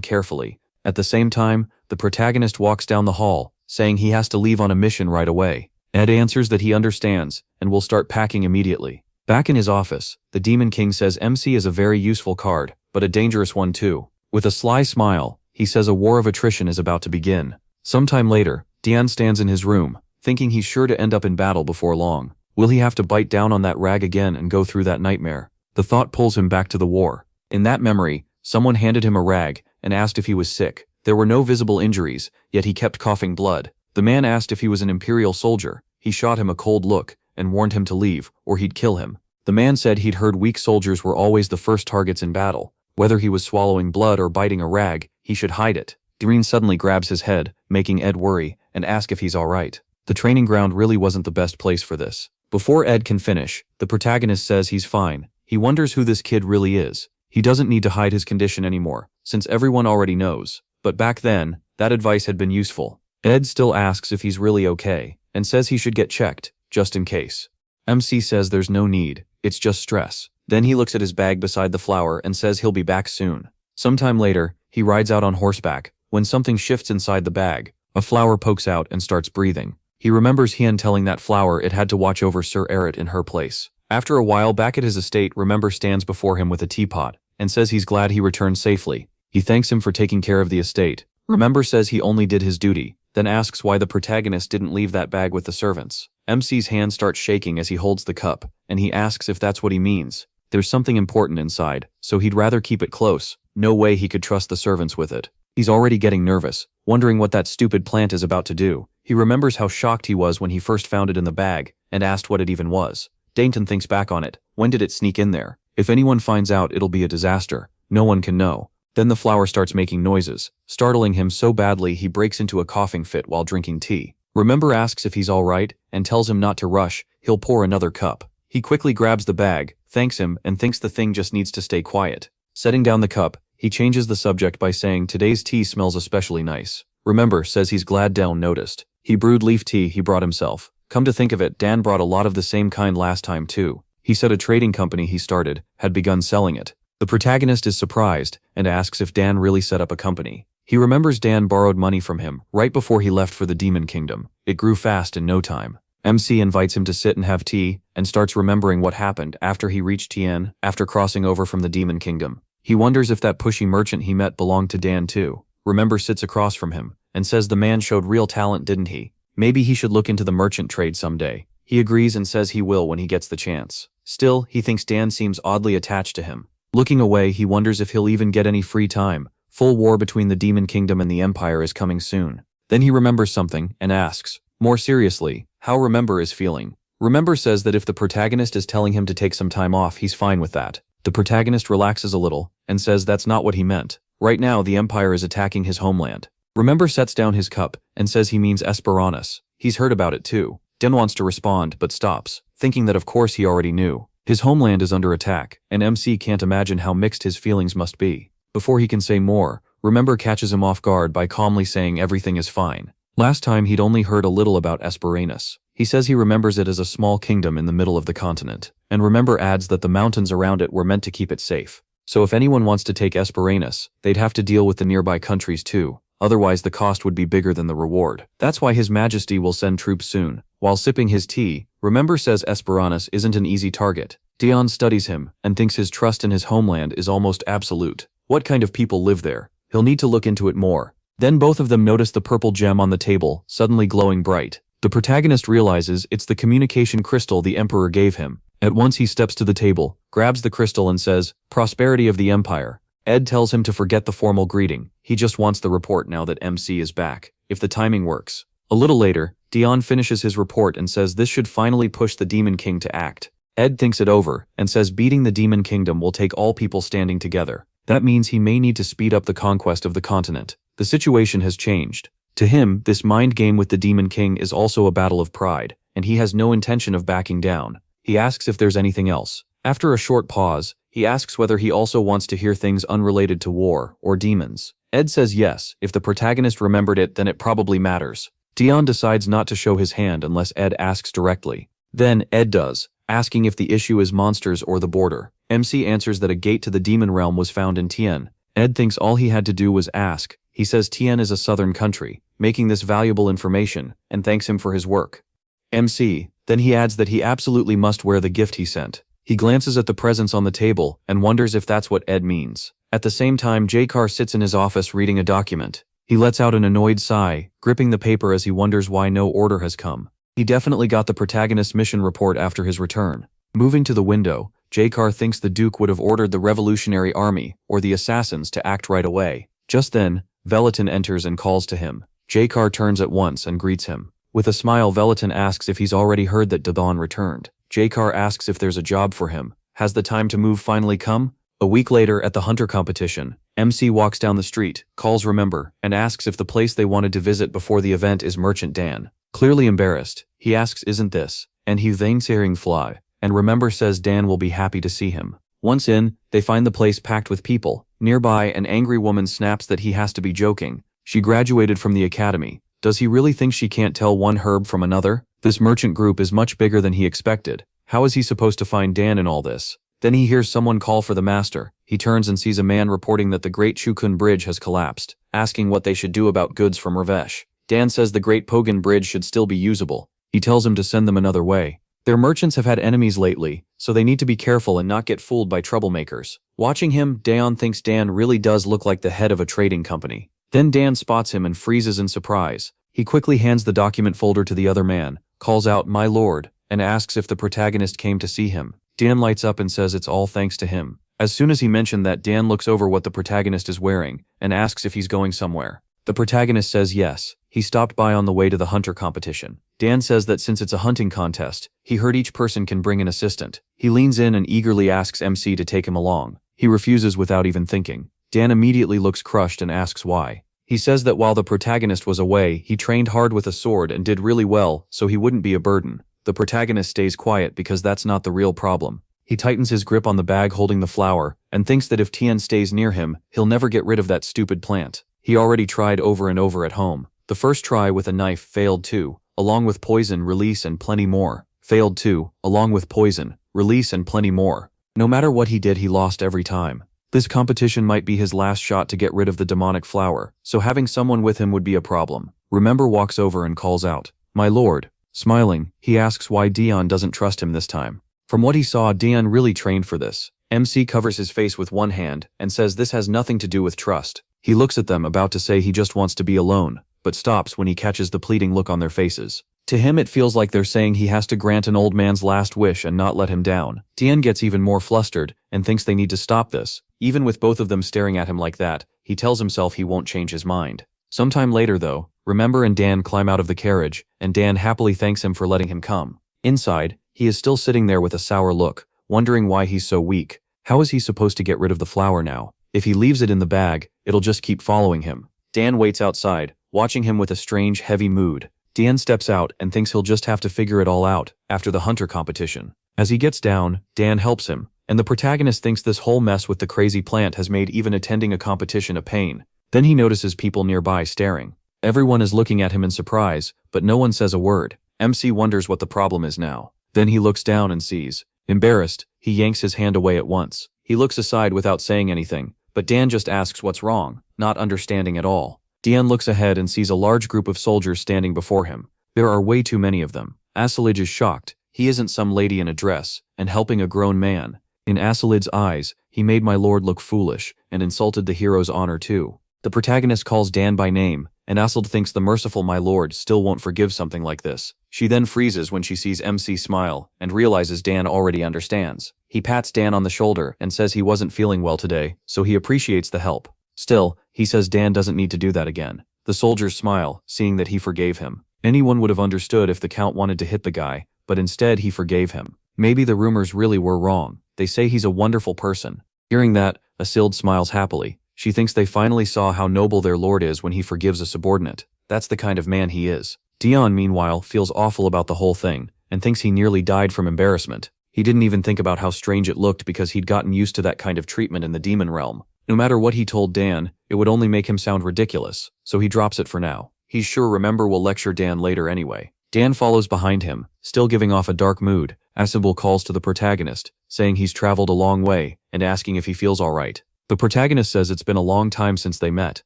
carefully. At the same time, the protagonist walks down the hall, saying he has to leave on a mission right away. Ed answers that he understands, and will start packing immediately. Back in his office, the Demon King says MC is a very useful card, but a dangerous one too. With a sly smile, he says a war of attrition is about to begin. Sometime later, Dian stands in his room, thinking he's sure to end up in battle before long. Will he have to bite down on that rag again and go through that nightmare? The thought pulls him back to the war. In that memory, someone handed him a rag and asked if he was sick. There were no visible injuries, yet he kept coughing blood. The man asked if he was an imperial soldier. He shot him a cold look and warned him to leave, or he'd kill him. The man said he'd heard weak soldiers were always the first targets in battle. Whether he was swallowing blood or biting a rag, he should hide it. Doreen suddenly grabs his head, making Ed worry, and ask if he's alright. The training ground really wasn't the best place for this. Before Ed can finish, the protagonist says he's fine. He wonders who this kid really is. He doesn't need to hide his condition anymore, since everyone already knows. But back then, that advice had been useful. Ed still asks if he's really okay, and says he should get checked, just in case. MC says there's no need, it's just stress. Then he looks at his bag beside the flower and says he'll be back soon. Sometime later, he rides out on horseback, when something shifts inside the bag. A flower pokes out and starts breathing. He remembers Hien telling that flower it had to watch over Sir Eret in her place. After a while back at his estate, Remember stands before him with a teapot, and says he's glad he returned safely. He thanks him for taking care of the estate. Remember says he only did his duty, then asks why the protagonist didn't leave that bag with the servants. MC's hand starts shaking as he holds the cup, and he asks if that's what he means. There's something important inside, so he'd rather keep it close. No way he could trust the servants with it. He's already getting nervous, wondering what that stupid plant is about to do. He remembers how shocked he was when he first found it in the bag, and asked what it even was. Dainton thinks back on it. When did it sneak in there? If anyone finds out, it'll be a disaster. No one can know. Then the flower starts making noises, startling him so badly he breaks into a coughing fit while drinking tea. Remember asks if he's alright, and tells him not to rush, he'll pour another cup. He quickly grabs the bag, thanks him, and thinks the thing just needs to stay quiet. Setting down the cup, he changes the subject by saying today's tea smells especially nice. Remember says he's glad Dan noticed. He brewed leaf tea he brought himself. Come to think of it, Dan brought a lot of the same kind last time too. He said a trading company he started had begun selling it. The protagonist is surprised and asks if Dan really set up a company. He remembers Dan borrowed money from him right before he left for the Demon Kingdom. It grew fast in no time. MC invites him to sit and have tea and starts remembering what happened after he reached Tien after crossing over from the Demon Kingdom. He wonders if that pushy merchant he met belonged to Dan too. Remember sits across from him and says the man showed real talent, didn't he? Maybe he should look into the merchant trade someday. He agrees and says he will when he gets the chance. Still, he thinks Dan seems oddly attached to him. Looking away, he wonders if he'll even get any free time. Full war between the Demon Kingdom and the Empire is coming soon. Then he remembers something and asks, more seriously, how Remember is feeling. Remember says that if the protagonist is telling him to take some time off, he's fine with that. The protagonist relaxes a little and says that's not what he meant. Right now, the Empire is attacking his homeland. Remember sets down his cup and says he means Esperanus. He's heard about it too. Den wants to respond but stops, thinking that of course he already knew. His homeland is under attack, and MC can't imagine how mixed his feelings must be. Before he can say more, Remember catches him off guard by calmly saying everything is fine. Last time he'd only heard a little about Esperanus. He says he remembers it as a small kingdom in the middle of the continent, and Remember adds that the mountains around it were meant to keep it safe. So if anyone wants to take Esperanus, they'd have to deal with the nearby countries too. Otherwise the cost would be bigger than the reward. That's why His Majesty will send troops soon. While sipping his tea, Remember says Esperanus isn't an easy target. Dion studies him and thinks his trust in his homeland is almost absolute. What kind of people live there? He'll need to look into it more. Then both of them notice the purple gem on the table, suddenly glowing bright. The protagonist realizes it's the communication crystal the Emperor gave him. At once he steps to the table, grabs the crystal and says, "Prosperity of the Empire." Ed tells him to forget the formal greeting. He just wants the report now that MC is back, if the timing works. A little later, Dion finishes his report and says this should finally push the Demon King to act. Ed thinks it over and says beating the Demon Kingdom will take all people standing together. That means he may need to speed up the conquest of the continent. The situation has changed. To him, this mind game with the Demon King is also a battle of pride, and he has no intention of backing down. He asks if there's anything else. After a short pause, he asks whether he also wants to hear things unrelated to war or demons. Ed says yes. If the protagonist remembered it, then it probably matters. Dion decides not to show his hand unless Ed asks directly. Then Ed does, asking if the issue is monsters or the border. MC answers that a gate to the demon realm was found in Tien. Ed thinks all he had to do was ask. He says Tien is a southern country, making this valuable information, and thanks him for his work. MC, then he adds that he absolutely must wear the gift he sent. He glances at the presents on the table and wonders if that's what Ed means. At the same time, J-Car sits in his office reading a document. He lets out an annoyed sigh, gripping the paper as he wonders why no order has come. He definitely got the protagonist's mission report after his return. Moving to the window, J-Car thinks the Duke would have ordered the Revolutionary Army or the assassins to act right away. Just then, Velatin enters and calls to him. J-Car turns at once and greets him. With a smile, Velatin asks if he's already heard that Daban returned. J-Car asks if there's a job for him. Has the time to move finally come? A week later at the hunter competition, MC walks down the street, calls Remember, and asks if the place they wanted to visit before the event is Merchant Dan. Clearly embarrassed, he asks isn't this, and he thanks Herring Fly, and Remember says Dan will be happy to see him. Once in, they find the place packed with people. Nearby, an angry woman snaps that he has to be joking. She graduated from the academy. Does he really think she can't tell one herb from another? This merchant group is much bigger than he expected. How is he supposed to find Dan in all this? Then he hears someone call for the master. He turns and sees a man reporting that the Great Chukun Bridge has collapsed, asking what they should do about goods from Ravesh. Dan says the Great Pogan Bridge should still be usable. He tells him to send them another way. Their merchants have had enemies lately, so they need to be careful and not get fooled by troublemakers. Watching him, Dayon thinks Dan really does look like the head of a trading company. Then Dan spots him and freezes in surprise. He quickly hands the document folder to the other man, calls out, "My lord," and asks if the protagonist came to see him. Dan lights up and says it's all thanks to him. As soon as he mentioned that, Dan looks over what the protagonist is wearing and asks if he's going somewhere. The protagonist says yes. He stopped by on the way to the hunter competition. Dan says that since it's a hunting contest, he heard each person can bring an assistant. He leans in and eagerly asks MC to take him along. He refuses without even thinking. Dan immediately looks crushed and asks why. He says that while the protagonist was away, he trained hard with a sword and did really well, so he wouldn't be a burden. The protagonist stays quiet because that's not the real problem. He tightens his grip on the bag holding the flower and thinks that if Tien stays near him, he'll never get rid of that stupid plant. He already tried over and over at home. The first try with a knife failed too, along with poison, release, and plenty more. Failed too, along with poison, release, and plenty more. No matter what he did, he lost every time. This competition might be his last shot to get rid of the demonic flower, so having someone with him would be a problem. Remember walks over and calls out, "My lord." Smiling, he asks why Dion doesn't trust him this time. From what he saw, Dion really trained for this. MC covers his face with one hand and says this has nothing to do with trust. He looks at them about to say he just wants to be alone, but stops when he catches the pleading look on their faces. To him it feels like they're saying he has to grant an old man's last wish and not let him down. Tien gets even more flustered and thinks they need to stop this. Even with both of them staring at him like that, he tells himself he won't change his mind. Sometime later though, Remember and Dan climb out of the carriage, and Dan happily thanks him for letting him come. Inside, he is still sitting there with a sour look, wondering why he's so weak. How is he supposed to get rid of the flower now? If he leaves it in the bag, it'll just keep following him. Dan waits outside, watching him with a strange, heavy mood. Dan steps out and thinks he'll just have to figure it all out after the hunter competition. As he gets down, Dan helps him, and the protagonist thinks this whole mess with the crazy plant has made even attending a competition a pain. Then he notices people nearby staring. Everyone is looking at him in surprise, but no one says a word. MC wonders what the problem is now. Then he looks down and sees. Embarrassed, he yanks his hand away at once. He looks aside without saying anything, but Dan just asks what's wrong, not understanding at all. Dan looks ahead and sees a large group of soldiers standing before him. There are way too many of them. Asilij is shocked. He isn't some lady in a dress, and helping a grown man. In Asilij's eyes, he made my lord look foolish, and insulted the hero's honor too. The protagonist calls Dan by name, and Asilij thinks the merciful my lord still won't forgive something like this. She then freezes when she sees MC smile, and realizes Dan already understands. He pats Dan on the shoulder and says he wasn't feeling well today, so he appreciates the help. Still, he says Dan doesn't need to do that again. The soldiers smile, seeing that he forgave him. Anyone would have understood if the Count wanted to hit the guy, but instead he forgave him. Maybe the rumors really were wrong. They say he's a wonderful person. Hearing that, Asilij smiles happily. She thinks they finally saw how noble their lord is when he forgives a subordinate. That's the kind of man he is. Dion, meanwhile, feels awful about the whole thing, and thinks he nearly died from embarrassment. He didn't even think about how strange it looked because he'd gotten used to that kind of treatment in the demon realm. No matter what he told Dan, it would only make him sound ridiculous, so he drops it for now. He's sure Remember will lecture Dan later anyway. Dan follows behind him, still giving off a dark mood. Asilij calls to the protagonist, saying he's traveled a long way, and asking if he feels alright. The protagonist says it's been a long time since they met.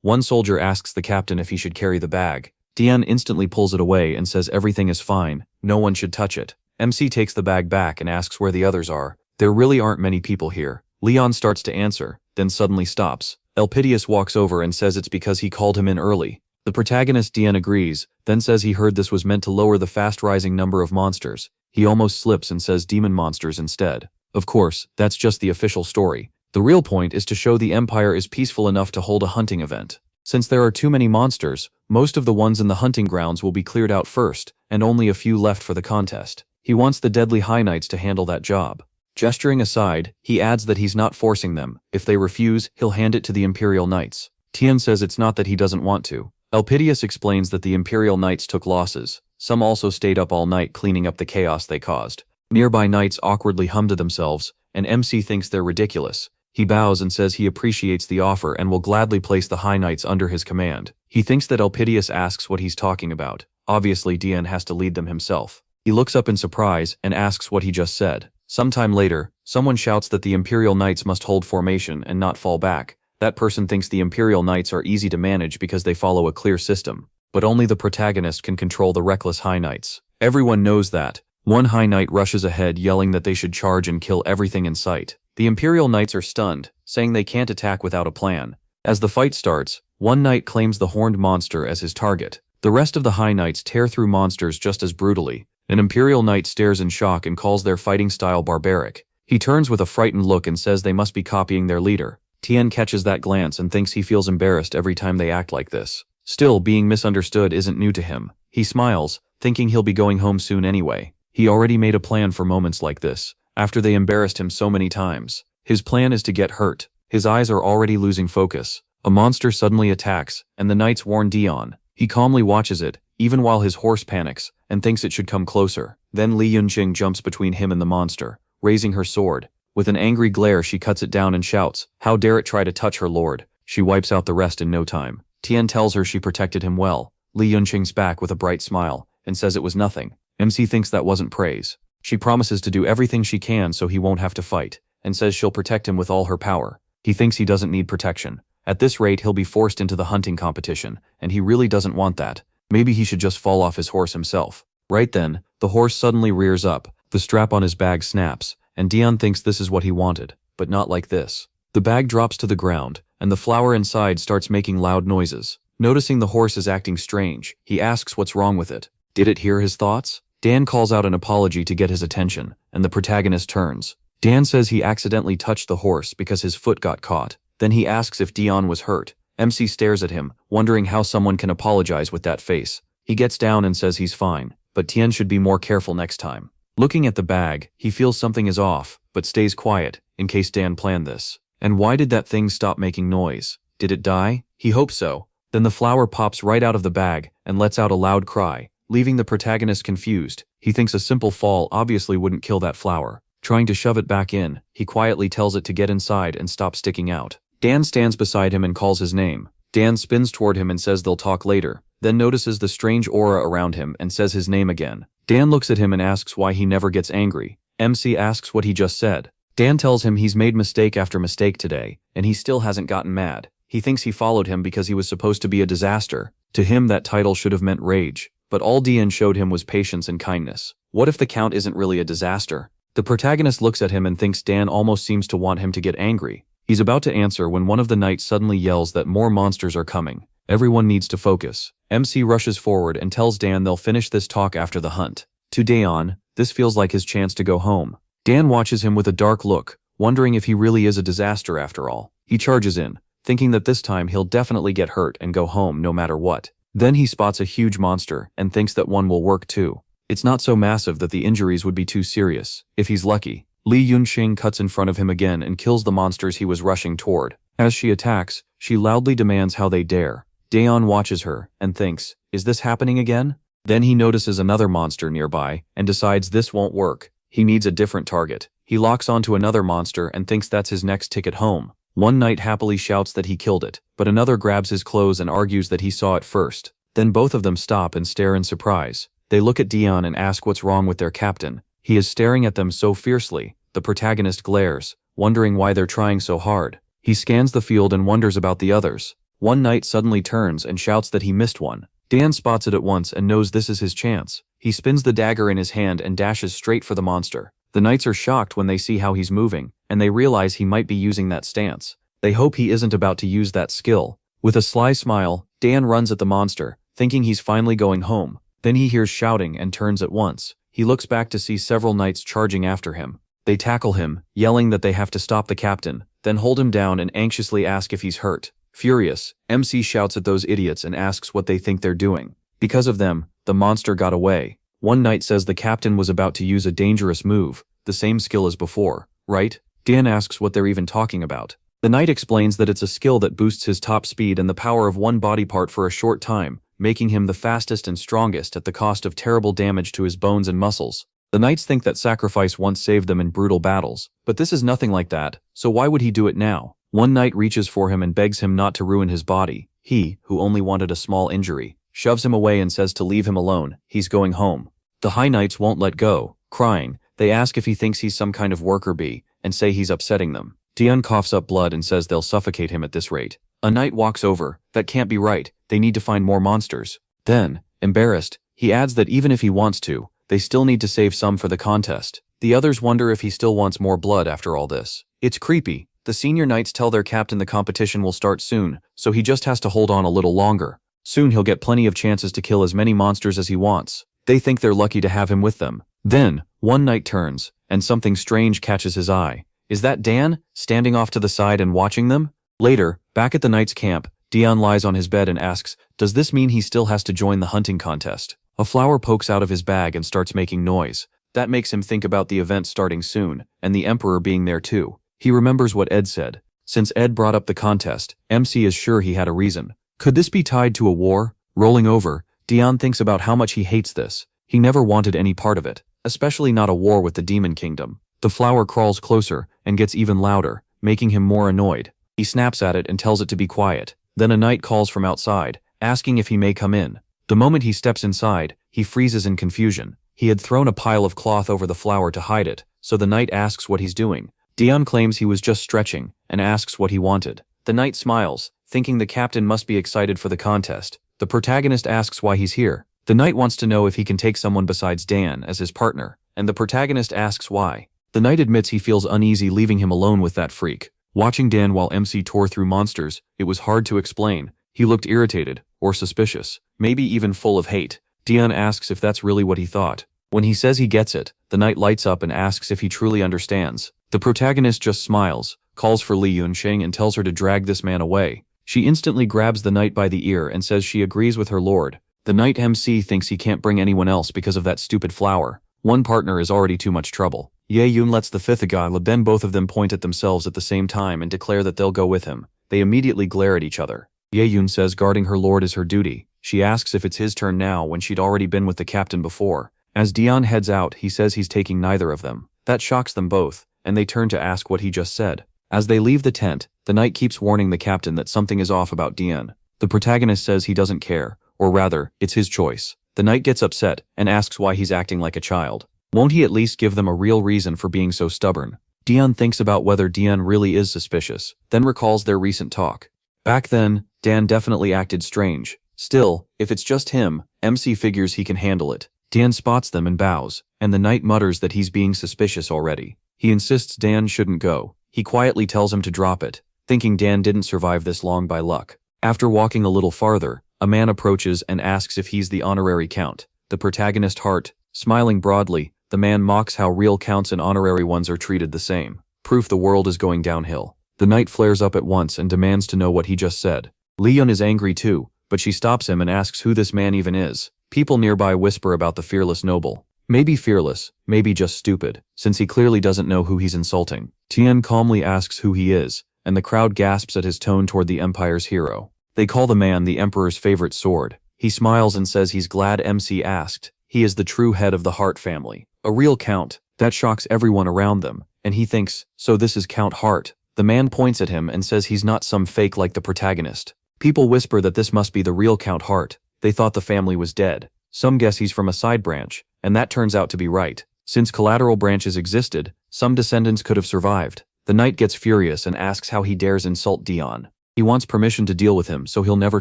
One soldier asks the captain if he should carry the bag. Dion instantly pulls it away and says everything is fine, no one should touch it. MC takes the bag back and asks where the others are. There really aren't many people here. Leon starts to answer, then suddenly stops. Elpidius walks over and says it's because he called him in early. The protagonist Dion agrees, then says he heard this was meant to lower the fast-rising number of monsters. He almost slips and says demon monsters instead. Of course, that's just the official story. The real point is to show the Empire is peaceful enough to hold a hunting event. Since there are too many monsters, most of the ones in the hunting grounds will be cleared out first, and only a few left for the contest. He wants the deadly High Knights to handle that job. Gesturing aside, he adds that he's not forcing them. If they refuse, he'll hand it to the Imperial Knights. Tien says it's not that he doesn't want to. Elpidius explains that the Imperial Knights took losses. Some also stayed up all night cleaning up the chaos they caused. Nearby knights awkwardly hum to themselves, and MC thinks they're ridiculous. He bows and says he appreciates the offer and will gladly place the High Knights under his command. He thinks that Elpidius asks what he's talking about. Obviously, Dion has to lead them himself. He looks up in surprise and asks what he just said. Sometime later, someone shouts that the Imperial Knights must hold formation and not fall back. That person thinks the Imperial Knights are easy to manage because they follow a clear system. But only the protagonist can control the reckless High Knights. Everyone knows that. One High Knight rushes ahead yelling that they should charge and kill everything in sight. The Imperial Knights are stunned, saying they can't attack without a plan. As the fight starts, one knight claims the horned monster as his target. The rest of the High Knights tear through monsters just as brutally. An Imperial Knight stares in shock and calls their fighting style barbaric. He turns with a frightened look and says they must be copying their leader. Tien catches that glance and thinks he feels embarrassed every time they act like this. Still, being misunderstood isn't new to him. He smiles, thinking he'll be going home soon anyway. He already made a plan for moments like this, after they embarrassed him so many times. His plan is to get hurt. His eyes are already losing focus. A monster suddenly attacks, and the knights warn Dion. He calmly watches it, even while his horse panics, and thinks it should come closer. Then Li Yunqing jumps between him and the monster, raising her sword. With an angry glare she cuts it down and shouts, "How dare it try to touch her lord!" She wipes out the rest in no time. Tian tells her she protected him well. Li Yunqing's back with a bright smile, and says it was nothing. MC thinks that wasn't praise. She promises to do everything she can so he won't have to fight, and says she'll protect him with all her power. He thinks he doesn't need protection. At this rate he'll be forced into the hunting competition, and he really doesn't want that. Maybe he should just fall off his horse himself. Right then, the horse suddenly rears up, the strap on his bag snaps, and Dion thinks this is what he wanted, but not like this. The bag drops to the ground, and the flower inside starts making loud noises. Noticing the horse is acting strange, he asks what's wrong with it. Did it hear his thoughts? Dan calls out an apology to get his attention, and the protagonist turns. Dan says he accidentally touched the horse because his foot got caught. Then he asks if Dion was hurt. MC stares at him, wondering how someone can apologize with that face. He gets down and says he's fine, but Tian should be more careful next time. Looking at the bag, he feels something is off, but stays quiet, in case Dan planned this. And why did that thing stop making noise? Did it die? He hopes so. Then the flower pops right out of the bag, and lets out a loud cry, leaving the protagonist confused. He thinks a simple fall obviously wouldn't kill that flower. Trying to shove it back in, he quietly tells it to get inside and stop sticking out. Dan stands beside him and calls his name. Dan spins toward him and says they'll talk later, then notices the strange aura around him and says his name again. Dan looks at him and asks why he never gets angry. MC asks what he just said. Dan tells him he's made mistake after mistake today, and he still hasn't gotten mad. He thinks he followed him because he was supposed to be a disaster. To him that title should have meant rage, but all Dion showed him was patience and kindness. What if the Count isn't really a disaster? The protagonist looks at him and thinks Dan almost seems to want him to get angry. He's about to answer when one of the knights suddenly yells that more monsters are coming. Everyone needs to focus. MC rushes forward and tells Dan they'll finish this talk after the hunt. To Daeon, this feels like his chance to go home. Dan watches him with a dark look, wondering if he really is a disaster after all. He charges in, thinking that this time he'll definitely get hurt and go home no matter what. Then he spots a huge monster and thinks that one will work too. It's not so massive that the injuries would be too serious, if he's lucky. Li Yunqing cuts in front of him again and kills the monsters he was rushing toward. As she attacks, she loudly demands how they dare. Daeon watches her and thinks, is this happening again? Then he notices another monster nearby and decides this won't work. He needs a different target. He locks onto another monster and thinks that's his next ticket home. One knight happily shouts that he killed it, but another grabs his clothes and argues that he saw it first. Then both of them stop and stare in surprise. They look at Dion and ask what's wrong with their captain. He is staring at them so fiercely. The protagonist glares, wondering why they're trying so hard. He scans the field and wonders about the others. One knight suddenly turns and shouts that he missed one. Dan spots it at once and knows this is his chance. He spins the dagger in his hand and dashes straight for the monster. The knights are shocked when they see how he's moving, and they realize he might be using that stance. They hope he isn't about to use that skill. With a sly smile, Dan runs at the monster, thinking he's finally going home. Then he hears shouting and turns at once. He looks back to see several knights charging after him. They tackle him, yelling that they have to stop the captain, then hold him down and anxiously ask if he's hurt. Furious, MC shouts at those idiots and asks what they think they're doing. Because of them, the monster got away. One knight says the captain was about to use a dangerous move, the same skill as before, right? Dan asks what they're even talking about. The knight explains that it's a skill that boosts his top speed and the power of one body part for a short time, making him the fastest and strongest at the cost of terrible damage to his bones and muscles. The knights think that sacrifice once saved them in brutal battles, but this is nothing like that, so why would he do it now? One knight reaches for him and begs him not to ruin his body. He, who only wanted a small injury, shoves him away and says to leave him alone, he's going home. The high knights won't let go. Crying, they ask if he thinks he's some kind of worker bee, and say he's upsetting them. Tian coughs up blood and says they'll suffocate him at this rate. A knight walks over. That can't be right, they need to find more monsters. Then, embarrassed, he adds that even if he wants to, they still need to save some for the contest. The others wonder if he still wants more blood after all this. It's creepy. The senior knights tell their captain the competition will start soon, so he just has to hold on a little longer. Soon he'll get plenty of chances to kill as many monsters as he wants. They think they're lucky to have him with them. Then, one knight turns, and something strange catches his eye. Is that Dan, standing off to the side and watching them? Later, back at the knight's camp, Dion lies on his bed and asks, does this mean he still has to join the hunting contest? A flower pokes out of his bag and starts making noise. That makes him think about the event starting soon, and the Emperor being there too. He remembers what Ed said. Since Ed brought up the contest, MC is sure he had a reason. Could this be tied to a war? Rolling over, Dion thinks about how much he hates this. He never wanted any part of it, especially not a war with the Demon Kingdom. The flower crawls closer and gets even louder, making him more annoyed. He snaps at it and tells it to be quiet. Then a knight calls from outside, asking if he may come in. The moment he steps inside, he freezes in confusion. He had thrown a pile of cloth over the flower to hide it, so the knight asks what he's doing. Dion claims he was just stretching, and asks what he wanted. The knight smiles, thinking the captain must be excited for the contest. The protagonist asks why he's here. The knight wants to know if he can take someone besides Dan as his partner, and the protagonist asks why. The knight admits he feels uneasy leaving him alone with that freak. Watching Dan while MC tore through monsters, it was hard to explain. He looked irritated, or suspicious, maybe even full of hate. Dion asks if that's really what he thought. When he says he gets it, the knight lights up and asks if he truly understands. The protagonist just smiles, calls for Li Yunqing and tells her to drag this man away. She instantly grabs the knight by the ear and says she agrees with her lord. The knight MC thinks he can't bring anyone else because of that stupid flower. One partner is already too much trouble. Ye Yun lets the fifth guy, then both of them point at themselves at the same time and declare that they'll go with him. They immediately glare at each other. Ye Yun says guarding her lord is her duty. She asks if it's his turn now when she'd already been with the captain before. As Dion heads out, he says he's taking neither of them. That shocks them both, and they turn to ask what he just said. As they leave the tent, the knight keeps warning the captain that something is off about Dion. The protagonist says he doesn't care, or rather, it's his choice. The knight gets upset and asks why he's acting like a child. Won't he at least give them a real reason for being so stubborn? Dion thinks about whether Dion really is suspicious, then recalls their recent talk. Back then, Dan definitely acted strange. Still, if it's just him, MC figures he can handle it. Dan spots them and bows, and the knight mutters that he's being suspicious already. He insists Dan shouldn't go. He quietly tells him to drop it, thinking Dan didn't survive this long by luck. After walking a little farther, a man approaches and asks if he's the honorary count. The protagonist heart, smiling broadly, the man mocks how real counts and honorary ones are treated the same. Proof the world is going downhill. The knight flares up at once and demands to know what he just said. Leon is angry too, but she stops him and asks who this man even is. People nearby whisper about the fearless noble. Maybe fearless, maybe just stupid, since he clearly doesn't know who he's insulting. Tien calmly asks who he is, and the crowd gasps at his tone toward the Empire's hero. They call the man the Emperor's favorite sword. He smiles and says he's glad MC asked. He is the true head of the Hart family. A real count. That shocks everyone around them, and he thinks, so this is Count Hart. The man points at him and says he's not some fake like the protagonist. People whisper that this must be the real Count Hart. They thought the family was dead. Some guess he's from a side branch, and that turns out to be right. Since collateral branches existed, some descendants could have survived. The knight gets furious and asks how he dares insult Dion. He wants permission to deal with him so he'll never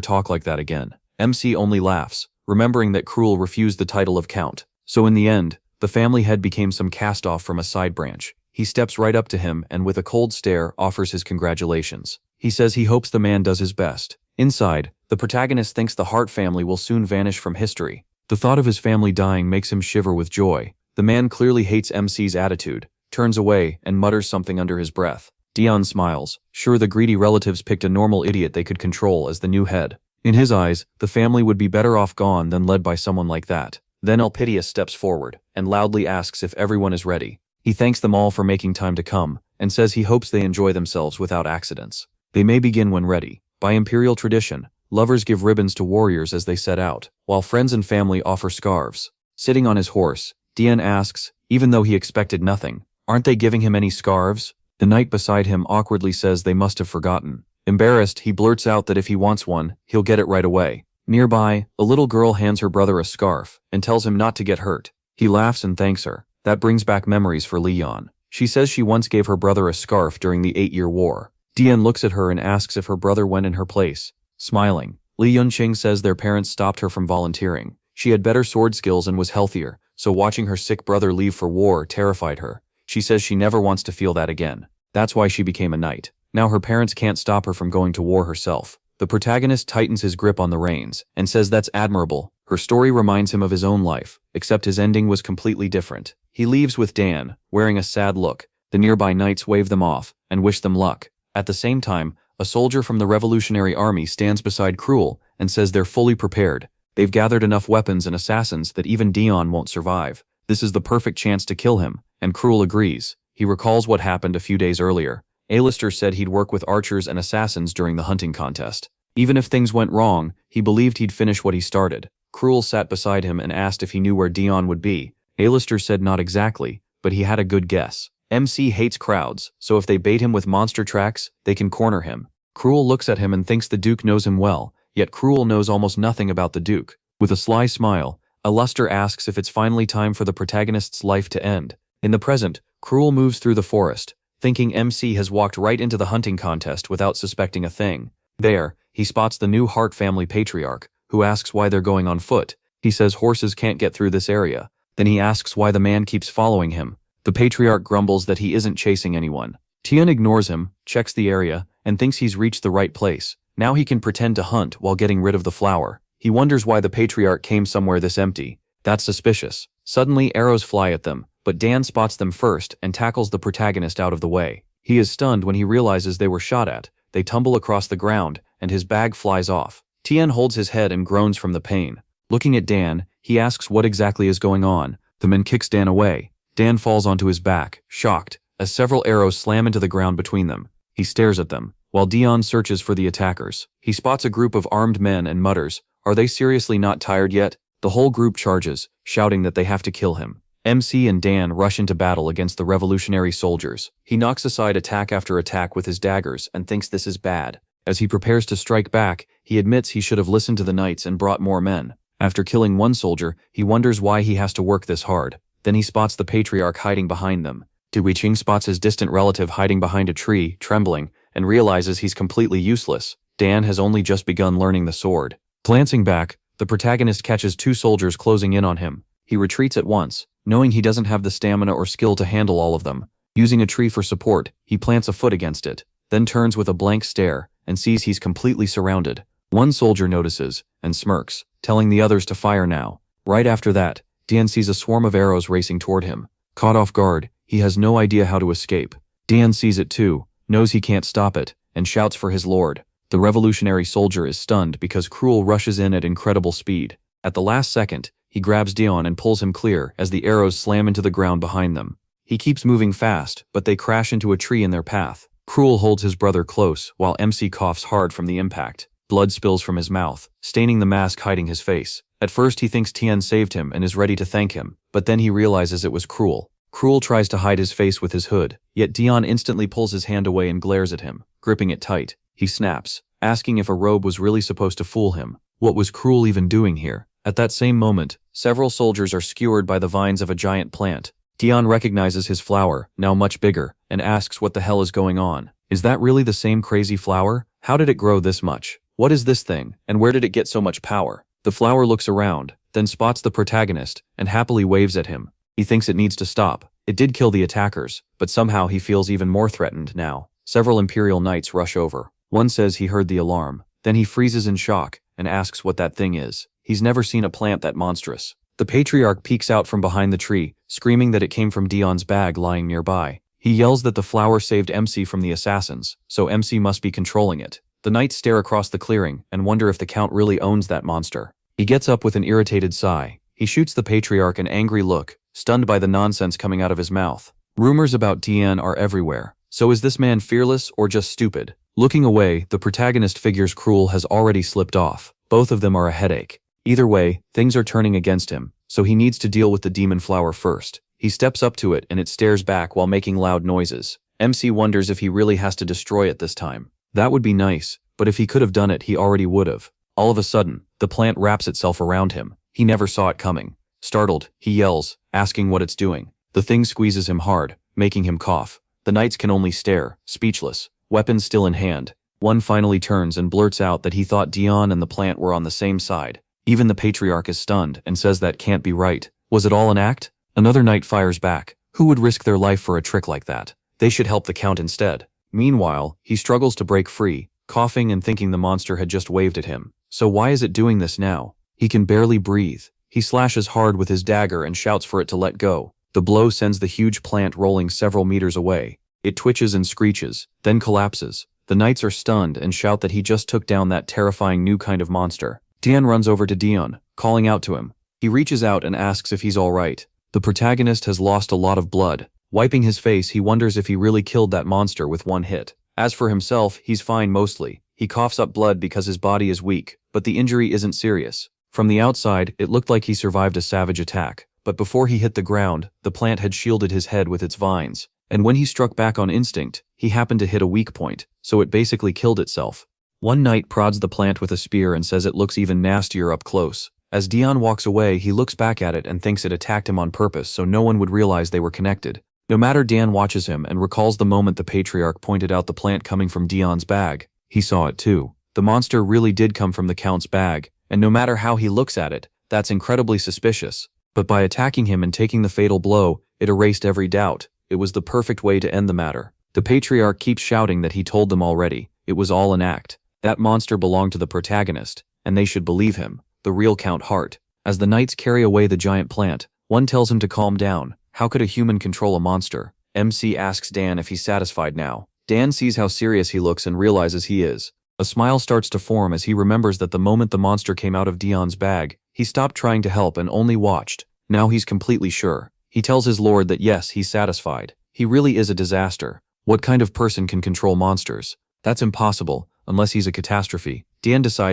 talk like that again. MC only laughs, remembering that Cruel refused the title of Count. So in the end, the family head became some cast-off from a side branch. He steps right up to him and with a cold stare offers his congratulations. He says he hopes the man does his best. Inside, the protagonist thinks the Hart family will soon vanish from history. The thought of his family dying makes him shiver with joy. The man clearly hates MC's attitude, turns away, and mutters something under his breath. Dion smiles, sure the greedy relatives picked a normal idiot they could control as the new head. In his eyes, the family would be better off gone than led by someone like that. Then Elpidius steps forward, and loudly asks if everyone is ready. He thanks them all for making time to come, and says he hopes they enjoy themselves without accidents. They may begin when ready. By imperial tradition, lovers give ribbons to warriors as they set out, while friends and family offer scarves. Sitting on his horse, Dion asks, even though he expected nothing, aren't they giving him any scarves? The knight beside him awkwardly says they must have forgotten. Embarrassed, he blurts out that if he wants one, he'll get it right away. Nearby, a little girl hands her brother a scarf and tells him not to get hurt. He laughs and thanks her. That brings back memories for Leon. She says she once gave her brother a scarf during the 8-year war. Dion looks at her and asks if her brother went in her place. Smiling, Li Yunqing says their parents stopped her from volunteering. She had better sword skills and was healthier, so watching her sick brother leave for war terrified her. She says she never wants to feel that again. That's why she became a knight. Now her parents can't stop her from going to war herself. The protagonist tightens his grip on the reins and says that's admirable. Her story reminds him of his own life, except his ending was completely different. He leaves with Dan, wearing a sad look. The nearby knights wave them off and wish them luck. At the same time, A soldier from the Revolutionary Army stands beside Cruel and says they're fully prepared. They've gathered enough weapons and assassins that even Dion won't survive. This is the perfect chance to kill him, and Cruel agrees. He recalls what happened a few days earlier. Alistair said he'd work with archers and assassins during the hunting contest. Even if things went wrong, he believed he'd finish what he started. Cruel sat beside him and asked if he knew where Dion would be. Alistair said not exactly, but he had a good guess. MC hates crowds, so if they bait him with monster tracks, they can corner him. Cruel looks at him and thinks the Duke knows him well, yet Cruel knows almost nothing about the Duke. With a sly smile, Alistair asks if it's finally time for the protagonist's life to end. In the present, Cruel moves through the forest, thinking MC has walked right into the hunting contest without suspecting a thing. There, he spots the new Hart family patriarch, who asks why they're going on foot. He says horses can't get through this area. Then he asks why the man keeps following him. The patriarch grumbles that he isn't chasing anyone. Tian ignores him, checks the area, and thinks he's reached the right place. Now he can pretend to hunt while getting rid of the flower. He wonders why the patriarch came somewhere this empty. That's suspicious. Suddenly arrows fly at them, but Dan spots them first and tackles the protagonist out of the way. He is stunned when he realizes they were shot at. They tumble across the ground, and his bag flies off. Tian holds his head and groans from the pain. Looking at Dan, he asks what exactly is going on. The man kicks Dan away. Dan falls onto his back, shocked, as several arrows slam into the ground between them. He stares at them, while Dion searches for the attackers. He spots a group of armed men and mutters, "Are they seriously not tired yet?" The whole group charges, shouting that they have to kill him. MC and Dan rush into battle against the revolutionary soldiers. He knocks aside attack after attack with his daggers and thinks this is bad. As he prepares to strike back, he admits he should have listened to the knights and brought more men. After killing one soldier, he wonders why he has to work this hard. Then he spots the patriarch hiding behind them. Dui Ching spots his distant relative hiding behind a tree, trembling, and realizes he's completely useless. Dan has only just begun learning the sword. Glancing back, the protagonist catches two soldiers closing in on him. He retreats at once, knowing he doesn't have the stamina or skill to handle all of them. Using a tree for support, he plants a foot against it, then turns with a blank stare and sees he's completely surrounded. One soldier notices and smirks, telling the others to fire now. Right after that, Dan sees a swarm of arrows racing toward him. Caught off guard, he has no idea how to escape. Dan sees it too, knows he can't stop it, and shouts for his lord. The revolutionary soldier is stunned because Cruel rushes in at incredible speed. At the last second, he grabs Dion and pulls him clear as the arrows slam into the ground behind them. He keeps moving fast, but they crash into a tree in their path. Cruel holds his brother close while MC coughs hard from the impact. Blood spills from his mouth, staining the mask hiding his face. At first he thinks Tian saved him and is ready to thank him, but then he realizes it was Cruel. Cruel tries to hide his face with his hood, yet Dion instantly pulls his hand away and glares at him, gripping it tight. He snaps, asking if a robe was really supposed to fool him. What was Cruel even doing here? At that same moment, several soldiers are skewered by the vines of a giant plant. Dion recognizes his flower, now much bigger, and asks what the hell is going on. Is that really the same crazy flower? How did it grow this much? What is this thing, and where did it get so much power? The flower looks around, then spots the protagonist, and happily waves at him. He thinks it needs to stop. It did kill the attackers, but somehow he feels even more threatened now. Several Imperial Knights rush over. One says he heard the alarm. Then he freezes in shock and asks what that thing is. He's never seen a plant that monstrous. The patriarch peeks out from behind the tree, screaming that it came from Dion's bag lying nearby. He yells that the flower saved MC from the assassins, so MC must be controlling it. The knights stare across the clearing and wonder if the count really owns that monster. He gets up with an irritated sigh. He shoots the patriarch an angry look, stunned by the nonsense coming out of his mouth. Rumors about Dian are everywhere. So is this man fearless or just stupid? Looking away, the protagonist figures Cruel has already slipped off. Both of them are a headache. Either way, things are turning against him, so he needs to deal with the demon flower first. He steps up to it and it stares back while making loud noises. MC wonders if he really has to destroy it this time. That would be nice, but if he could have done it, he already would have. All of a sudden, the plant wraps itself around him. He never saw it coming. Startled, he yells, asking what it's doing. The thing squeezes him hard, making him cough. The knights can only stare, speechless, weapons still in hand. One finally turns and blurts out that he thought Dion and the plant were on the same side. Even the patriarch is stunned and says that can't be right. Was it all an act? Another knight fires back. Who would risk their life for a trick like that? They should help the count instead. Meanwhile, he struggles to break free, coughing and thinking the monster had just waved at him. So why is it doing this now? He can barely breathe. He slashes hard with his dagger and shouts for it to let go. The blow sends the huge plant rolling several meters away. It twitches and screeches, then collapses. The knights are stunned and shout that he just took down that terrifying new kind of monster. Dan runs over to Dion, calling out to him. He reaches out and asks if he's alright. The protagonist has lost a lot of blood. Wiping his face, he wonders if he really killed that monster with one hit. As for himself, he's fine mostly. He coughs up blood because his body is weak, but the injury isn't serious. From the outside, it looked like he survived a savage attack, but before he hit the ground, the plant had shielded his head with its vines. And when he struck back on instinct, he happened to hit a weak point, so it basically killed itself. One knight prods the plant with a spear and says it looks even nastier up close. As Dion walks away, he looks back at it and thinks it attacked him on purpose so no one would realize they were connected. No matter, Dan watches him and recalls the moment the patriarch pointed out the plant coming from Dion's bag. He saw it too. The monster really did come from the count's bag, and no matter how he looks at it, that's incredibly suspicious. But by attacking him and taking the fatal blow, it erased every doubt. It was the perfect way to end the matter. The patriarch keeps shouting that he told them already. It was all an act. That monster belonged to the protagonist, and they should believe him, the real Count Hart. As the knights carry away the giant plant, one tells him to calm down. How could a human control a monster? MC asks Dan if he's satisfied now. Dan sees how serious he looks and realizes he is. A smile starts to form as he remembers that the moment the monster came out of Dion's bag, he stopped trying to help and only watched. Now he's completely sure. He tells his lord that yes, he's satisfied. He really is a disaster. What kind of person can control monsters? That's impossible, unless he's a catastrophe. Dan decides